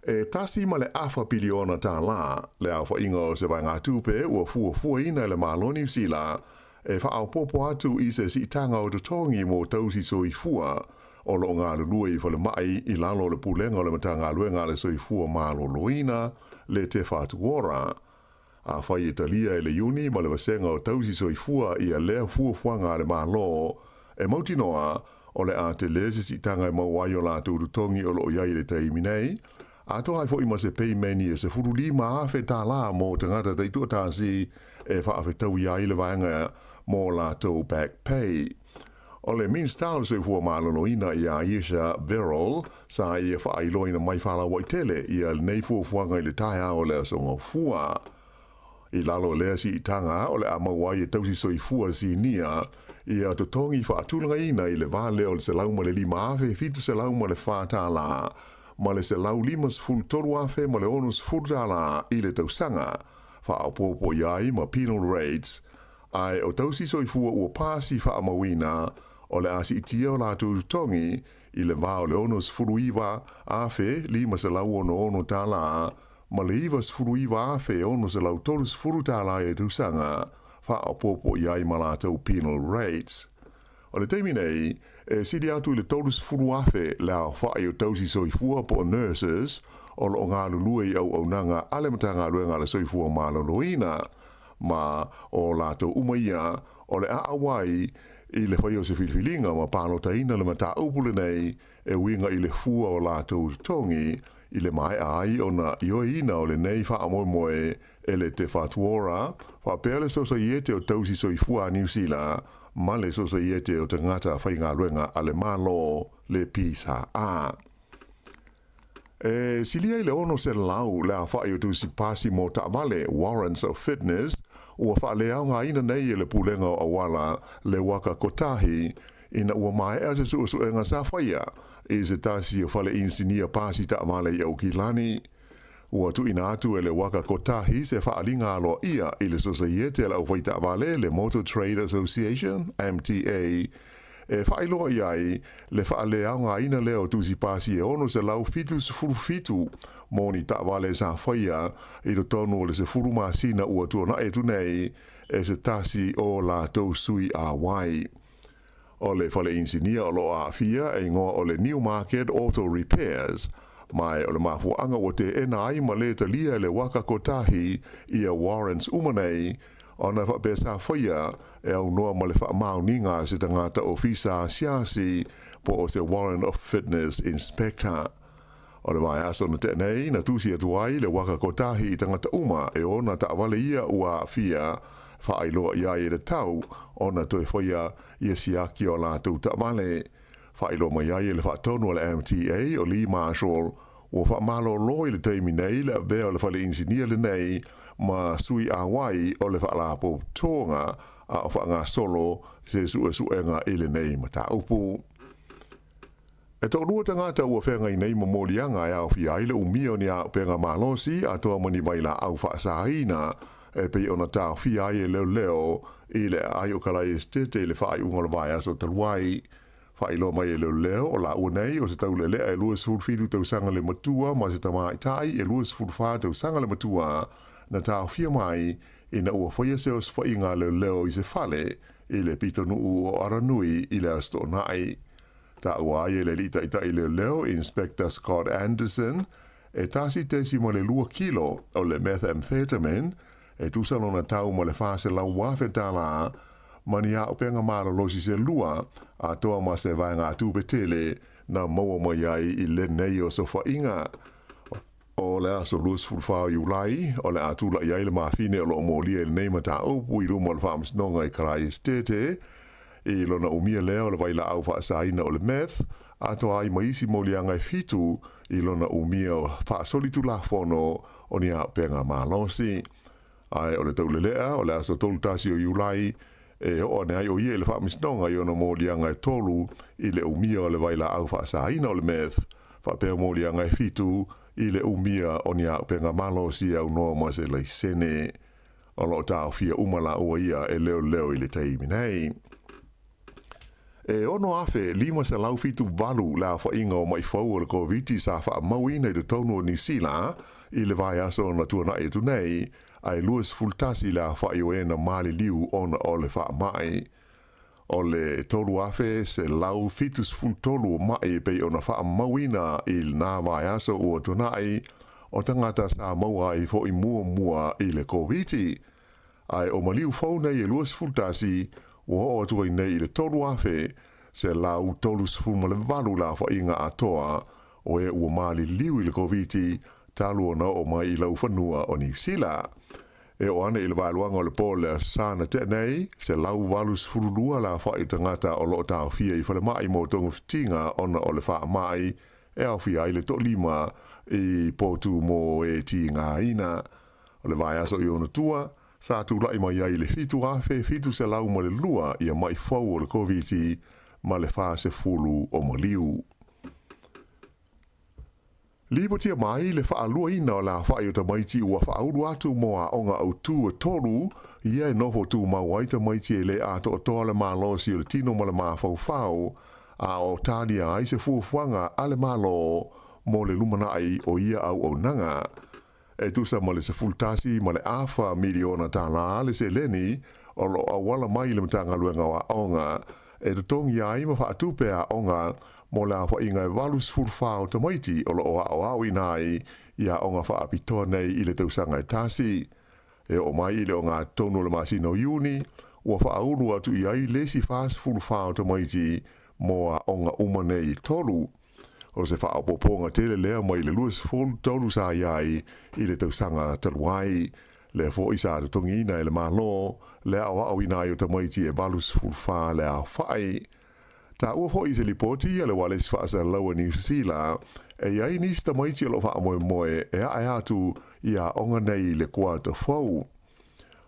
Speaker 9: E tasi ma le afa piliona tā la, le afa inga o se vai ngā tupe ua fua ina le malo New Zealand, e wha au popo atu I se si tanga o tutongi mō tausi soi fua, o lo ngā lua I whale mai I lalo le pulenga o le mata ngā lua le soi fua malo loina, le te whatuora. A whai Italia e le uni ma le wasenga o tausi soi fua I a lea fua ngā le malo, e mautinoa o le a te lese si tanga I mawai o la tutongi o lo iai le teimi nei, a to hai fo I ma se pei meni e se furu lima afe tā la mō tangata teitua tāsi e whaafe tau iai le vaenga mō la tau back pay. O le min style se fua mālono ina I a Aisha Verol sa I a whaailoina mai whala waitele I a nei fuafuanga I le taia o le asonga fua. I lalo lea si I tanga o le a mawai e tausi soi fua si nia I a totongi whaatulanga ina I le vale o le se lauma le lima afe fitu se lauma le whaata la ma le se lau limas ful toru afe ma le onus furtala I le tausanga, wha au popo iai ma penal rates, ai o tausi soi fua ua pāsi wha amawina, o le asi itia o la tongi, I le vao le onus furuiva afe lima se lau ono tala, ma le ivas furuiva afe ono se lau torus furutala e tausanga, wha au popo iai ma la tau penal rates. O le teimi nei, e sidi atu I le taurus furuafe la whae o tausi soifua po nurses o lo ngā lulue I au nanga ale mata ngā lue ngā le soifua mālo loina ma o lato umaia o le aawai I le whae o se filifilinga ma pālo taina le mata upule nei e winga I le fua o lato tongi I le mai ai o na ioina o le nei wha moe e le te whatuora wha pēle sosa iete o tausi soifua New Zealand ma le sosa iete o te ngata whai ngā ruenga ale malo le pisa a. E silia I le ono se lau le a whai o tusi pasi mo ta vale warrants of fitness ua wha le au ngā ina nei e le pulenga o awala le waka kotahi ina ua mai e se su e ngā sa whaia I se tasi o whale insinia pasi ta vale I au kilani. Ua tu ina atu e le waka kotahi se whaalinga aloa ia I le societe la uwaita vale le Motor Trade Association, MTA, e whaailoa iai le whaalea ngā ina leo tusi pasi e ono se lau fitu se furu fitu moni ta vale sa whaia I do tonu le se furu masina ua tuana e tunei e se tasi o la tau sui a wai. O le whale insinia o loa a fia e ngoa o le Newmarket Auto Repairs, mai o le mafuanga o te ena ai ma le talia le waka kotahi I a warrants umanei ona whapesa whaia e au noa ma le whaamauninga se tangata ofisa siasi po o se warrant of fitness inspector. O le mai aso na tenei na tusi atuai le waka kotahi I tangata uma e ona ta awale ia ua fia whaailoa ia I le tau ona toi whaia ia siaki o la tau ta wale. whailo mai ai le whaatonu le MTA o Lee Marshall o whaamalo loi le teimi nei le veo le whale insinia le nei ma sui a wai o le whaalapo tonga a o whaanga solo se suenga ele nei ma ta upu. E tō rua tangata ua whenga i nei mamolianga e au fia ile umio ni a penga malosi a toa mani waila au whaasahina e pei ona tau fia i leo leo i le ai o kalai estete le whaai ungola vai aso taluai. Whaai lo mai e leo leo o la ua nei o se tau le lea e lua sifuru fitu tau sanga le matua ma se tamai tai e lua sifuru faa tau sanga le matua na tau fia mai i na ua whaia seo sfai ngā leo leo i se fale i le pitonu o aranui i le asto nai. Ta ua ai le lita ita i leo leo Inspector Scott Anderson e tasi tesi mo le 2 kilo o le methamphetamine e tusalona tau mo le fase lau wafe tala mani a upenga mara losi se lua a toa ma se vai ngā tūpetele na maua mai ai i le nei o sofa inga. O le aso lus fulfao iulai o le atula i aile mawhine o lo molia i le nei mata upu i rumo le whaamisnonga i karai estete i lona umia leo le waila au whaasaina o le meth, a toa ai maisi molianga i fitu i lona umia o whaasolitu la fono o ni a penga malosi. Ai o le taulelea o le aso tolu tasi o iulai e o ne ai o ie le whaamisnonga i ona molianga i tolu i le umia o le waila au whaasaina o le meth, whapea molianga i fitu i le umia o ni a penga malosi au noa ma se leisene. O lo tau fia umala ua ia e leo leo i le taimi nei. E ono afe, lima se lau fitu valu la fa inga o mai fau o le COVID sa fa mauina i le tonu o New Zealand i le vai aso na tuana e tu nei, ai luas fultasi la fa i o ena mali liu ona o le fa mai. O le tolu afe se lau fitus fultolu o mai pe ona fa mauina i na vai aso o tuana o tangata sa maua i fo i mua i le COVID. Ai o maliu fau nei e luas fultasi o o tu nei le tolu afe se lau tolu sfuma le valu la fa inga atoa o e ua mali liu i le COVID talu ona o mai i lau fanua o New Zealand. E o ane i le valuanga o le pole sana te nei se lau valu sfurulua la fa i tangata o lo tau fia i fale mai mo tongu fitinga ona o le fa mai e au fia i le to lima i potu mo e ti ngā ina o le vai aso i ona tua. Sa tu lai mai ai le fitu afe, fitu se lau ma le lua ia mai fau o le COVID ma le fase fulu o maliu. Lipo tia mai le faa lua ina o la faa i o tamaiti ua faa uru atu mo a onga au tu e tolu ia e nofo tu ma wai tamaiti e le ato o toa le malo si o le tino ma le maa fau fau a o tali a ai se fuafuanga a le malo mo le lumana ai o ia au nanga. E tusa ma le se fultasi ma le afa miliona tala le se leni o lo awala mai le mtanga luenga wa onga e to tongi ai ma fa atupe a onga mo le afa inga e valus fulfao tamaiti o lo o awi nai ia onga fa apitoa nei i le tausanga e tasi e o mai i le onga tonu le masino uni ua fa aulu atu i ai lesi fas fulfao tamaiti mo a onga umanei tolu. O se wha apoponga tele lea mai le luas fol tolu sa iai i le tausanga taluai. Le fo isa te tongi ina e le malo, le au au ina i o tamaiti e valus fulfa le au whai. Ta ua fo i se lipoti a le wale si wha sa laua New Zealand, e iai nisi tamaiti alo wha moe moe e a atu i a onga nei le kua te fau.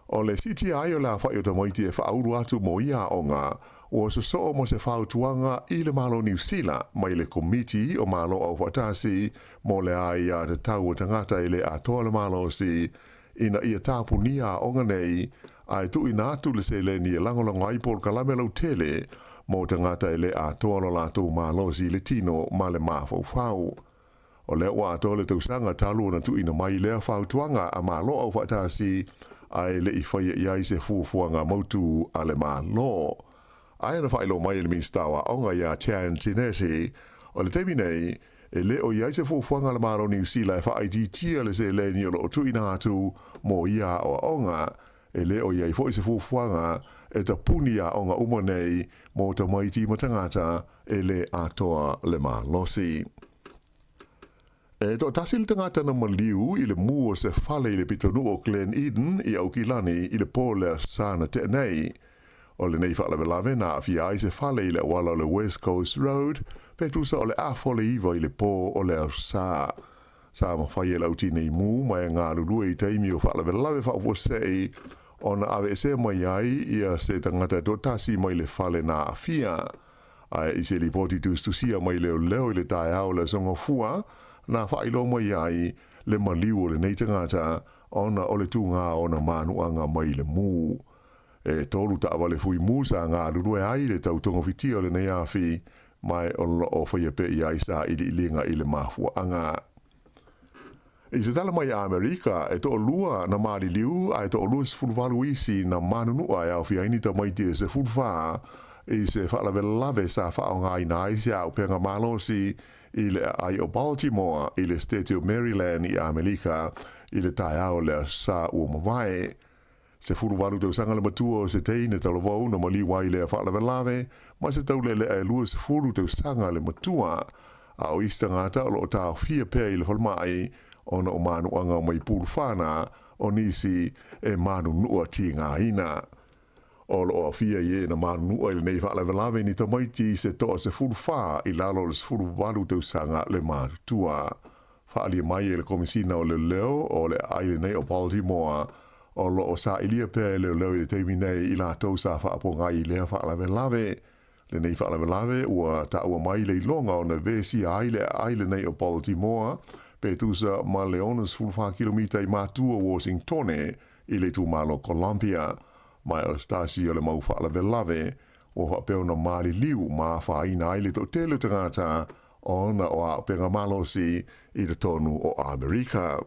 Speaker 9: O le siti ai o la whai o tamaiti e wha auru atu mo i a onga, o so mo se fau tuanga i le malo New Zealand mai le komiti o malo au watasi mo le ai a te tau o tangata i le atoa le malo si ina ia tapu nia onga nei ai tu ina atu le se le ni e langolanga i pol kalamelo tele mo tangata i le atoa lo lato malo si le tino ma le mafau fau. O le ua atoa le tausanga talu na tu ina mai lea fau tuanga a malo au watasi ai le i whaia iai se fuafuanga mautu a le malo. Ai na whaelo mai le minstawa onga ia Tian Tinesi o le temi nei e le o iai se fuafuanga le maro New Zealand e whaai tia le se le ni o lo tu ina atu mo ia o onga e le o iai fo i se fuafuanga e ta punia onga umanei mo ta maiti matangata e le atoa le malosi. E to tasil tangata na maliu i le mua se fale i le pitonu o Glen Eden i au kilani i le pole sana te nei. O le nei whaalawelawe na a fia ai se whale i le wala o le West Coast Road, pe tusa o le afole iwa i le pō o le au sā. Sā ma whai e lauti nei mū, mai ngā lulua i teimi o whaalawelawe whaafosei, o na awe se mai ai ia se tangata dotasi mai le whale na a fia. Ai i se li poti tustusia mai leo leo i le tae au le songo fua, na whailo mai ai le maliu o le nei tangata, ona o le tūngā o na manuanga mai le mū. E tolu ta wale fui musa ngā lulue ai le tau tongo fiti o le nei awhi, mai o o whaia pe i aisa i li linga i le mafua anga. I se tala mai a Amerika, e to lua na maari liu, a e to lua se fulwalu isi na manunua e au fia inita mai tia se fulwaa, i se whaalawe lave sa whao ngā ina aisi au penga malosi i le ai o Baltimore, i le state of Maryland i Amerika, i le tae au le sa ua mawai. Se furu walu tau sanga le matua o se teine talo wau na mali wai le a whaalawe lave, ma se tau le e lua se furu tau sanga le matua, a o ista ngata o lo tau fia pēr i le whalmai, o na o manu anga mai pulu whana, o nisi e manu nua ti ngā ina. O lo o fia ie na manu nua i le nei whaalawe lave ni tamaiti se toa se furu wha i lalo le se furu walu tau sanga le matua. Whaali mai e le komisina o le leo o le aile nei o Baltimore, o lo o sa ilia pēr leo leo i le teimi nei i la tau sa whaapo ngai i lea whaalawe lave. Le nei whaalawe lave ua ta ua mai le longa o na vesi aile nei o Baltimore, pe tusa ma leonas fulfa kilomita i matua Washington i le tu malo Columbia, mai o stasi o le mau whaalawe lave, o whapeo na maali liu ma whaina aile to telu tangata o na o a penga malosi i le tonu o Amerika.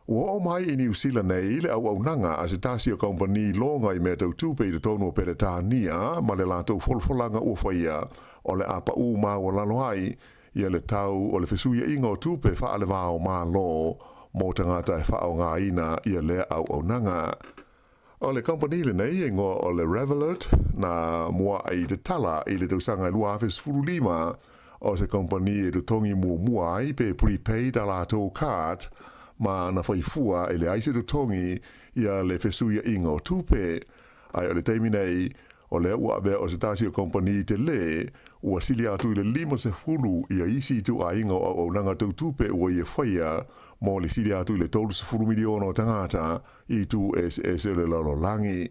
Speaker 9: Ua o mai i New Zealand nei le au nanga a se tasi o kompani longa i mea tau tupe i le tonu o Peretania ma le lātou folfolanga ua whaia o le apa u ma o lalo ai ia le tau o le fesuia inga o tupe wha le wao ma lo mo tangata e whao ngā ina ia le au nanga. O le kompani le nei e ngo o le Revolut na mua ai te tala i le tausanga lua afes furulima o se kompani e le tongi mua ai pe prepaid a lātou card ma na whaifua e le aise tu tongi ia le fesuia inga o tupe. Ai o le teimi nei, o le ua avea o se tasi o kompani te le, ua sili atu i le 5 ia isi tu a inga o nanga tau tupe ua ia whaia, mo le sili atu i le 3 miliona o tangata i tu SS le lalolangi.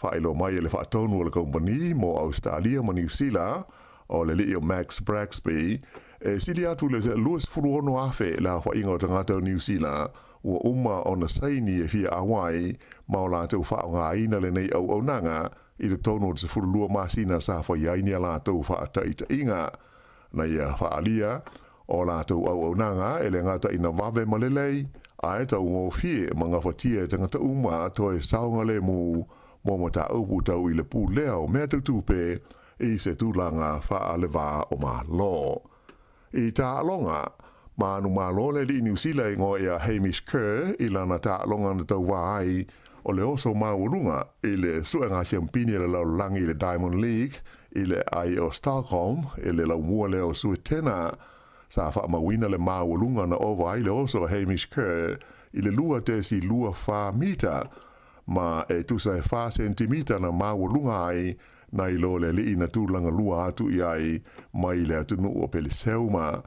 Speaker 9: Whaelo mai e le whaatonu o le kompani mo Australia ma New Zealand, o le leo Max Braxby, e sili atu le luas furuono afe la whainga o tangata o New Zealand, ua uma o na saini e fia awai, ma o la tau whao ngā ina le nei au nanga, i le tono o se furulua masina sa whaiainia la tau whaataita inga. Na ia whaalia, o la tau au nanga, e le ngata ina wawe malelei, a e tau ngō fie ma ngā whatia e tangata uma to e saunga le mu, mo ma ta upu tau i le pū leo mea tau tupe, i se tūlanga whaalewa o ma lo. I tā alonga, manu malo le li New Zealand ngo ia Hamish Kerr i lana tā alonga na tau wāai o le oso maurunga i le suenga siampini le lau langi i le Diamond League i le ai o Stockholm i le lau mua le o suetena sa wha mawina le maurunga na ova i le oso Hamish Kerr i le lua tesi lua wha mita ma e tusa e wha sentimita na maurunga ai na i lo le li ina tūlanga lua atu i ai mai le atu nuu o pele seuma.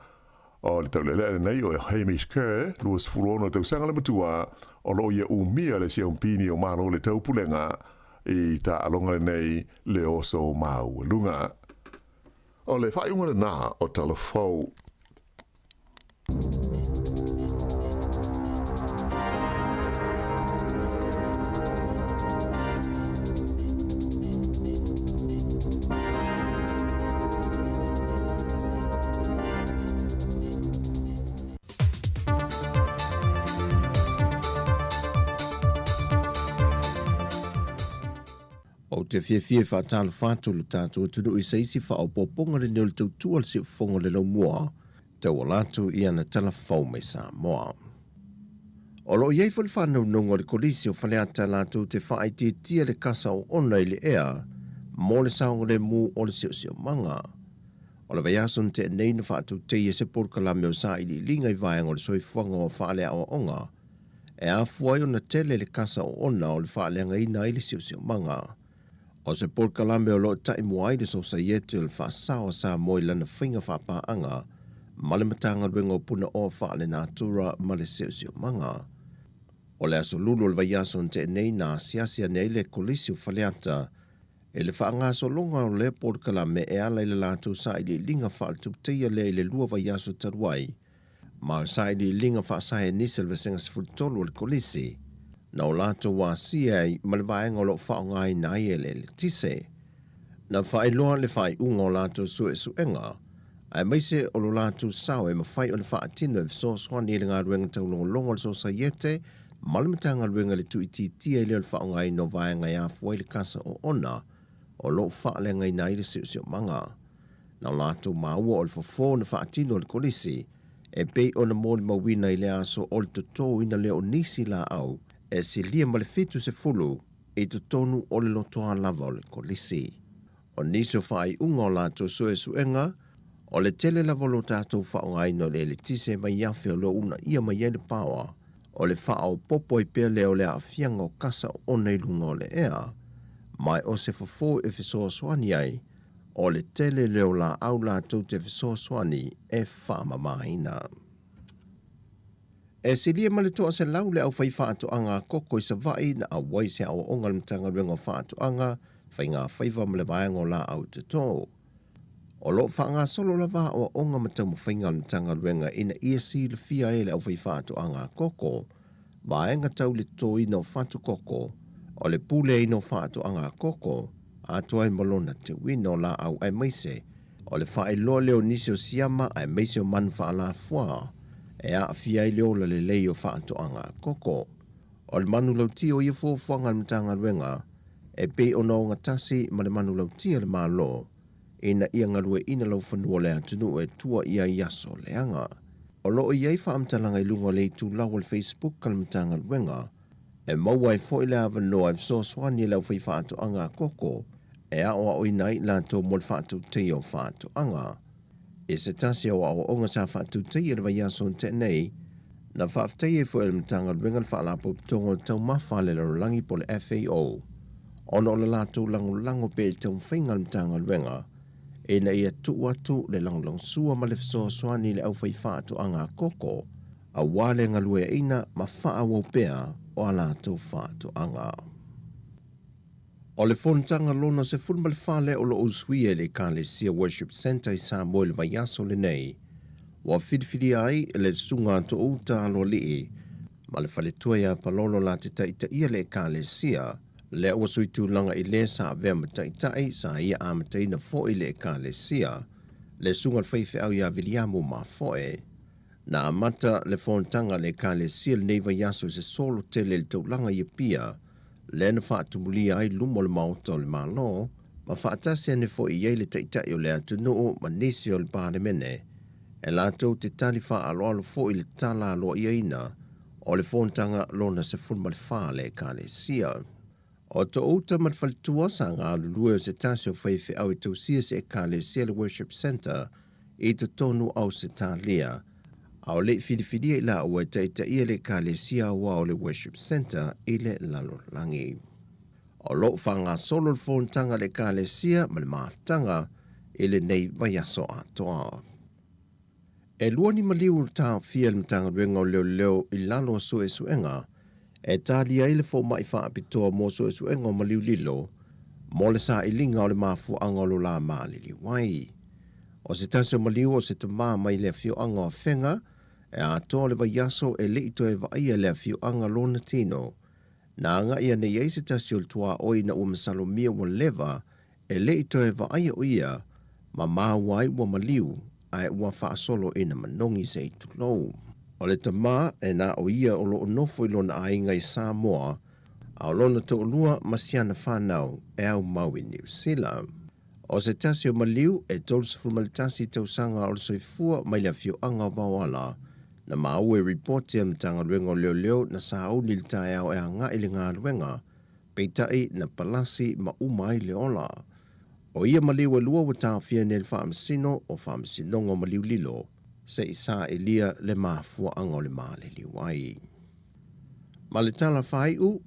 Speaker 9: O le tau le lea nei o Hamish Kerr, luas furono tau sanga le matua, o lo ia umia le siampini o malo le tau pulenga, i ta alonga le nei le oso mau lunga. O le whaiunga le nā o talafou.
Speaker 8: O te fie whaatalo whātulu tātou tunu i seisi whaopoponga le neu tau tua le siu whonga le lau mua, tau o lātou i ana tala whau mai sa moa. O lo iei whale whanau nunga le kolisi o whaleata lātou te whaiti tia le kasa o ona i le ea, mo le saonga le mu o le siu manga. O le vaiason te neina whātou teia se porkalame o sa i li linga i vaianga o le soifuanga o whaalea o onga, e a fuai o na tele le kasa o ona o le whaaleanga ina i le siu manga. O se Paul Kalame o lo tai moai de society o le whaasao sa moi lana whinga whapaanga, ma le matanga ruenga o puna o wha le natura ma le seo manga. O le aso lulu o le vaiaso nte nei na siasia nei le kolisi o whaleata, e le whaangaso longa o le Paul Kalame e ala i le lātou sa i le linga wha al tupteia le i le lua vaiaso taruai, ma sa i le linga wha sahe nisa le vasenga sifutolo o le kolisi, na o lātou wā siai ma le vaenga o lo whaongai na i le tise. Na whae loa le whae unga o lātou suenga, ai maise o lo lātou sao e ma whae o le wha atino e so swani le ngā ruenga tau longo le societe, ma le matanga ruenga le tuititia i le whaongai no vaenga ia fuai le kasa o ona, o lo wha le ngai na i le sio manga. Na o lātou maua o le fofo na wha atino le kolisi, e pei o na mōli mawina i le aso o le toto ina leo nisi la au, e si lia ma le fitu se fulu, e to tonu o le lotoa lava o le kolisi. O nisi o whaai unga o lātou suenga, o le tele lava lo tātou whaongai no le tise mai iafe o lo una ia mai ele pawa, o le wha o popo i pia leo le awhianga o kasa o nei lunga o le ea, mai o se fofo e fisoa swani ai, o le tele leo la au lātou te fisoa swani e wha mamahina. E se lia male toa se lau le au whai whaato anga koko i sa vai na a wai se au onga le mtanga ruenga whaato anga whai ngā whaiva male vaenga o la au te tō. O lo whaanga solo lava o onga matau mo whainga le mtanga ruenga ina ia si le fia e le au whai whaato anga koko, vaenga tau le tō ina o whatu koko, o le pule ina o whaato anga koko, a toa i malona te wino la au ai meise, o le whae loa leo nisi o siama ai meise o manu wha la fua, e a fia i leo la le lei o whaato anga koko. O le manu lau ti o ia fuanga le mtanga ruenga, e pe o na o ngatasi ma le manu lau ti le malo, ina ia ngarue ina lau whanua le atunu e tua ia iaso leanga. O loo iai whaamtalanga i lunga le tu lau al Facebook ka le mtanga ruenga, e maua e fo i le awa noa e so swani lau whai whaato anga koko, e a oa o inai la tō mo le whaato te o whaato anga. E se tasi o au onga sa whaatu tei e rwa yaso te nei, na whaaftei e fo e le mtanga ruenga le whaalapo pitongo tau mawhale la rolangi po le FAO. Ono o le lato lango pe tau whainga le mtanga ruenga, e na ia tu atu le lang sua ma le fiso swani le au whai whaatu anga koko, a wale ngalue ina ma wha pea o a lato whaatu anga. O le fontanga lona se fulma le whale o lo usui e le Kalesia Worship Center i Samoa le vaiaso le nei. Wa fidfidi ai le sunga to uta alo lii, ma le whale tuaya palolo la te taita ia le Kalesia, le o sui tūlanga i le sa avea mataitai sa ia amataina fo i le Kalesia, le sunga le whaife au ia Viliamu ma foe. Na amata le fontanga le Kalesia le nei vaiaso se solo tele le taulanga i pia, le na whaatumulia ai lumo le maota o le malo, ma whaatasi ane fo i ei le taitai o le atunuu ma nisi o le pālemene, e lātou te tali wha alo fo i le tala alo i aina, o le fontanga lona se fulma le wha le Kalesia. O to uta ma le whalitua sa ngā lulue o se tasi o whaife au i tausia se Kalesia le Worship Center, i to tonu au se talia, au le fidifidi i la ua taita ia le Kalesia wa o le Worship Center i le lalolangi. O lo whanga solo le fontanga le Kalesia ma le maaftanga i le nei vaiaso atoa. E luani maliu ta fia le mtanga ruenga o leo i lalo suenga, e talia i le fo mai wha apitoa mo suenga o maliu lilo, mo le sa ilinga o le mafu angolo la maalili wai. O se tasio maliu o se tama mai le fio anga o whenga, e a toa le vaiaso e le ito e vaia le fio anga lona tino, na anga ia ne iei se tasio le tua oi na ua masalo mia wa leva, e le ito e vaia o ia, ma maa wai wa maliu, ai ua wha solo ina manongi se itu lou. O le tama e na o ia o lo onofo i lona ainga i Samoa, a o lona to olua masiana whanau e au mau i New Zealand. O se tasi o maliu e tolu se fulmalitasi tausanga o le soifua mai le fio anga wawala, na mau e reporti am tanga ruenga o leo na sa au nil tae au e anga ili ngā ruenga, peitai na palasi ma umai le ola. O ia maliu e lua wata fia nel whaamisino o whaamisinongo maliu lilo, se isa e lia le mafua anga o le maale liwai. Ma le tala whai u,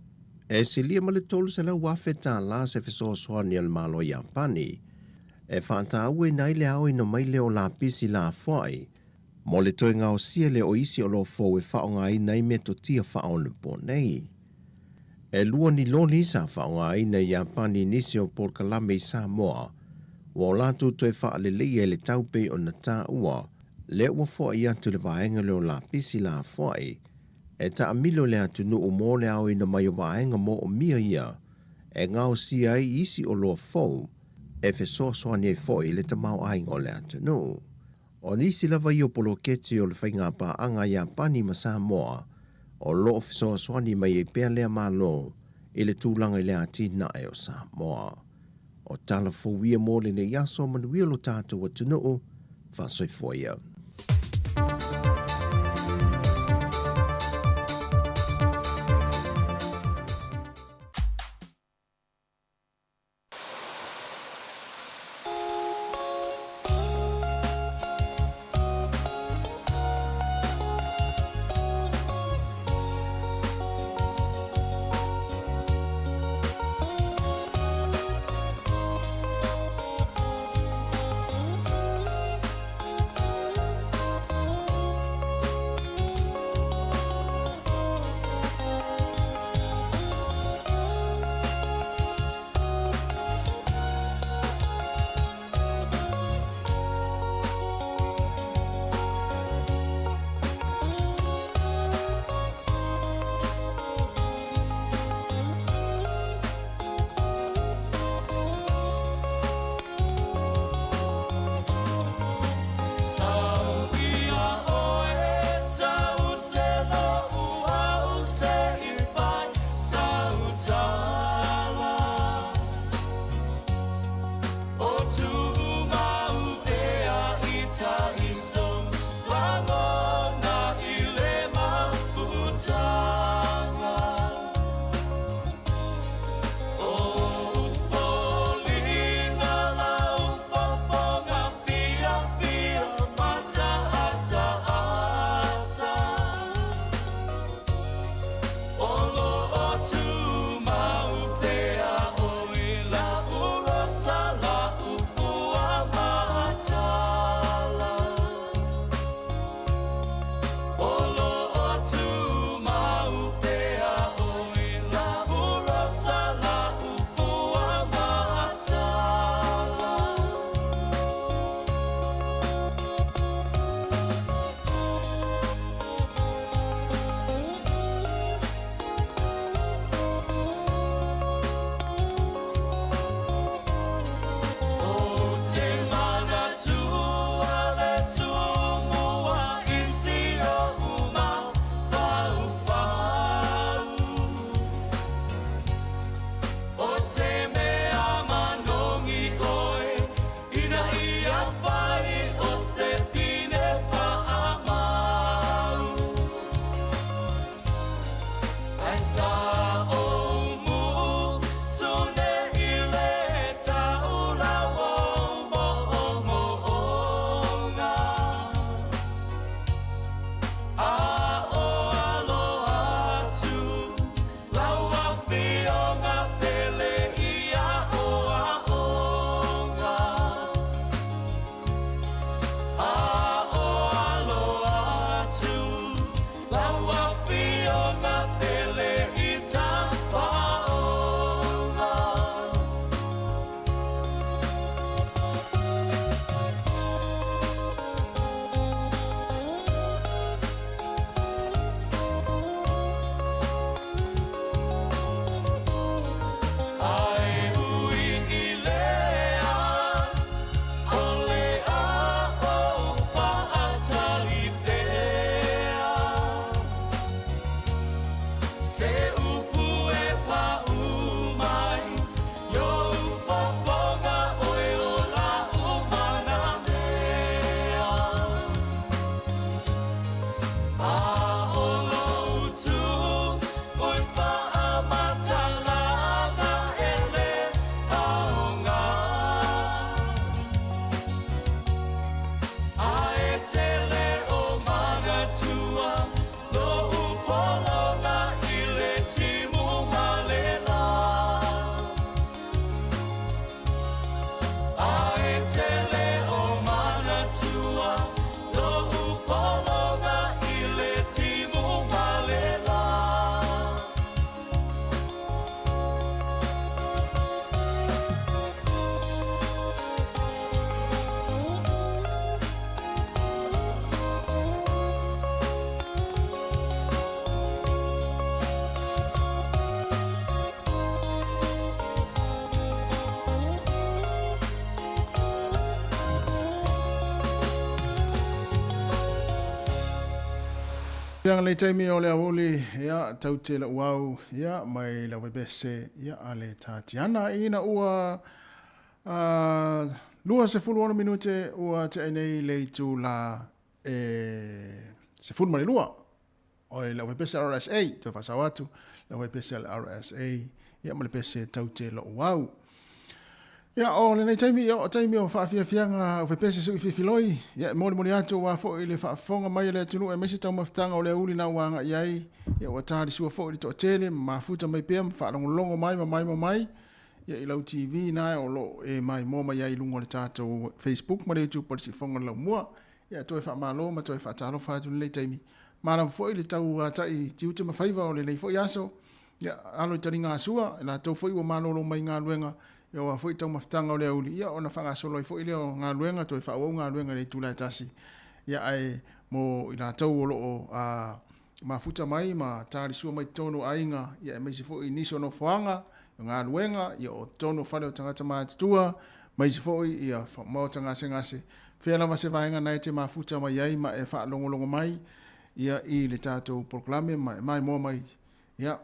Speaker 8: E silia ma le tolu se lau wafe tā la se feso soani al malo Japani. E whaanta ue nai le au ino mai leo la pisi la fwai. Mo le toi ngao sia le o isi o lo fo e whaonga i nei me to tia whaona po nei. E lua ni loli sa whaonga i nei Japani nisi o por kalame i Samoa. Wa latu toi wha le lei e le taupe o na tā ua. Le ua fo i atu le vaenga leo la pisi la fwai. E ta amilo le atu nu o mo le au ina mai o vaenga mo o mia ia. E ngao sia i isi o lo fo. E fe so soani e fo i le tamau aingo le atu nu. O nisi lava i o polo keti o le whainga pa anga Japani ma Samoa. O lo fe so soani mai e pea lea malo. I le tūlanga i le ati na e o Samoa. O tala fowia mo le ne yaso manuia lo tātou atu nu. Fa soi foia.
Speaker 1: Piang le taimi o le awoli, ia tau te la uau, ia mai la webese, ia ale tatiana ina ua lua se fulu ono minute ua te enei le tu la se fulu mani lua. O la webese RSA, te whasawatu, la webese RSA, ia ma le pese tau te la uau. Ia o le nei taimi o taimi o whaafiafianga o whepese sui whiwhiloi. Ia mori atu wa fo ile whaafonga mai le atunu e mesi tau mawhitanga o le uli na wanga iai. Ia wa tāri sua fo ili to tele, mafuta mai pia, whaalongolongo mai. Ia ilau TV na o lo e mai mo mai iai lungo le tātou Facebook, ma le YouTube polisi fonga lau mua. Ia toi whaamalo, ma toi whaatalo whaatu le taimi. Mara fo ile tau tai tiute mawhaiva o le nei fo iaso. Ia alo i taringa asua, la tau fo iwa malolo mai ngā luenga. Ia wa foi tau mafutanga o le auli. Ia ona whanga solo i foi leo ngā luenga, toi whaau ngā luenga le tūlai tasi. Ia ai mo i nā tau o loo mafuta mai, ma tāri sua mai tono ainga. Ia e meisi foi niso no whanga, ngā luenga, ia o tono whale o tangata maa tutua. Meisi foi ia mao ngase. Whea lava se vahenga nai te mafuta mai ai, ma e wha longolongo mai. Ia i le tātou proklame, mai mua mai. Ia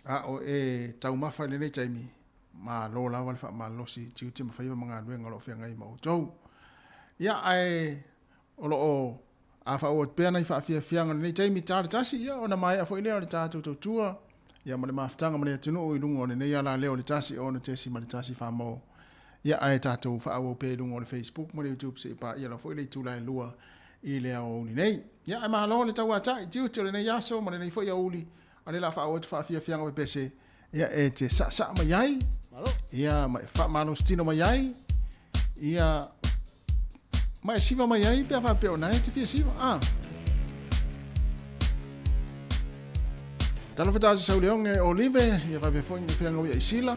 Speaker 1: a o e tau mawhai le nei taimi. Ma lo la wale fa ma lo si tiu te mawhaiwa mga luenga lo whianga i mautou. Ia ai o lo o a wha o pēna i wha whianga nei taimi tāre tasi ia o na mai a fo ilea o le tātou tautua. Ia ma le maftanga ma le atunu o i lungo o le nei ala leo le tasi o na tesi ma le tasi wha mo. Ia ai tātou wha o pē lungo o le Facebook ma le YouTube se pa ia la fo ilea tūlai lua i lea o ni nei. Ia ai ma lo le tau ata i tiu te le nei aso ma le nei fo ia uli. Ale la wha o te wha whianga o pese. Ia e te sa mai ai. Ia mai fa mano stino mai ai. Ia mai siva mai ai pe fa pe ona te fia siva. Talo feta sa leong e Olive, ia va ve foi ni fe ngo ia Sila.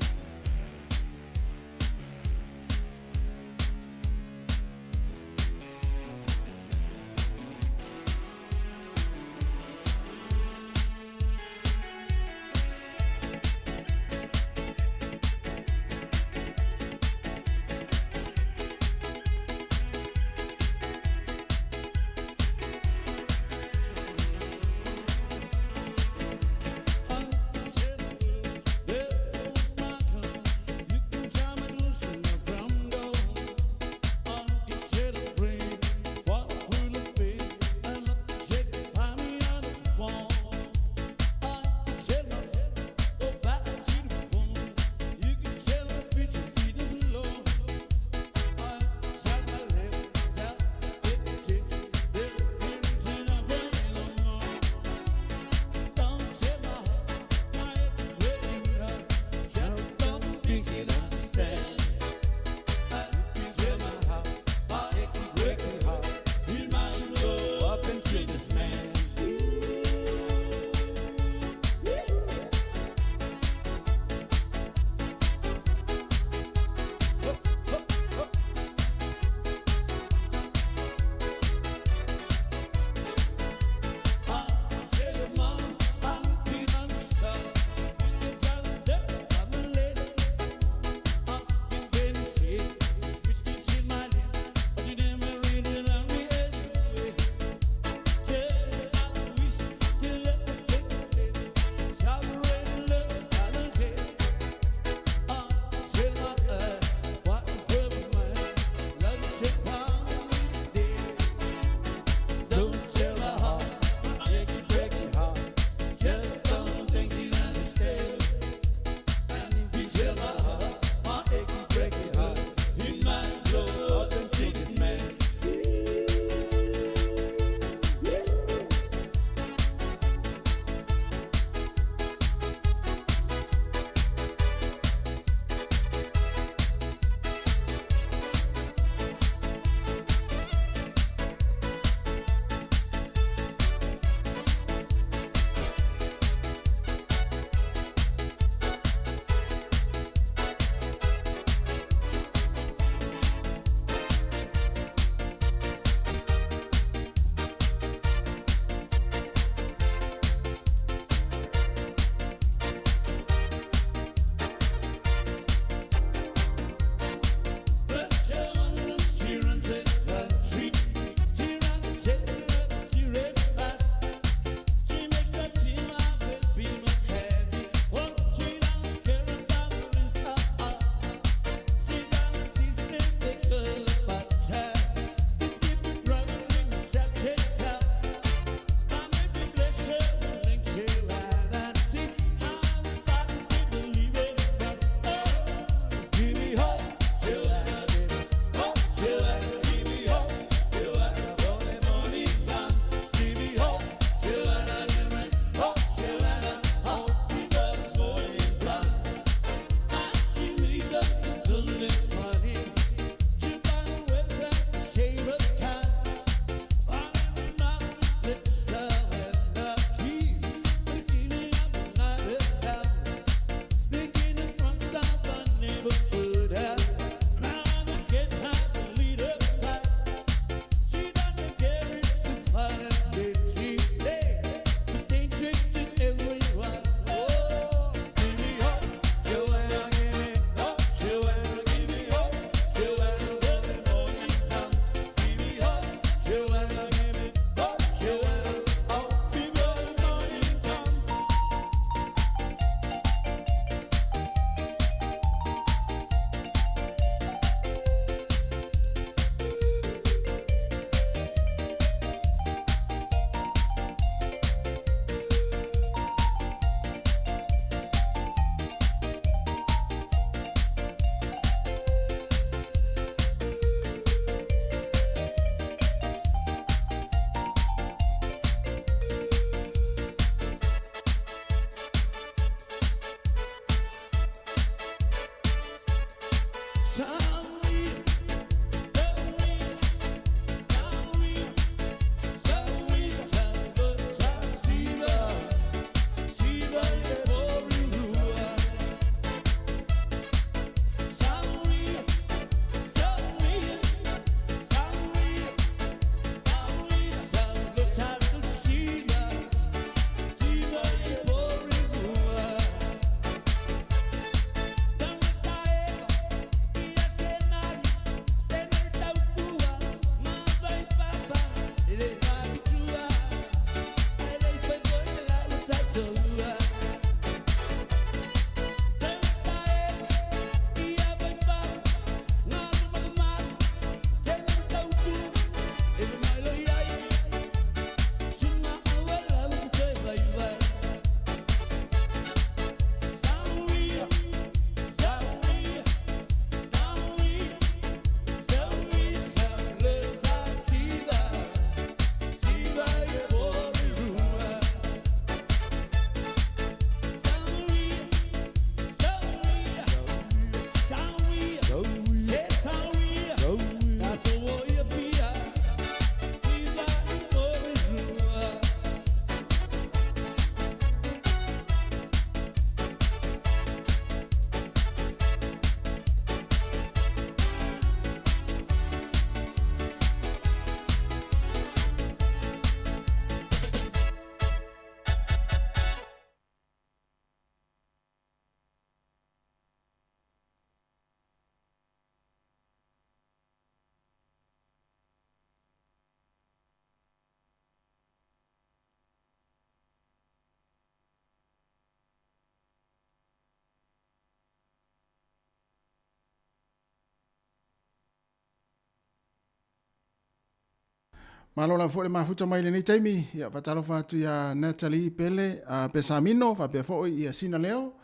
Speaker 1: Malola fo le mafuta mai le nei taimi ia patalo fatu ya Natalie Pele a Pesamino fa pe fo ia sina leo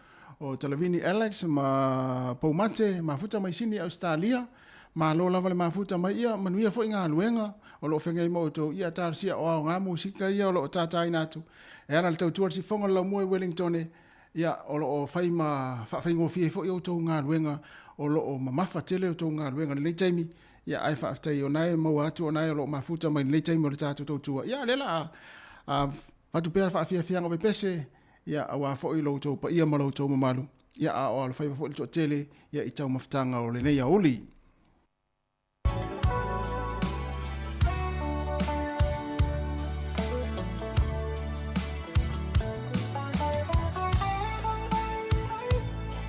Speaker 1: o Televini Alex ma Paumate mafuta mai sini Australia malola vale mafuta mai ia manuia fo inga luenga o lo fenga moto ia tarsia o nga musika ia o lo tata inatu era le tautua si fonga la mo Wellington ia o lo fai ma fa fai ngo fie fo ia to nga luenga o lo mafa tele to nga luenga le taimi ia ai fa after yo nai mo atu nai lo mafuta mai le taimi le tatu to tua ia lela fa tu pe fa fia ngo pese ia awa fo i lo to pa ia malo to malu ia a o fa fo to tele ia i tau maftanga o le nei a oli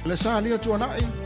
Speaker 1: le sa lia tu anai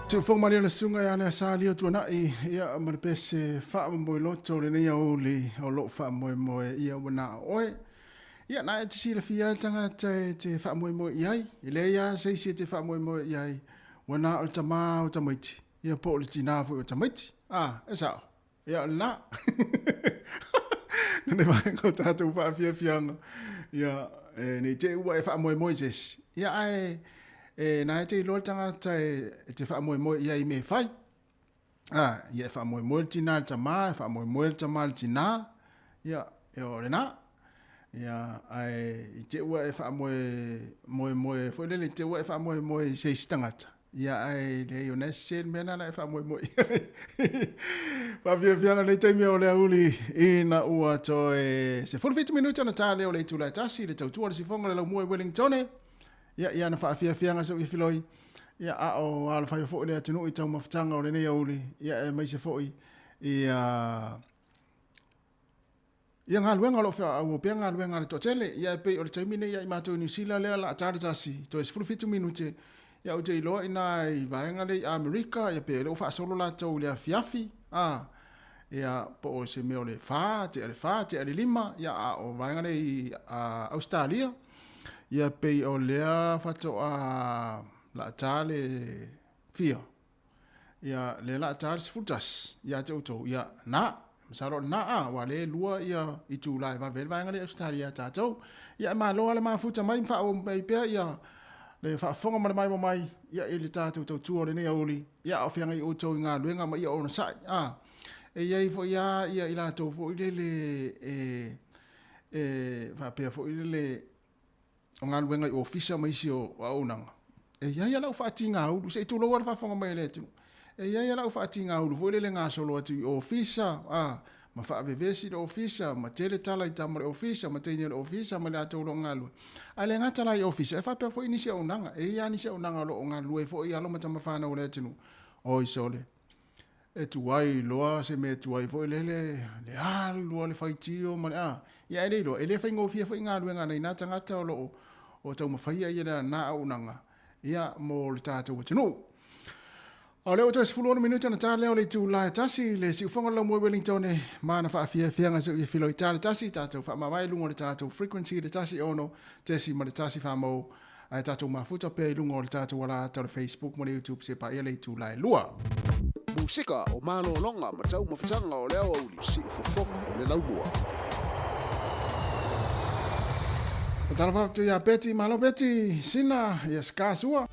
Speaker 1: Tu fong mali le sunga ya na sa lio tu na ia ma pese fa mo lo to le ia o le o lo fa mo ia wana oi ia na te si le fia tanga te fa mo ia ile ia se si te fa mo ia wana o tama o tamaiti ia po le tina fo o tamaiti esa ia na ne vai ko tatu fa fia ia ni te ua fa mo jes ia na te lo tanga te fa mo ia I me fai ia fa mo tina tama fa mo tama tina ia e o na ia te ua fa mo fo le te ua fa mo se stangata ia le yo na sen mena na fa mo pa via le te me o le uli ina ua to se 45 minutos na tale o le tula tasi le tautua le sifonga le mo Wellington ia na fia nga so I filoi ia o ala fai fo le tunu I tau mafutanga o le nei auli ia mai se fo ia nga luenga lo fa o pe nga luenga le totele ia pe o le taimine ia I matou New Zealand le la tare tasi to es 45 minute ia o te ilo ina I vaenga le Amerika ia pe le o fa solo la tau le fiafi ia po o se meo le fa te ale lima ia o vaenga le Australia ia pe o lea fato la tale fia ia le la tale futas ia te auto ia na masaro na wa le lua ia I tu lai va vel vanga le Australia tato ia ma lo le ma futa mai fa o pe pe ia le fa fonga mai ia ele tato tu le ne oli ia o fianga I auto nga luenga mai o na sai ia fo ia ila to fo le va pe fo le o ngā luenga I ofisa mai si o aunanga. Ia lau whaati ngā uru, se tu loa fa whanga mai le tu. Ia lau whaati ngā uru, fo le ngā solo atu I ofisa, ma whaavevesi le ofisa, ma tele tala I tamare ofisa, ma teine le ofisa, ma le ato lo ngā lua. A le ngā tala I ofisa, whapea fo inisi aunanga, ia nisi aunanga lo o ngā lua, fo I alo matama whana o le atinu. O isole. E tu wai loa se me tu wai fo le alua le whaitio, ma le ia ele lo, ele whaingo fia fo I ngā luenga nei nā tangata o lo o tau mawhaia ia na aunanga ia mo le tātou atinu. O leo tu 10 minuta na tā leo le tū lai tasi le siufonga lau mo Wellington ma na whaafia so I whiloi tāle tasi tātou whaamawai lungo le tātou frequency le tasi ono tesi ma le tasi whaamau ai tātou mafuta pe lungo le tātou wala tau le Facebook mo le YouTube se pa ia le tū lai lua.
Speaker 19: Musika o malo longa ma tau mafutanga o leo au li siufonga o le laumua.
Speaker 1: Tala whakatu ia Betty, malo Betty, sina, ia skasua.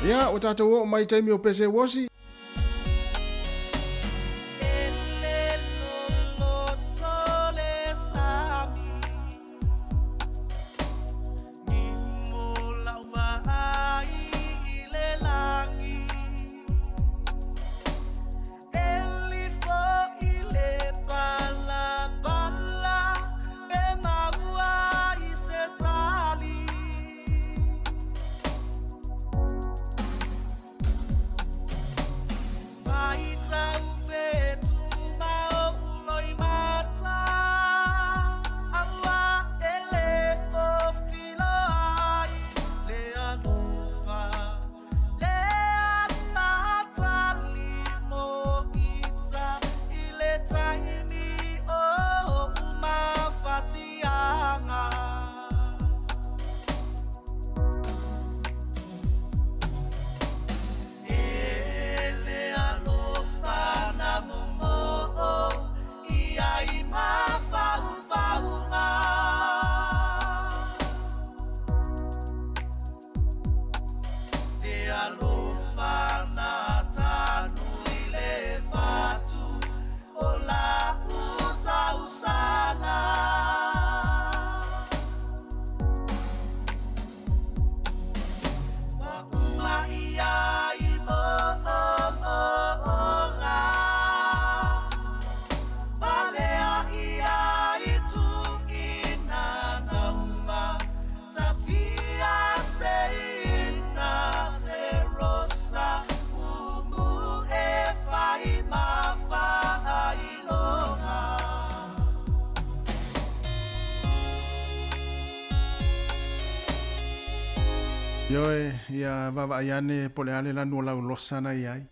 Speaker 1: Ia, o tātou o mai taimi o pese wosi. Yoe, ia vava iane pole ale la no lau losana iai.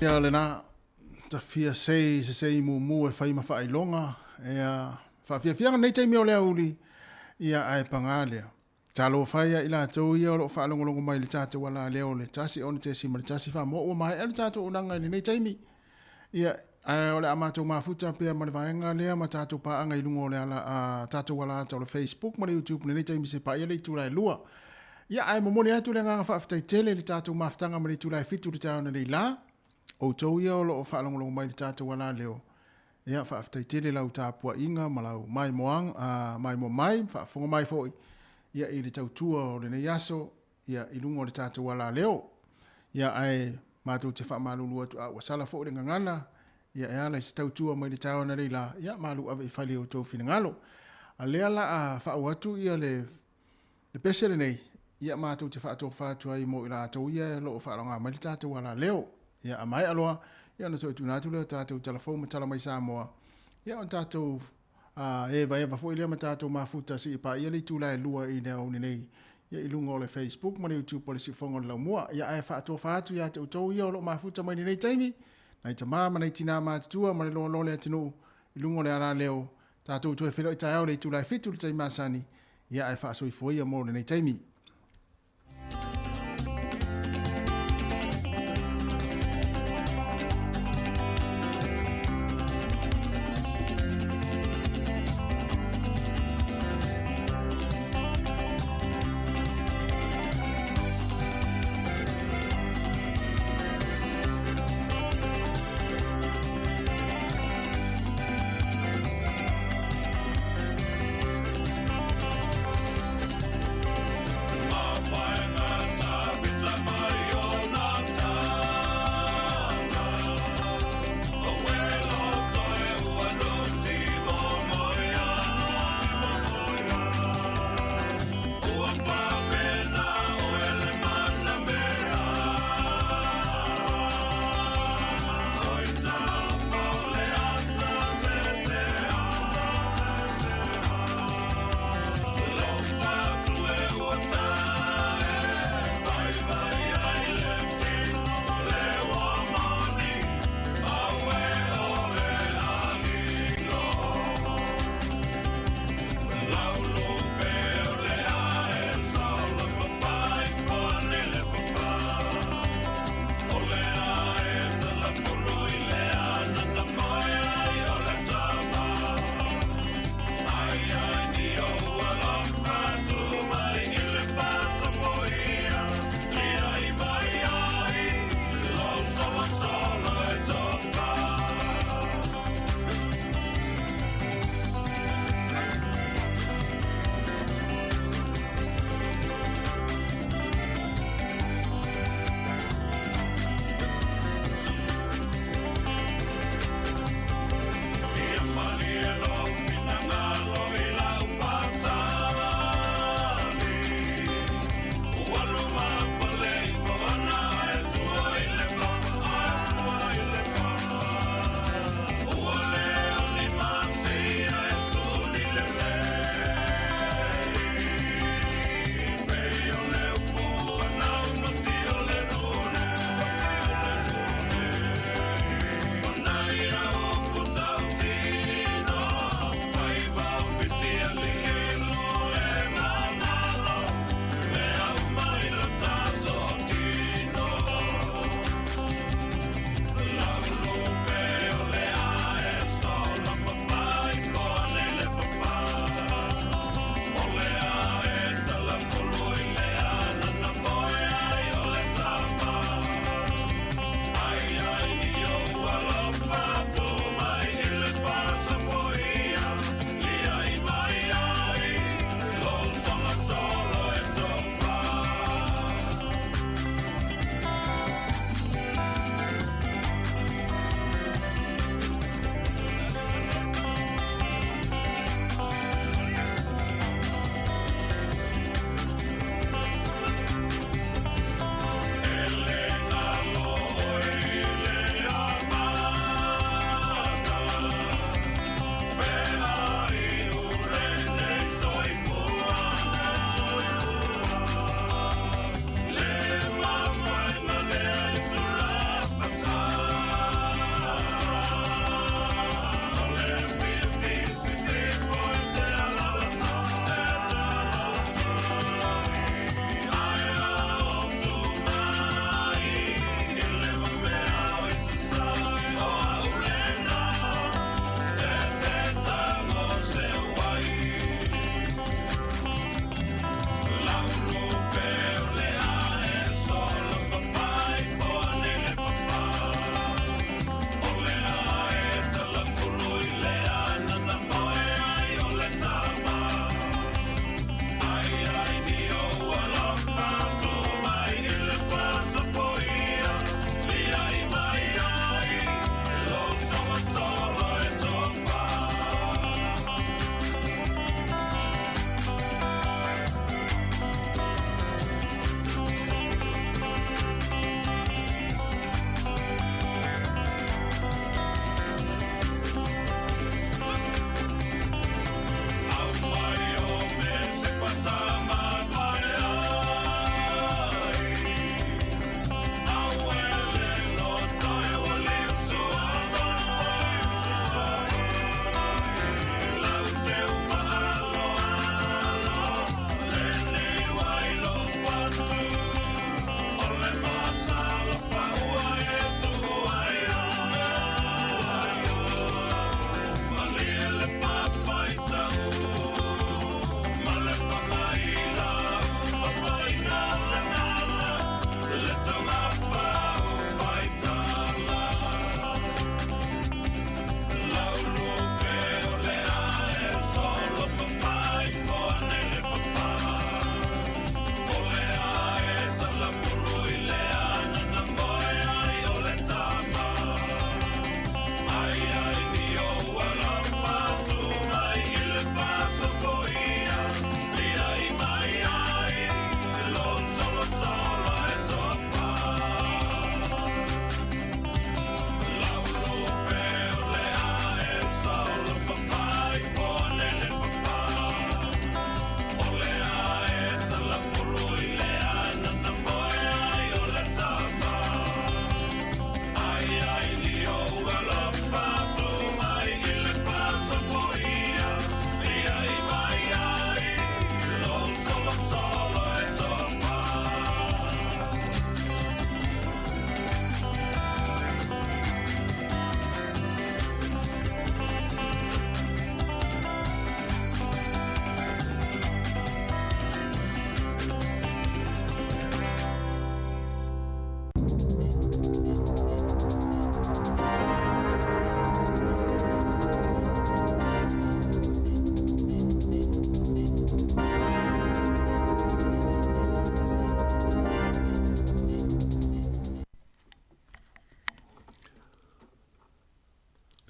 Speaker 1: Ia le na ta fia sei mu e fai ma fai longa ia fa fia nei tai meo le uli ia ai pangalia talo fai ila to ia lo fa longo mai le tata wala le ole tasi on te si ma tasi fa mo o mai el tata unanga nei tai mi ia ai ole amato mafuta pe ma le vaenga le ma tata pa anga i lungo le ala tata wala to le Facebook ma le YouTube nei tai mi se pa ia le tu lai lua ia ai mo moni atu le nga fa ftai tele le tata maftanga ma le tu lai fitu le tata nei la o tau ia o lo whaalongo mai le tātou wala leo. Ia whaaftai tere lau tāpua inga, ma lau mai moang, mai mo mai, whaafonga mai foi. Ia i le tautua o le nei aso, ia i lungo le tātou wala leo. Ia ai mātou te whaamalulu atu a wasala fo le ngangana. Ia e ala i se tautua mai le tāo na leila, ia malu ave i whale o tau whingalo. A lea la a whaau atu ia le pesele nei. Ia mātou te whaatou whaatua i mo i la atau ia lo o whaalonga mai le tātou wala leo. Ia a mai aloa, ia na toi tunatu leo tātou telefon ma tala mai Samoa. Ia on tātou eva fo ilia ma tātou mafuta si ipa ia li tūlai lua i nea oni nei. Ia i lunga o le Facebook, ma le YouTube o le si fonga lau mua. Ia ai whaatou whaatu ia te utou ia o lo mafuta mai nei taimi. Nai ta maa, ma nei tina mātutua, ma le loa lole atinu i lunga o le ara leo. Tātou tue whilo i tai au le tūlai fitu le taimi masani. Ia ai whaasoi fo ia mo le nei taimi.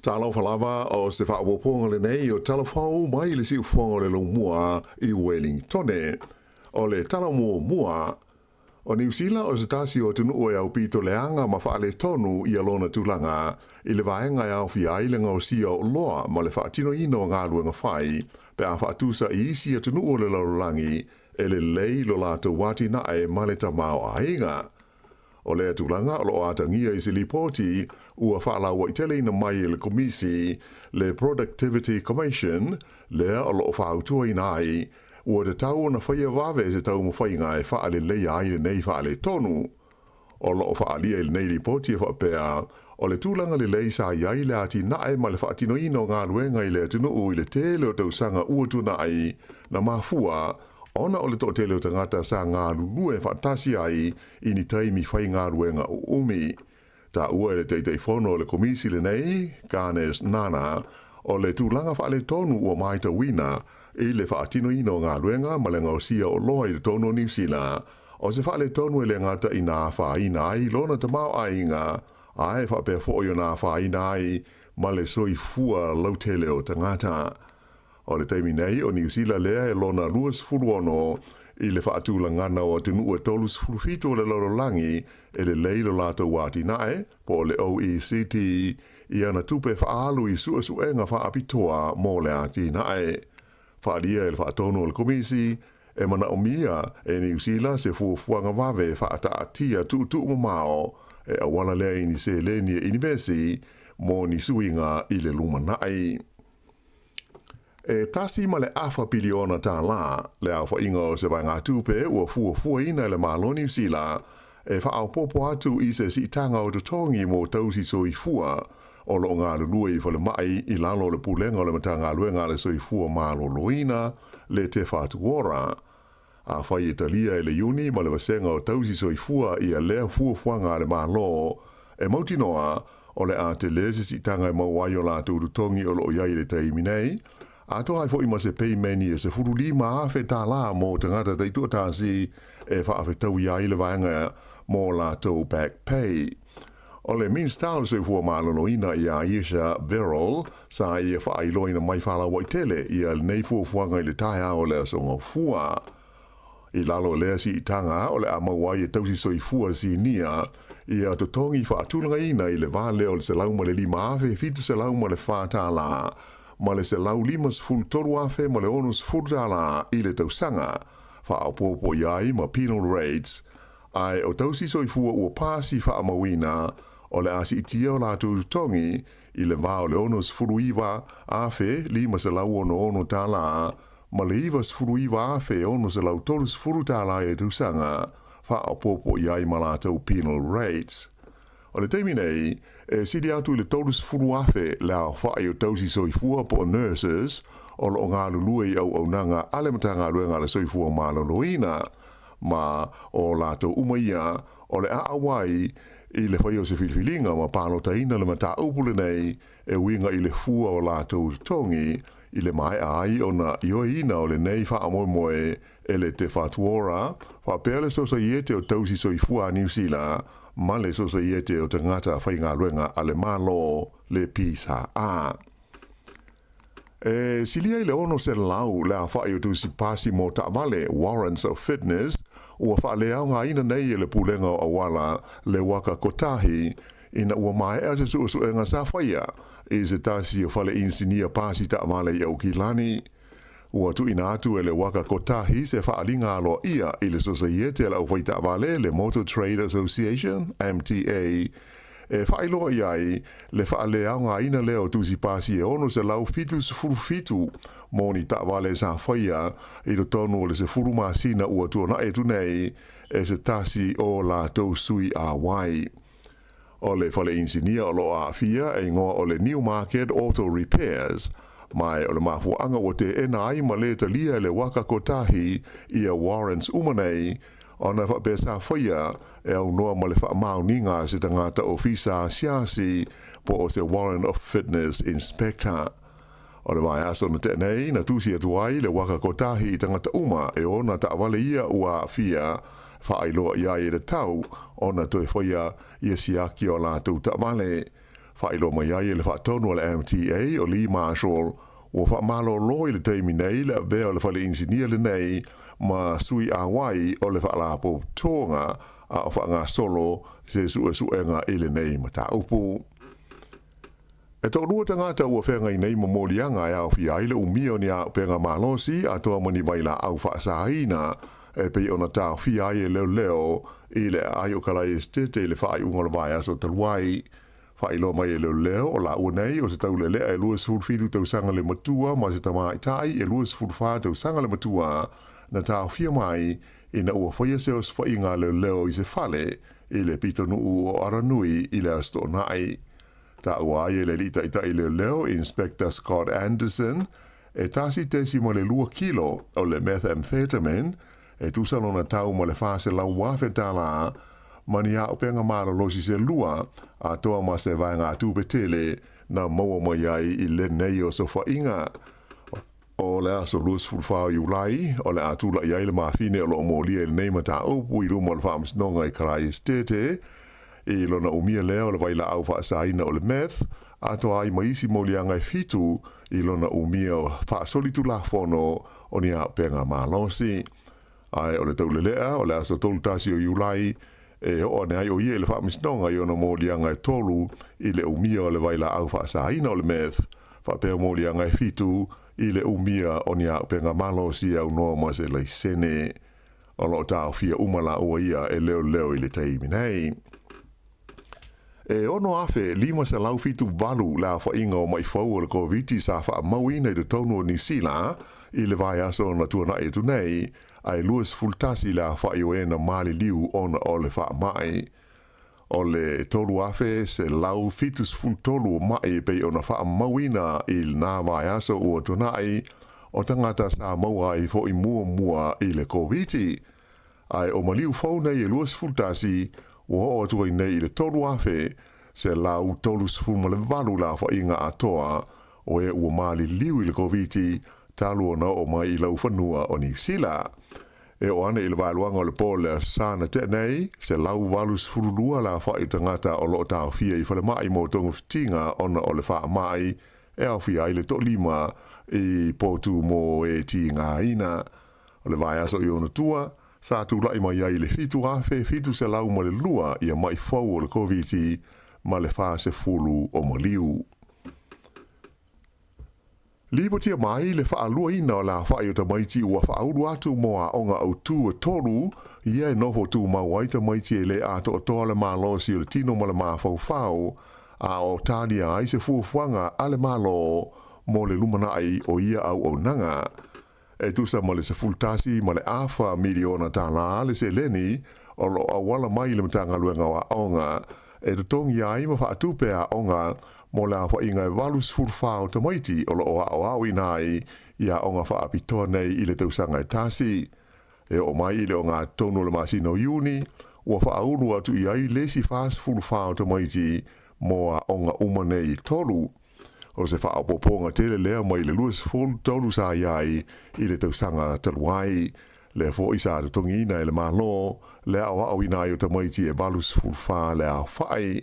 Speaker 9: Talo falava o se whaapoponga le nei o talafau mai le si ufonga le longmua I Wellingtone. O le talamo mua o New Zealand o se tasi o tunu o au pito leanga ma whaale tonu I alona tulanga I le vaenga au fi ailenga o sia o loa ma le whaatino ino ngā luenga whai pe a whaatusa I isi a tunu o le laurangi e le lei lo lato wati na e maleta mao a inga. O lea tulanga o lo atangia I se lipoti ua whaalaua I tele ina mai le komisi le Productivity Commission lea o lo whaautua ina ai ua te tau na whaia wawe se tau mo whainga e whaale lei ai le nei whaale tonu. O lo whaalia I le nei lipoti e whaapea o le tūlanga le lei sa iai le ati nae ma le whaatino ino ngā luenga I le atunu I le tele o tau sanga uatuna ai na mafua ona o le to tele o tangata sa ngā lulue whaatasi ai I ni taimi whai ngā luenga o umi. Ta ua le teitei whono le komisi le nei, Ganes Nana, o le tūlanga whaale tonu ua maita wina I le whaatino ino ngā luenga ma le ngausia o loa I le tono New Zealand. O se whaale tonu e le ngata I nā whaina ai lona te mau ai ngā ae whapea fōio nā whaina ai ma le soi fua lautele o tangata. O le taimi nei o New Zealand lea e lona luas furuono I le whaatūlangana o tunu ua tolus furufito le lorolangi e le leilo lato wati nae po le OECD I ana tupe whaalu I suenga whaapitoa mō le ati nae. Whaalia e le whaatono le komisi e mana o mia e New Zealand se fuafuanga wawe whaataatia tu mamao e awala lea ini se leni e inivesi mō ni suinga I le luma nae. E tasi ma le afa piliona tā la, le afa inga o se vai ngā tūpe ua fuafua ina le malo New Zealand, e whaau popo atu I se si tanga o tutongi mō tausi soifua, o lo ngā lulua I whale mai I lalo le pulenga o le mata ngā luenga le soifua malo loina, le te whātuora. A whai Italia e le uni ma le wasenga o tausi soifua I a lea fuafuanga le malo, e mautinoa o le a te lese si tanga e mauai o la tutongi o lo iai le taiminei, ato ai fo I ma se pei meni e se furu lima awhe tā la mō tangata tei tuatasi e whaawhe tau iai le vaenga mō la tau back pay. O le min style se fua mālono ina I a Aisha Verrill sa I e whaailoina mai whala wai tele I a nei fuafuanga I le taia o le asonga fua. I lalo lea si I tanga o le a mauai e tausi soi fua si nia I a totongi whaatulanga ina I le vale o le se lauma le lima awhe fitu se lauma le whātā la ma le se lau limas ful toru afe ma le onus furtala I le tausanga, wha au popo iai ma penal rates, ai o tausi soifua ua pasi wha amawina, o le asi itia o la tongi I le vao le onus furuiva afe lima se lau ono tala, ma le ivas furuiva afe ono se lau torus furutala e tausanga, wha au popo iai ma la tau penal rates. O le teimi nei, e sidi atu I le tolus furu afe la whaai o tausi soifua po nurses o lo ngā lulua I au nanga alemata ngā luenga le soifua māloloina ma o lato umaia o le aawai I le whai o se filifilinga ma pālo taina le mata upule nei e winga I le fua o lato tongi I le mai ai o na ioina o le nei wha amoemoe e le te whatuora wha pēle sosa iete o tausi soifua New Zealand ma le sosa iete o tangata whai ngā luenga a le malo le pisa a. E silia I le ono se lau le a whai o tusi pasi mo ta vale warrants of fitness ua wha le au ngā ina nei e le pulenga o awala le waka kotahi ina ua mai e te su e ngā sa whaia e se tasi o whale insinia pasi ta vale I au kilani. Ua tu ina atu e le waka kotahi se whaalinga aloa ia I le sosaiete la uwaita vale le Motor Trade Association, MTA, e whailoa iai le whaale au ngā ina leo tusi pasi e ono se lau fitu se furu fitu moni ta vale sa whaia I do tonu le se furu masina ua tuona e tunei e se tasi o la tau sui a wai. O le whale insinia o lo a fia e ngoa o le Newmarket Auto Repairs, mai o le mafuanga o te ena ai ma le talia le waka kotahi I a warrants umanei ona whapesa whaia e au noa ma le whaamauninga se tangata ofisa siasi po o se warrant of fitness inspector. O le mai aso na tenei na tusi atuai le waka kotahi I tangata uma e ona ta awale ia ua fia whaailoa ia I le tau ona toi whaia ia siaki o la tu ta wale. whailo mai ai le whaatonu le MTA o Lee Marshall o whaamalo loi le teimi nei le veo le whale insinia le nei ma sui a wai o le whaalapo tonga a o whaanga solo se suenga ele nei ma ta upu. E tō rua tangata ua whenga i nei mamolianga e au fia ile umio ni a penga malosi a toa mani waila au whaasaina e pei ona tā fia i leo leo i le ai o kalai estete le whaai unga le vai aso taluai. Whaai lo mai e leo leo o la ua nei o se tau le lea e lua sifuru fitu tau sanga le matua ma se tamai tai e lua sifuru wha tau sanga le matua na tā fia mai i na ua whaia seos whai ngā leo leo i se whale i le pitonu o aranui i le asto nai. Ta ua ai le lita ita i leo Inspector Scott Anderson e tasi tesi mo le 2 kilo o le methamphetamine e tusalona tau mo le fase lau wawhetala mani a upenga maro losi se lua a toa ma se vai ngā tūpetele na maua mai ai i le nei o sofa inga. O le aso lus fulfao i ulai o le atula i aile mawhine o lo molia il nei mata upu i rumo le whaamisnonga i karai estete i lona umia leo le waila au whaasaina o le meth, ato ai maisi molianga i fitu i lona umia o whaasolitu la fono o ni a penga malosi. Ai o le taulelea o le aso tolutasi o iulai e o ne ai o ie le whaamisnonga i ona molianga i tolu i le umia o le waila au whaasaina o le meth, whapea molianga i fitu i le umia o ni a penga malosi au noa ma se lei sene. O lo tau fia umala ua ia e leo leo i le teimi nei. E ono afe lima se lau fitu valu la fa inga o mai fau o le COVID sa fa mauina i le tonu o New Zealand i le vai aso na tuana e tu nei ai luas fultasi la fa i o ena mali liu ona o le fa mai. O le tolu afe se lau fitus fultolu mai pe ona fa mauina i na vai aso o tuanai o tangata sa maua i fo i mua i le COVID. Ai o maliu fau nei e luas fultasi o tu nei le tolu afe se lau tolu sfuma le valu la fa inga atoa o e ua mali liu i le COVID talu ona o mai i lau whanua o New Zealand. E o ane i le vailuanga o le pole sana te nei se lau valu sfurulua la fa i tangata o lo tau fia i whale mai mo tongu fitinga ona o le wha mai e au fia i le to lima i potu mo e ti ngā ina. O le vai aso i ona tua sa tu lai mai ai le fitu afe fitu se lau ma le lua ia mai fau o le COVID ma le fase fulu o maliu. Lipo tia mai le wha alua ina o la wha i o tamaiti ua wha auru atu moa o ngā au tu e toru ia e noho tu mawai tamaiti e le ato o toa le malo si o le tino ma le maa fau a o tālia ai se fuafuanga a le malo mo le lumana ai o ia au nanga. E tusa ma le se fultasi ma le afa miliona tala le se leni o lo awala mai le mtanga luenga wa onga e te tongi ai ma wha atupe a onga mo le afa inga e valus furfao tamaiti o lo o au inai ia onga wha apitoa nei i le tausanga e tasi. E o mai i le o ngā tonu le masino iuni ua wha aunu atu i ai lesi fas furfao tamaiti mo a onga umanei tolu. O se wha apoponga tele lea mai le luas fulu tolu sa iai i le tausanga taluai. Le fo isa te tongi ina e le malo, le awa au ina i o tamaiti e balus fulfa le a whai.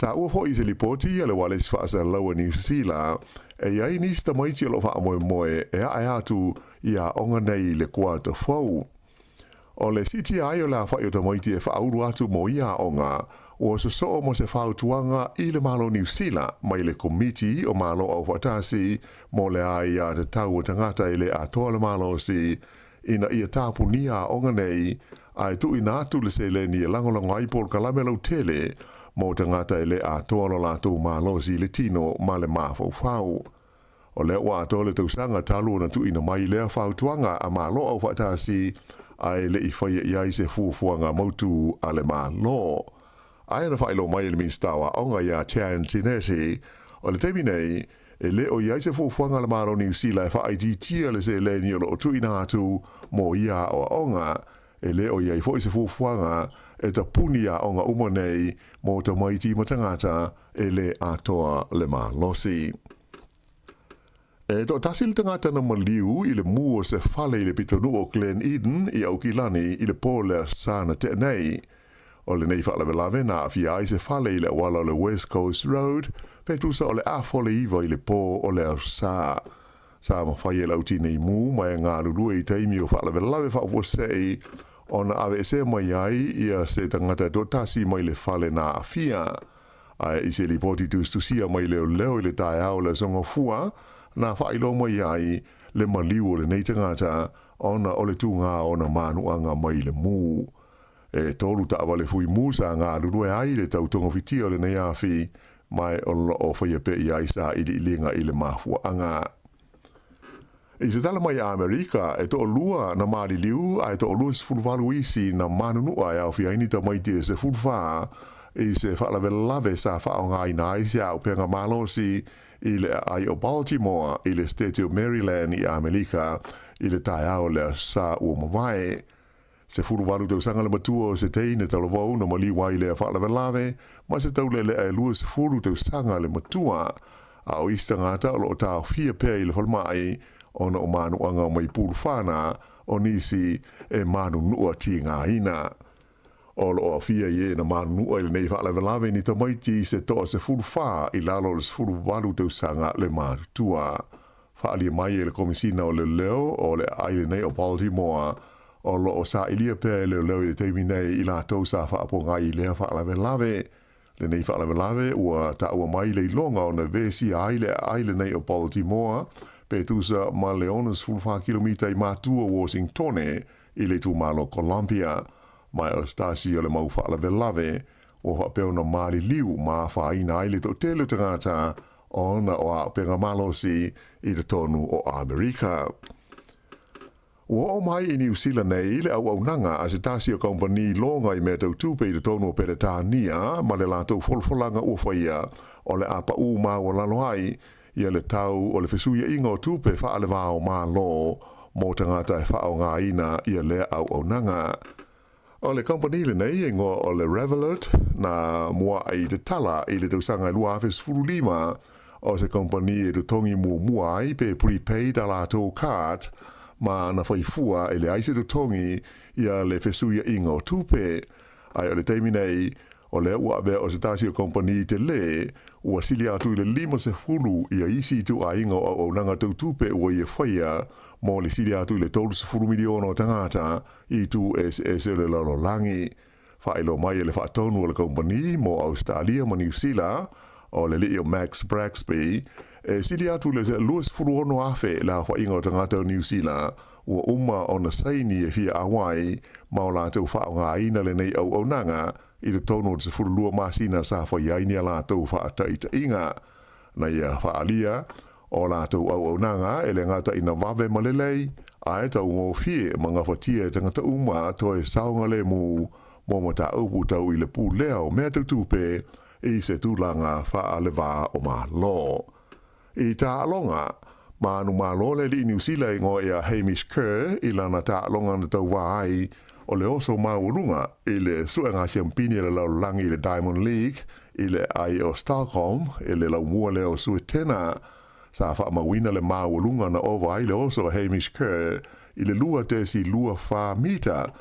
Speaker 9: Ta ua fo i se lipoti le wale si whaasa laua New Zealand, e iai nisi tamaiti alo wha moe moe e a atu i a onga nei le kua te fau. O le siti ai o la whai o tamaiti e wha auru atu mo i a onga, o so mo se whautuanga i le malo New Zealand mai le komiti o malo au whatasi mo le ai a te tau o tangata i le atoa le malo si ina ia tāpu nia onga nei ai tu ina atu le se le ni e langolanga i pol kalamelau tele mo tangata i le atoa lo lato malo si le tino ma le mawhau. O le ua atoa le tausanga talu na tu ina mai lea whautuanga a malo au whatasi ai le i whaia iai se fuafuanga mautu a le malo. Ai na whaelo mai le minstawa onga ia Chan Tinesi o le temi nei e le o iai se fuafuanga le maro New Zealand e wha i tia le se le ni o lo tu ina atu mo ia o onga e le o iai fo i se fuafuanga e ta puni a onga umanei mo ta maiti matangata e le atoa le malosi. E to tasil tangata na maliu i le mua se fale i le pitonu o Glen Eden i au kilani i le pole sana te nei. o le nei whaalave lave na fi ai se whale i le wala o le West Coast Road, pe tusa o le awhole iwa i le pō o le au sa. Sa ma whai e lauti nei mū, mai ngā rurua i teimi o whaalave lave whaafosei, o na awe se mai ai ia se tangata dotasi mai le whale na awhia. Ai i se li poti tustusia mai leo i le tae au le zonga fua, na whailo mai ai le maliu o le nei tangata, ona o le tūngā o na manuanga mai le mū. E tolu ta wale fui musa ngā rurua ai le tautonga fitia o le nei awhi, mai o whaia pe i aisa i linga i le mafua anga. I se tala mai a Amerika, e to lua na maari liu, a e to lua se fulwalu isi na manunua e au fiaini ta mai te se fulwaa, i se whaalave lave sa whao ngā ina aisi au penga malosi i le ai o Baltimore, i le state of Maryland i Amerika, i le tae au le sa ua mawai. Se fulwalu tau sanga le matua o se teine talo wau na mali wai le whaalave lave, ma se tau le e lua se fulu tau sanga le matua, a o ista ngata o lo tau fia pia i le whalmai, ona o manuanga mai pulwhana o nisi e manu nua ti ngā ina. O lo o fia ie na manu nua i le nei whaalewe lawe ni tamaiti se toa se fulwha i lalo le fulu walu tau sanga le marutua. Whaali mai e le komisina o le leo o le aile nei o Baltimore o lo o sa ilia pēr leo leo i le teimi nei i la tau sa whaaponga i lea whaalewe lawe. Le nei whaalewe lawe ua ta ua mai le longa o na vesi aile nei o Baltimore pe tusa ma leonas fulfa kilomita i matua Washington i le tu malo Columbia, mai o stasi o le mau whaalawe lave, o hapeo na maari liu ma whaina i le to tele tangata o na o a penga malosi i le tonu o Amerika. Ua o mai i New Zealand nei le au nanga a se tasi o kompani longa i mea tau tupe i le tonu o Peretania, ma le lato folfolanga uwhaia o le apa u ma o lalo ai, ia le tau o le fesuia inga o tupe whaale wao mā lo mō tangata e whao ngā ina ia lea au nanga. O le company le nei e ngō o le Revolut na mua ai te tala i le tausanga i lua awhes furulima o se company e tu tongi mua ai pe prepaid a la tō card ma na whaifua e le aise tu tongi ia le fesuia inga o tupe. Ai o le teimi nei o le ua vea o se tasi o company te le ua sili atu i le 50 ia isi tu a inga o nanga tau tupe ua ia whaia mo le sili atu i le 30 miliona o tangata i tu SS le lalo langi. Whaelo mai e le whaatonu o le company mo Australia ma New Zealand o le leo Max Braxby e sili atu le luas furuono afe la wha inga o tangata o New Zealand ua uma o na saini e fia awai ma o la tau whao ngā ina le nei au nanga i le tono te furulua masina sa whaiaini a lātou whaataita inga. Na ia whaalia o lātou au nanga e le ngata ina wawe malelei, a e tau ngō fie mga whatia e tangata uma to e saunga le mu mō mata upu tau i le pū leo mea tau tupe i se tūlanga whaalewa o mā lo. I tā alonga, mānu mā lo le li New Zealand ngō ea Hamish Kerr i lana tā alonga na tau wāai o le oso maurunga i le suenga siampini le lau langi le Diamond League i le ai o Stockholm i le lau mua le o suetena sa wha mawina le maurunga na ova i le oso Hamish Kerr i le lua tesi lua wha mita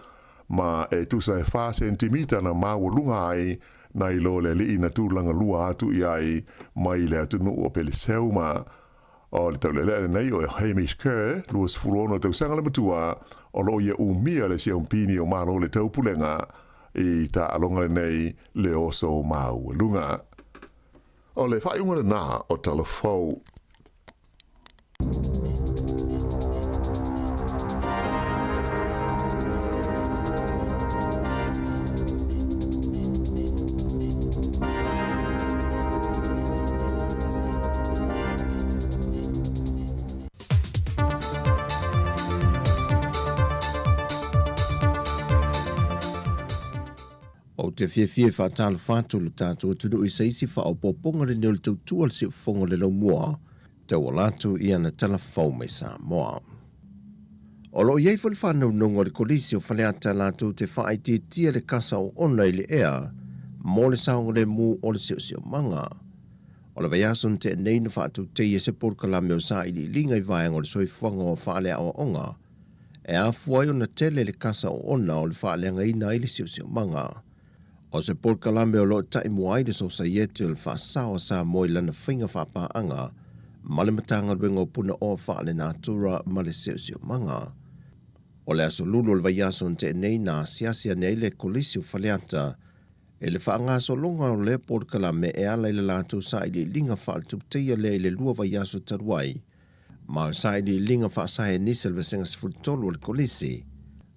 Speaker 9: ma e tusa e wha sentimita na maurunga ai na i lo le li ina tūlanga lua atu i ai mai le atunu o pele seuma. O le tau lele nei o Hamish Kerr, luas furono tau sanga le matua, o lo ia umia le siampini o malo le tau pulenga, i ta alonga nei le oso mau lunga. O le whaiunga na o talafou.
Speaker 8: O te fie whaatala whātou le tātou tunu i seisi whaopoponga le neo le tautua le siu whonga le lau mua, tau o lātou i ana tala whau mai sa moa. O lo iei whale whanau nunga le kolisi o whaleata lātou te whaiti tia le kasa o ona i le ea, mō le saonga le mū o le siu manga. O le vaiason te nei na whātou te i se porkalame o sa i li linga i vaianga o le soifuanga o whaalea o onga, e a fuai o na tele le kasa o ona o le whaaleanga ina i le siu manga. O se Paul Kalame o lo tai muai de society o whaasao sa moi lana whinga whapaanga, male matanga ruenga o puna o whaale na atura male seo manga. O le aso lulu le vaiaso te nei na siasia nei le kolisi o whaleata, e le whaanga so longa o le Paul Kalame e ala le lātou sa i le linga whaal tupteia le lua vaiaso taruai, ma sa i le linga whaasahe nisel vesenga sifutolu o le kolisi,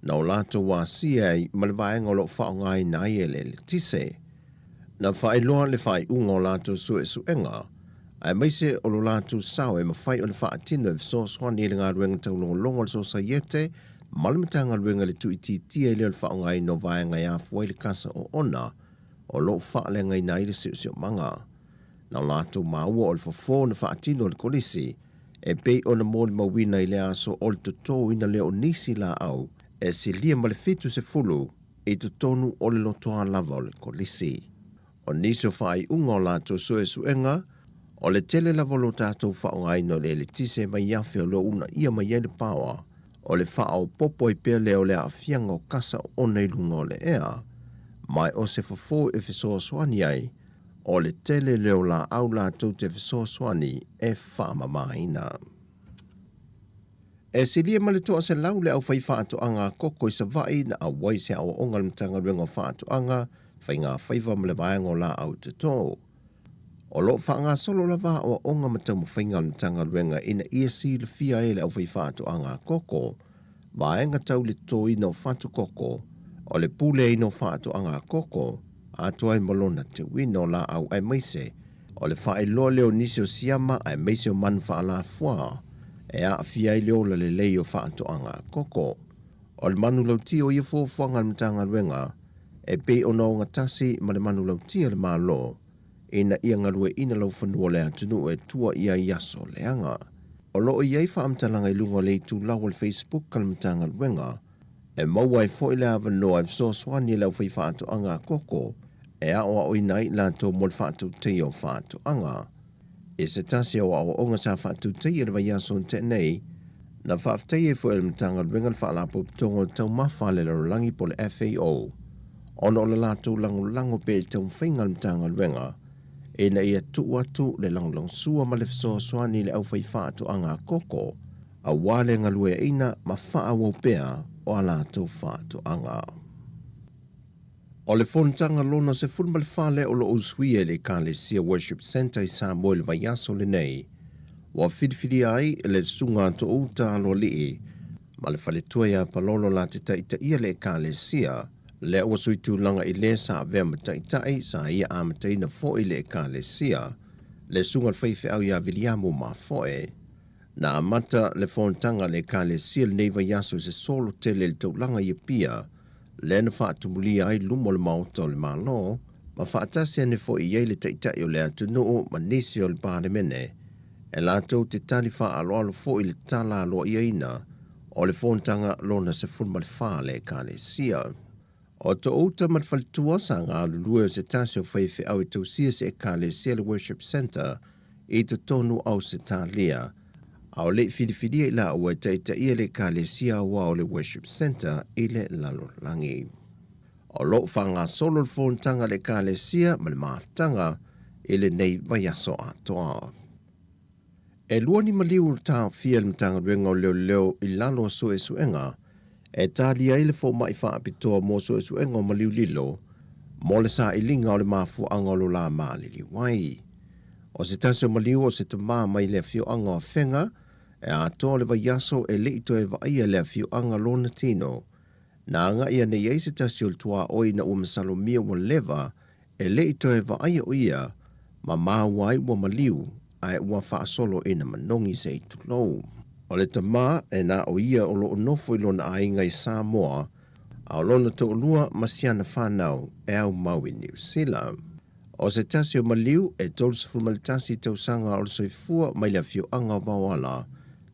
Speaker 8: na o lātou wā siai ma le vaenga o lo whaongai na i le tise. Na whae loa le whae unga o lātou suenga, ai maise o lo lātou sao e ma whae o le wha atino e so swani le ngā ruenga tau longo le so sayete, malamatanga ruenga le tuititia i le whaongai no vaenga ia fuai le kasa o ona, o lo wha le ngai na i le sio manga. Na o lātou maua o le fofo na wha atino le kolisi, e pei o na mōli mawina i le aso o le tuto ina leo nisi la au, e se lia ma le fitu se fulu e tu tonu o le lotoa lava o le kolisi. O nisi o whaai unga o lātou suenga, o le tele lava lo tātou whaongai no le tise mai iafe o lo una ia mai ele pawa, o le wha o popo i pia leo le awhianga o kasa o nei lunga o le ea, mai o se fafo e fisoa swani ai, o le tele leo la au lātou te fisoa swani e whaamamaina. E se lia male toa se lau le au whai whaatoanga koko i sa vai na a wai se au onga le mtanga rengo whaatoanga whai ngā whaiva male vaenga o la au te tō. O lo whaanga solo lava o onga matamu whainga le mtanga renga ina ia si le fia e le au whai whaatoanga koko, vaenga tau le tō ina o whatu koko, o le pule ina o whaatoanga koko, atua i malona te wino la au ai meise, o le whae loa leo nisi o siama ai meise o manu wha la fua, e a fia i leo la le lei o whaatoanga koko. O le manu lauti o ia fōwhanga le mtanga ruenga, e pe o na o ngatasi ma le manu lauti le malo, ina ia ngarue ina lau whanua le atunu e tua ia iaso leanga. O loo iei whaamtalanga i lunga le tu lau le Facebook ka le mtanga ruenga, e maua e fo i le awa noa e fso swani lau whai whaatoanga koko, e a oa o inai la tō mol whaatu te o whaatoanga. E se tasi o au onga sa whaatu te i rewa iaso te nei, na whaaftai e fo e mtanga ringan whaalapo tongo tau mawhale la rolangi po le FAO, ono le lātou lango pe tau whainga mtanga ringa, e na ia tu atu le lang sua ma le fso swani le au whai whaatoanga koko, a wale ngalue ina ma wha pea o a lātou whaatoanga. O le fontanga lona se fulma le whale o lo uswie le Kalesia Worship Center i Samoa le vaiaso le nei. Wa whidiwhidi ai le sunga to uta alo lii, ma le whale tuaya palolo la te taita ia le Kalesia, le ua suitu langa i le sa vea mataitai sa ia amatai na fo i le Kalesia, le sunga le whaife au ia viliamu ma foe. Na amata le fontanga le Kalesia le nei vaiaso se solo tele le tau langa i pia, le na whaatumulia ai lumo le mauta o le malo, ma whaatasi ane fo i eile taitai o le atunuu ma nisi o le pāremene, e lātou te tali wha alo fo i le tala alo i aina, o le fontanga lona se fulma le whale Kalesia. O to outa ma le whalitua sa ngā lulue o se tasi o whaife au i tausia se e Kalesia le Worship Center, i te tonu au se tālia, au le whidiwhidi i la ua taita ia le Kalesia wa o le Worship Center i le lalolangi. O lo whanga solo le fontanga le Kalesia ma le maaftanga i le nei vaiaso atoa. E lua ni maliu tā fia le mtanga ruenga o leo i lalo so e suenga, e tālia i le fo mai wha apitoa mo so e suenga o maliu lilo, mo le sa i linga o le mafu angolo la maalili wai. O se tasio maliu o se tama mai le fio anga o whenga, e a toa le vaiaso e le ito e vaia le fio anga lona tino, na anga ia ne yeise tasio le tua oi na umasalo mia wa leva, e le ito e vaia o ia, ma maa wai wa maliu, a e ua wha solo ina manongi se itu lou. O le tama e na o ia o lo onofo i lona ainga i Samoa, a o lona to lua masiana whanau e au mau i New Zealand. O se tasi o maliu e tolu se fulmalitasi tau sanga o le soifua mai le fio anga wawala,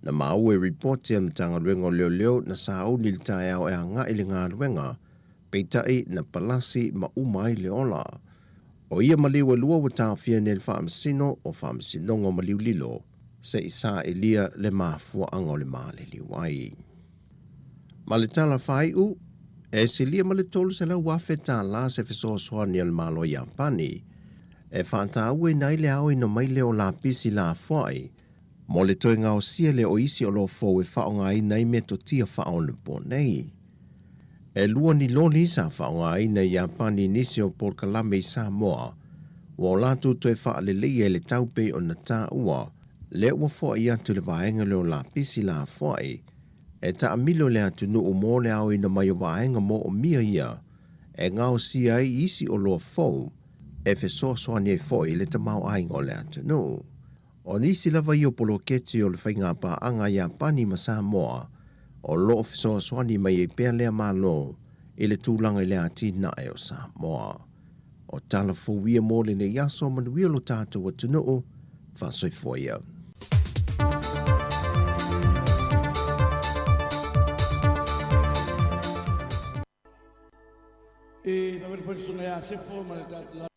Speaker 8: na mau e reporti am tanga ruenga leo na sa au nil tae au e anga ili ngā ruenga, peitai na palasi ma umai leola. O ia maliu e lua wa tāwhia ne le whaamsino o whaamsinongo maliu lilo, se isa e lia le mafua anga o le maale liwai. Ma le tala whaiu, E silia ma le tolu se lau wafe tā la se fesoasoa ni al malo Japani. E whaanta ue nai le au ina mai leo la pisi la fwai. Mo le toi ngao sia le o isi o lo fo e whaonga i nei me to tia whaona po nei. E lua ni loni sa whaonga i nei Japani nisi o Porkalame i Samoa. Wa latu toi wha le lei e le taupe o na tā ua. Le ua fo i atu le vaenga leo la pisi la fwai. E ta amilo le atu nu o mo le au ina mai o vaenga mo o mia ia. E ngao sia i isi o lo fo. E fe so ni e fo i le tamau aingo le atu nu. O nisi lava i o polo keti o le whainga pa anga Japani ma Samoa. O lo fe so ni mai e pea lea malo. I le tūlanga i le ati na e o Samoa. O tala fuwia mo le ne yaso manuia lo tātou atu nu o. Whasoi foia.
Speaker 20: E na verdade sunga ya se forma la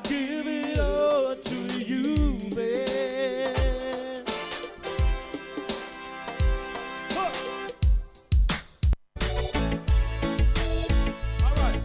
Speaker 17: give it all to you, babe. All right.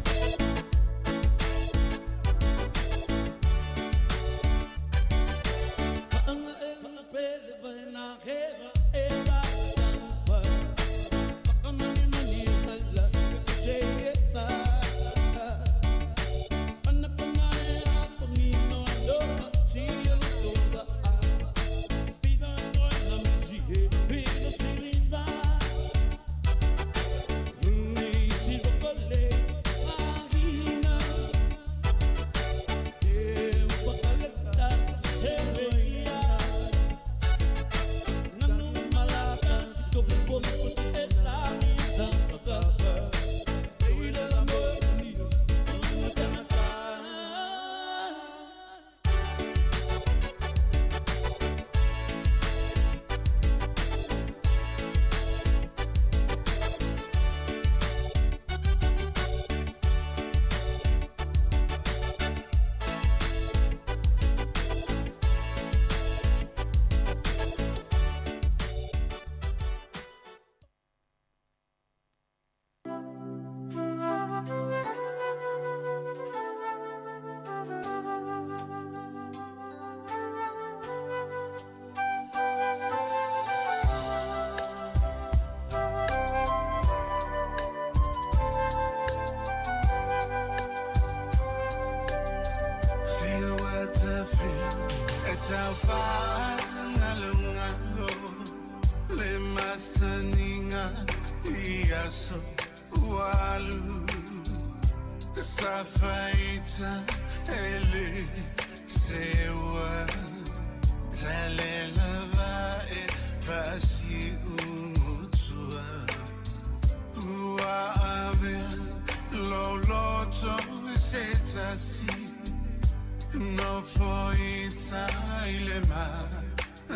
Speaker 17: No foita ilema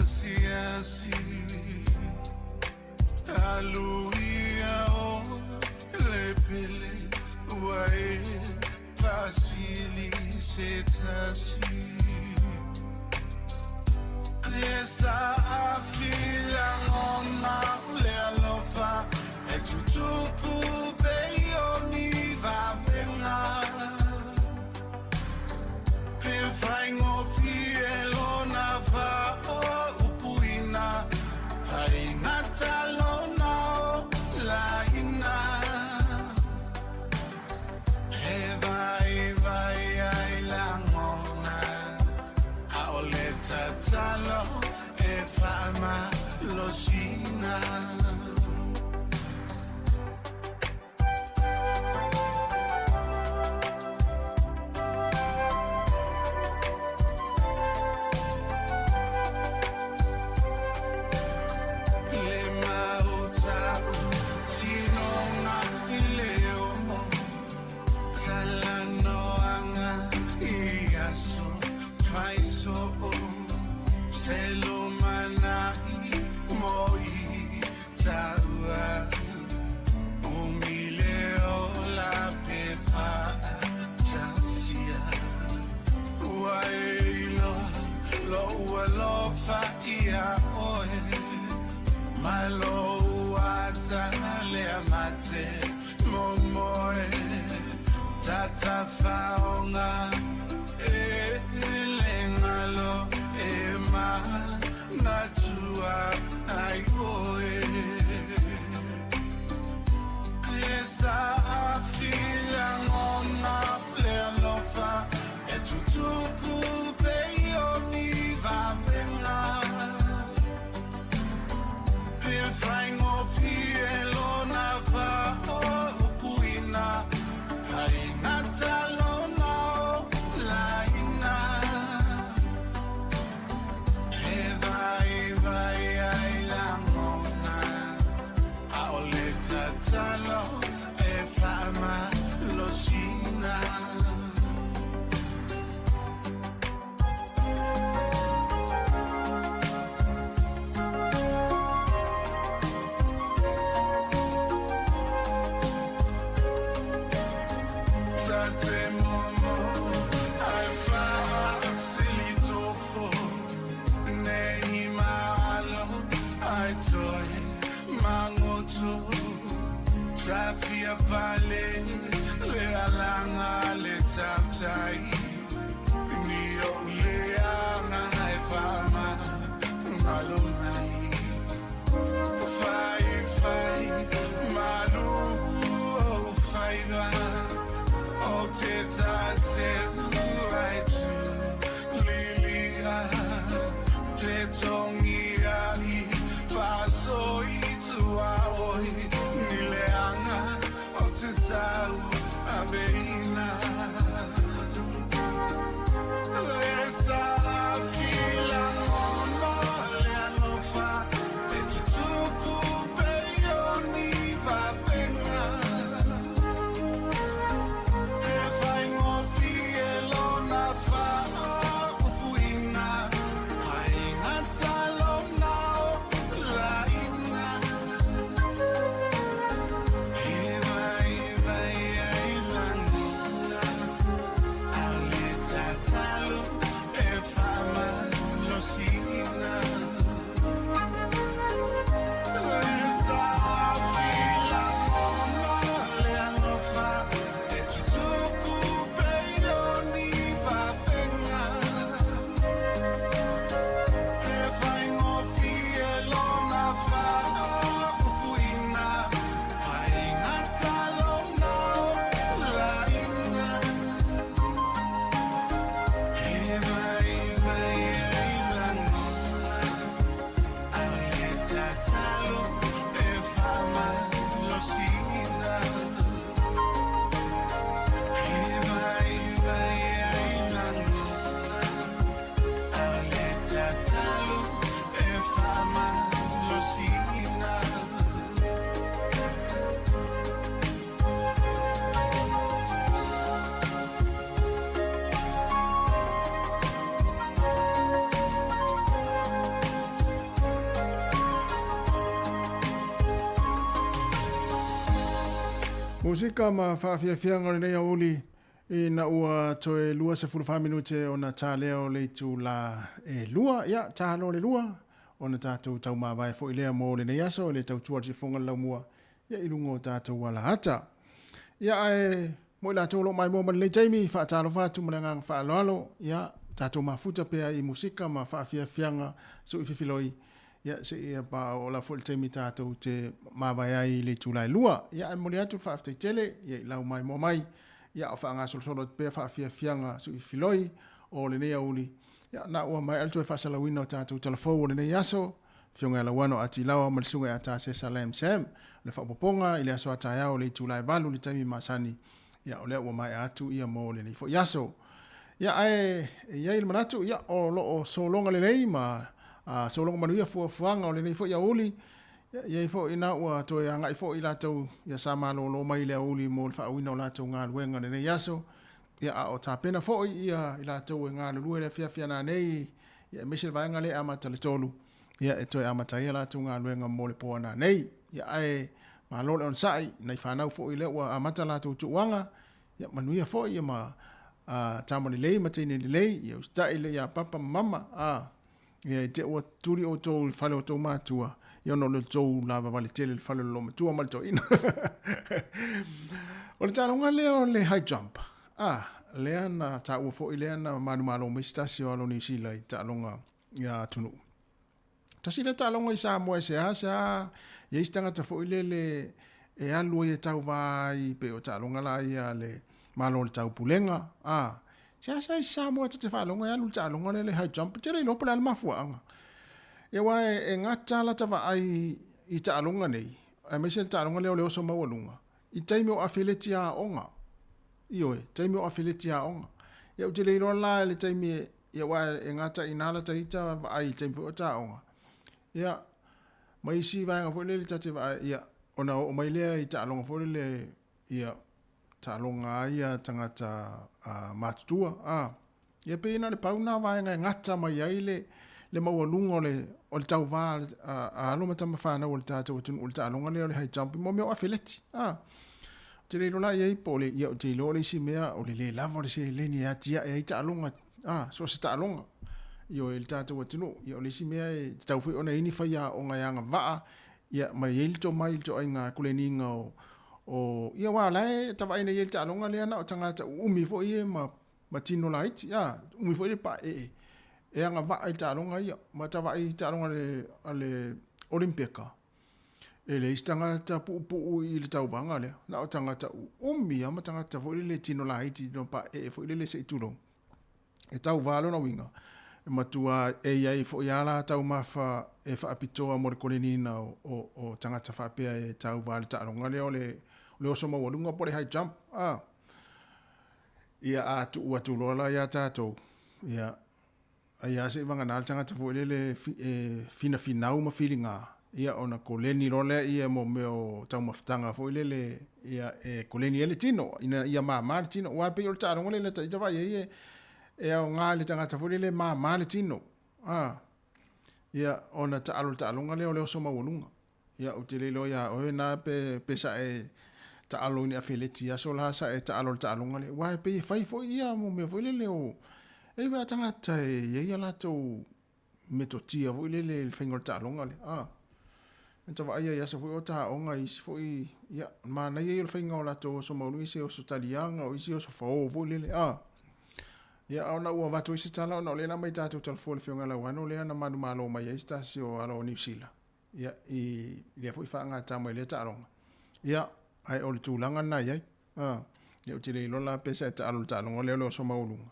Speaker 17: siasi aluia o lepele wae fasili setasi esa afila ngona le alofa etutupu peioni va venga. Flying off the elona va upuina paingata lona la ina eva la ngona aoleta talo e fama losina. Tata faonga elengalo ema natua aigoe esa afila ngona plealofa etutupu peioni va venga flying off the elona va upuina Natalona
Speaker 1: Musika ma whaafiafianga ni nea uli i na ua toe lua se 45 minute o na tā leo le tu la lua, ia tā lo le lua o na tātou tau mawai fo i lea mō le nei aso le tau tuar si fonga lau mua ia i lungo tātou wala hata. Ia mo i la tō lo mai mō man le Jamie whaatalo whātu ma le ngang whaaloalo ia tātou mafuta pea i musika ma whaafiafianga so i whiwhiloi ia se ia pa o la full time tātou te mawai ai le tūlai lua ia mo le atu whaaftai tele ia i lau mai mō mai ia o whaanga solosolo pea whaafiafianga so i whiwhiloi o le nea uli ia na ua mai alto e whasalawina o tātou telefou o le nei aso whiunga la wano ati lawa malisunga a tā se Salam Sam le whapoponga i le aso atai au le tūlai valu le taimi masani ia o lea ua mai atu ia mo le nei fo iaso ia ia il manatu ia o lo o solonga le nei ma solonga manuia fuanga o le nei fo ia uli ia i fo ina ua toi anga i fo i latou ia sama lo mai le uli mo le whaawina o latou ngā luenga le nei aso ia o tā pena fo ia i latou e ngā lue le fiafiana nei ia mesel vaenga le amata le tolu ia e toi amata ia latou ngā luenga mo le poana nei ia ma lo le on sai nei whanau fo i le ua amata latou tuanga ia manuia fo ia ma tamani lei matini lei ia ustai le ia papa mama ia te o turi o tō whale o tō mātua ia no le tō lava wale tele le whale lo matua mali tō ina o le tāronga leo le high jump lea na tā ua fo i lea na manu malo mestasi o alo New Zealand tāronga ia tunu tasi le tāronga i Samoa se ia istanga ta fo i le e alu e tau vai pe o tāronga la ia le malo le tau pulenga Sa i Samoa te whalonga ia luta alonga le high jump te rei lopa le almafuanga. E wai e ngata la tawa ai i ta alonga nei. A mese ta alonga leo leo so mawalunga. I taimi o afileti a onga. Ioe, taimi o afileti a onga. Ia ute leiro la le taimi ia wai e ngata inala ta ita ai taimi o ta onga. Ia, mai si vaenga fo le tate vai ia ona o mai lea i ta alonga fo le ia talonga ia tangata matutua ia pe ina le pauna vaenga ngata mai ai le mawalunga o le tau vā alo matama whāna o le tātou atunu o le tālonga leo le high jump mo mea o awheleti te reiro la iei po le ia o te ilo le si mea o le lava o le se leni a tia e ai tālonga so se tālonga io le tātou atunu ia o le si mea e tau fui ona ini whaia o ngaianga vaa ia mai eilto mai to ai ngā kuleninga o ia wala tawa ina yel talonga le ana o tangata umi fo ie ma tino light umi fo ie pa e anga va ai talonga ia ma tawa ai talonga le Olimpiaka ele istanga ta pu i le taubanga le na o tangata umi ama tangata fo le tino light no pa e fo le se tulo e tau valo na winga e matua e ia fo yala tau mafa e fa apitoa mo le kolenina o tangata fa pe e tau valo talonga le oso mawalunga po le high jump ia atu lola ia tātou ia se vanga nal tangata fo le fina uma feelinga ia ona koleni lola ia mo meo tau maftanga fo le ia koleni ele tino ia ma tino wa pe yolta ngole le ta vai e o ngale tangata fo le ma tino ia ona ta alunga le oso mawalunga ia utile lo ia o na pe pesa ta alo ni afileti aso la sa e ta alo ngale wa pe fai fo ia mo me fo le o e va tanga ta ia la to metotia fo le fingol ta ngale enta va ia so fo ta onga i fo ia ma na ia le fingol la to so mo luisi o so talianga o isi o so fo le ia ona ua va to isi tala no le na mai ta to telefone fio ngala wa no le na manu malo mai sta si o alo New Zealand ia i le fo fa nga ta mo le ta longa ia ai o le tūlanga nai ai. Ia o tire ilo la pesa e ta alo ta alonga leo so maulunga.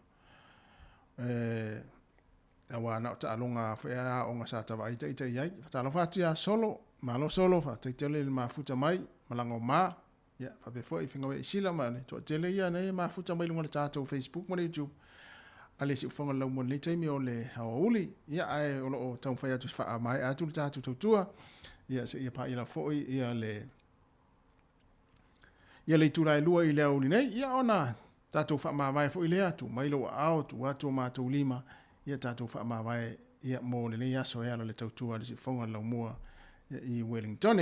Speaker 1: Awa na o ta alonga whea o nga sa tawa ita iai. Fatalo whatia solo, malo solo, whataitele le mafuta mai, malango ma. Ia, whapefo i whingawe i sila mane. Tua tele ia nei mafuta mai lunga le tātou Facebook mo le YouTube. Ale si ufonga lau mo le taimi o le hawa uli. Ia ai o tau whai atu wha mai atu le tātou tautua. Ia se ia pa ila foi ia ia le turai lua i lea uli nei, ia ona tātou wha mawai fo i lea tu, mailo wa ao tu watu mātou lima, ia tātou wha mawai ia mō le nei aso e ala le tautua le si whonga lau mua i Wellington.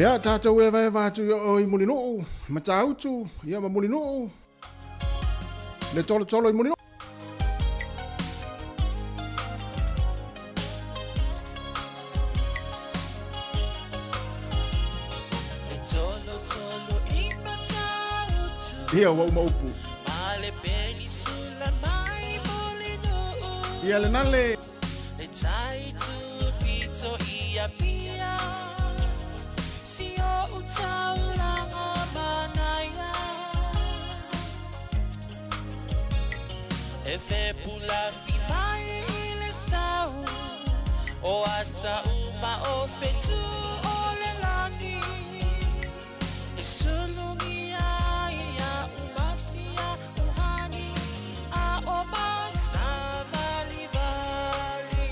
Speaker 1: Ia tātou e vai vātu o I muni nuu, ma tāutu, ia ma muni nuu. Le tolo tolo I muni nuu. Ia wau maupu. Ia le nale.
Speaker 21: Le taitu pito ia pia. Sio utaulanga manaya. Efe pula fimai ile sau. O ata uma o fetu ole lani. Esulungia ia umasia uhani. A obasa balibali.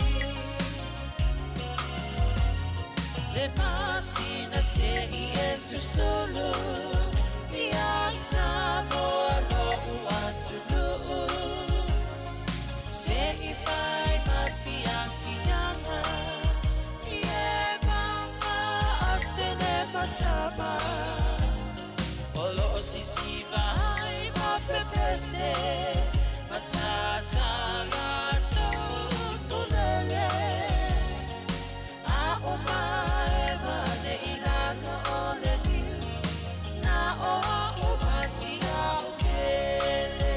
Speaker 21: Le pasina se Yesu solo. Ia samoa no uatulu. Se ifai mafia fianga. Ie mama atene mataba. Olo sisi vai mapepese. Matata gato tulele. A omae mane ilano ole ni. Na oa omasia ukele.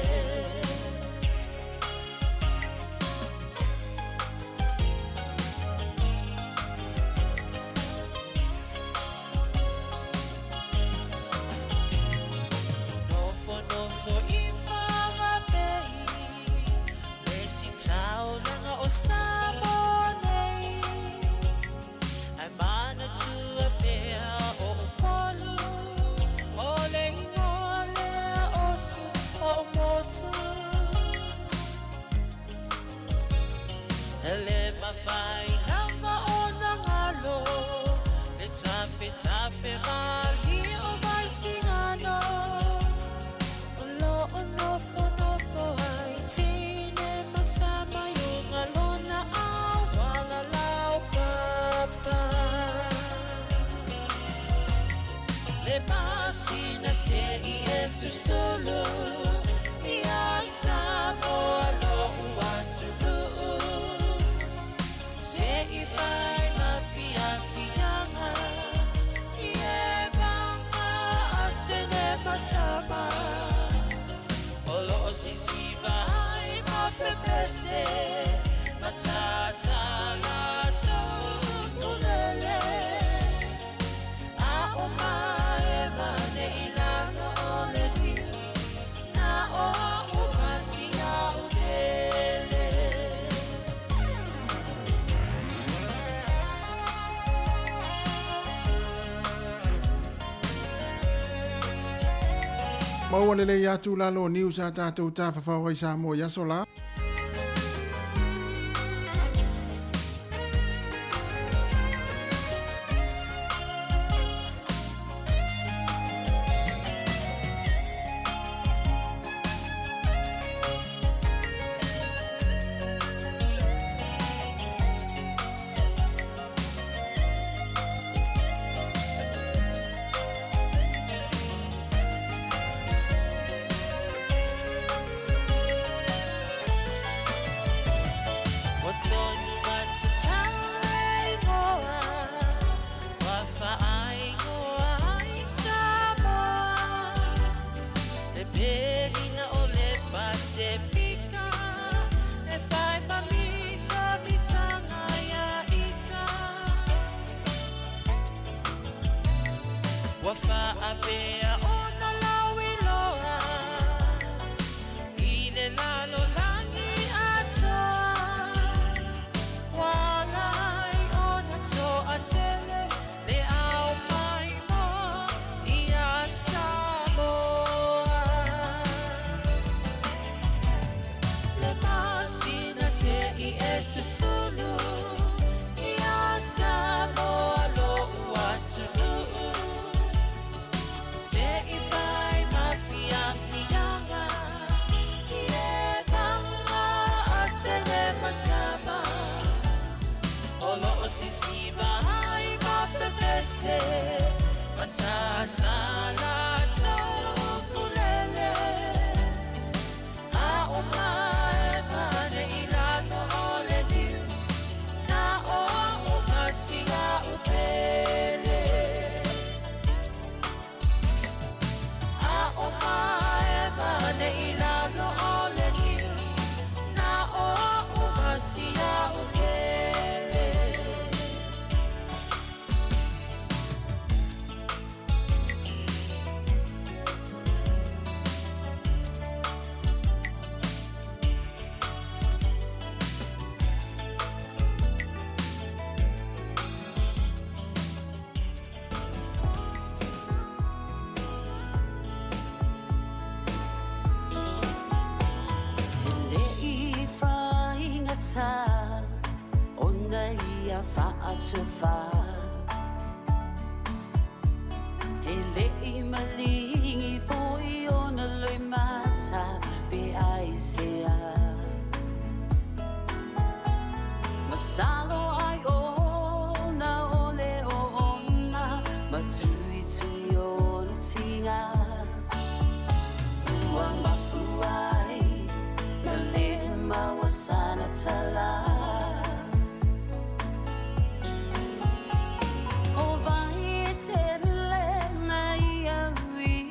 Speaker 21: siva le pasina se I esu solo ia samo lo uatu se I vai ma fia fianga ie vanga atene matama olo si vai ma pepese matata la tunele a oma emane ilano oleni na o umasia ubele
Speaker 1: Maualele ya tu lalo niu sa tātou tāwhawhawai sa mo yasola.
Speaker 21: O vai tele na ia wi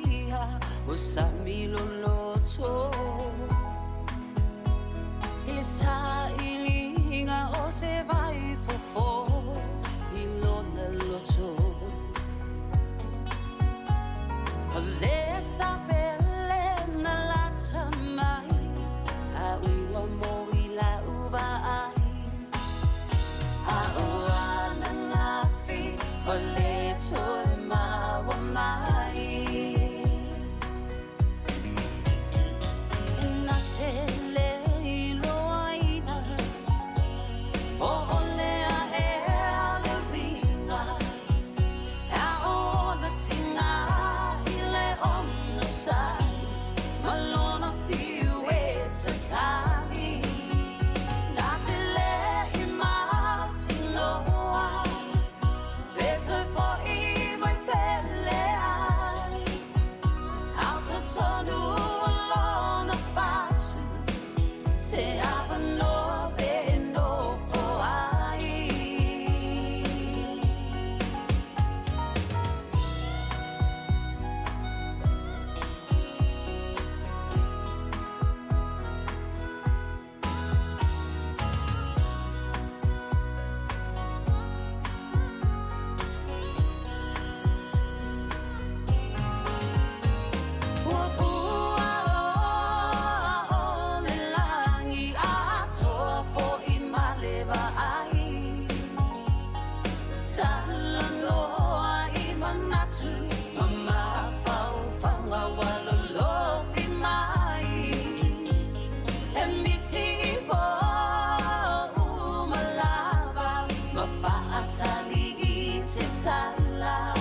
Speaker 21: tala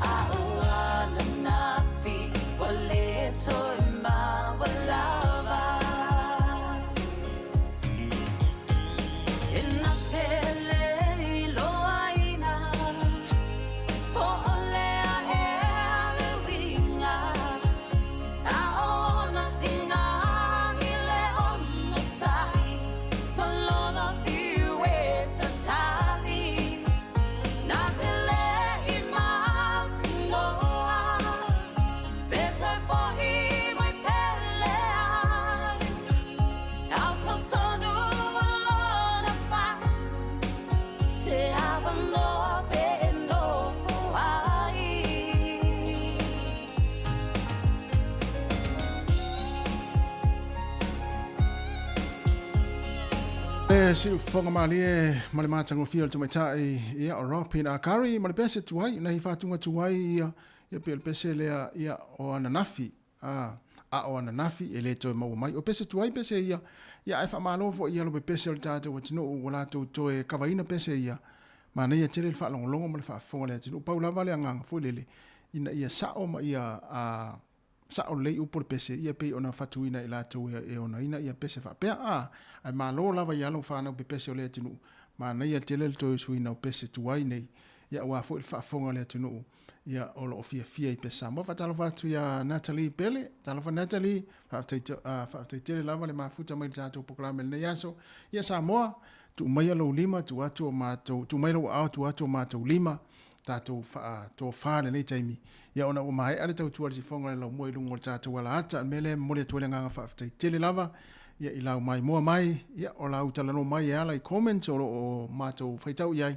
Speaker 21: Aua na nafi Wale toi ma walava Ina tele loaina Po ole a e ale winga A ona singa hile ono sai Malona fiwe sa tali Na tele I mau singoa Besoi po I mai pelea Au so sonu alona fas Se ava noa pe no fuai
Speaker 1: Si ufonga mali ma le matango fia to mai ia o Robin Akari ma le pese tuai na hi fatunga tuai ia pe pese le ia o ananafi a o ananafi ele to mo mai o pese tuai pese ia ai fa malo fo ia lo pese le tata o tino o la to e kavaina pese ia ma na ia tele fa longo ma le fa fonga le tino paula vale anga fo lele ina ia sa o ma ia a sa o lei upor pese ia pe ona fatuina ila to e ona ina ia pese fa pe ai malo lava ia lo fa na pe pese le tino ma na ia tele to suina o pese tuai nei ia wa fo fa fonga le tino ia o lo fia I pesa mo fa talo fa tu ia Natalie Pele talo fa Natalie fa tele lava le mafuta mai tato programa le yaso ia sa mo tu mai lo lima tu atu ma tu mai lo au tu atu ma tu lima tato fa to fa le taimi ia ona o mai ale tau tu si fonga lo mo lungo tato wala ata mele mo le tu le nga fa tele lava ia ila mai mo mai ia o la utala no mai ala I comment o ma to fa tau ia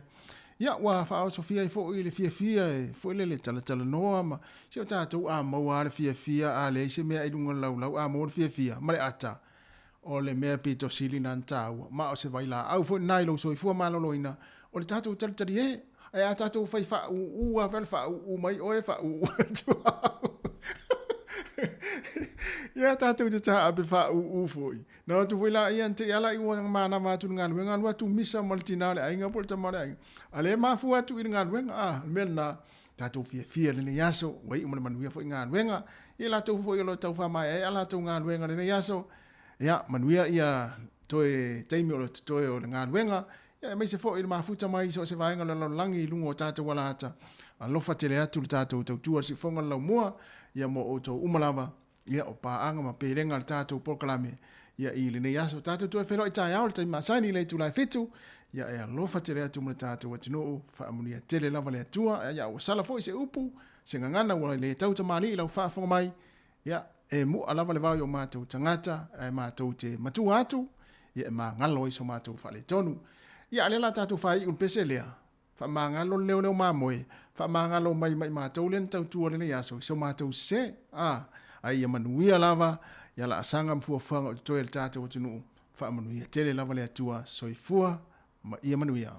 Speaker 1: ia wa fa o Sofia I fo ile fia fo ile le tala no ma se tato a mo ala fia a le se me ai lungo lau a mo fia ma le ata o le mea pito sili nan tau ma o se vai la au fo nai lo so fu ma lo loina o le tato tali e a tato fai fa u a vel fa u mai o e fa u ia tato te ta abe fa u foi no tu foi la ia te ala I wa mana ma tu ngan wa tu misa maltinale ai nga porta mare ale ma fu atu I ngan wenga melna tato fia le yaso wai mo man wi foi ngan wenga ia tu foi lo tau fa mai ala tu ngan wenga le yaso ia manuia ia toe taimi o toe o ngan wenga ia mai se fo I mafuta mai so se vainga lo langi lungo tata wala ata alofa tele atu tata to tua si fonga lo mua ia mo o to umalava ia o pa anga ma perenga tata proklame ia I le yaso tata to felo I tai au tai masani le tu lai fitu ia ia alofa tele atu mo tata watino fa amunia tele lava le tua ia o sala fo se upu se ngana wala le tauta mali lo fa fonga mai ia e mu alava le vau o mātou tangata, e mātou te matu atu, ia e mā ngalo iso mātou whale tonu. Ia alela tātou whai un pese lea, wha mā ngalo leo māmoe, wha mā ngalo mai mātou len tau tua lene yaso, iso mātou se, ai ia manuia lava, ia la asanga mfua whanga o toi le tātou o tunu, wha manuia tele lava lea tua, soi fua, ma ia manuia.